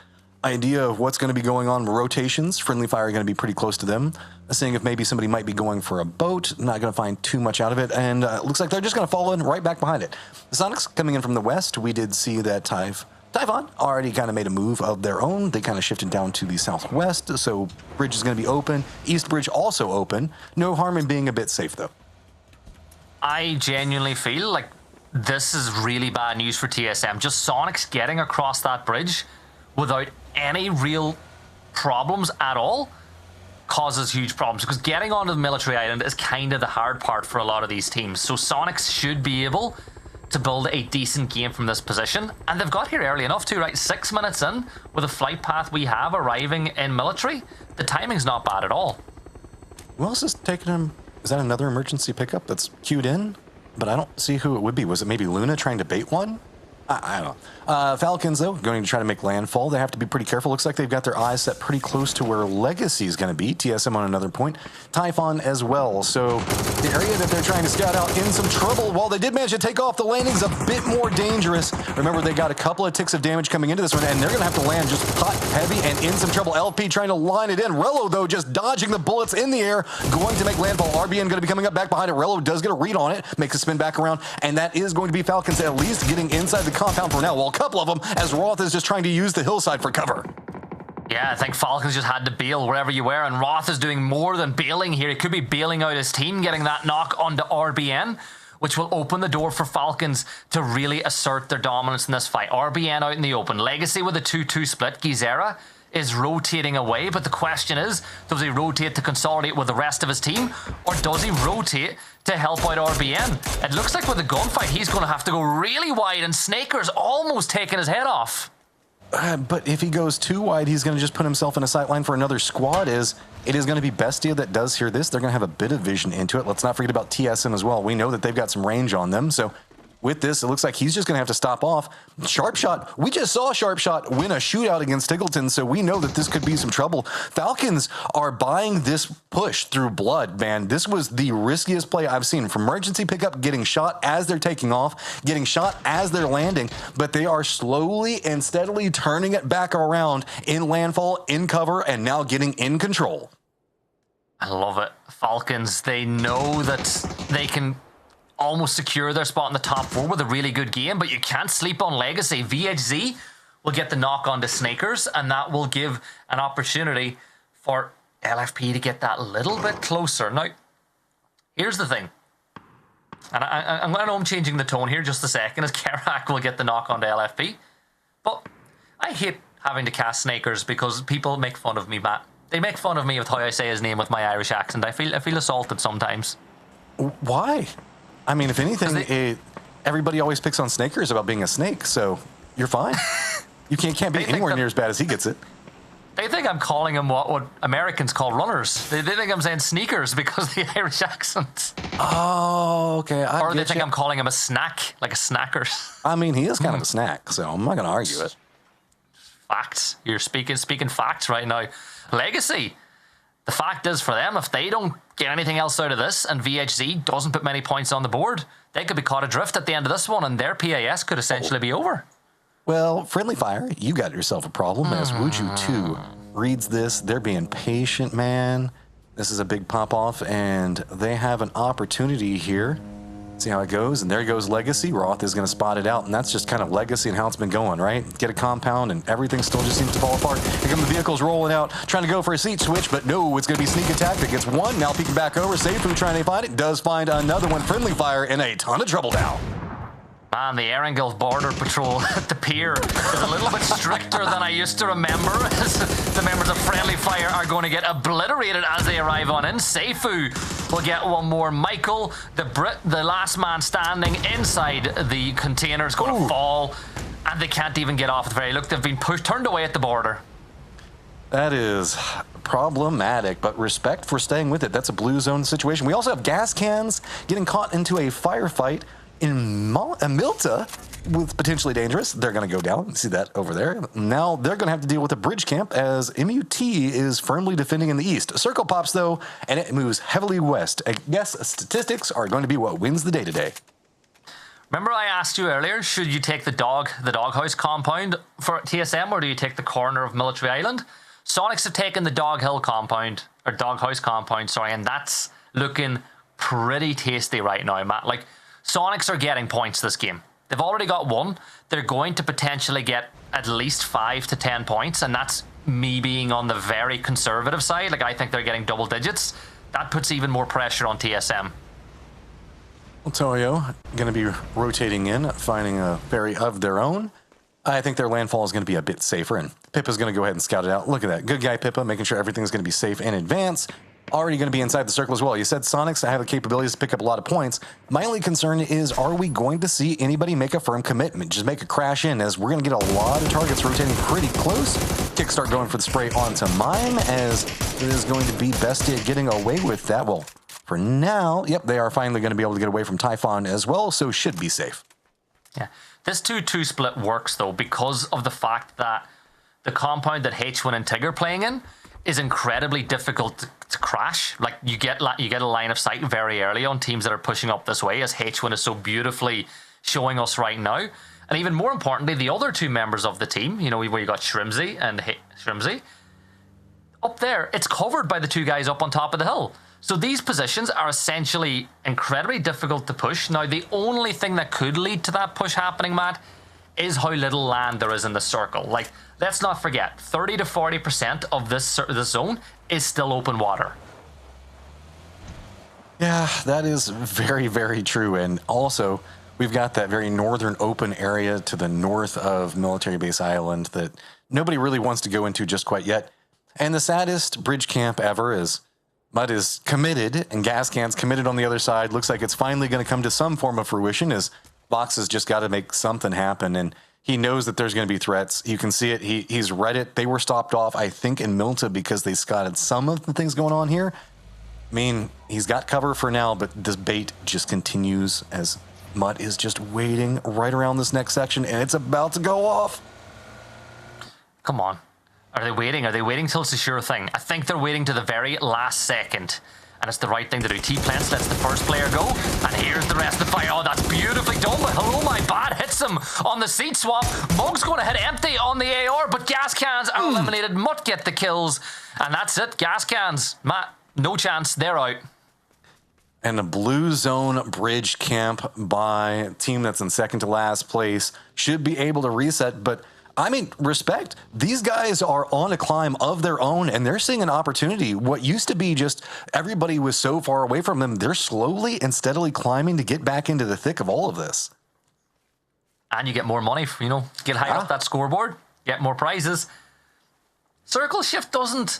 idea of what's going to be going on. Rotations, Friendly Fire are going to be pretty close to them, seeing if maybe somebody might be going for a boat. Not going to find too much out of it, and it looks like they're just going to fall in right back behind it. The Sonics coming in from the west, we did see that Typhon already kind of made a move of their own. They kind of shifted down to the southwest, so bridge is going to be open. East bridge also open. No harm in being a bit safe, though. I genuinely feel like this is really bad news for TSM. Just Sonics getting across that bridge without any real problems at all causes huge problems, because getting onto the military island is kind of the hard part for a lot of these teams. So Sonics should be able to build a decent game from this position, and they've got here early enough too, right? 6 minutes in with a flight path we have arriving in military. The timing's not bad at all. Who else is taking him? Is that another emergency pickup that's queued in? But I don't see who it would be. Was it maybe Luna trying to bait one? I don't know. Falcons, though, going to try to make landfall. They have to be pretty careful. Looks like they've got their eyes set pretty close to where Legacy is going to be. TSM on another point. Typhon as well. So the area that they're trying to scout out in some trouble. While they did manage to take off, the landing's a bit more dangerous. Remember, they got a couple of ticks of damage coming into this one, and they're going to have to land just hot, heavy, and in some trouble. LP trying to line it in. Rello, though, just dodging the bullets in the air, going to make landfall. RBN going to be coming up back behind it. Rello does get a read on it, makes a spin back around, and that is going to be Falcons at least getting inside the compound for now. Well, a couple of them, as Roth is just trying to use the hillside for cover. Yeah, I think Falcons just had to bail wherever you were, and Roth is doing more than bailing here. He could be bailing out his team, getting that knock onto RBN, which will open the door for Falcons to really assert their dominance in this fight. RBN out in the open. Legacy with a 2-2 split. Gizera is rotating away, but the question is, does he rotate to consolidate with the rest of his team, or does he rotate to help out RBN? It looks like with the gunfight, he's going to have to go really wide, and Snaker's almost taking his head off. But if he goes too wide, he's going to just put himself in a sight line for another squad. It is going to be Bestia that does hear this. They're going to have a bit of vision into it. Let's not forget about TSM as well. We know that they've got some range on them, so with this, it looks like he's just going to have to stop off. Sharpshot, we just saw Sharpshot win a shootout against Tiggleton, so we know that this could be some trouble. Falcons are buying this push through blood, man. This was the riskiest play I've seen. From emergency pickup, getting shot as they're taking off, getting shot as they're landing, but they are slowly and steadily turning it back around in landfall, in cover, and now getting in control. I love it. Falcons, they know that they can almost secure their spot in the top 4 with a really good game, but you can't sleep on Legacy. VHZ will get the knock onto Snakers, and that will give an opportunity for LFP to get that little bit closer. Now, here's the thing, and I know I'm changing the tone here just a second, as Kerak will get the knock onto LFP, but I hate having to cast Snakers because people make fun of me, Matt. They make fun of me with how I say his name with my Irish accent. I feel assaulted sometimes. Why? I mean, if anything, everybody always picks on Snakers about being a snake, so you're fine. You can't be anywhere near as bad as he gets it. They think I'm calling him what Americans call runners. They think I'm saying sneakers because of the Irish accent. Oh, okay. Or they think I'm calling him a snack, like a snacker. I mean, he is kind of a snack, so I'm not going to argue it. Facts. You're speaking facts right now. Legacy. The fact is, for them, if they don't get anything else out of this and VHZ doesn't put many points on the board, they could be caught adrift at the end of this one, and their PAS could essentially be over. Well, Friendly Fire, you got yourself a problem as Wuju 2 reads this. They're being patient, man. This is a big pop-off, and they have an opportunity here. See how it goes, and there goes Legacy. Roth is going to spot it out, and that's just kind of Legacy and how it's been going, right? Get a compound, and everything still just seems to fall apart. Here come the vehicles rolling out, trying to go for a seat switch, but no, it's going to be sneak attack that gets one. Now peeking back over, Seifu trying to find it, does find another one. Friendly Fire in a ton of trouble now. Man, the Erangel border patrol at the pier is a little bit stricter than I used to remember. The members of Friendly Fire are going to get obliterated as they arrive on in. Seifu will get one more. Michael, the last man standing inside the container, is going to fall, and they can't even get off at the very look. They've been turned away at the border. That is problematic, but respect for staying with it. That's a blue zone situation. We also have gas cans getting caught into a firefight in Milta with potentially dangerous. They're going to go down. See that over there. Now they're going to have to deal with a bridge camp as MUT is firmly defending in the east. Circle pops, though, and it moves heavily west. I guess statistics are going to be what wins the day today. Remember I asked you earlier, should you take the doghouse compound for TSM, or do you take the corner of Military Island? Sonics have taken the doghouse compound, and that's looking pretty tasty right now, Matt. Like, Sonics are getting points this game. They've already got 1. They're going to potentially get at least 5 to 10 points, and that's me being on the very conservative side. Like, I think they're getting double digits. That puts even more pressure on TSM. Well, Toyo going to be rotating in, finding a ferry of their own. I think their landfall is going to be a bit safer, and Pippa's going to go ahead and scout it out. Look at that. Good guy, Pippa, making sure everything's going to be safe in advance. Already going to be inside the circle as well. You said Sonics have the capabilities to pick up a lot of points. My only concern is, are we going to see anybody make a firm commitment? Just make a crash in, as we're going to get a lot of targets rotating pretty close. Kickstart going for the spray onto Mime, as it is going to be Bestia getting away with that. Well, for now, yep, they are finally going to be able to get away from Typhon as well, so should be safe. Yeah. This 2-2 split works, though, because of the fact that the compound that H1 and Tig are playing in is incredibly difficult to crash. Like, you get a line of sight very early on teams that are pushing up this way, as H1 is so beautifully showing us right now. And even more importantly, the other 2 members of the team, you know, where you got Shrimzy and Shrimzy, up there, it's covered by the 2 guys up on top of the hill. So these positions are essentially incredibly difficult to push. Now, the only thing that could lead to that push happening, Matt, is how little land there is in the circle. Like, let's not forget, 30 to 40% of this zone is still open water. Yeah, that is very, very true. And also, we've got that very northern open area to the north of Military Base Island that nobody really wants to go into just quite yet. And the saddest bridge camp ever is Mud is committed, and Gas Can's committed on the other side. Looks like it's finally going to come to some form of fruition, as Box has just got to make something happen, and he knows that there's going to be threats. You can see it. He's read it. They were stopped off, I think, in Milta because they scouted some of the things going on here. I mean, he's got cover for now, but this bait just continues as Mud is just waiting right around this next section, and it's about to go off. Come on. Are they waiting? Are they waiting till it's a sure thing? I think they're waiting to the very last second. And it's the right thing to do. T-Plants lets the first player go. And here's the rest of the fire. Oh, that's beautifully done. But hello, my bad. Hits him on the seat swap. Mug's going to hit empty on the AR. But Gas Cans are eliminated. Mutt get the kills. And that's it. Gas Cans. Matt, no chance. They're out. And a blue zone bridge camp by a team that's in second to last place should be able to reset. But I mean, respect. These guys are on a climb of their own, and they're seeing an opportunity. What used to be just everybody was so far away from them, they're slowly and steadily climbing to get back into the thick of all of this. And you get more money, you know, get higher up that scoreboard, get more prizes. Circle shift doesn't,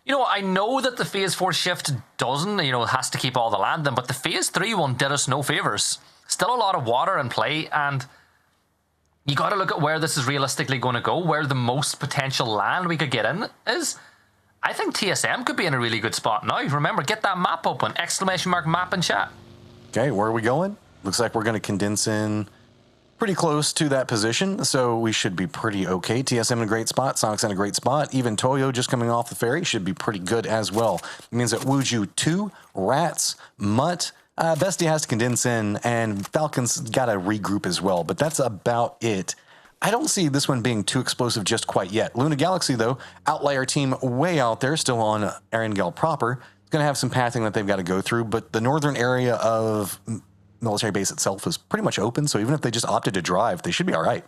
you know, I know that the phase 4 shift doesn't, you know, has to keep all the land in, but the phase 3 one did us no favors. Still a lot of water in play, and you got to look at where this is realistically going to go, where the most potential land we could get in is. I think TSM could be in a really good spot now. Remember, get that map open. Exclamation mark map in chat. Okay, where are we going? Looks like we're going to condense in pretty close to that position, so we should be pretty okay. TSM in a great spot, Sonic's in a great spot. Even Toyo just coming off the ferry should be pretty good as well. It means that Wuju 2, Rats, Mutt, Bestia has to condense in, and Falcon's got to regroup as well, but that's about it. I don't see this one being too explosive just quite yet. Luna Galaxy, though, outlier team way out there, still on Erangel proper. It's going to have some pathing that they've got to go through, but the northern area of Military Base itself is pretty much open, so even if they just opted to drive, they should be all right.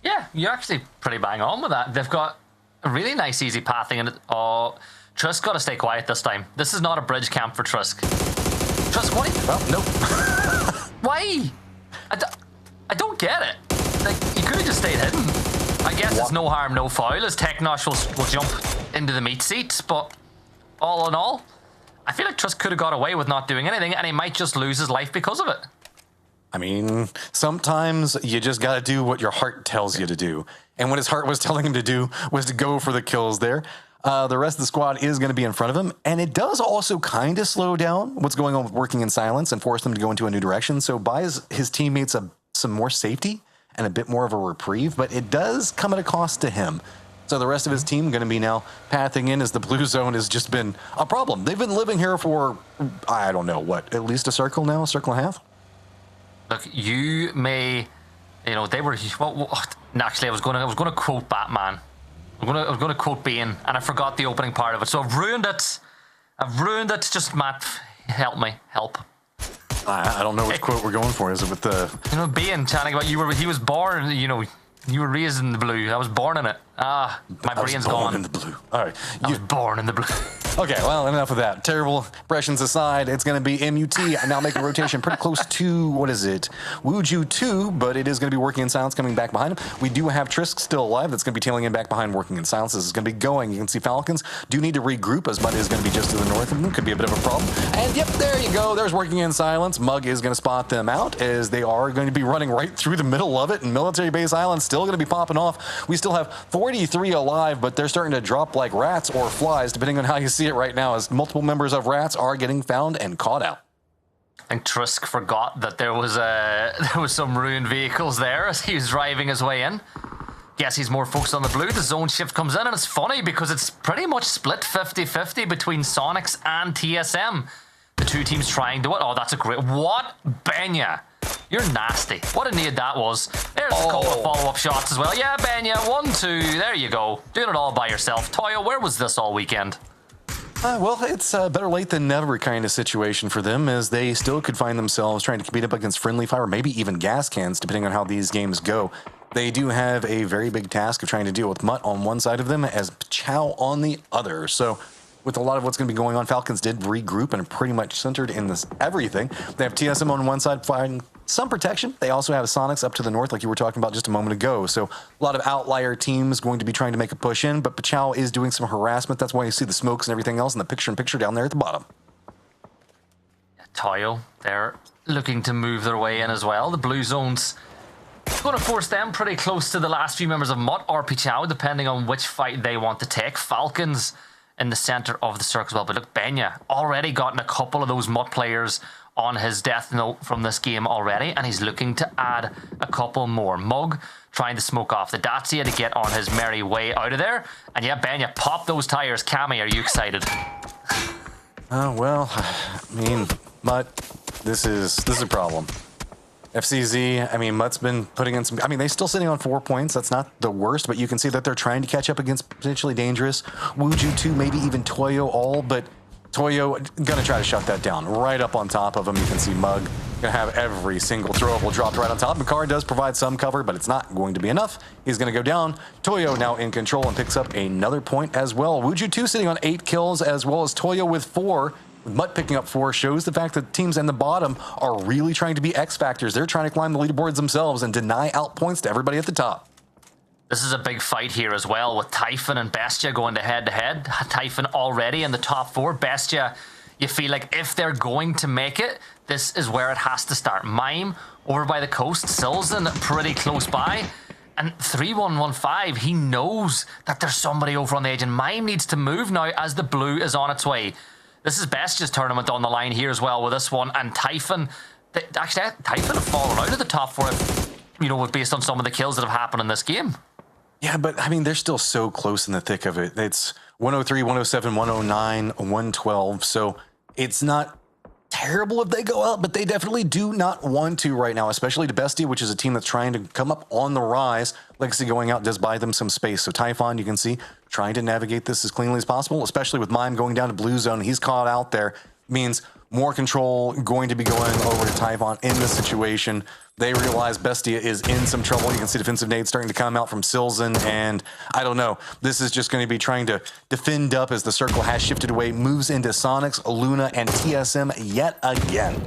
Yeah, you're actually pretty bang on with that. They've got a really nice, easy pathing in it. Oh, Trusk got to stay quiet this time. This is not a bridge camp for Trusk. Trusk, what? Well, nope. Why? I don't get it. Like, you could have just stayed hidden. I guess it's no harm, no foul, as Technosh will jump into the meat seat, but all in all, I feel like Trusk could have got away with not doing anything, and he might just lose his life because of it. I mean, sometimes you just got to do what your heart tells you to do. And what his heart was telling him to do was to go for the kills there. The rest of the squad is going to be in front of him. And it does also kind of slow down what's going on with working in silence and force them to go into a new direction. So buys his teammates some more safety and a bit more of a reprieve. But it does come at a cost to him. So the rest of his team going to be now pathing in as the blue zone has just been a problem. They've been living here for, I don't know, what, at least a circle now, a circle and a half? Look, you may, you know, they were. Actually, I was going to quote Batman. I was going to quote Bane, and I forgot the opening part of it. So I've ruined it. Just Matt, help me, help. I don't know which quote we're going for. Is it with the? You know, Bane chatting about he was born. You know, you were raised in the blue. I was born in it. My brain's gone. In the blue. All right, I was born in the blue. Okay, well, enough of that. Terrible impressions aside, it's going to be MUT. I'm now making a rotation pretty close to, what is it? Wuju 2, but it is going to be working in silence coming back behind him. We do have Trisk still alive. That's going to be tailing in back behind working in silence. This is going to be going. You can see Falcons do need to regroup as Mud is going to be just to the north of them. Could be a bit of a problem. And yep, there you go. There's working in silence. Mug is going to spot them out as they are going to be running right through the middle of it. And Military Base Island still going to be popping off. We still have 43 alive, but they're starting to drop like rats or flies, depending on how you see it right now, as multiple members of Rats are getting found and caught out. I think Trisk forgot that there was some ruined vehicles there as he was driving his way in. Guess he's more focused on the blue. The zone shift comes in, and it's funny because it's pretty much split 50-50 between Sonics and TSM. The two teams trying to it. Oh, that's a great... What? Benya. You're nasty. What a need that was. There's a couple of follow-up shots as well. Yeah, Benya. 1-2. There you go. Doing it all by yourself. Toyo, where was this all weekend? Well, it's better late than never kind of situation for them, as they still could find themselves trying to compete up against friendly fire, maybe even gas cans, depending on how these games go. They do have a very big task of trying to deal with Mutt on one side of them, as Chow on the other. So with a lot of what's going to be going on, Falcons did regroup and are pretty much centered in this everything. They have TSM on one side fighting some protection. They also have Sonics up to the north, like you were talking about just a moment ago. So a lot of outlier teams going to be trying to make a push in, but Pachao is doing some harassment. That's why you see the smokes and everything else in the picture-in-picture down there at the bottom. Toyo, they're looking to move their way in as well. The blue zone's going to force them pretty close to the last few members of Mutt or Pachao, depending on which fight they want to take. Falcons in the center of the circle as well. But look, Benya already gotten a couple of those Mutt players on his death note from this game already, and he's looking to add a couple more. Mug trying to smoke off the Dacia to get on his merry way out of there. And yeah, Benya, pop those tires. Cammy, are you excited? Well, I mean, Mutt, this is a problem. FCZ, I mean, Mutt's been putting in some... I mean, they're still sitting on 4 points. That's not the worst, but you can see that they're trying to catch up against potentially dangerous Wuju 2, maybe even Toyo all, but Toyo gonna try to shut that down right up on top of him. You can see Mug gonna have every single throwable dropped right on top. Makar does provide some cover, but it's not going to be enough. He's gonna go down. Toyo now in control and picks up another point as well. Wuju 2 sitting on 8 kills, as well as Toyo with 4. With Mutt picking up 4 shows the fact that teams in the bottom are really trying to be X factors. They're trying to climb the leaderboards themselves and deny out points to everybody at the top. This is a big fight here as well, with Typhon and Bestia going to head-to-head. Typhon already in the top 4. Bestia, you feel like if they're going to make it, this is where it has to start. Mime over by the coast, Silzen pretty close by. And 3115, he knows that there's somebody over on the edge, and Mime needs to move now as the blue is on its way. This is Bestia's tournament on the line here as well with this one, and Typhon, actually Typhon have fallen out of the top 4, you know, based on some of the kills that have happened in this game. Yeah, but I mean, they're still so close in the thick of it. It's 103, 107, 109, 112, so it's not terrible if they go out, but they definitely do not want to right now, especially to Bestia, which is a team that's trying to come up on the rise. Legacy going out does buy them some space. So Typhon, you can see, trying to navigate this as cleanly as possible, especially with Mime going down to blue zone. He's caught out there. Means more control going to be going over to Typhon in this situation. They realize Bestia is in some trouble. You can see defensive nades starting to come out from Silzen, and I don't know. This is just going to be trying to defend up as the circle has shifted away, moves into Sonics, Luna, and TSM yet again.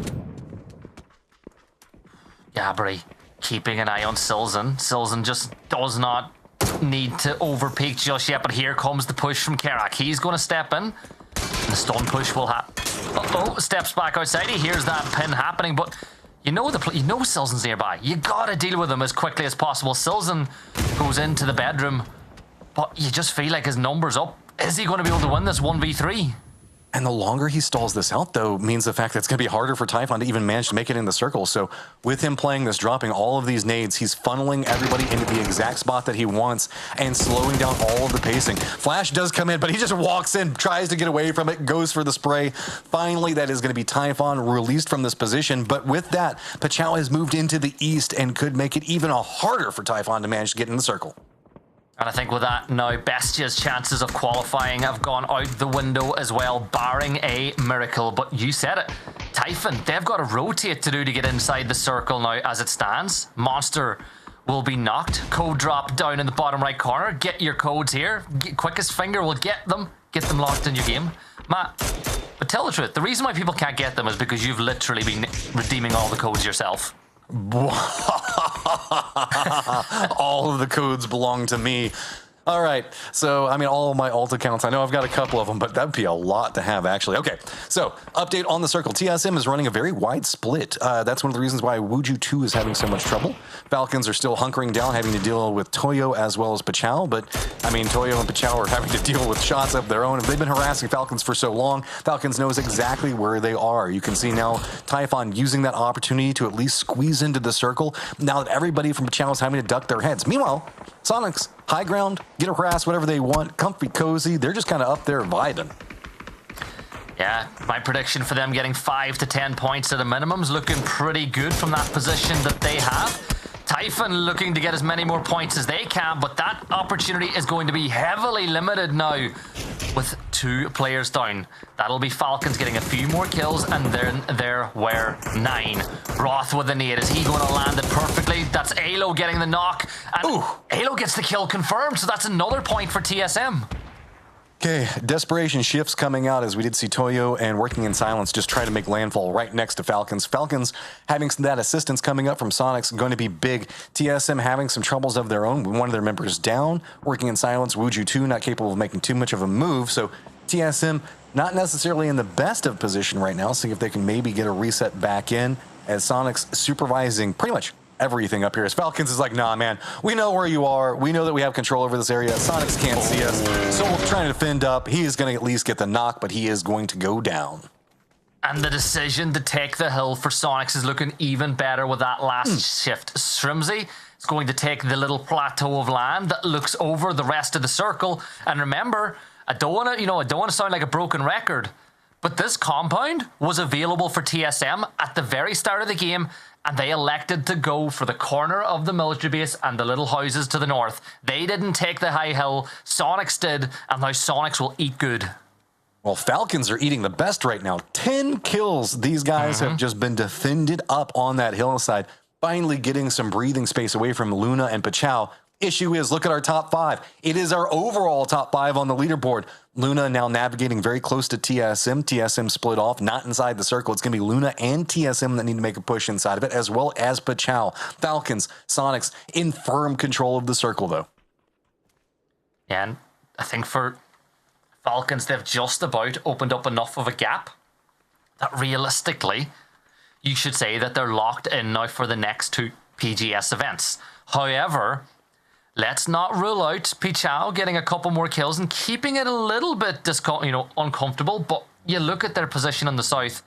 Gabri keeping an eye on Silzen. Silzen just does not need to overpeak just yet, but here comes the push from Kerak. He's going to step in. The stun push will happen. Steps back outside. He hears that pin happening, but You know Silzen's nearby. You gotta deal with him as quickly as possible. Silzen goes into the bedroom, but you just feel like his number's up. Is he going to be able to win this 1v3? And the longer he stalls this out, though, means the fact that it's going to be harder for Typhon to even manage to make it in the circle. So with him playing this, dropping all of these nades, he's funneling everybody into the exact spot that he wants and slowing down all of the pacing. Flash does come in, but he just walks in, tries to get away from it, goes for the spray. Finally, that is going to be Typhon released from this position. But with that, Pachao has moved into the east and could make it even harder for Typhon to manage to get in the circle. And I think with that now, Bestia's chances of qualifying have gone out the window as well, barring a miracle. But you said it, Typhon, they've got a rotate to do to get inside the circle now as it stands. Monster will be knocked. Code drop down in the bottom right corner. Get your codes here. Quickest finger will get them locked in your game. Matt, but tell the truth, the reason why people can't get them is because you've literally been redeeming all the codes yourself. All of the codes belong to me. All right, so, I mean, all of my alt accounts, I know I've got a couple of them, but that'd be a lot to have, actually. Okay, so, update on the circle. TSM is running a very wide split. That's one of the reasons why Wuju 2 is having so much trouble. Falcons are still hunkering down, having to deal with Toyo as well as Pachao, but, I mean, Toyo and Pachao are having to deal with shots of their own. They've been harassing Falcons for so long. Falcons knows exactly where they are. You can see now Typhon using that opportunity to at least squeeze into the circle, now that everybody from Pachao is having to duck their heads. Meanwhile, Sonics, high ground, get harassed, whatever they want, comfy, cozy. They're just kind of up there vibing. Yeah, my prediction for them getting 5 to 10 points at a minimum is looking pretty good from that position that they have. Typhon looking to get as many more points as they can, but that opportunity is going to be heavily limited now with 2 players down. That'll be Falcons getting a few more kills, and then there were 9. Roth with the nade. Is he going to land it perfectly? That's Alo getting the knock, and Alo gets the kill confirmed, so that's another point for TSM. Okay, desperation shifts coming out as we did see Toyo and Working in Silence just try to make landfall right next to Falcons. Falcons having that assistance coming up from Sonics going to be big. TSM having some troubles of their own. One of their members down. Working in Silence, Wuju 2 not capable of making too much of a move. So TSM not necessarily in the best of position right now. See if they can maybe get a reset back in as Sonics supervising pretty much everything up here. As Falcons is like, nah, man, we know where you are. We know that we have control over this area. Sonics can't see us. So we're trying to defend up. He is going to at least get the knock, but he is going to go down. And the decision to take the hill for Sonics is looking even better with that last shift. Shrimsy is going to take the little plateau of land that looks over the rest of the circle. And remember, I don't want to sound like a broken record, but this compound was available for TSM at the very start of the game, and they elected to go for the corner of the military base and the little houses to the north. They didn't take the high hill. Sonics did, and now Sonics will eat good. Well, Falcons are eating the best right now. 10 kills. These guys have just been defended up on that hillside, finally getting some breathing space away from Luna and Pachao. Issue is, look at our top 5. It is our overall top 5 on the leaderboard. Luna now navigating very close to TSM. TSM split off, not inside the circle. It's going to be Luna and TSM that need to make a push inside of it, as well as Pachao. Falcons, Sonics in firm control of the circle, though. And I think for Falcons, they've just about opened up enough of a gap that realistically, you should say that they're locked in now for the next 2 PGS events. However, let's not rule out Pachao getting a couple more kills and keeping it a little bit uncomfortable, but you look at their position in the south,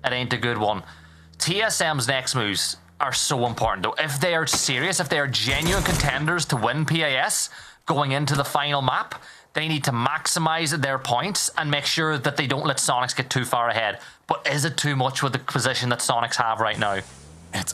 it ain't a good one. TSM's next moves are so important, though. If they are serious, if they are genuine contenders to win PAS going into the final map, they need to maximize their points and make sure that they don't let Sonics get too far ahead. But is it too much with the position that Sonics have right now?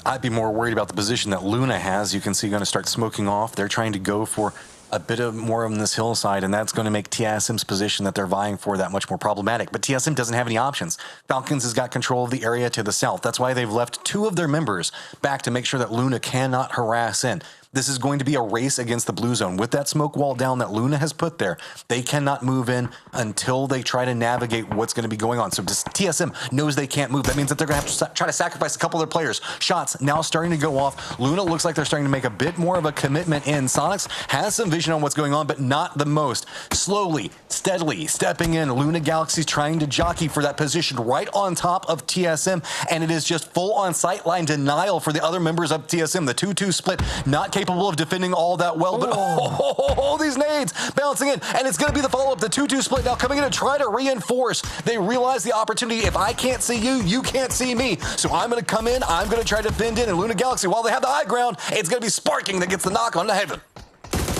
I'd be more worried about the position that Luna has. You can see going to start smoking off. They're trying to go for a bit of more on this hillside, and that's going to make TSM's position that they're vying for that much more problematic. But TSM doesn't have any options. Falcons has got control of the area to the south. That's why they've left 2 of their members back to make sure that Luna cannot harass in. this is going to be a race against the blue zone. With that smoke wall down that Luna has put there, they cannot move in until they try to navigate what's going to be going on. So TSM knows they can't move. That means that they're going to have to try to sacrifice a couple of their players. Shots now starting to go off. Luna looks like they're starting to make a bit more of a commitment in. Sonics has some vision on what's going on, but not the most. Slowly, steadily stepping in. Luna Galaxy's trying to jockey for that position right on top of TSM, and it is just full on sightline denial for the other members of TSM. The 2-2 split, not capable of defending all that well, but these nades bouncing in, and it's going to be the follow-up. The 2-2 split now coming in to try to reinforce. They realize the opportunity. If I can't see you, you can't see me. So I'm going to come in, I'm going to try to defend in, and Luna Galaxy, while they have the high ground, it's going to be Sparking that gets the knock on the heaven.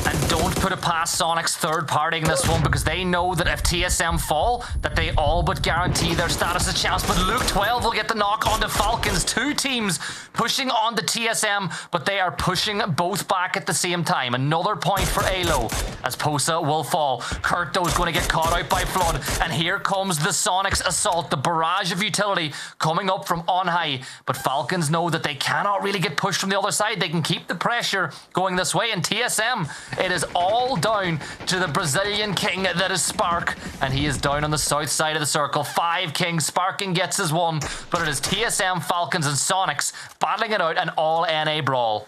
And don't put it past Sonic's third party in this one, because they know that if TSM fall, that they all but guarantee their status a chance. But Luke 12 will get the knock onto Falcons. Two teams pushing on the TSM, but they are pushing both back at the same time. Another point for Alo as Posa will fall. Kurto is going to get caught out by Flood, and here comes the Sonics assault, the barrage of utility coming up from on high. But Falcons know that they cannot really get pushed from the other side. They can keep the pressure going this way, and TSM, it is all down to the Brazilian king that is Spark, and he is down on the south side of the circle. 5 kings. Sparking gets his one, but it is TSM, Falcons, and Sonics battling it out, an all NA brawl.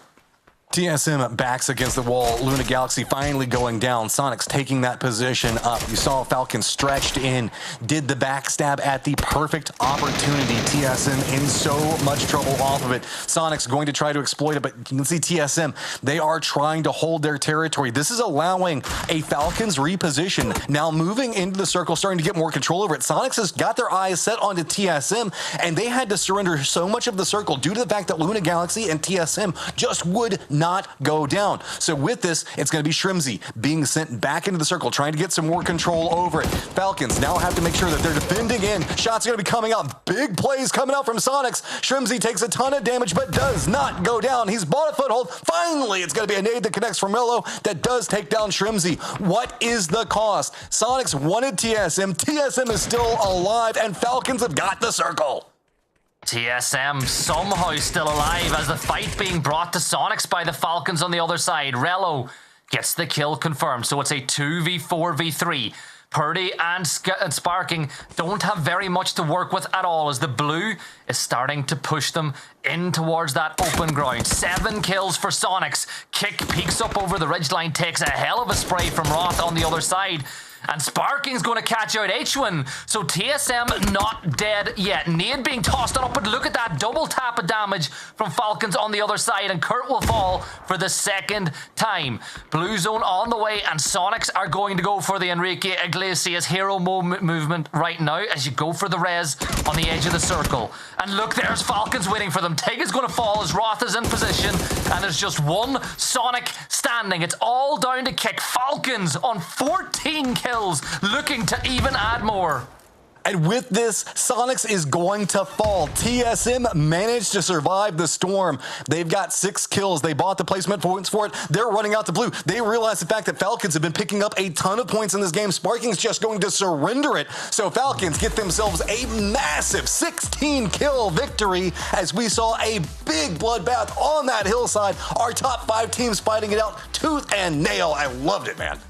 TSM backs against the wall. Luna Galaxy finally going down. Sonics taking that position up. You saw Falcon stretched in, did the backstab at the perfect opportunity. TSM in so much trouble off of it. Sonics going to try to exploit it, but you can see TSM, they are trying to hold their territory. This is allowing a Falcons reposition. Now moving into the circle, starting to get more control over it. Sonics has got their eyes set onto TSM, and they had to surrender so much of the circle due to the fact that Luna Galaxy and TSM just would not go down. So with this, it's going to be Shrimzy being sent back into the circle, trying to get some more control over it. Falcons now have to make sure that they're defending in. Shots are going to be coming out. Big plays coming out from Sonics. Shrimzy takes a ton of damage, but does not go down. He's bought a foothold. Finally, it's going to be a nade that connects from Mello that does take down Shrimzy. What is the cost? Sonics wanted TSM. TSM is still alive, and Falcons have got the circle. TSM somehow still alive as the fight being brought to Sonics by the Falcons on the other side. Rello gets the kill confirmed, so it's a 2v4v3. Purdy and Sparking don't have very much to work with at all, as the blue is starting to push them in towards that open ground. 7 kills for Sonics. Kick peeks up over the ridgeline, takes a hell of a spray from Roth on the other side. And Sparking's going to catch out H1. So TSM not dead yet. Nade being tossed on up, but look at that double tap of damage from Falcons on the other side, and Kurt will fall for the second time. Blue zone on the way, and Sonics are going to go for the Enrique Iglesias hero movement right now as you go for the res on the edge of the circle. And look, there's Falcons waiting for them. Tig is going to fall as Roth is in position, and there's just one Sonic standing. It's all down to kick. Falcons on 14 kills, looking to even add more. And with this, Sonics is going to fall. TSM managed to survive the storm. They've got 6 kills. They bought the placement points for it. They're running out to blue. They realize the fact that Falcons have been picking up a ton of points in this game. Sparking's just going to surrender it. So Falcons get themselves a massive 16-kill victory as we saw a big bloodbath on that hillside. Our top 5 teams fighting it out tooth and nail. I loved it, man.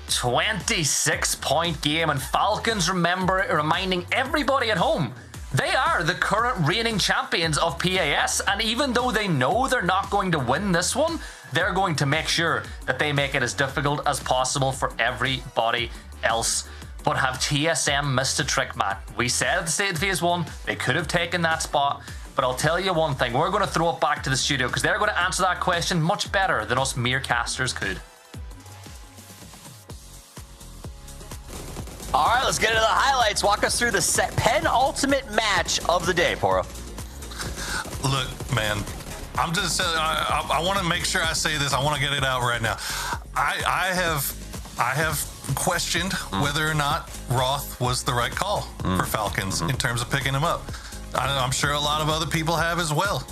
26-point game, and Falcons reminding everybody at home they are the current reigning champions of PAS, and even though they know they're not going to win this one, they're going to make sure that they make it as difficult as possible for everybody else. But have TSM missed a trick, Matt? We said at the state of phase 1 they could have taken that spot, but I'll tell you one thing, we're going to throw it back to the studio because they're going to answer that question much better than us mere casters could. All right, let's get into the highlights. Walk us through the penultimate match of the day, Poro. Look, man, I'm just I want to make sure I say this. I want to get it out right now. I have questioned whether or not Roth was the right call for Falcons in terms of picking him up. I'm sure a lot of other people have as well.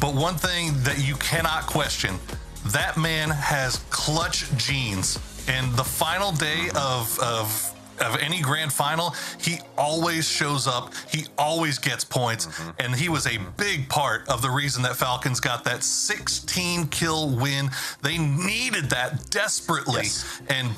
But one thing that you cannot question, that man has clutch genes. And the final day of of any grand final, he always shows up. He always gets points, and he was a big part of the reason that Falcons got that 16 kill win. They needed that desperately, and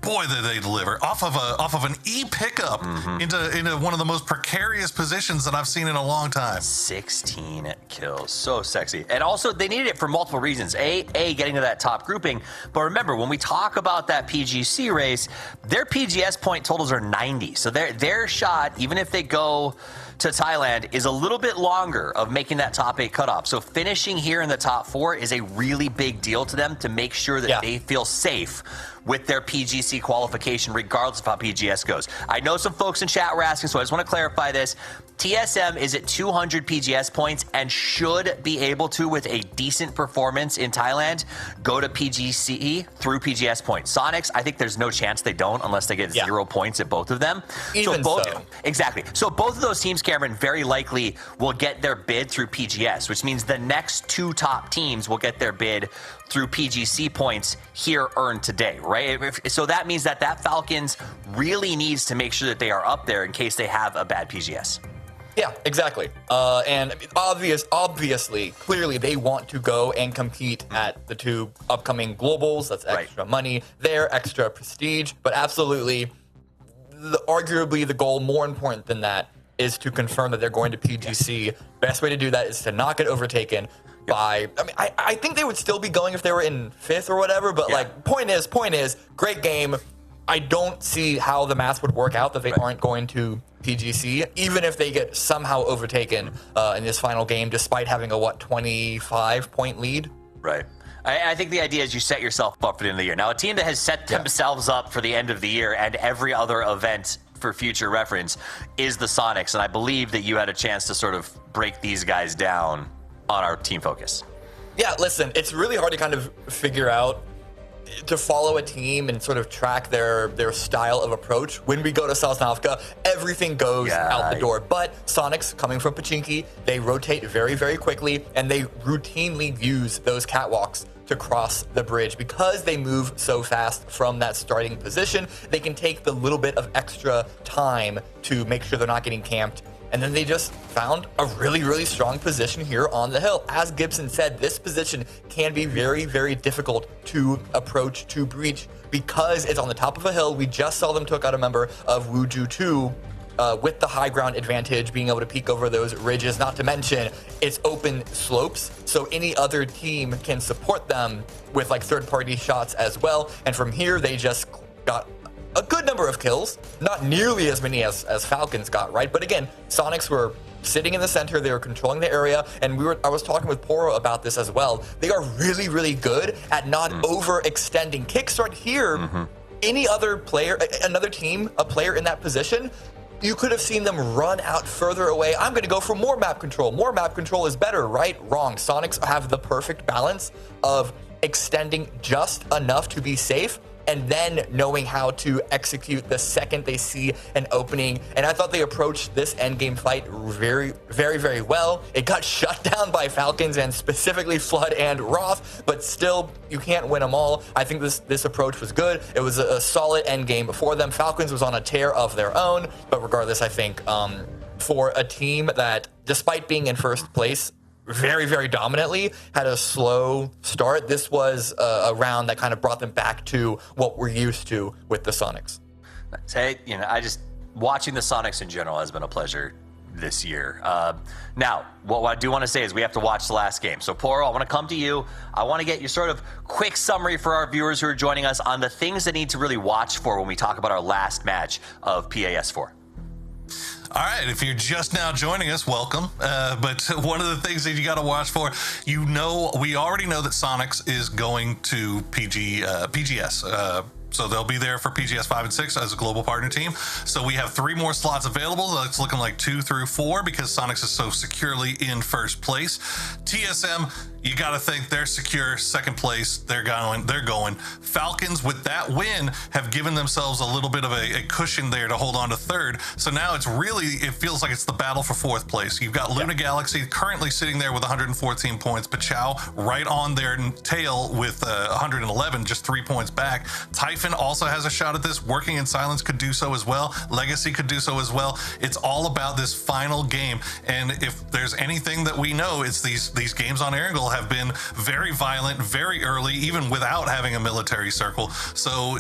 boy, did they deliver off of an E pickup into one of the most precarious positions that I've seen in a long time. 16 kills, so sexy. And also, they needed it for multiple reasons. A, getting to that top grouping. But remember, when we talk about that PGC race, their PGS point totals are 90. So their shot, even if they go to Thailand, is a little bit longer of making that top 8 cutoff. So finishing here in the top 4 is a really big deal to them to make sure that they feel safe with their PGC qualification, regardless of how PGS goes. I know some folks in chat were asking, so I just want to clarify this. TSM is at 200 PGS points and should be able to, with a decent performance in Thailand, go to PGC through PGS points. Sonics, I think there's no chance they don't unless they get 0 points at both of them. Exactly. So both of those teams, Cameron, very likely will get their bid through PGS, which means the next 2 top teams will get their bid through PGC points here earned today, right? So that means that Falcons really needs to make sure that they are up there in case they have a bad PGS. Yeah, exactly. And obviously, clearly, they want to go and compete at the 2 upcoming globals. That's extra money there, extra prestige. But absolutely, arguably the goal, more important than that, is to confirm that they're going to PGC. Best way to do that is to not get overtaken by, I think they would still be going if they were in 5th or whatever, but like, point is, great game. I don't see how the math would work out that they aren't going to PGC, even if they get somehow overtaken in this final game, despite having a 25-point lead. Right. I think the idea is you set yourself up for the end of the year. Now, a team that has set themselves up for the end of the year and every other event for future reference is the Sonics, and I believe that you had a chance to sort of break these guys down on our team focus. Yeah, listen, it's really hard to kind of figure out, to follow a team and sort of track their style of approach. When we go to Sosnovka, everything goes out the door. But Sonics, coming from Pachinki, they rotate very, very quickly, and they routinely use those catwalks to cross the bridge. Because they move so fast from that starting position, they can take the little bit of extra time to make sure they're not getting camped. And then they just found a really, really strong position here on the hill. As Gibson said, this position can be very, very difficult to approach, to breach, because it's on the top of a hill. We just saw them took out a member of Wuju 2 with the high ground advantage, being able to peek over those ridges, not to mention it's open slopes, so any other team can support them with like third-party shots as well. And from here, they just got a good number of kills, not nearly as many as Falcons got, right? But again, Sonics were sitting in the center, they were controlling the area, and I was talking with Poro about this as well. They are really, really good at not overextending. Kickstart here, any other player, another team, a player in that position, you could have seen them run out further away. I'm going to go for more map control. More map control is better, right? Wrong. Sonics have the perfect balance of extending just enough to be safe, and then knowing how to execute the second they see an opening. And I thought they approached this endgame fight very, very, very well. It got shut down by Falcons, and specifically Flood and Roth, but still, you can't win them all. I think this approach was good. It was a solid endgame for them. Falcons was on a tear of their own, but regardless, I think for a team that, despite being in first place, very, very dominantly, had a slow start, this was a round that kind of brought them back to what we're used to with the Sonics. Hey, watching the Sonics in general has been a pleasure this year. Now, what I do want to say is we have to watch the last game. So, Poro, I want to come to you. I want to get your sort of quick summary for our viewers who are joining us on the things they need to really watch for when we talk about our last match of PAS4. All right, if you're just now joining us, welcome. But one of the things that you got to watch for, we already know that Sonics is going to PGS. So they'll be there for PGS 5 and 6 as a global partner team. So we have 3 more slots available. It's looking like 2 through 4 because Sonics is so securely in first place. TSM, you got to think they're secure, second place. They're going. Falcons, with that win, have given themselves a little bit of a cushion there to hold on to third. So now it feels like it's the battle for fourth place. You've got Luna Galaxy currently sitting there with 114 points. Pachao right on their tail with 111, just 3 points back. Typhoon Siphon also has a shot at this. Working in Silence could do so as well. Legacy could do so as well. It's all about this final game. And if there's anything that we know, it's these games on Erangel have been very violent, very early, even without having a military circle. So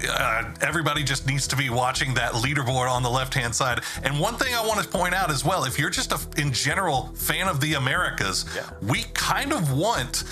everybody just needs to be watching that leaderboard on the left-hand side. And one thing I want to point out as well, if you're just in general fan of the Americas, we kind of want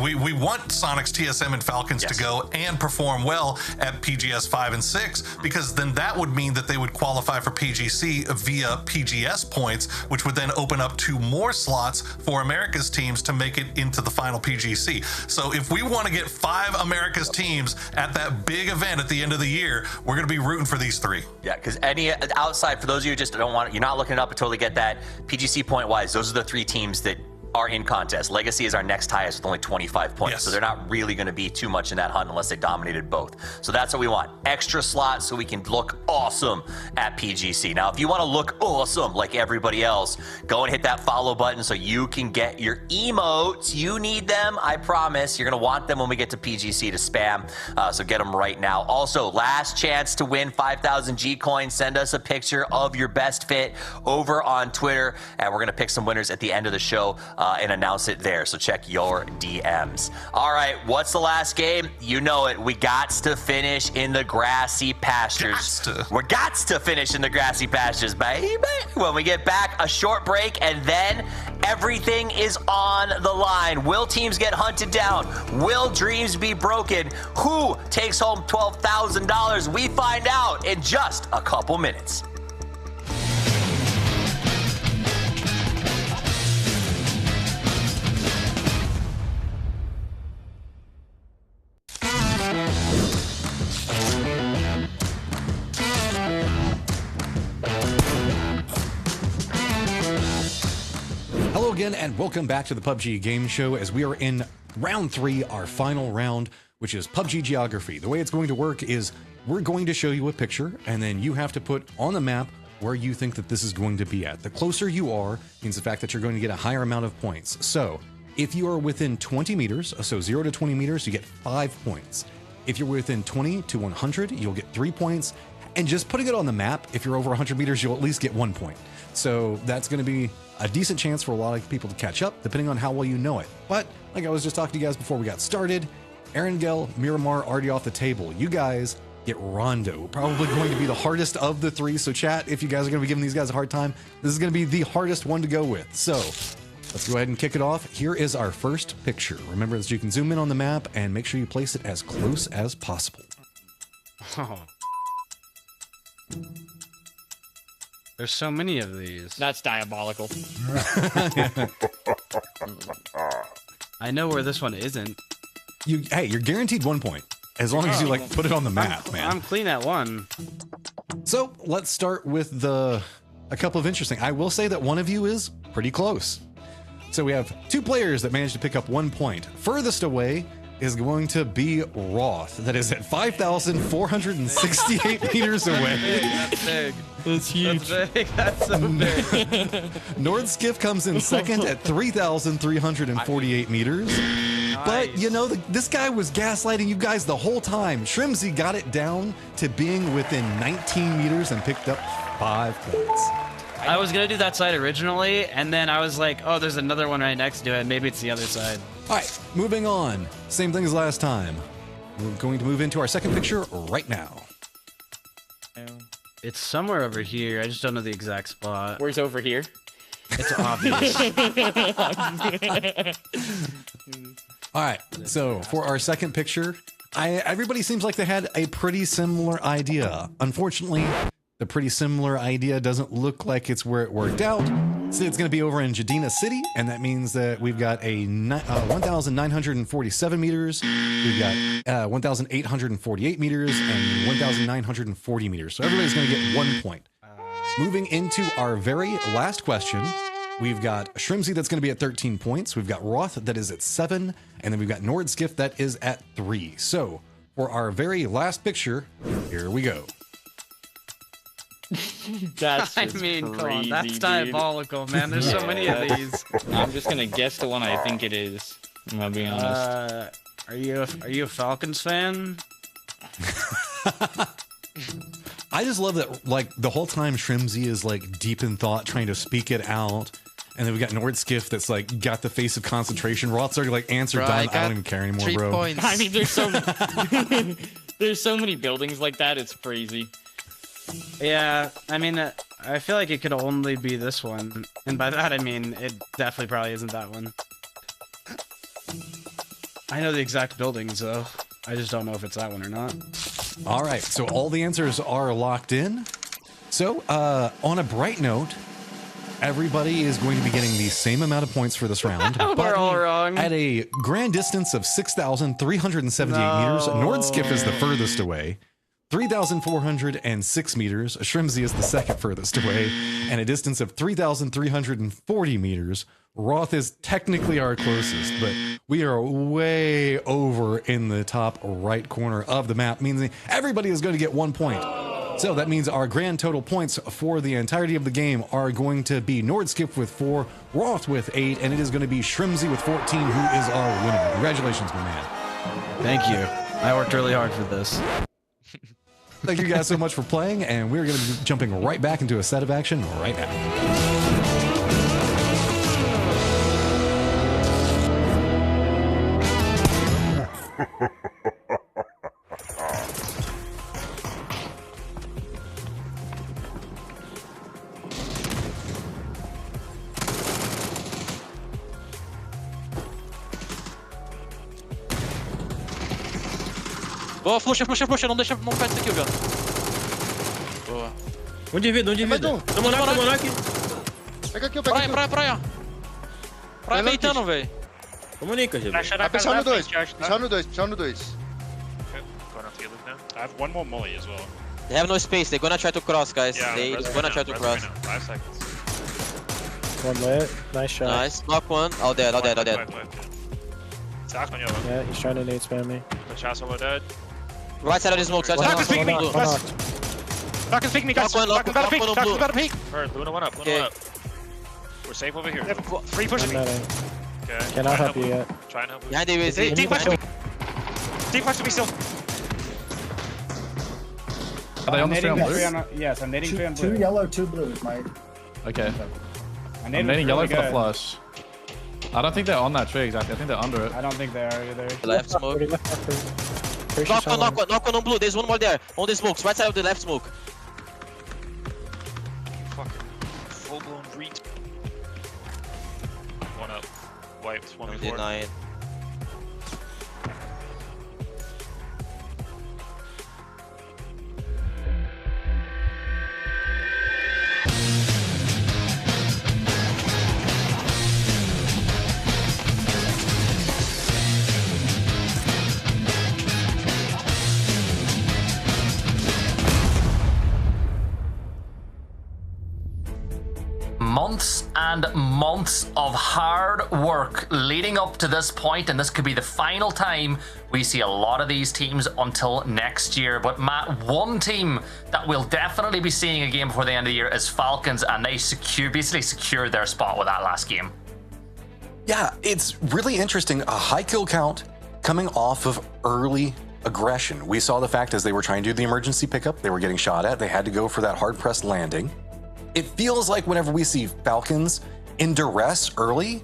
we want Sonic's TSM and Falcons to go and perform well at PGS 5 and 6, because then that would mean that they would qualify for PGC via PGS points, which would then open up 2 more slots for America's teams to make it into the final PGC. So if we want to get 5 America's teams at that big event at the end of the year, we're going to be rooting for these 3. Yeah, because any outside, for those of you who just don't want, you're not looking it up, I totally get that. PGC point wise, those are the 3 teams that are in contest. Legacy is our next highest with only 25 points. So they're not really going to be too much in that hunt unless they dominated both. So that's what we want. Extra slots so we can look awesome at PGC. Now, if you want to look awesome like everybody else, go and hit that follow button so you can get your emotes. You need them, I promise. You're going to want them when we get to PGC to spam. So get them right now. Also, last chance to win 5,000 G coins. Send us a picture of your best fit over on Twitter. And we're going to pick some winners at the end of the show. And announce it there. So check your DMs. All right, what's the last game? You know it. We gots to finish in the grassy pastures. We're gots to finish in the grassy pastures, baby. When we get back, a short break, and then everything is on the line. Will teams get hunted down? Will dreams be broken? Who takes home $12,000? We find out in just a couple minutes. Hello again, and welcome back to the PUBG Game Show as we are in round 3, our final round, which is PUBG Geography. The way it's going to work is we're going to show you a picture, and then you have to put on the map where you think that this is going to be at. The closer you are means the fact that you're going to get a higher amount of points. So if you are within 20 meters, so 0 to 20 meters, you get 5 points. If you're within 20 to 100, you'll get 3 points. And just putting it on the map, if you're over 100 meters, you'll at least get 1 point. So that's going to be a decent chance for a lot of people to catch up, depending on how well you know it. But like I was just talking to you guys before we got started, Erangel, Miramar already off the table. You guys get Rondo, probably going to be the hardest of the 3. So chat, if you guys are going to be giving these guys a hard time, this is going to be the hardest one to go with. So let's go ahead and kick it off. Here is our first picture. Remember that you can zoom in on the map and make sure you place it as close as possible. Oh. There's so many of these. That's diabolical. I know where this one isn't. Hey, you're guaranteed 1 point as long as you like put it on the map, man. I'm clean at 1. So let's start with a couple of interesting. I will say that one of you is pretty close. So we have 2 players that managed to pick up 1 point. Furthest away is going to be Roth. That is at 5,468 meters away. That's big. That's huge. That's big. That's so big. Nordskiff comes in second at 3,348 meters. Nice. But, you know, this guy was gaslighting you guys the whole time. Shrimzy got it down to being within 19 meters and picked up 5 points. I was going to do that side originally, and then I was like, oh, there's another one right next to it. Maybe it's the other side. All right, moving on. Same thing as last time. We're going to move into our second picture right now. It's somewhere over here. I just don't know the exact spot. Where's over here? It's obvious. All right, so for our second picture, everybody seems like they had a pretty similar idea. Unfortunately, the pretty similar idea doesn't look like it's where it worked out. So it's going to be over in Jadina City, and that means that we've got a 1,947 meters, we've got 1,848 meters, and 1,940 meters. So everybody's going to get 1 point. Moving into our very last question, we've got Shrimzy that's going to be at 13 points. We've got Roth that is at 7, and then we've got Nordskiff that is at 3. So for our very last picture, here we go. That's I mean, crazy, come on, that's dude. diabolical, man. There's so many of these. I'm just gonna guess the one I think it is. I'm gonna be honest. Are you a Falcons fan? I just love that, like, the whole time Shrimzy is, like, deep in thought, trying to speak it out. And then we got Nordskiff that's, like, got the face of concentration. Roth's already, like, answer Bro, done. I don't even care anymore, bro. Points. I mean, there's so many buildings like that, it's crazy. Yeah, I mean, I feel like it could only be this one. And by that, I mean, it definitely probably isn't that one. I know the exact buildings, though. I just don't know if it's that one or not. All right, so all the answers are locked in. So, on a bright note, everybody is going to be getting the same amount of points for this round. We're all wrong. At a grand distance of 6,378 meters, Nordskiff is the furthest away. 3,406 meters, Shrimzy is the second furthest away, and a distance of 3,340 meters. Roth is technically our closest, but we are way over in the top right corner of the map, meaning everybody is going to get 1 point. So that means our grand total points for the entirety of the game are going to be Nordskiff with 4, Roth with 8, and it is going to be Shrimzy with 14, who is our winner. Congratulations, my man. Thank you. I worked really hard for this. Thank you guys so much for playing, and we're going to be jumping right back into a set of action right now. Boa, flusha, não deixa, não perde isso aqui, Viano. Boa. Um de vida. No Monark. Pega aqui, pega Praia. Praia deitando, velho. Comunica, Gil. Vai puxar no 2, puxar no 2. I have one more molly as well. They have no space, they're gonna try to cross, guys. Yeah, They're gonna try to cross. 5 seconds. One lit, nice shot. Nice, knock one. All dead. Zach on yellow. Yeah, he's trying to nade spam me. The chest solo dead. Right side of the smoke. Back is picking me. Back is picking me, guys. Back is about to peek. Alright, Luna one up. We're safe over here. 3 pushing me. Okay. Cannot help you yet. Try and help you. Behind the UAZ. Deep flash to me. Deep flash to me still. Are they on the street on blue? Yes, I'm nading 3 on blue. 2 yellow, 2 blue, Mike. Okay. I'm nading yellow for the flush. I don't think they're on that tree exactly. I think they're under it. I don't think they are either. Left smoke. Knock one on blue. There's one more there. On the smokes. Right side of the left smoke. Fucking full blown reach. One up. Wiped. 1 before. Denied. Months and months of hard work leading up to this point, and this could be the final time we see a lot of these teams until next year. But Matt, one team that we'll definitely be seeing a game before the end of the year is Falcons, and they basically secured their spot with that last game. Yeah, it's really interesting. A high kill count coming off of early aggression. We saw the fact as they were trying to do the emergency pickup, they were getting shot at. They had to go for that hard pressed landing. It feels like whenever we see Falcons in duress early,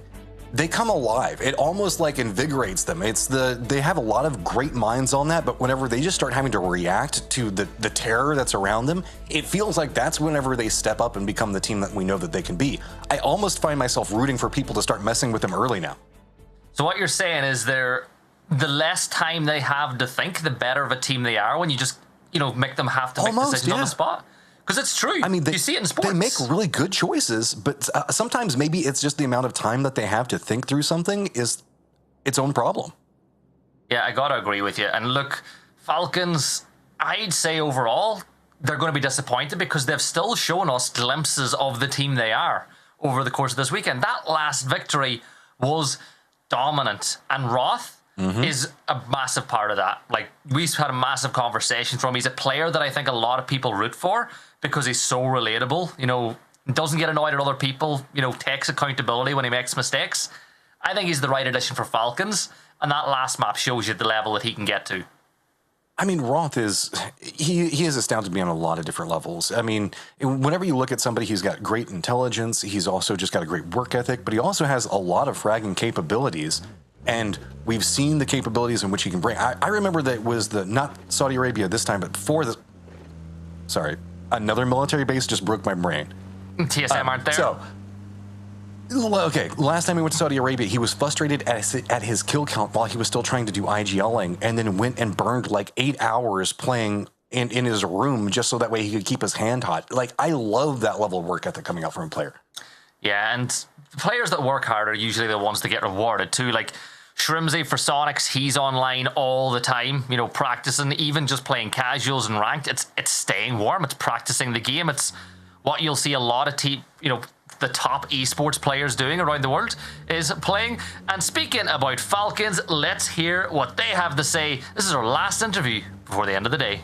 they come alive. It almost like invigorates them. They have a lot of great minds on that, but whenever they just start having to react to the terror that's around them, it feels like that's whenever they step up and become the team that we know that they can be. I almost find myself rooting for people to start messing with them early now. So what you're saying is the less time they have to think, the better of a team they are when you just, make them have to make decisions on the spot. Because it's true. I mean, you see it in sports. They make really good choices, but sometimes maybe it's just the amount of time that they have to think through something is its own problem. Yeah, I gotta agree with you. And look, Falcons, I'd say overall, they're going to be disappointed because they've still shown us glimpses of the team they are over the course of this weekend. That last victory was dominant. And Roth is a massive part of that. Like, we've had a massive conversation from him. He's a player that I think a lot of people root for because he's so relatable, doesn't get annoyed at other people, takes accountability when he makes mistakes. I think he's the right addition for Falcons, and that last map shows you the level that he can get to. I mean, Roth he is astounded me on a lot of different levels. I mean, whenever you look at somebody, he's got great intelligence. He's also just got a great work ethic, but he also has a lot of fragging capabilities. And we've seen the capabilities in which he can bring. I remember that it was not Saudi Arabia this time, but before the, sorry, another military base just broke my brain. TSM aren't there. So, okay, last time he went to Saudi Arabia, he was frustrated at his kill count while he was still trying to do IGLing, and then went and burned like 8 hours playing in his room just so that way he could keep his hand hot. Like, I love that level of work ethic coming out from a player. Yeah, and players that work hard are usually the ones that get rewarded too. Like Shrimsy for Sonics, he's online all the time, you know, practicing, even just playing casuals and ranked. It's staying warm. It's practicing the game. It's what you'll see a lot of the top esports players doing around the world is playing. And speaking about Falcons, let's hear what they have to say. This is our last interview before the end of the day.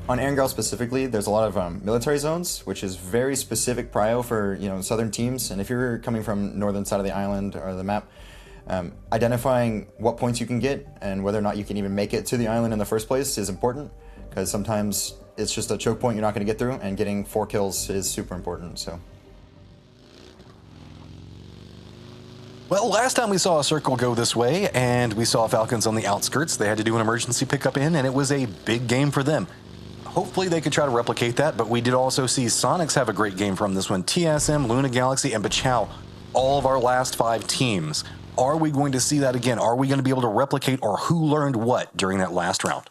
On Erangel specifically, there's a lot of military zones, which is very specific prio for southern teams. And if you're coming from northern side of the island or the map, identifying what points you can get and whether or not you can even make it to the island in the first place is important, because sometimes it's just a choke point you're not going to get through, and getting 4 kills is super important. So. Well, last time we saw a circle go this way, and we saw Falcons on the outskirts. They had to do an emergency pickup in, and it was a big game for them. Hopefully they could try to replicate that, but we did also see Sonics have a great game from this one. TSM, Luna Galaxy, and Bachao, all of our last 5 teams. Are we going to see that again? Are we going to be able to replicate, or who learned what during that last round?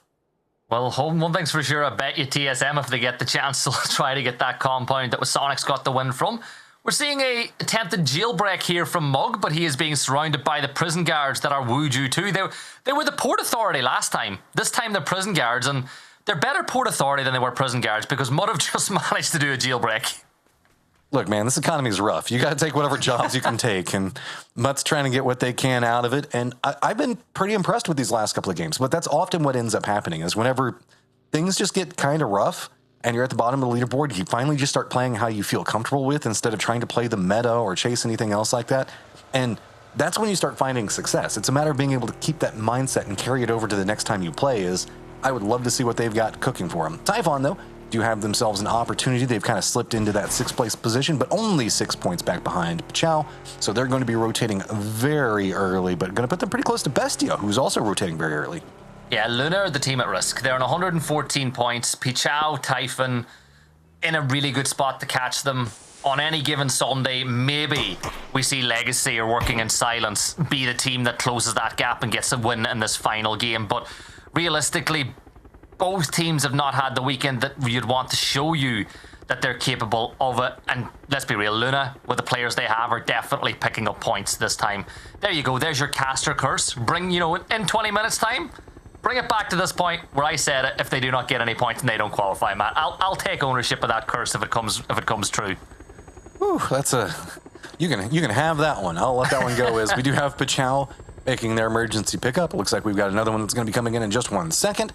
Well, one thing's for sure, I bet you TSM, if they get the chance, to try to get that compound that was Sonics got the win from. We're seeing a attempted jailbreak here from Mug, but he is being surrounded by the prison guards that are Wuju too. They were the Port Authority last time. This time they're prison guards, and they're better Port Authority than they were prison guards, because Mud have just managed to do a jailbreak. Look, man, this economy is rough. You got to take whatever jobs you can take, and Mutt's trying to get what they can out of it. And I've been pretty impressed with these last couple of games, but that's often what ends up happening is whenever things just get kind of rough and you're at the bottom of the leaderboard, you finally just start playing how you feel comfortable with instead of trying to play the meta or chase anything else like that. And that's when you start finding success. It's a matter of being able to keep that mindset and carry it over to the next time you play. I would love to see what they've got cooking for them. Typhon, though, do have themselves an opportunity. They've kind of slipped into that 6th place position, but only 6 points back behind Chow. So they're going to be rotating very early, but going to put them pretty close to Bestia, who's also rotating very early. Yeah, Luna are the team at risk. They're on 114 points. Pichao, Typhon, in a really good spot to catch them. On any given Sunday, maybe we see Legacy or Working in Silence be the team that closes that gap and gets a win in this final game. But realistically, both teams have not had the weekend that you'd want to show you that they're capable of it. And let's be real, Luna, with the players they have, are definitely picking up points this time. There you go. There's your caster curse. Bring, in 20 minutes time, bring it back to this point where I said it. If they do not get any points and they don't qualify, Matt, I'll take ownership of that curse if it comes true. Whew, that's you can have that one. I'll let that one go. As we do have Pichao making their emergency pickup. It looks like we've got another one that's going to be coming in just 1 second.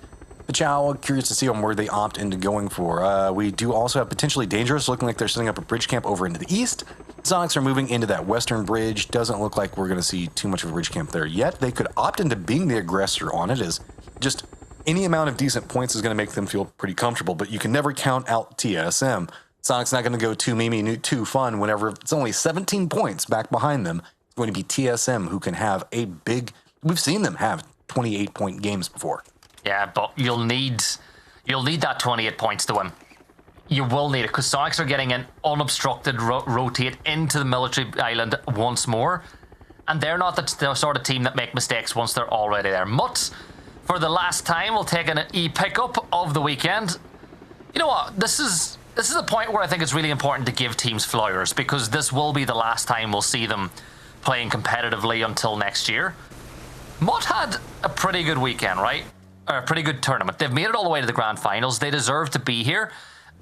Pichao, curious to see on where they opt into going for. We do also have potentially dangerous, looking like they're setting up a bridge camp over into the east. Sonics are moving into that western bridge. Doesn't look like we're going to see too much of a bridge camp there yet. They could opt into being the aggressor on it, as just any amount of decent points is going to make them feel pretty comfortable, but you can never count out TSM. Sonic's not going to go too too fun whenever it's only 17 points back behind them. It's going to be TSM who can have a big, we've seen them have 28-point games before. Yeah, but you'll need that 28 points to win. You will need it, because Sonics are getting an unobstructed rotate into the military island once more, and they're not the sort of team that make mistakes once they're already there. Mutt, for the last time, we'll take an e-pickup of the weekend. You know what? This is a point where I think it's really important to give teams flowers, because this will be the last time we'll see them playing competitively until next year. Mutt had a pretty good weekend, right? Or a pretty good tournament. They've made it all the way to the grand finals. They deserve to be here.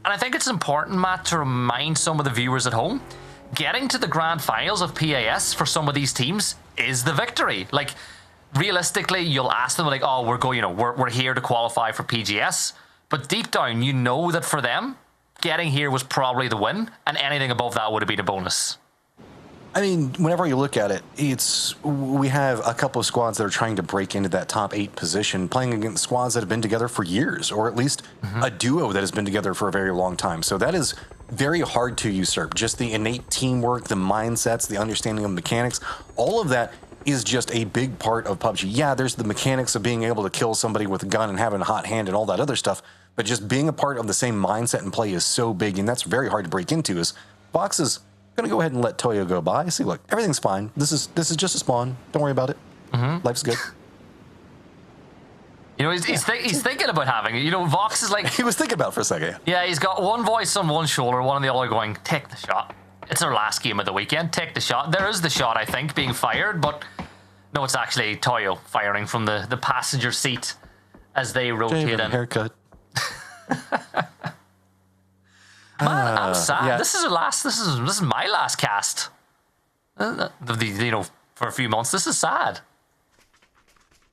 And I think it's important, Matt, to remind some of the viewers at home, getting to the grand finals of PAS for some of these teams is the victory. Like, realistically, you'll ask them, like, oh, we're here to qualify for PGS. But deep down, you know that for them, getting here was probably the win, and anything above that would have been a bonus. I mean, whenever you look at it, we have a couple of squads that are trying to break into that top 8 position, playing against squads that have been together for years, or at least a duo that has been together for a very long time. So that is very hard to usurp. Just the innate teamwork, the mindsets, the understanding of mechanics, all of that is just a big part of PUBG. Yeah, there's the mechanics of being able to kill somebody with a gun and having a hot hand and all that other stuff, but just being a part of the same mindset and play is so big, and that's very hard to break into. Is Fox is gonna go ahead and let Toyo go by. See, look, everything's fine. This is just a spawn. Don't worry about it. Life's good. You know, he's thinking about having it. You know, Vox is like... He was thinking about it for a second. Yeah, he's got one voice on one shoulder, one on the other going, take the shot. It's our last game of the weekend. Take the shot. There is the shot, I think, being fired, but no, it's actually Toyo firing from the passenger seat as they rotate in. Haircut. Man, I'm sad. Yeah. This is my last cast. You know, for a few months. This is sad.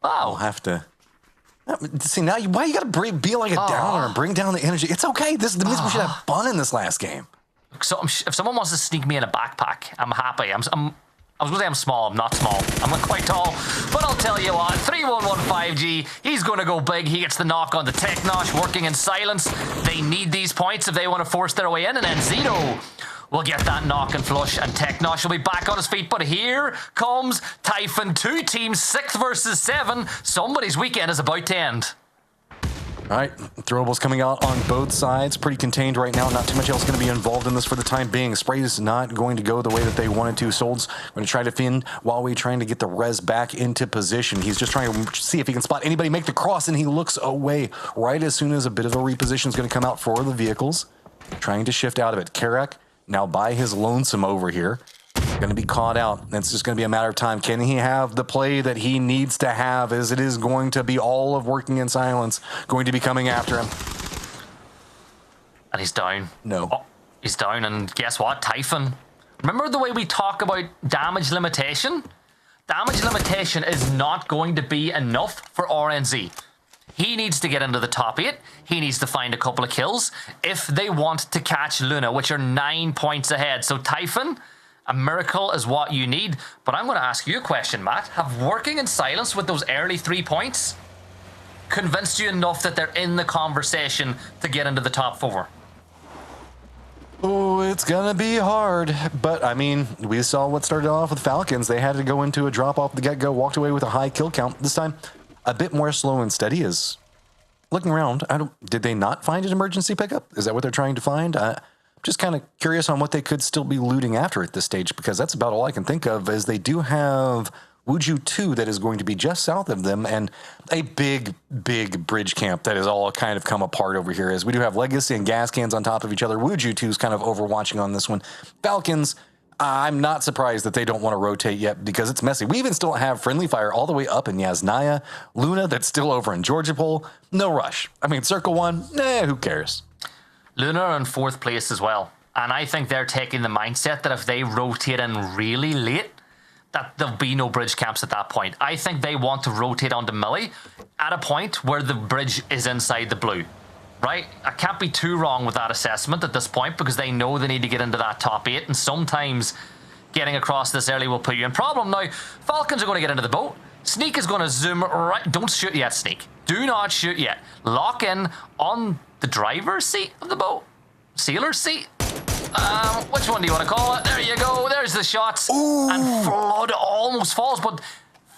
Wow. I'll have to. See, now why you gotta be like a downer and bring down the energy? It's okay. This means we should have fun in this last game. So if someone wants to sneak me in a backpack, I'm happy. I was gonna say I'm small. I'm not small. I'm not quite tall. But I'll tell you what, 3115G, he's gonna go big. He gets the knock on the Technosh, working in silence. They need these points if they want to force their way in, and then Zito will get that knock and flush, and Technosh will be back on his feet. But here comes Typhon. 2 teams, 6 versus 7. Somebody's weekend is about to end. All right, throwables coming out on both sides. Pretty contained right now. Not too much else going to be involved in this for the time being. Spray is not going to go the way that they wanted to. Sold's going to try to fin while we're trying to get the res back into position. He's just trying to see if he can spot anybody make the cross, and he looks away right as soon as a bit of a reposition is going to come out for the vehicles. Trying to shift out of it. Karak now by his lonesome over here. Going to be caught out. It's just going to be a matter of time. Can he have the play that he needs to have, as it is going to be all of working in silence going to be coming after him? And he's down. No. Oh, he's down, and guess what? Typhon. Remember the way we talk about damage limitation? Damage limitation is not going to be enough for RNZ. He needs to get into the top 8. He needs to find a couple of kills if they want to catch Luna, which are 9 points ahead. So Typhon, a miracle is what you need. But I'm going to ask you a question, Matt. Have working in silence with those early 3 points convinced you enough that they're in the conversation to get into the top 4? Oh, it's going to be hard. But, I mean, we saw what started off with Falcons. They had to go into a drop off the get-go, walked away with a high kill count. This time, a bit more slow and steady. Is looking around. Did they not find an emergency pickup? Is that what they're trying to find? Just kind of curious on what they could still be looting after at this stage, because that's about all I can think of, as they do have Wuju 2 that is going to be just south of them, and a big bridge camp that is all kind of come apart over here, as we do have Legacy and gas cans on top of each other. Wuju 2 is kind of overwatching on this one. Falcons, I'm not surprised that they don't want to rotate yet, because it's messy. We even still have friendly fire all the way up in Yasnaya. Luna, that's still over in Georgia Pole. No rush. I mean, Circle 1, who cares? Luna are in 4th place as well. And I think they're taking the mindset that if they rotate in really late, that there'll be no bridge camps at that point. I think they want to rotate onto Millie at a point where the bridge is inside the blue. Right? I can't be too wrong with that assessment at this point, because they know they need to get into that top 8, and sometimes getting across this early will put you in problem. Now, Falcons are going to get into the boat. Sneak is going to zoom right. Don't shoot yet, Sneak. Do not shoot yet. Lock in on the driver's seat of the boat. Sailor's seat. Which one do you want to call it? There you go. There's the shots. Ooh. And Flood almost falls, but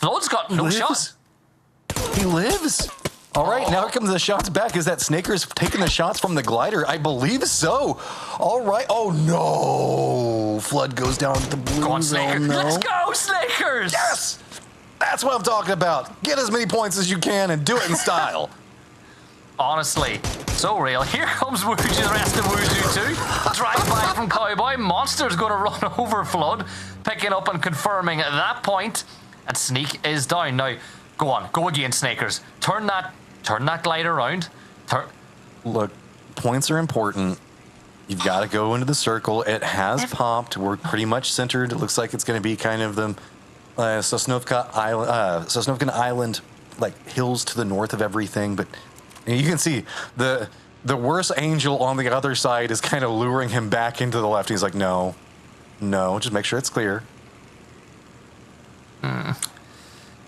Flood's got no shots. He lives. All right, now here comes the shots back. Is that Snaker's taking the shots from the glider? I believe so. All right. Oh, no. Flood goes down to the blue Go on, zone. Snaker. No. Let's go, Snakers. Yes. That's what I'm talking about. Get as many points as you can and do it in style. Honestly, so real. Here comes Wuju, the rest of Wuju 2. Drive by from Cowboy. Monster's going to run over Flood, picking up and confirming that point. And Sneak is down. Now, go on. Go again, Snakers. Turn that glide around. Look, points are important. You've got to go into the circle. It has popped. We're pretty much centered. It looks like it's going to be kind of the Sosnovka Island, like hills to the north of everything. But you can see the worst angel on the other side is kind of luring him back into the left. He's like, no, just make sure it's clear.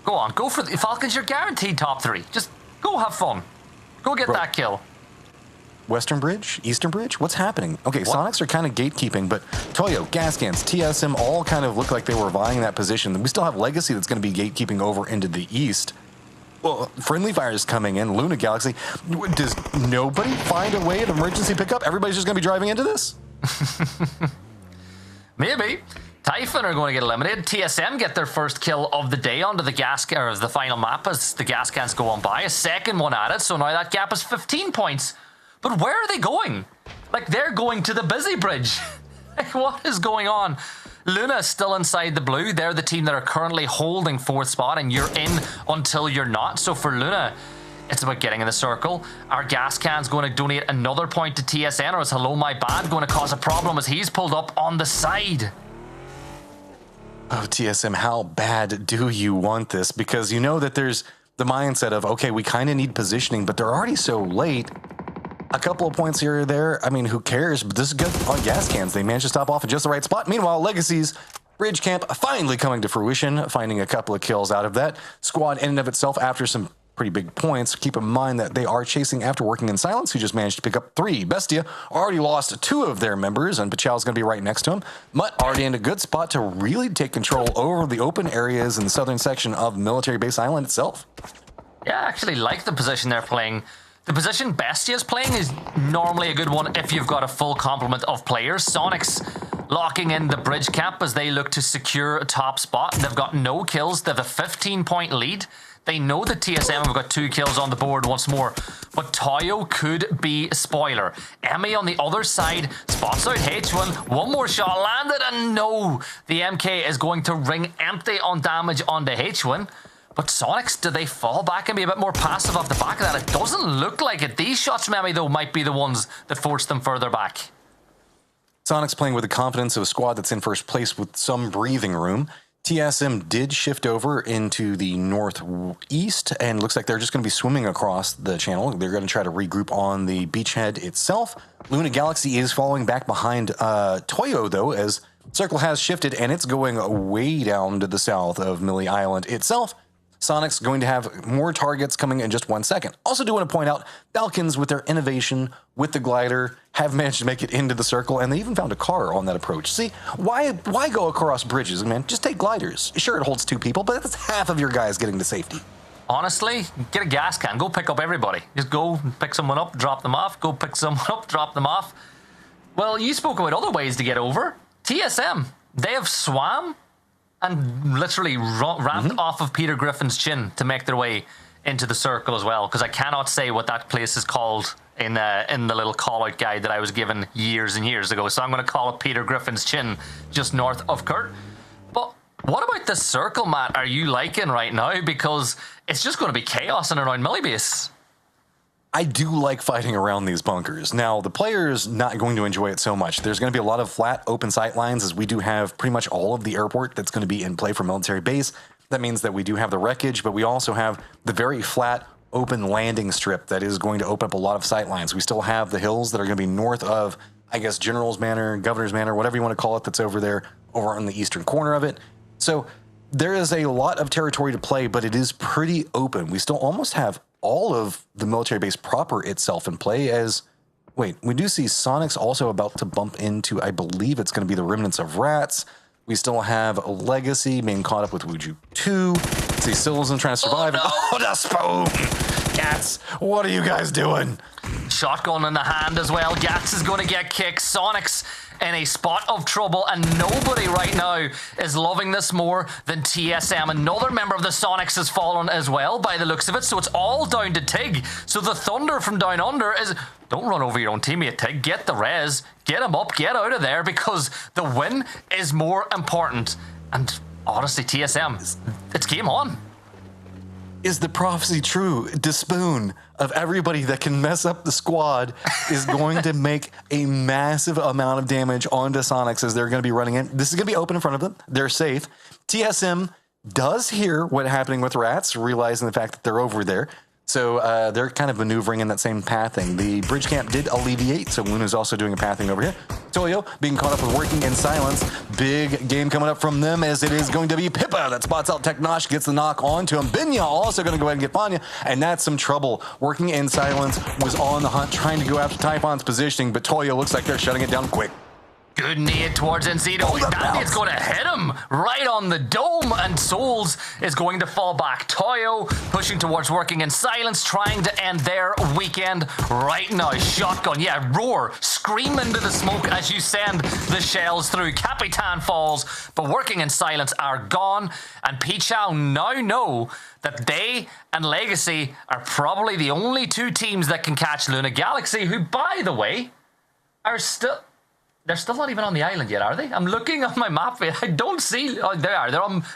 Go on, go for the Falcons. You're guaranteed top 3. Just go have fun. Go get that kill. Western Bridge? Eastern Bridge? What's happening? Okay, Sonics are kind of gatekeeping, but Toyo, Gascans, TSM all kind of look like they were vying that position. We still have Legacy that's going to be gatekeeping over into the east. Well, Friendly Fire is coming in. Luna Galaxy. Does nobody find a way of emergency pickup? Everybody's just going to be driving into this? Maybe. Typhon are going to get eliminated. TSM get their first kill of the day onto the the final map as the gas cans go on by. A second one added, so now that gap is 15 points. But where are they going? Like, they're going to the busy bridge. Like, what is going on? Luna is still inside the blue. They're the team that are currently holding 4th spot, and you're in until you're not. So for Luna, it's about getting in the circle. Our gas can's going to donate another point to TSN, or is Hello My Bad going to cause a problem as he's pulled up on the side? Oh, TSM, how bad do you want this? Because you know that there's the mindset of, okay, we kind of need positioning, but they're already so late. A couple of points here or there, I mean, who cares? But this is good on gas cans. They managed to stop off at just the right spot. Meanwhile, Legacy's Bridge Camp finally coming to fruition, finding a couple of kills out of that. Squad in and of itself after some pretty big points. Keep in mind that they are chasing after Working in Silence, who just managed to pick up 3. Bestia already lost 2 of their members, and Pachal's going to be right next to him. Mutt already in a good spot to really take control over the open areas in the southern section of Military Base Island itself. Yeah, I actually like the position they're playing. The position Bestia's playing is normally a good one if you've got a full complement of players. Sonics locking in the bridge camp as they look to secure a top spot. They've got no kills. They have a 15-point lead. They know that TSM have got 2 kills on the board once more, but Toyo could be a spoiler. Emmy on the other side spots out H1. One more shot landed, and no, the MK is going to ring empty on damage onto H1. But Sonics, do they fall back and be a bit more passive off the back of that? It doesn't look like it. These shots from Emmy, though, might be the ones that force them further back. Sonics playing with the confidence of a squad that's in first place with some breathing room. TSM did shift over into the northeast, and looks like they're just going to be swimming across the channel. They're going to try to regroup on the beachhead itself. Luna Galaxy is falling back behind Toyo, though, as Circle has shifted, and it's going way down to the south of Millie Island itself. Sonic's going to have more targets coming in just 1 second. Also do want to point out, Falcons, with their innovation with the glider, have managed to make it into the circle, and they even found a car on that approach. See, why go across bridges, man? Just take gliders. Sure, it holds 2 people, but that's half of your guys getting to safety. Honestly, get a gas can. Go pick up everybody. Just go pick someone up, drop them off. Go pick someone up, drop them off. Well, you spoke about other ways to get over. TSM, they have swam and literally ramped off of Peter Griffin's chin to make their way into the circle as well, because I cannot say what that place is called in the little call-out guide that I was given years and years ago, so I'm going to call it Peter Griffin's chin, just north of Kurt. But what about this circle, Matt, are you liking right now? Because it's just going to be chaos in and around Millibase. I do like fighting around these bunkers. Now, the player's not going to enjoy it so much. There's going to be a lot of flat, open sight lines, as we do have pretty much all of the airport that's going to be in play for Military Base. That means that we do have the wreckage, but we also have the very flat, open landing strip that is going to open up a lot of sight lines. We still have the hills that are going to be north of, I guess, General's Manor, Governor's Manor, whatever you want to call it, that's over there, over on the eastern corner of it. So there is a lot of territory to play, but it is pretty open. We still almost have all of the military base proper itself in play as, wait, we do see Sonic's also about to bump into, I believe it's going to be the remnants of Rats. We still have a Legacy being caught up with Wuju 2. See Silverson trying to survive. Oh, the spoon! Gats, what are you guys doing? Shotgun in the hand as well. Gats is going to get kicked. Sonic's in a spot of trouble, and nobody right now is loving this more than TSM. Another member of the Sonics has fallen as well by the looks of it, so it's all down to Tig. So the thunder from down under is, don't run over your own teammate, Tig. Get the res, get him up, get out of there, because the win is more important. And honestly, TSM, it's game on. Is the prophecy true? Despoon of everybody that can mess up the squad is going to make a massive amount of damage onto Sonics as they're going to be running in. This is going to be open in front of them. They're safe. TSM does hear what's happening with Rats, realizing the fact that they're over there. So they're kind of maneuvering in that same pathing. The bridge camp did alleviate, so Luna's also doing a pathing over here. Toyo being caught up with Working in Silence. Big game coming up from them as it is going to be Pippa that spots out Teknosh, gets the knock onto him. Binya also going to go ahead and get Fanya, and that's some trouble. Working in Silence was on the hunt trying to go after Typhon's positioning, but Toyo looks like they're shutting it down quick. Good nade towards Encino. That nade's going to hit him right on the dome, and Souls is going to fall back. Toyo pushing towards Working in Silence, trying to end their weekend right now. Shotgun, yeah, roar, scream into the smoke as you send the shells through. Capitan falls, but Working in Silence are gone, and Pichao now know that they and Legacy are probably the only two teams that can catch Luna Galaxy, who, by the way, are still... They're still not even on the island yet, are they? I'm looking on my map. I don't see... Oh, they are.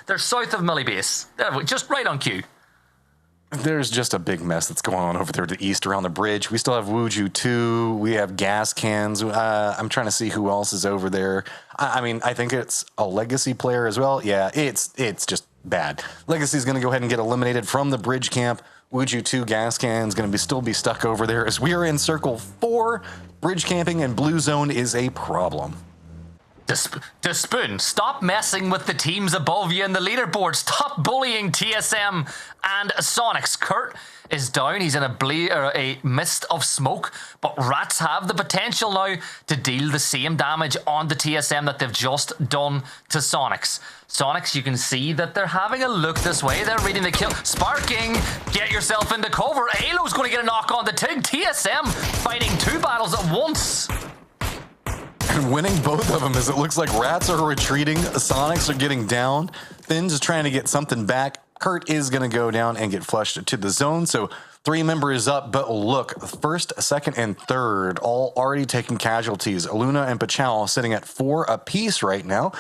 They're south of Millie Base. They're just right on cue. There's just a big mess that's going on over there to the east around the bridge. We still have Wuju 2. We have gas cans. I'm trying to see who else is over there. I mean, I think it's a Legacy player as well. Yeah, it's just bad. Legacy's going to go ahead and get eliminated from the bridge camp. Wuju 2 gas cans going to still be stuck over there as we are in circle 4. Bridge camping and blue zone is a problem. Despoon, stop messing with the teams above you in the leaderboard. Stop bullying TSM and Sonics. Kurt is down. He's in a mist of smoke, but Rats have the potential now to deal the same damage on the TSM that they've just done to Sonics. Sonics, you can see that they're having a look this way. They're reading the kill. Sparking, get yourself into cover. Alo's going to get a knock on the TIG. TSM fighting 2 battles at once. And winning both of them as it looks like Rats are retreating. Sonics are getting down. Finn's is trying to get something back. Kurt is going to go down and get flushed to the zone. So 3 members up, but look, first, second, and third all already taking casualties. Luna and Pachal sitting at 4 apiece right now.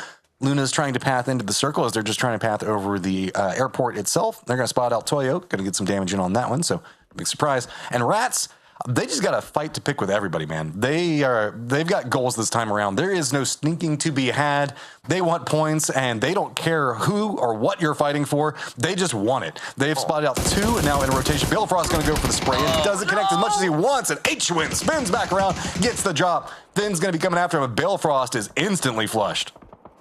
Luna's trying to path into the circle as they're just trying to path over the airport itself. They're going to spot out Toyo. Going to get some damage in on that one, so big surprise. And Rats, they just got to fight to pick with everybody, man. They've got goals this time around. There is no sneaking to be had. They want points, and they don't care who or what you're fighting for. They just want it. They've spotted out 2, and now in rotation. Balefrost's going to go for the spray, and he doesn't connect as much as he wants, and H-Win spins back around, gets the drop. Finn's going to be coming after him, but Balefrost is instantly flushed.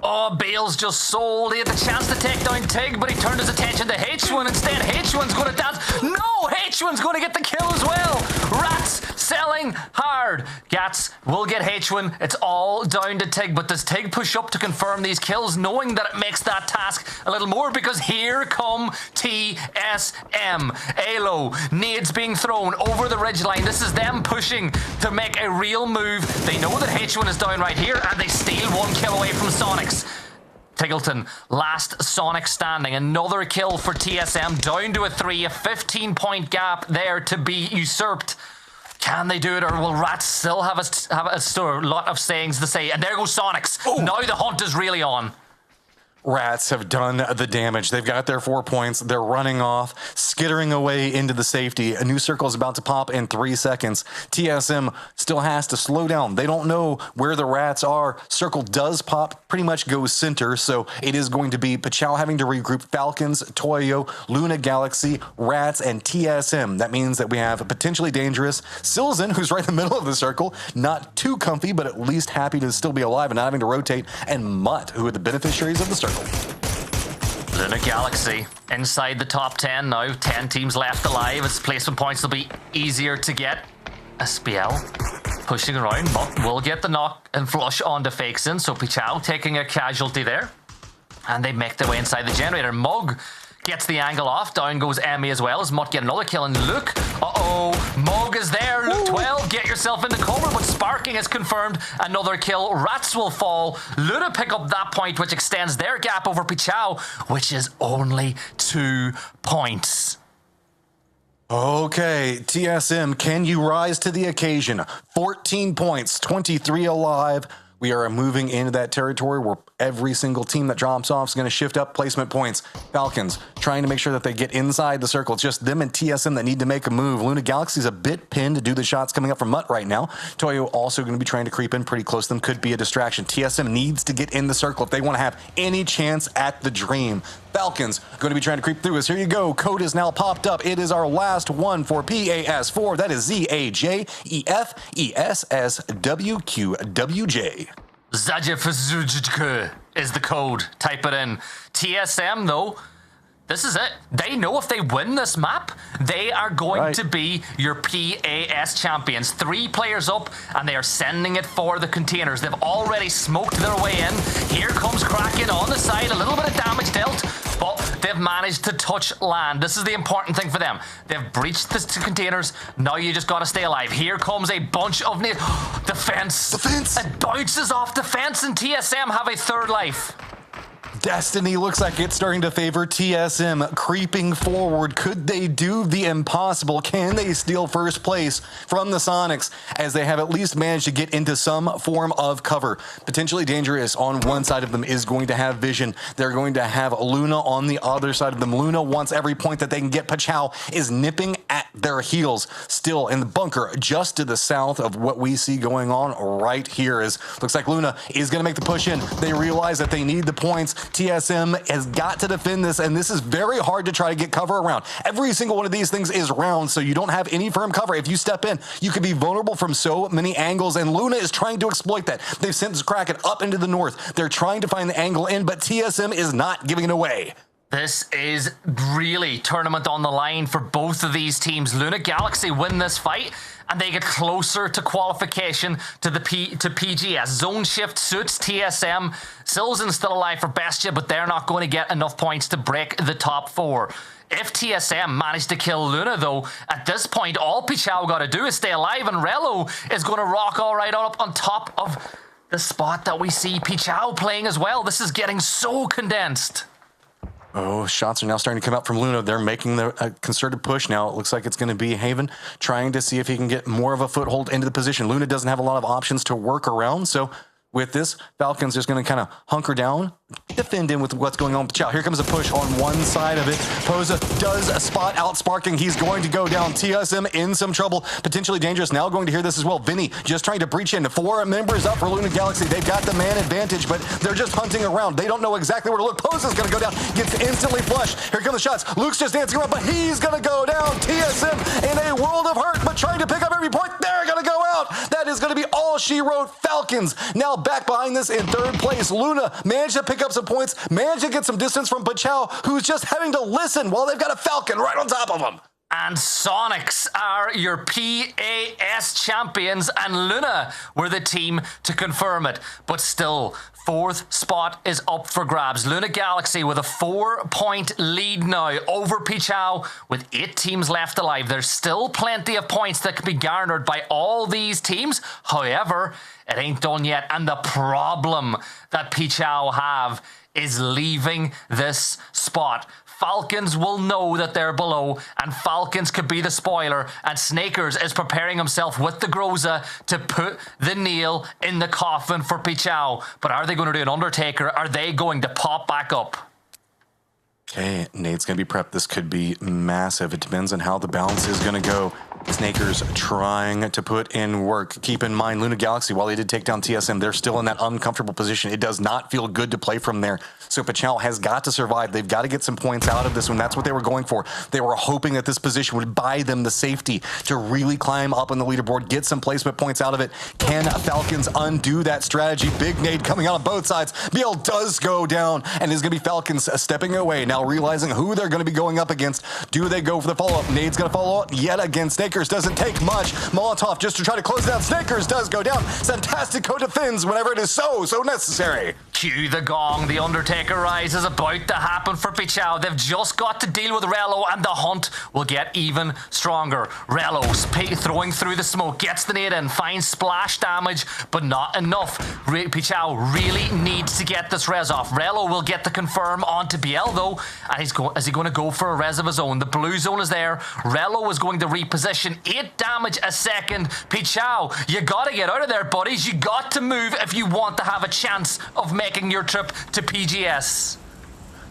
Oh, Bale's just sold. He had the chance to take down Tig, but he turned his attention to H1 instead. H1's going to dance. No! H1's going to get the kill as well. Rats selling hard. Gats will get H1. It's all down to Tig, but does Tig push up to confirm these kills, knowing that it makes that task a little more? Because here come TSM. Alo, nades being thrown over the ridgeline. This is them pushing to make a real move. They know that H1 is down right here, and they steal 1 kill away from Sonic. Tiggleton, last Sonic standing. Another kill for TSM, down to a 3, a 15-point gap there to be usurped. Can they do it, or will Rats still have a lot of sayings to say? And there goes Sonics. Ooh. Now the hunt is really on. Rats have done the damage. They've got their 4 points. They're running off, skittering away into the safety. A new circle is about to pop in 3 seconds. TSM still has to slow down. They don't know where the Rats are. Circle does pop, pretty much goes center, so it is going to be Pachal having to regroup Falcons, Toyo, Luna Galaxy, Rats, and TSM. That means that we have a potentially dangerous Silzen, who's right in the middle of the circle, not too comfy, but at least happy to still be alive and not having to rotate, and Mutt, who are the beneficiaries of the circle. Luna Galaxy inside the top 10 now. 10 teams left alive. Its placement points will be easier to get. SPL pushing around, but will get the knock and flush onto Fakeson. So Pichao taking a casualty there. And they make their way inside the generator. Mug gets the angle off. Down goes Emmy as well as Mutt get another kill. And Luke, Mug is there. Luke 12, get yourself into cover, but Sparking has confirmed another kill. Rats will fall. Luna pick up that point, which extends their gap over Pichao, which is only 2 points. Okay, TSM, can you rise to the occasion? 14 points, 23 alive. We are moving into that territory where every single team that drops off is going to shift up placement points. Falcons trying to make sure that they get inside the circle. It's just them and TSM that need to make a move. Luna Galaxy's a bit pinned to do the shots coming up from Mutt right now. Toyo also going to be trying to creep in pretty close to them. Could be a distraction. TSM needs to get in the circle if they want to have any chance at the dream. Falcons going to be trying to creep through us. Here you go. Code is now popped up. It is our last one for PAS4. That is ZAJEFESSWQWJ. Zajafazujka is the code. Type it in. TSM, though, this is it. They know if they win this map, they are going to be your PAS champions. 3 players up, and they are sending it for the containers. They've already smoked their way in. Here comes Kraken on the side. A little bit of damage dealt, but they've managed to touch land. This is the important thing for them. They've breached the containers. Now you just got to stay alive. Here comes a bunch of defense. It bounces off the fence, and TSM have a 3rd life. Destiny looks like it's starting to favor TSM, creeping forward. Could they do the impossible? Can they steal first place from the Sonics, as they have at least managed to get into some form of cover? Potentially dangerous on one side of them is going to have Vision. They're going to have Luna on the other side of them. Luna wants every point that they can get. Pachao is nipping at their heels, still in the bunker just to the south of what we see going on right here. Is looks like Luna is going to make the push in. They realize that they need the points. TSM has got to defend this, and this is very hard to try to get cover around. Every single one of these things is round, so you don't have any firm cover. If you step in, you could be vulnerable from so many angles, and Luna is trying to exploit that. They've sent this Kraken up into the north. They're trying to find the angle in, but TSM is not giving it away. This is really tournament on the line for both of these teams. Luna Galaxy win this fight, and they get closer to qualification to PGS. Zone shift suits TSM. Silzen's still alive for Bestia, but they're not going to get enough points to break the top 4. If TSM managed to kill Luna, though, at this point, all Pichao got to do is stay alive, and Relo is going to rock all right up on top of the spot that we see Pichao playing as well. This is getting so condensed. Oh, shots are now starting to come out from Luna. They're making the concerted push now. It looks like it's going to be Haven trying to see if he can get more of a foothold into the position. Luna doesn't have a lot of options to work around, so with this, Falcons just going to kind of hunker down, defend in with what's going on. Chow, here comes a push on one side of it. Poza does a spot out sparking. He's going to go down. TSM in some trouble, potentially dangerous. Now going to hear this as well. Vinny just trying to breach in. 4 members up for Luna Galaxy. They've got the man advantage, but they're just hunting around. They don't know exactly where to look. Poza's going to go down, gets instantly flushed. Here come the shots. Luke's just dancing around, but he's going to go down. TSM in a world of hurt, but trying to pick up every point. They're going to go out. That is going to be all she wrote. Falcons now back behind this in 3rd place. Luna managed to pick up some points, managed to get some distance from Pachao, who's just having to listen while they've got a Falcon right on top of them. And Sonics are your PAS champions, and Luna were the team to confirm it. But still, 4th spot is up for grabs. Luna Galaxy with a 4-point lead now over Pichao with 8 teams left alive. There's still plenty of points that can be garnered by all these teams. However, it ain't done yet, and the problem that Pichao have is leaving this spot. Falcons will know that they're below, and Falcons could be the spoiler, and Snakers is preparing himself with the Groza to put the nail in the coffin for Pichao. But are they going to do an Undertaker? Are they going to pop back up? Okay, Nate's going to be prepped. This could be massive. It depends on how the balance is going to go. Snakers trying to put in work. Keep in mind, Luna Galaxy, while they did take down TSM, they're still in that uncomfortable position. It does not feel good to play from there. So Pachao has got to survive. They've got to get some points out of this one. That's what they were going for. They were hoping that this position would buy them the safety to really climb up on the leaderboard, get some placement points out of it. Can Falcons undo that strategy? Big nade coming out on both sides. BL does go down, and is going to be Falcons stepping away, now realizing who they're going to be going up against. Do they go for the follow-up? Nade's going to follow up yet again. Snakers doesn't take much. Molotov just to try to close it down. Snakers does go down. Fantastico defends whenever it is so necessary. Cue the gong. The Undertaker rise is about to happen for Pichao. They've just got to deal with Relo, and the hunt will get even stronger. Relo's throwing through the smoke, gets the nade in, finds splash damage, but not enough. Pichao really needs to get this res off. Relo will get the confirm onto BL though, and is he going to go for a res of his own? The blue zone is there. Relo is going to reposition. 8 damage a second. Pichao, you got to get out of there, buddies. You got to move if you want to have a chance of making your trip to PGS.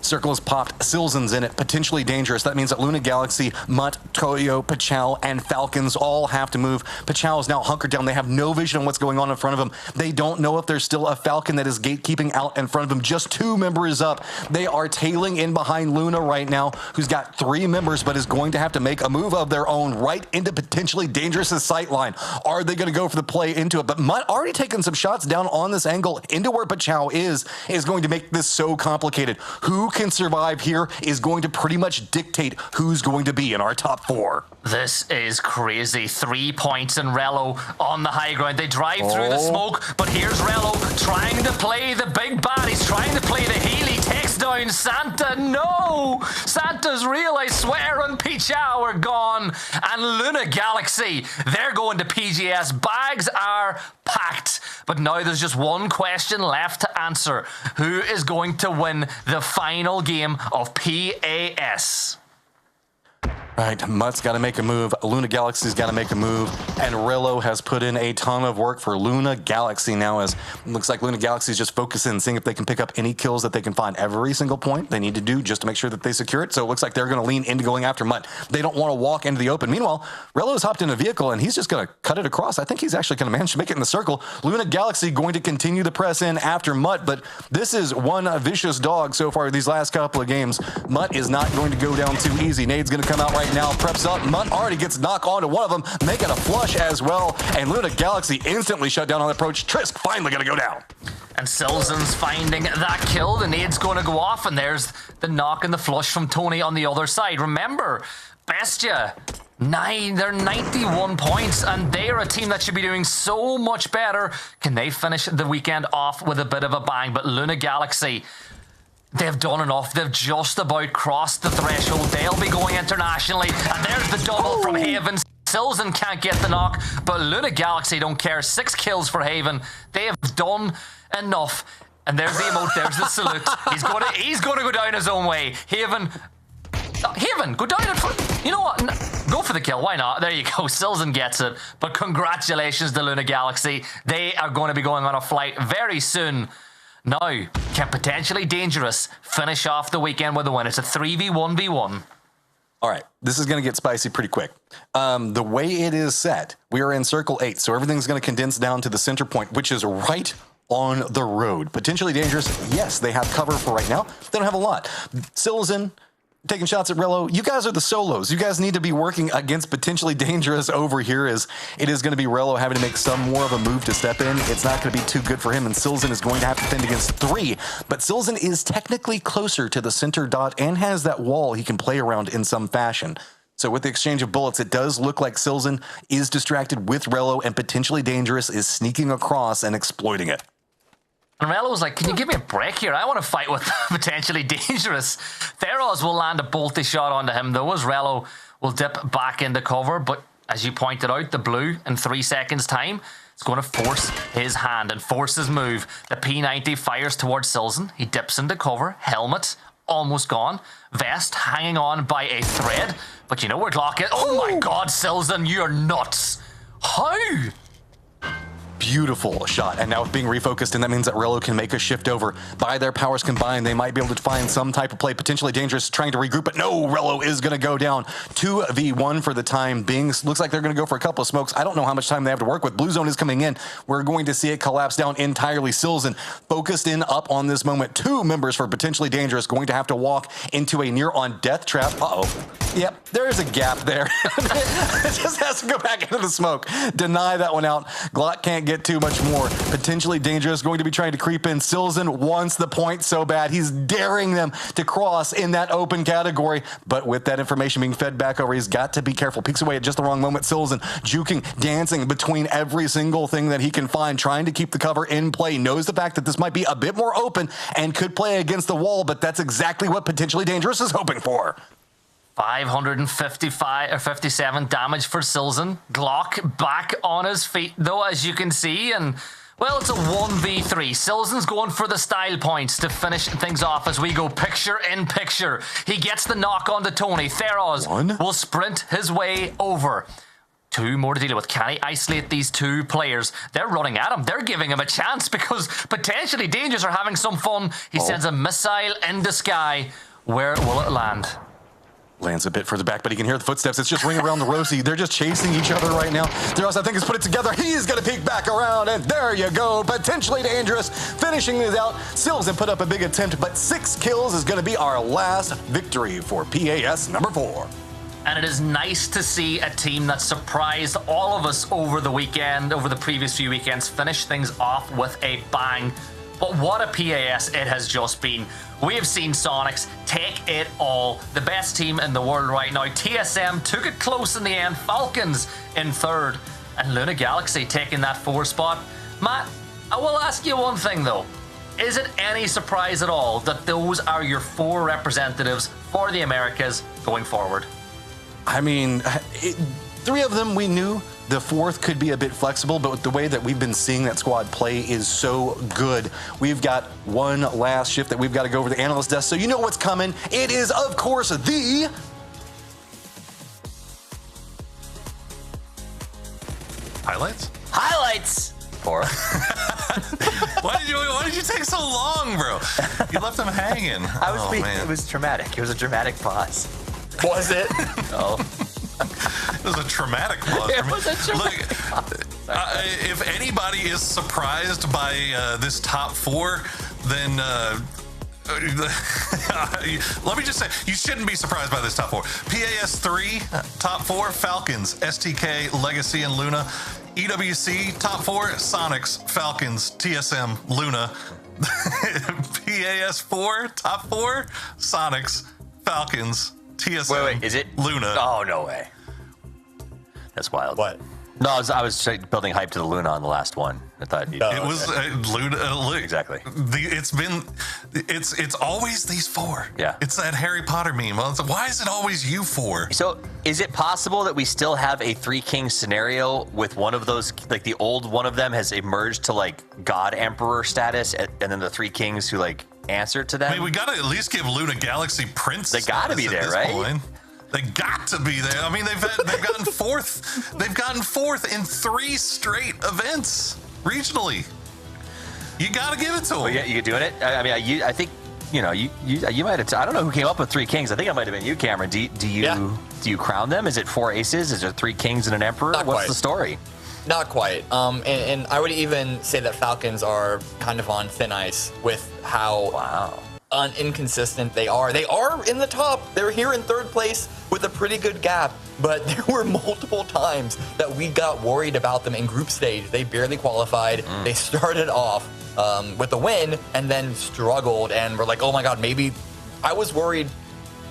Circle is popped. Silzen's in it. Potentially dangerous. That means that Luna Galaxy, Mutt, Toyo, Pachal, and Falcons all have to move. Pachal is now hunkered down. They have no vision on what's going on in front of them. They don't know if there's still a Falcon that is gatekeeping out in front of them. Just 2 members up. They are tailing in behind Luna right now, who's got 3 members, but is going to have to make a move of their own right into potentially dangerous sight line. Are they going to go for the play into it? But Mutt already taking some shots down on this angle into where Pachal is going to make this so complicated. Who can survive here is going to pretty much dictate who's going to be in our top 4. This is crazy. 3 points and Rello on the high ground. They drive through the smoke, but here's Rello trying to play the big bad. He's trying to play the Healy. Takes down Santa. No! Santa's real, I swear, and Pichao are gone. And Luna Galaxy, they're going to PGS. Bags are packed. But now there's just one question left to answer. Who is going to win the final game of PAS? Right, Mutt's got to make a move. Luna Galaxy's got to make a move. And Rillo has put in a ton of work for Luna Galaxy now, as it looks like Luna Galaxy's just focusing, seeing if they can pick up any kills that they can find. Every single point they need to do just to make sure that they secure it. So it looks like they're going to lean into going after Mutt. They don't want to walk into the open. Meanwhile, Rillo's hopped in a vehicle, and he's just going to cut it across. I think he's actually going to manage to make it in the circle. Luna Galaxy going to continue the press in after Mutt, but this is one vicious dog so far these last couple of games. Mutt is not going to go down too easy. Nade's going to come out right now, preps up. Mutt already gets knocked onto one of them, making a flush as well, and Luna Galaxy instantly shut down on the approach. Trisk finally going to go down. And Silzen's finding that kill. The nade's going to go off, and there's the knock and the flush from Tony on the other side. Remember, Bestia, they're 91 points, and they're a team that should be doing so much better. Can they finish the weekend off with a bit of a bang? But Luna Galaxy, they've done enough. They've just about crossed the threshold. They'll be going internationally. And there's the double from Haven. Silzen can't get the knock, but Luna Galaxy don't care. 6 kills for Haven. They have done enough. And there's the emote. There's the salute. He's going to go down his own way. Haven, go down and you know what? Go for the kill. Why not? There you go. Silzen gets it. But congratulations to Luna Galaxy. They are going to be going on a flight very soon. Now, can potentially dangerous finish off the weekend with a win? It's a 3v1v1. All right, this is going to get spicy pretty quick. The way it is set, we are in circle 8, so everything's going to condense down to the center point, which is right on the road. Potentially dangerous, yes, they have cover for right now. They don't have a lot. Silzen taking shots at Rillo. You guys are the solos. You guys need to be working against potentially dangerous over here, as it is going to be Rillo having to make some more of a move to step in. It's not going to be too good for him, and Silzen is going to have to defend against 3. But Silzen is technically closer to the center dot and has that wall he can play around in some fashion. So with the exchange of bullets, it does look like Silzen is distracted with Rillo, and potentially dangerous is sneaking across and exploiting it. And Rello was like, can you give me a break here? I want to fight with potentially dangerous. Theros will land a bolty shot onto him, though, as Rello will dip back into cover. But as you pointed out, the blue in 3 seconds' time is going to force his hand and force his move. The P90 fires towards Silzen. He dips into cover. Helmet almost gone. Vest hanging on by a thread. But you know where Glock is. Oh my God, Silzen, you're nuts. How? Beautiful shot, and now it's being refocused, and that means that Rillo can make a shift over. By their powers combined, they might be able to find some type of play. Potentially dangerous, trying to regroup, but no, Rillo is going to go down. 2v1 for the time being. Looks like they're going to go for a couple of smokes. I don't know how much time they have to work with. Blue zone is coming in. We're going to see it collapse down entirely. Silzen focused in up on this moment. 2 members for potentially dangerous going to have to walk into a near-on death trap. Uh-oh. Yep, there is a gap there. It just has to go back into the smoke. Deny that one out. Glock can't get too much more. Potentially dangerous, going to be trying to creep in. Silzen wants the point so bad. He's daring them to cross in that open category. But with that information being fed back over, he's got to be careful. Peeks away at just the wrong moment. Silzen juking, dancing between every single thing that he can find, trying to keep the cover in play. Knows the fact that this might be a bit more open and could play against the wall, but that's exactly what potentially dangerous is hoping for. 555 or 57 damage for Silzen. Glock back on his feet, though, as you can see, and well, it's a 1v3. Silzen's going for the style points to finish things off as we go picture in picture. He gets the knock onto Tony. Theros will sprint his way over. 2 more to deal with. Can he isolate these 2 players? They're running at him. They're giving him a chance because potentially Dangerous are having some fun. He sends a missile into Sky. Where will it land? Lands a bit further back, but he can hear the footsteps. It's just ring around the rosy. They're just chasing each other right now. Theros, I think, has put it together. He's going to peek back around, and there you go. Potentially Dangerous, finishing this out. Still hasn't put up a big attempt, but 6 kills is going to be our last victory for PAS number 4. And it is nice to see a team that surprised all of us over the weekend, over the previous few weekends, finish things off with a bang. But what a PAS it has just been. We have seen Sonics take it all. The best team in the world right now. TSM took it close in the end. Falcons in 3rd. And Luna Galaxy taking that 4th spot. Matt, I will ask you one thing though. Is it any surprise at all that those are your 4 representatives for the Americas going forward? I mean, 3 of them we knew. The 4th could be a bit flexible, but with the way that we've been seeing that squad play is so good. We've got one last shift that we've got to go over the analyst desk, so you know what's coming. It is, of course, the... Highlights? Highlights! Or why did you take so long, bro? You left him hanging. Man. It was dramatic. It was a dramatic pause. Was it? Oh. It was a traumatic pause. It was a traumatic pause. If anybody is surprised by this top 4, then let me just say, you shouldn't be surprised by this top 4. PAS 3, top 4, Falcons, STK, Legacy, and Luna. EWC, top 4, Sonics, Falcons, TSM, Luna. PAS 4, top 4, Sonics, Falcons, TSM, wait, is it Luna? Oh, no way. That's wild. What? No, I was building hype to the Luna on the last one. I thought it was Luna. Exactly. It's always these 4. Yeah. It's that Harry Potter meme. Why is it always you 4? So is it possible that we still have a 3 Kings scenario with one of those, like the old one of them has emerged to like God Emperor status, and then the 3 Kings who like answer to them? I mean, we got to at least give Luna Galaxy Prince. They got to be there, right? Point. They got to be there. I mean, they've gotten 4th. They've gotten 4th in 3 straight events regionally. You got to give it to them. Well, yeah, you doing it? I mean, I think you might have. I don't know who came up with 3 Kings. I think it might have been you, Cameron. Do you crown them? Is it 4 aces? Is it 3 Kings and an Emperor? What's the story? Not quite. And I would even say that Falcons are kind of on thin ice with how inconsistent they are. They are in the top. They're here in 3rd place with a pretty good gap, but there were multiple times that we got worried about them in group stage. They barely qualified. They started off with a win and then struggled, and we're like, oh my god, maybe. I was worried,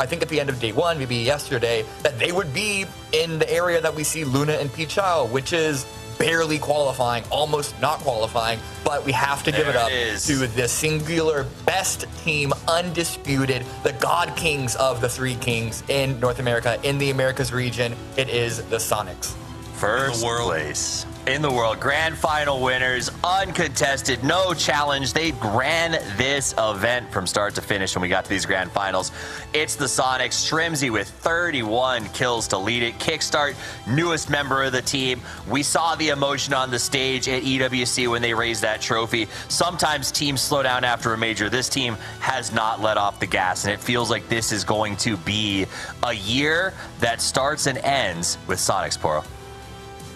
I think at the end of day 1, maybe yesterday, that they would be in the area that we see Luna and Pichao, which is barely qualifying, almost not qualifying, but we have to give it up to the singular best team, undisputed, the God Kings of the 3 Kings in North America, in the Americas region. It is the Sonics. First place in the world, grand final winners, uncontested, no challenge. They ran this event from start to finish when we got to these grand finals. It's the Sonics. Shrimsy with 31 kills to lead it. Kickstart, newest member of the team. We saw the emotion on the stage at EWC when they raised that trophy. Sometimes teams slow down after a major. This team has not let off the gas, and it feels like this is going to be a year that starts and ends with Sonics, Poro.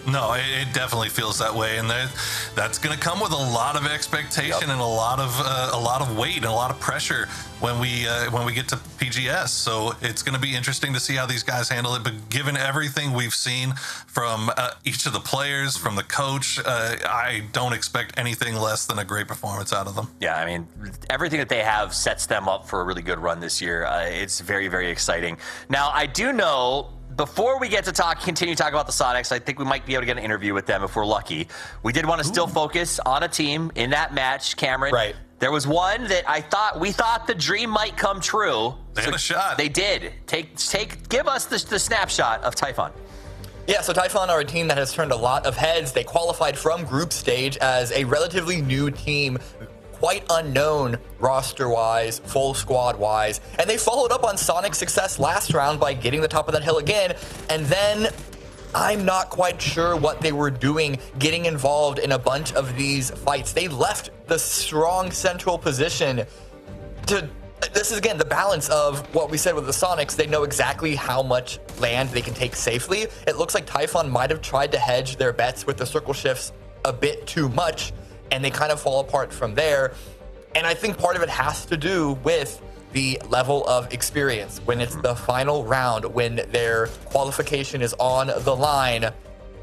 No, it definitely feels that way, and that's going to come with a lot of expectation and a lot of weight and a lot of pressure when we get to PGS. So it's going to be interesting to see how these guys handle it. But given everything we've seen from each of the players, from the coach, I don't expect anything less than a great performance out of them. Yeah, I mean, everything that they have sets them up for a really good run this year. It's very, very exciting. Now, I do know, before we get to continue talking about the Sonics, I think we might be able to get an interview with them if we're lucky. We did want to still focus on a team in that match, Cameron. Right. There was one that we thought the dream might come true. They had a shot. They did. Give us the snapshot of Typhon. Yeah, so Typhon are a team that has turned a lot of heads. They qualified from group stage as a relatively new team, quite unknown roster-wise, full squad-wise, and they followed up on Sonic's success last round by getting the top of that hill again, and then I'm not quite sure what they were doing getting involved in a bunch of these fights. They left the strong central position to... This is, again, the balance of what we said with the Sonics. They know exactly how much land they can take safely. It looks like Typhon might have tried to hedge their bets with the circle shifts a bit too much, and they kind of fall apart from there. And I think part of it has to do with the level of experience. When it's the final round, when their qualification is on the line,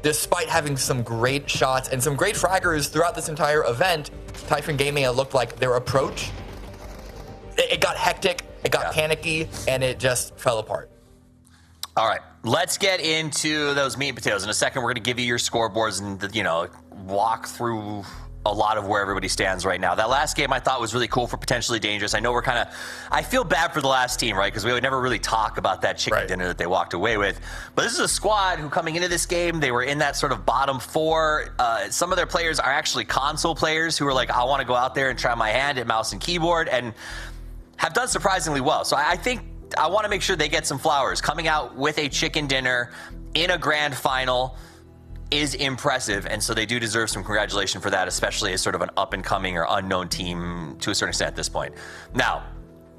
despite having some great shots and some great fraggers throughout this entire event, Typhon Gaming, it looked like their approach, it got hectic, it got panicky, and it just fell apart. All right, let's get into those meat and potatoes. In a second, we're going to give you your scoreboards and, you know, walk through a lot of where everybody stands right now. That last game I thought was really cool for potentially dangerous. I know we're kind of, I feel bad for the last team, right? Because we would never really talk about that chicken dinner that they walked away with. But this is a squad who, coming into this game, they were in that sort of bottom four. Some of their players are actually console players who are like, I want to go out there and try my hand at mouse and keyboard, and have done surprisingly well. So I think I want to make sure they get some flowers. Coming out with a chicken dinner in a grand final is impressive, and so they do deserve some congratulations for that, especially as sort of an up-and-coming or unknown team to a certain extent at this point. Now,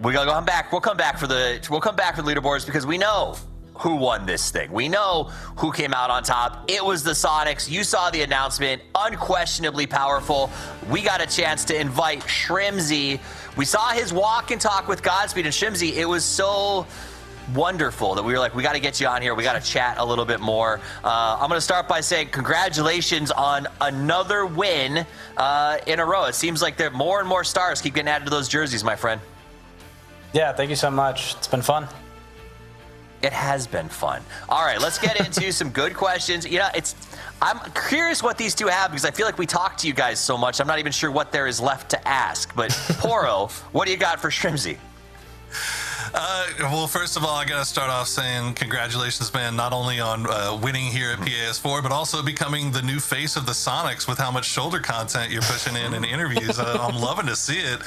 we're gonna come back. We'll come back for the leaderboards, because we know who won this thing. We know who came out on top. It was the Sonics. You saw the announcement. Unquestionably powerful. We got a chance to invite Shrimzy. We saw his walk and talk with Godspeed, and Shrimzy, it was so wonderful that we were like, we got to get you on here. We got to chat a little bit more. I'm going to start by saying congratulations on another win in a row. It seems like there more and more stars keep getting added to those jerseys, my friend. Yeah, thank you so much. It's been fun. It has been fun. All right, let's get into some good questions. You know, I'm curious what these two have, because I feel like we talk to you guys so much. I'm not even sure what there is left to ask. But Poro, what do you got for Shrimzy? Well, first of all, I got to start off saying congratulations, man, not only on winning here at PAS4, but also becoming the new face of the Sonics with how much shoulder content you're pushing in interviews. I'm loving to see it.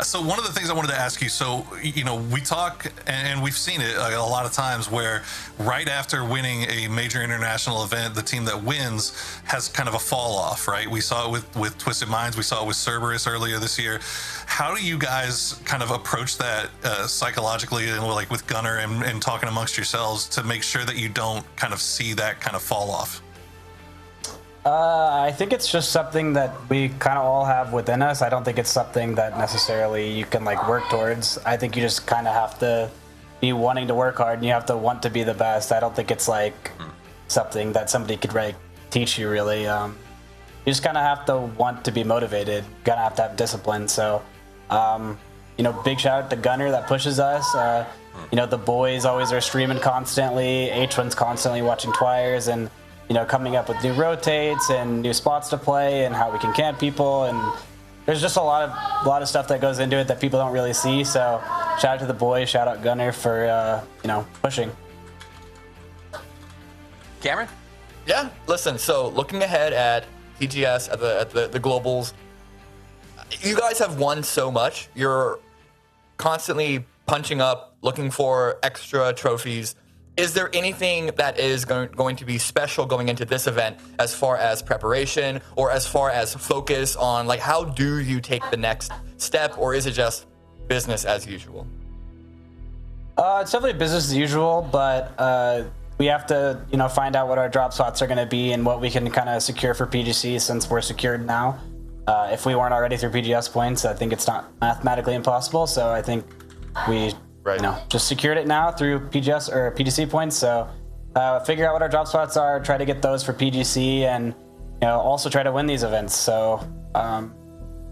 So one of the things I wanted to ask you, so, you know, we talk and we've seen it a lot of times where right after winning a major international event, the team that wins has kind of a fall off, right? We saw it with Twisted Minds. We saw it with Cerberus earlier this year. How do you guys kind of approach that psychologically, and like with Gunner and talking amongst yourselves to make sure that you don't kind of see that kind of fall off? I think it's just something that we kind of all have within us. I don't think it's something that necessarily you can like work towards. I think you just kind of have to be wanting to work hard, and you have to want to be the best. I don't think it's like something that somebody could like teach you really. You just kind of have to want to be motivated. You gotta have to have discipline. So, you know, big shout out to Gunner that pushes us. You know, the boys always are streaming constantly. H1's constantly watching Twires and, you know, coming up with new rotates and new spots to play and how we can camp people. And there's just a lot of stuff that goes into it that people don't really see. So shout out to the boys, shout out Gunner for, you know, pushing. Cameron? Yeah, listen, so looking ahead at TGS, at the Globals, you guys have won so much. You're constantly punching up, looking for extra trophies. Is there anything that is going to be special going into this event as far as preparation or as far as focus on, like, how do you take the next step, or is it just business as usual? It's definitely business as usual, but we have to, you know, find out what our drop spots are going to be and what we can kind of secure for PGC since we're secured now. If we weren't already through PGS points, I think it's not mathematically impossible. So I think we, you know, just secured it now through PGS or PGC points. So figure out what our drop spots are, try to get those for PGC, and, you know, also try to win these events. So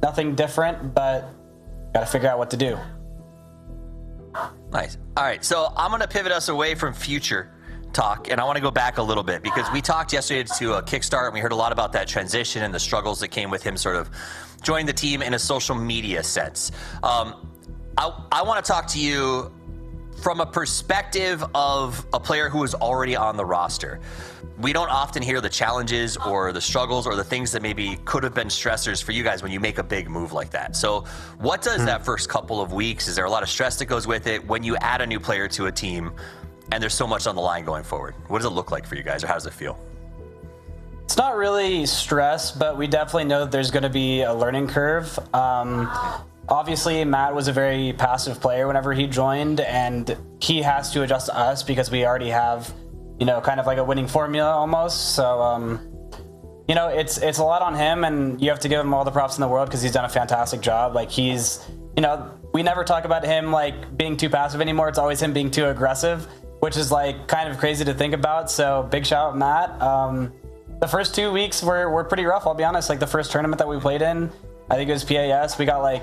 nothing different, but got to figure out what to do. Nice. All right, so I'm going to pivot us away from future talk, and I want to go back a little bit, because we talked yesterday to a Kickstart, and we heard a lot about that transition and the struggles that came with him sort of joining the team in a social media sense. I want to talk to you from a perspective of a player who is already on the roster. We don't often hear the challenges or the struggles or the things that maybe could have been stressors for you guys when you make a big move like that. So what does that first couple of weeks, is there a lot of stress that goes with it when you add a new player to a team? and there's so much on the line going forward. What does it look like for you guys, or how does it feel? It's not really stress, but we definitely know that there's going to be a learning curve. Obviously, Matt was a very passive player whenever he joined, and he has to adjust to us because we already have, you know, kind of like a winning formula almost. So, you know, it's a lot on him, and you have to give him all the props in the world because he's done a fantastic job. Like, he's, you know, we never talk about him like being too passive anymore. It's always him being too aggressive, which is like kind of crazy to think about. So big shout out, Matt. The first 2 weeks were pretty rough, I'll be honest. Like the first tournament that we played in, I think it was PAS, we got like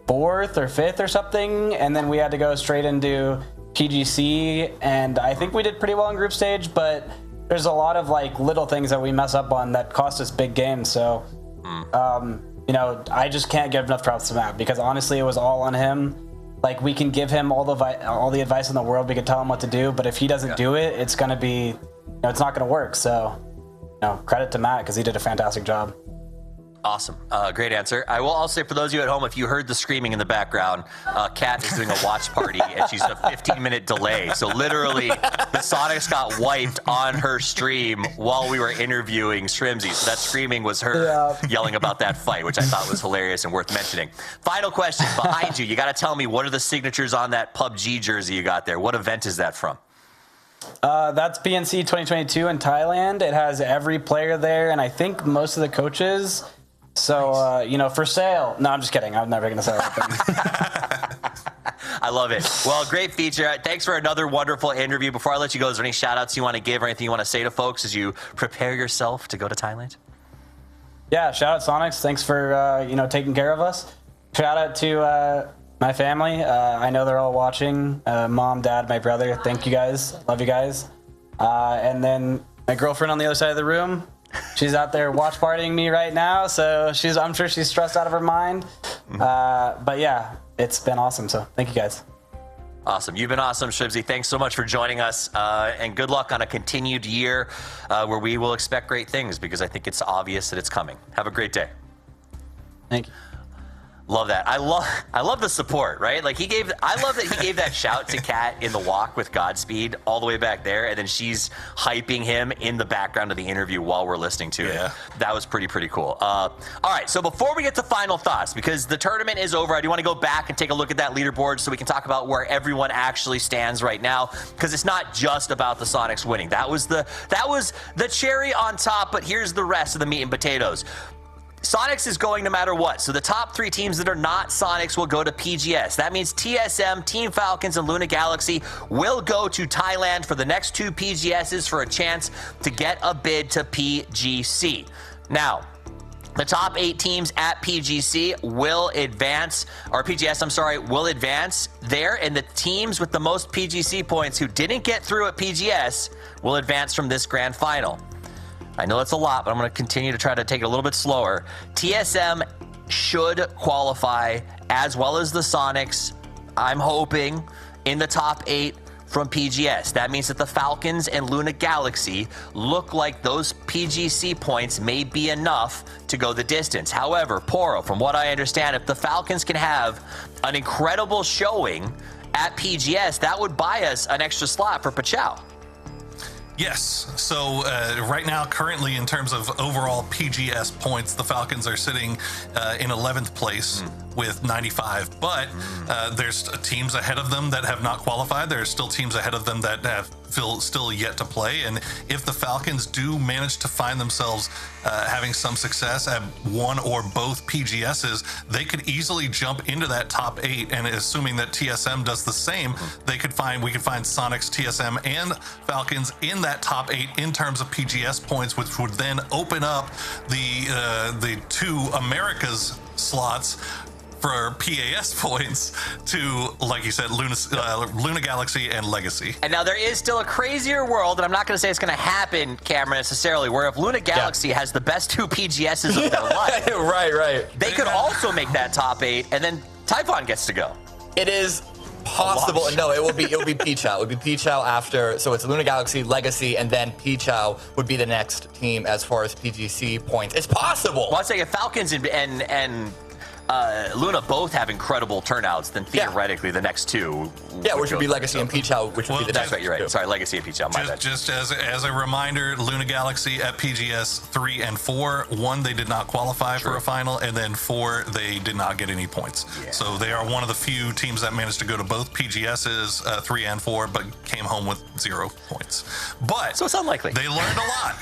4th or 5th or something, and then we had to go straight into PGC, and I think we did pretty well in group stage, but there's a lot of like little things that we mess up on that cost us big games. So, you know, I just can't give enough props to Matt because honestly, it was all on him. Like we can give him all the advice in the world, we can tell him what to do, but if he doesn't do it, it's gonna be, you know, it's not gonna work. So, no, credit to Matt because he did a fantastic job. Awesome. Great answer. I will also say for those of you at home, if you heard the screaming in the background, Kat is doing a watch party and she's a 15-minute delay. So literally, the Sonics got wiped on her stream while we were interviewing Shrimsy. So that screaming was her yelling about that fight, which I thought was hilarious and worth mentioning. Final question behind you. You got to tell me, what are the signatures on that PUBG jersey you got there? What event is that from? That's BNC 2022 in Thailand. It has every player there, and I think most of the coaches. So, you know, for sale. No, I'm just kidding. I'm never going to sell anything. I love it. Well, great feature. Thanks for another wonderful interview. Before I let you go, is there any shout-outs you want to give or anything you want to say to folks as you prepare yourself to go to Thailand? Yeah, shout out Sonics. Thanks for, you know, taking care of us. Shout out to my family. I know they're all watching. Mom, Dad, my brother. Thank you guys. Love you guys. And then my girlfriend on the other side of the room. She's out there watch partying me right now, so I'm sure she's stressed out of her mind. But yeah, it's been awesome. So thank you guys. Awesome. You've been awesome, Shrimsy. Thanks so much for joining us, and good luck on a continued year where we will expect great things because I think it's obvious that it's coming. Have a great day. Thank you. Love that. I love the support, right? Like I love that he gave that shout to Kat in the walk with Godspeed all the way back there, and then she's hyping him in the background of the interview while we're listening to it. That was pretty cool. All right, so before we get to final thoughts, because the tournament is over, I do want to go back and take a look at that leaderboard so we can talk about where everyone actually stands right now, because it's not just about the Sonics winning. That was the cherry on top, but here's the rest of the meat and potatoes. Sonics is going no matter what. So the top 3 teams that are not Sonics will go to PGS. That means TSM, Team Falcons, and Luna Galaxy will go to Thailand for the next 2 PGSs for a chance to get a bid to PGC. Now, the top 8 teams at PGC will advance, or PGS, I'm sorry, will advance there, and the teams with the most PGC points who didn't get through at PGS will advance from this grand final. I know that's a lot, but I'm going to continue to try to take it a little bit slower. TSM should qualify, as well as the Sonics, I'm hoping, in the top 8 from PGS. That means that the Falcons and Luna Galaxy look like those PGC points may be enough to go the distance. However, Poro, from what I understand, if the Falcons can have an incredible showing at PGS, that would buy us an extra slot for Pachau. Yes. So right now, currently, in terms of overall PGS points, the Falcons are sitting in 11th place with 95. But there's teams ahead of them that have not qualified. There's still teams ahead of them that have still yet to play. And if the Falcons do manage to find themselves having some success at one or both PGSs, they could easily jump into that top 8. And assuming that TSM does the same, we could find Sonics, TSM, and Falcons in that top 8 in terms of PGS points, which would then open up the 2 Americas slots for PAS points to, like you said, Luna Galaxy and Legacy. And now there is still a crazier world, and I'm not going to say it's going to happen, Cameron, necessarily, where if Luna Galaxy has the best 2 PGSs of their life, right, they could also make that top 8, and then Typhon gets to go. It is possible. No, it will be Pichau. It would be Pichau after. So it's Luna Galaxy, Legacy, and then Pichau would be the next team as far as PGC points. It's possible. Well, I'd say if Falcons and Luna both have incredible turnouts, then theoretically the next two. Yeah, which would be Legacy and Peach Out, which would be the That's right, you're right. Sorry, Legacy and Peach Out, my bad. Just as a reminder, Luna Galaxy at PGS 3 and 4, 1, they did not qualify for a final, and then 4, they did not get any points. So they are one of the few teams that managed to go to both PGSs 3 and 4, but came home with 0 points. But so it's unlikely. They learned a lot.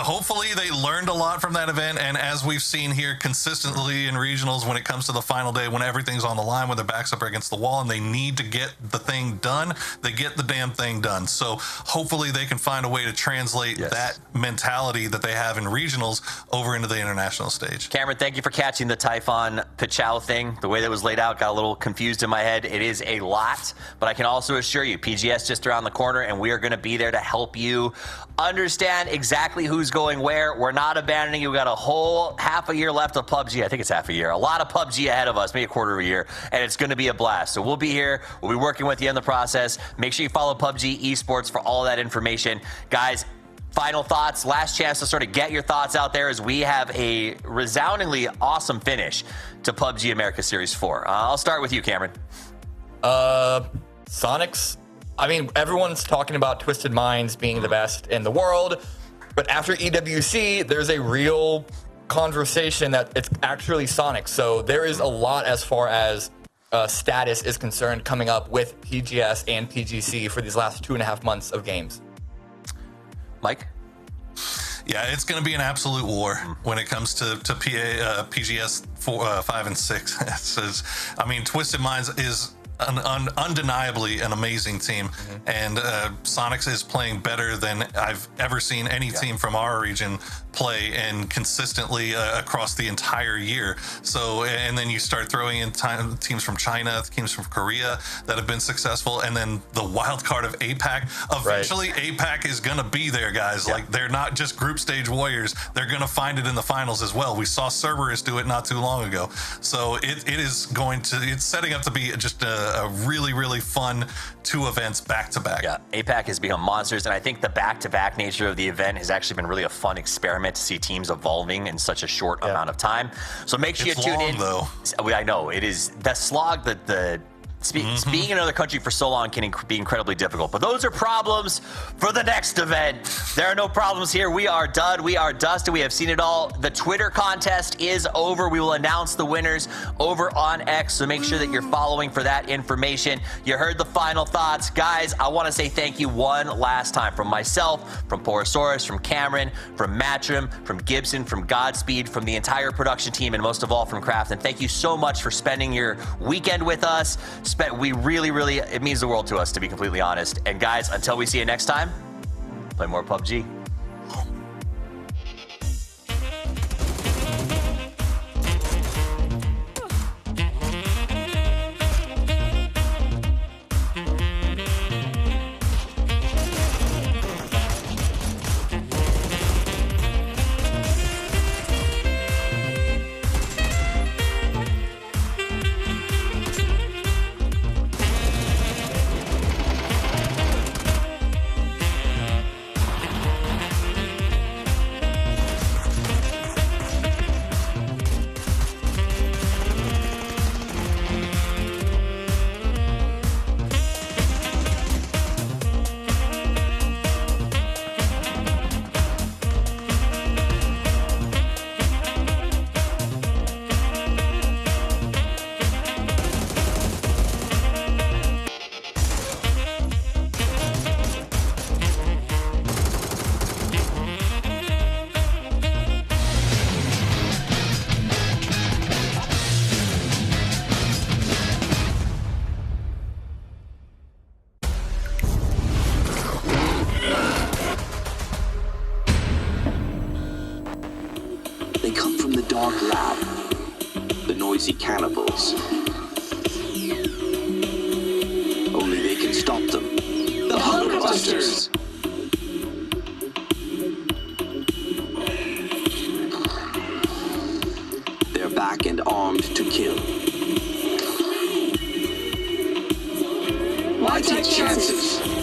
Hopefully they learned a lot from that event, and as we've seen here consistently in regionals, when it comes to the final day, when everything's on the line, when their backs up against the wall and they need to get the thing done, they get the damn thing done. So hopefully they can find a way to translate that mentality that they have in regionals over into the international stage. Cameron, thank you for catching the Typhon Pichau thing. The way that was laid out got a little confused in my head. It is a lot, but I can also assure you, PGS just around the corner, and we are going to be there to help you understand exactly who's going where. We're not abandoning you. We got a whole half a year left of PUBG. I think it's half a year. A lot of PUBG ahead of us, maybe a quarter of a year, and it's going to be a blast. So we'll be here. We'll be working with you in the process. Make sure you follow PUBG Esports for all that information. Guys, final thoughts, last chance to sort of get your thoughts out there as we have a resoundingly awesome finish to PUBG Americas Series 4. I'll start with you, Cameron. Sonics. I mean, everyone's talking about Twisted Minds being the best in the world, but after EWC, there's a real conversation that it's actually Sonic. So there is a lot as far as status is concerned coming up with PGS and PGC for these last 2.5 months of games. Mike? Yeah, it's going to be an absolute war when it comes to PGS 5 and 6. I mean, Twisted Minds is undeniably an amazing team, and Sonics is playing better than I've ever seen any team from our region play, and consistently across the entire year. So, and then you start throwing in teams from China, teams from Korea that have been successful, and then the wild card of APAC. Eventually, APAC is going to be there, guys. Like, they're not just group stage warriors. They're going to find it in the finals as well. We saw Cerberus do it not too long ago. So it's setting up to be just a really, really fun 2 events back to back. Yeah, APAC has become monsters, and I think the back-to-back nature of the event has actually been really a fun experiment to see teams evolving in such a short amount of time. So make sure you tune in. Though. I know it is the slog that being in another country for so long can be incredibly difficult, but those are problems for the next event. There are no problems here. We are done. We are dusted. We have seen it all. The Twitter contest is over. We will announce the winners over on X, so make sure that you're following for that information. You heard the final thoughts. Guys, I want to say thank you one last time from myself, from Porosaurus, from Cameron, from Matrim, from Gibson, from Godspeed, from the entire production team, and most of all from Craft. And thank you so much for spending your weekend with us. We really, it means the world to us, to be completely honest. And guys, until we see you next time, play more PUBG. dark lab, the noisy cannibals. Only they can stop them. The Hunger Busters! They're back and armed to kill. Why take chances?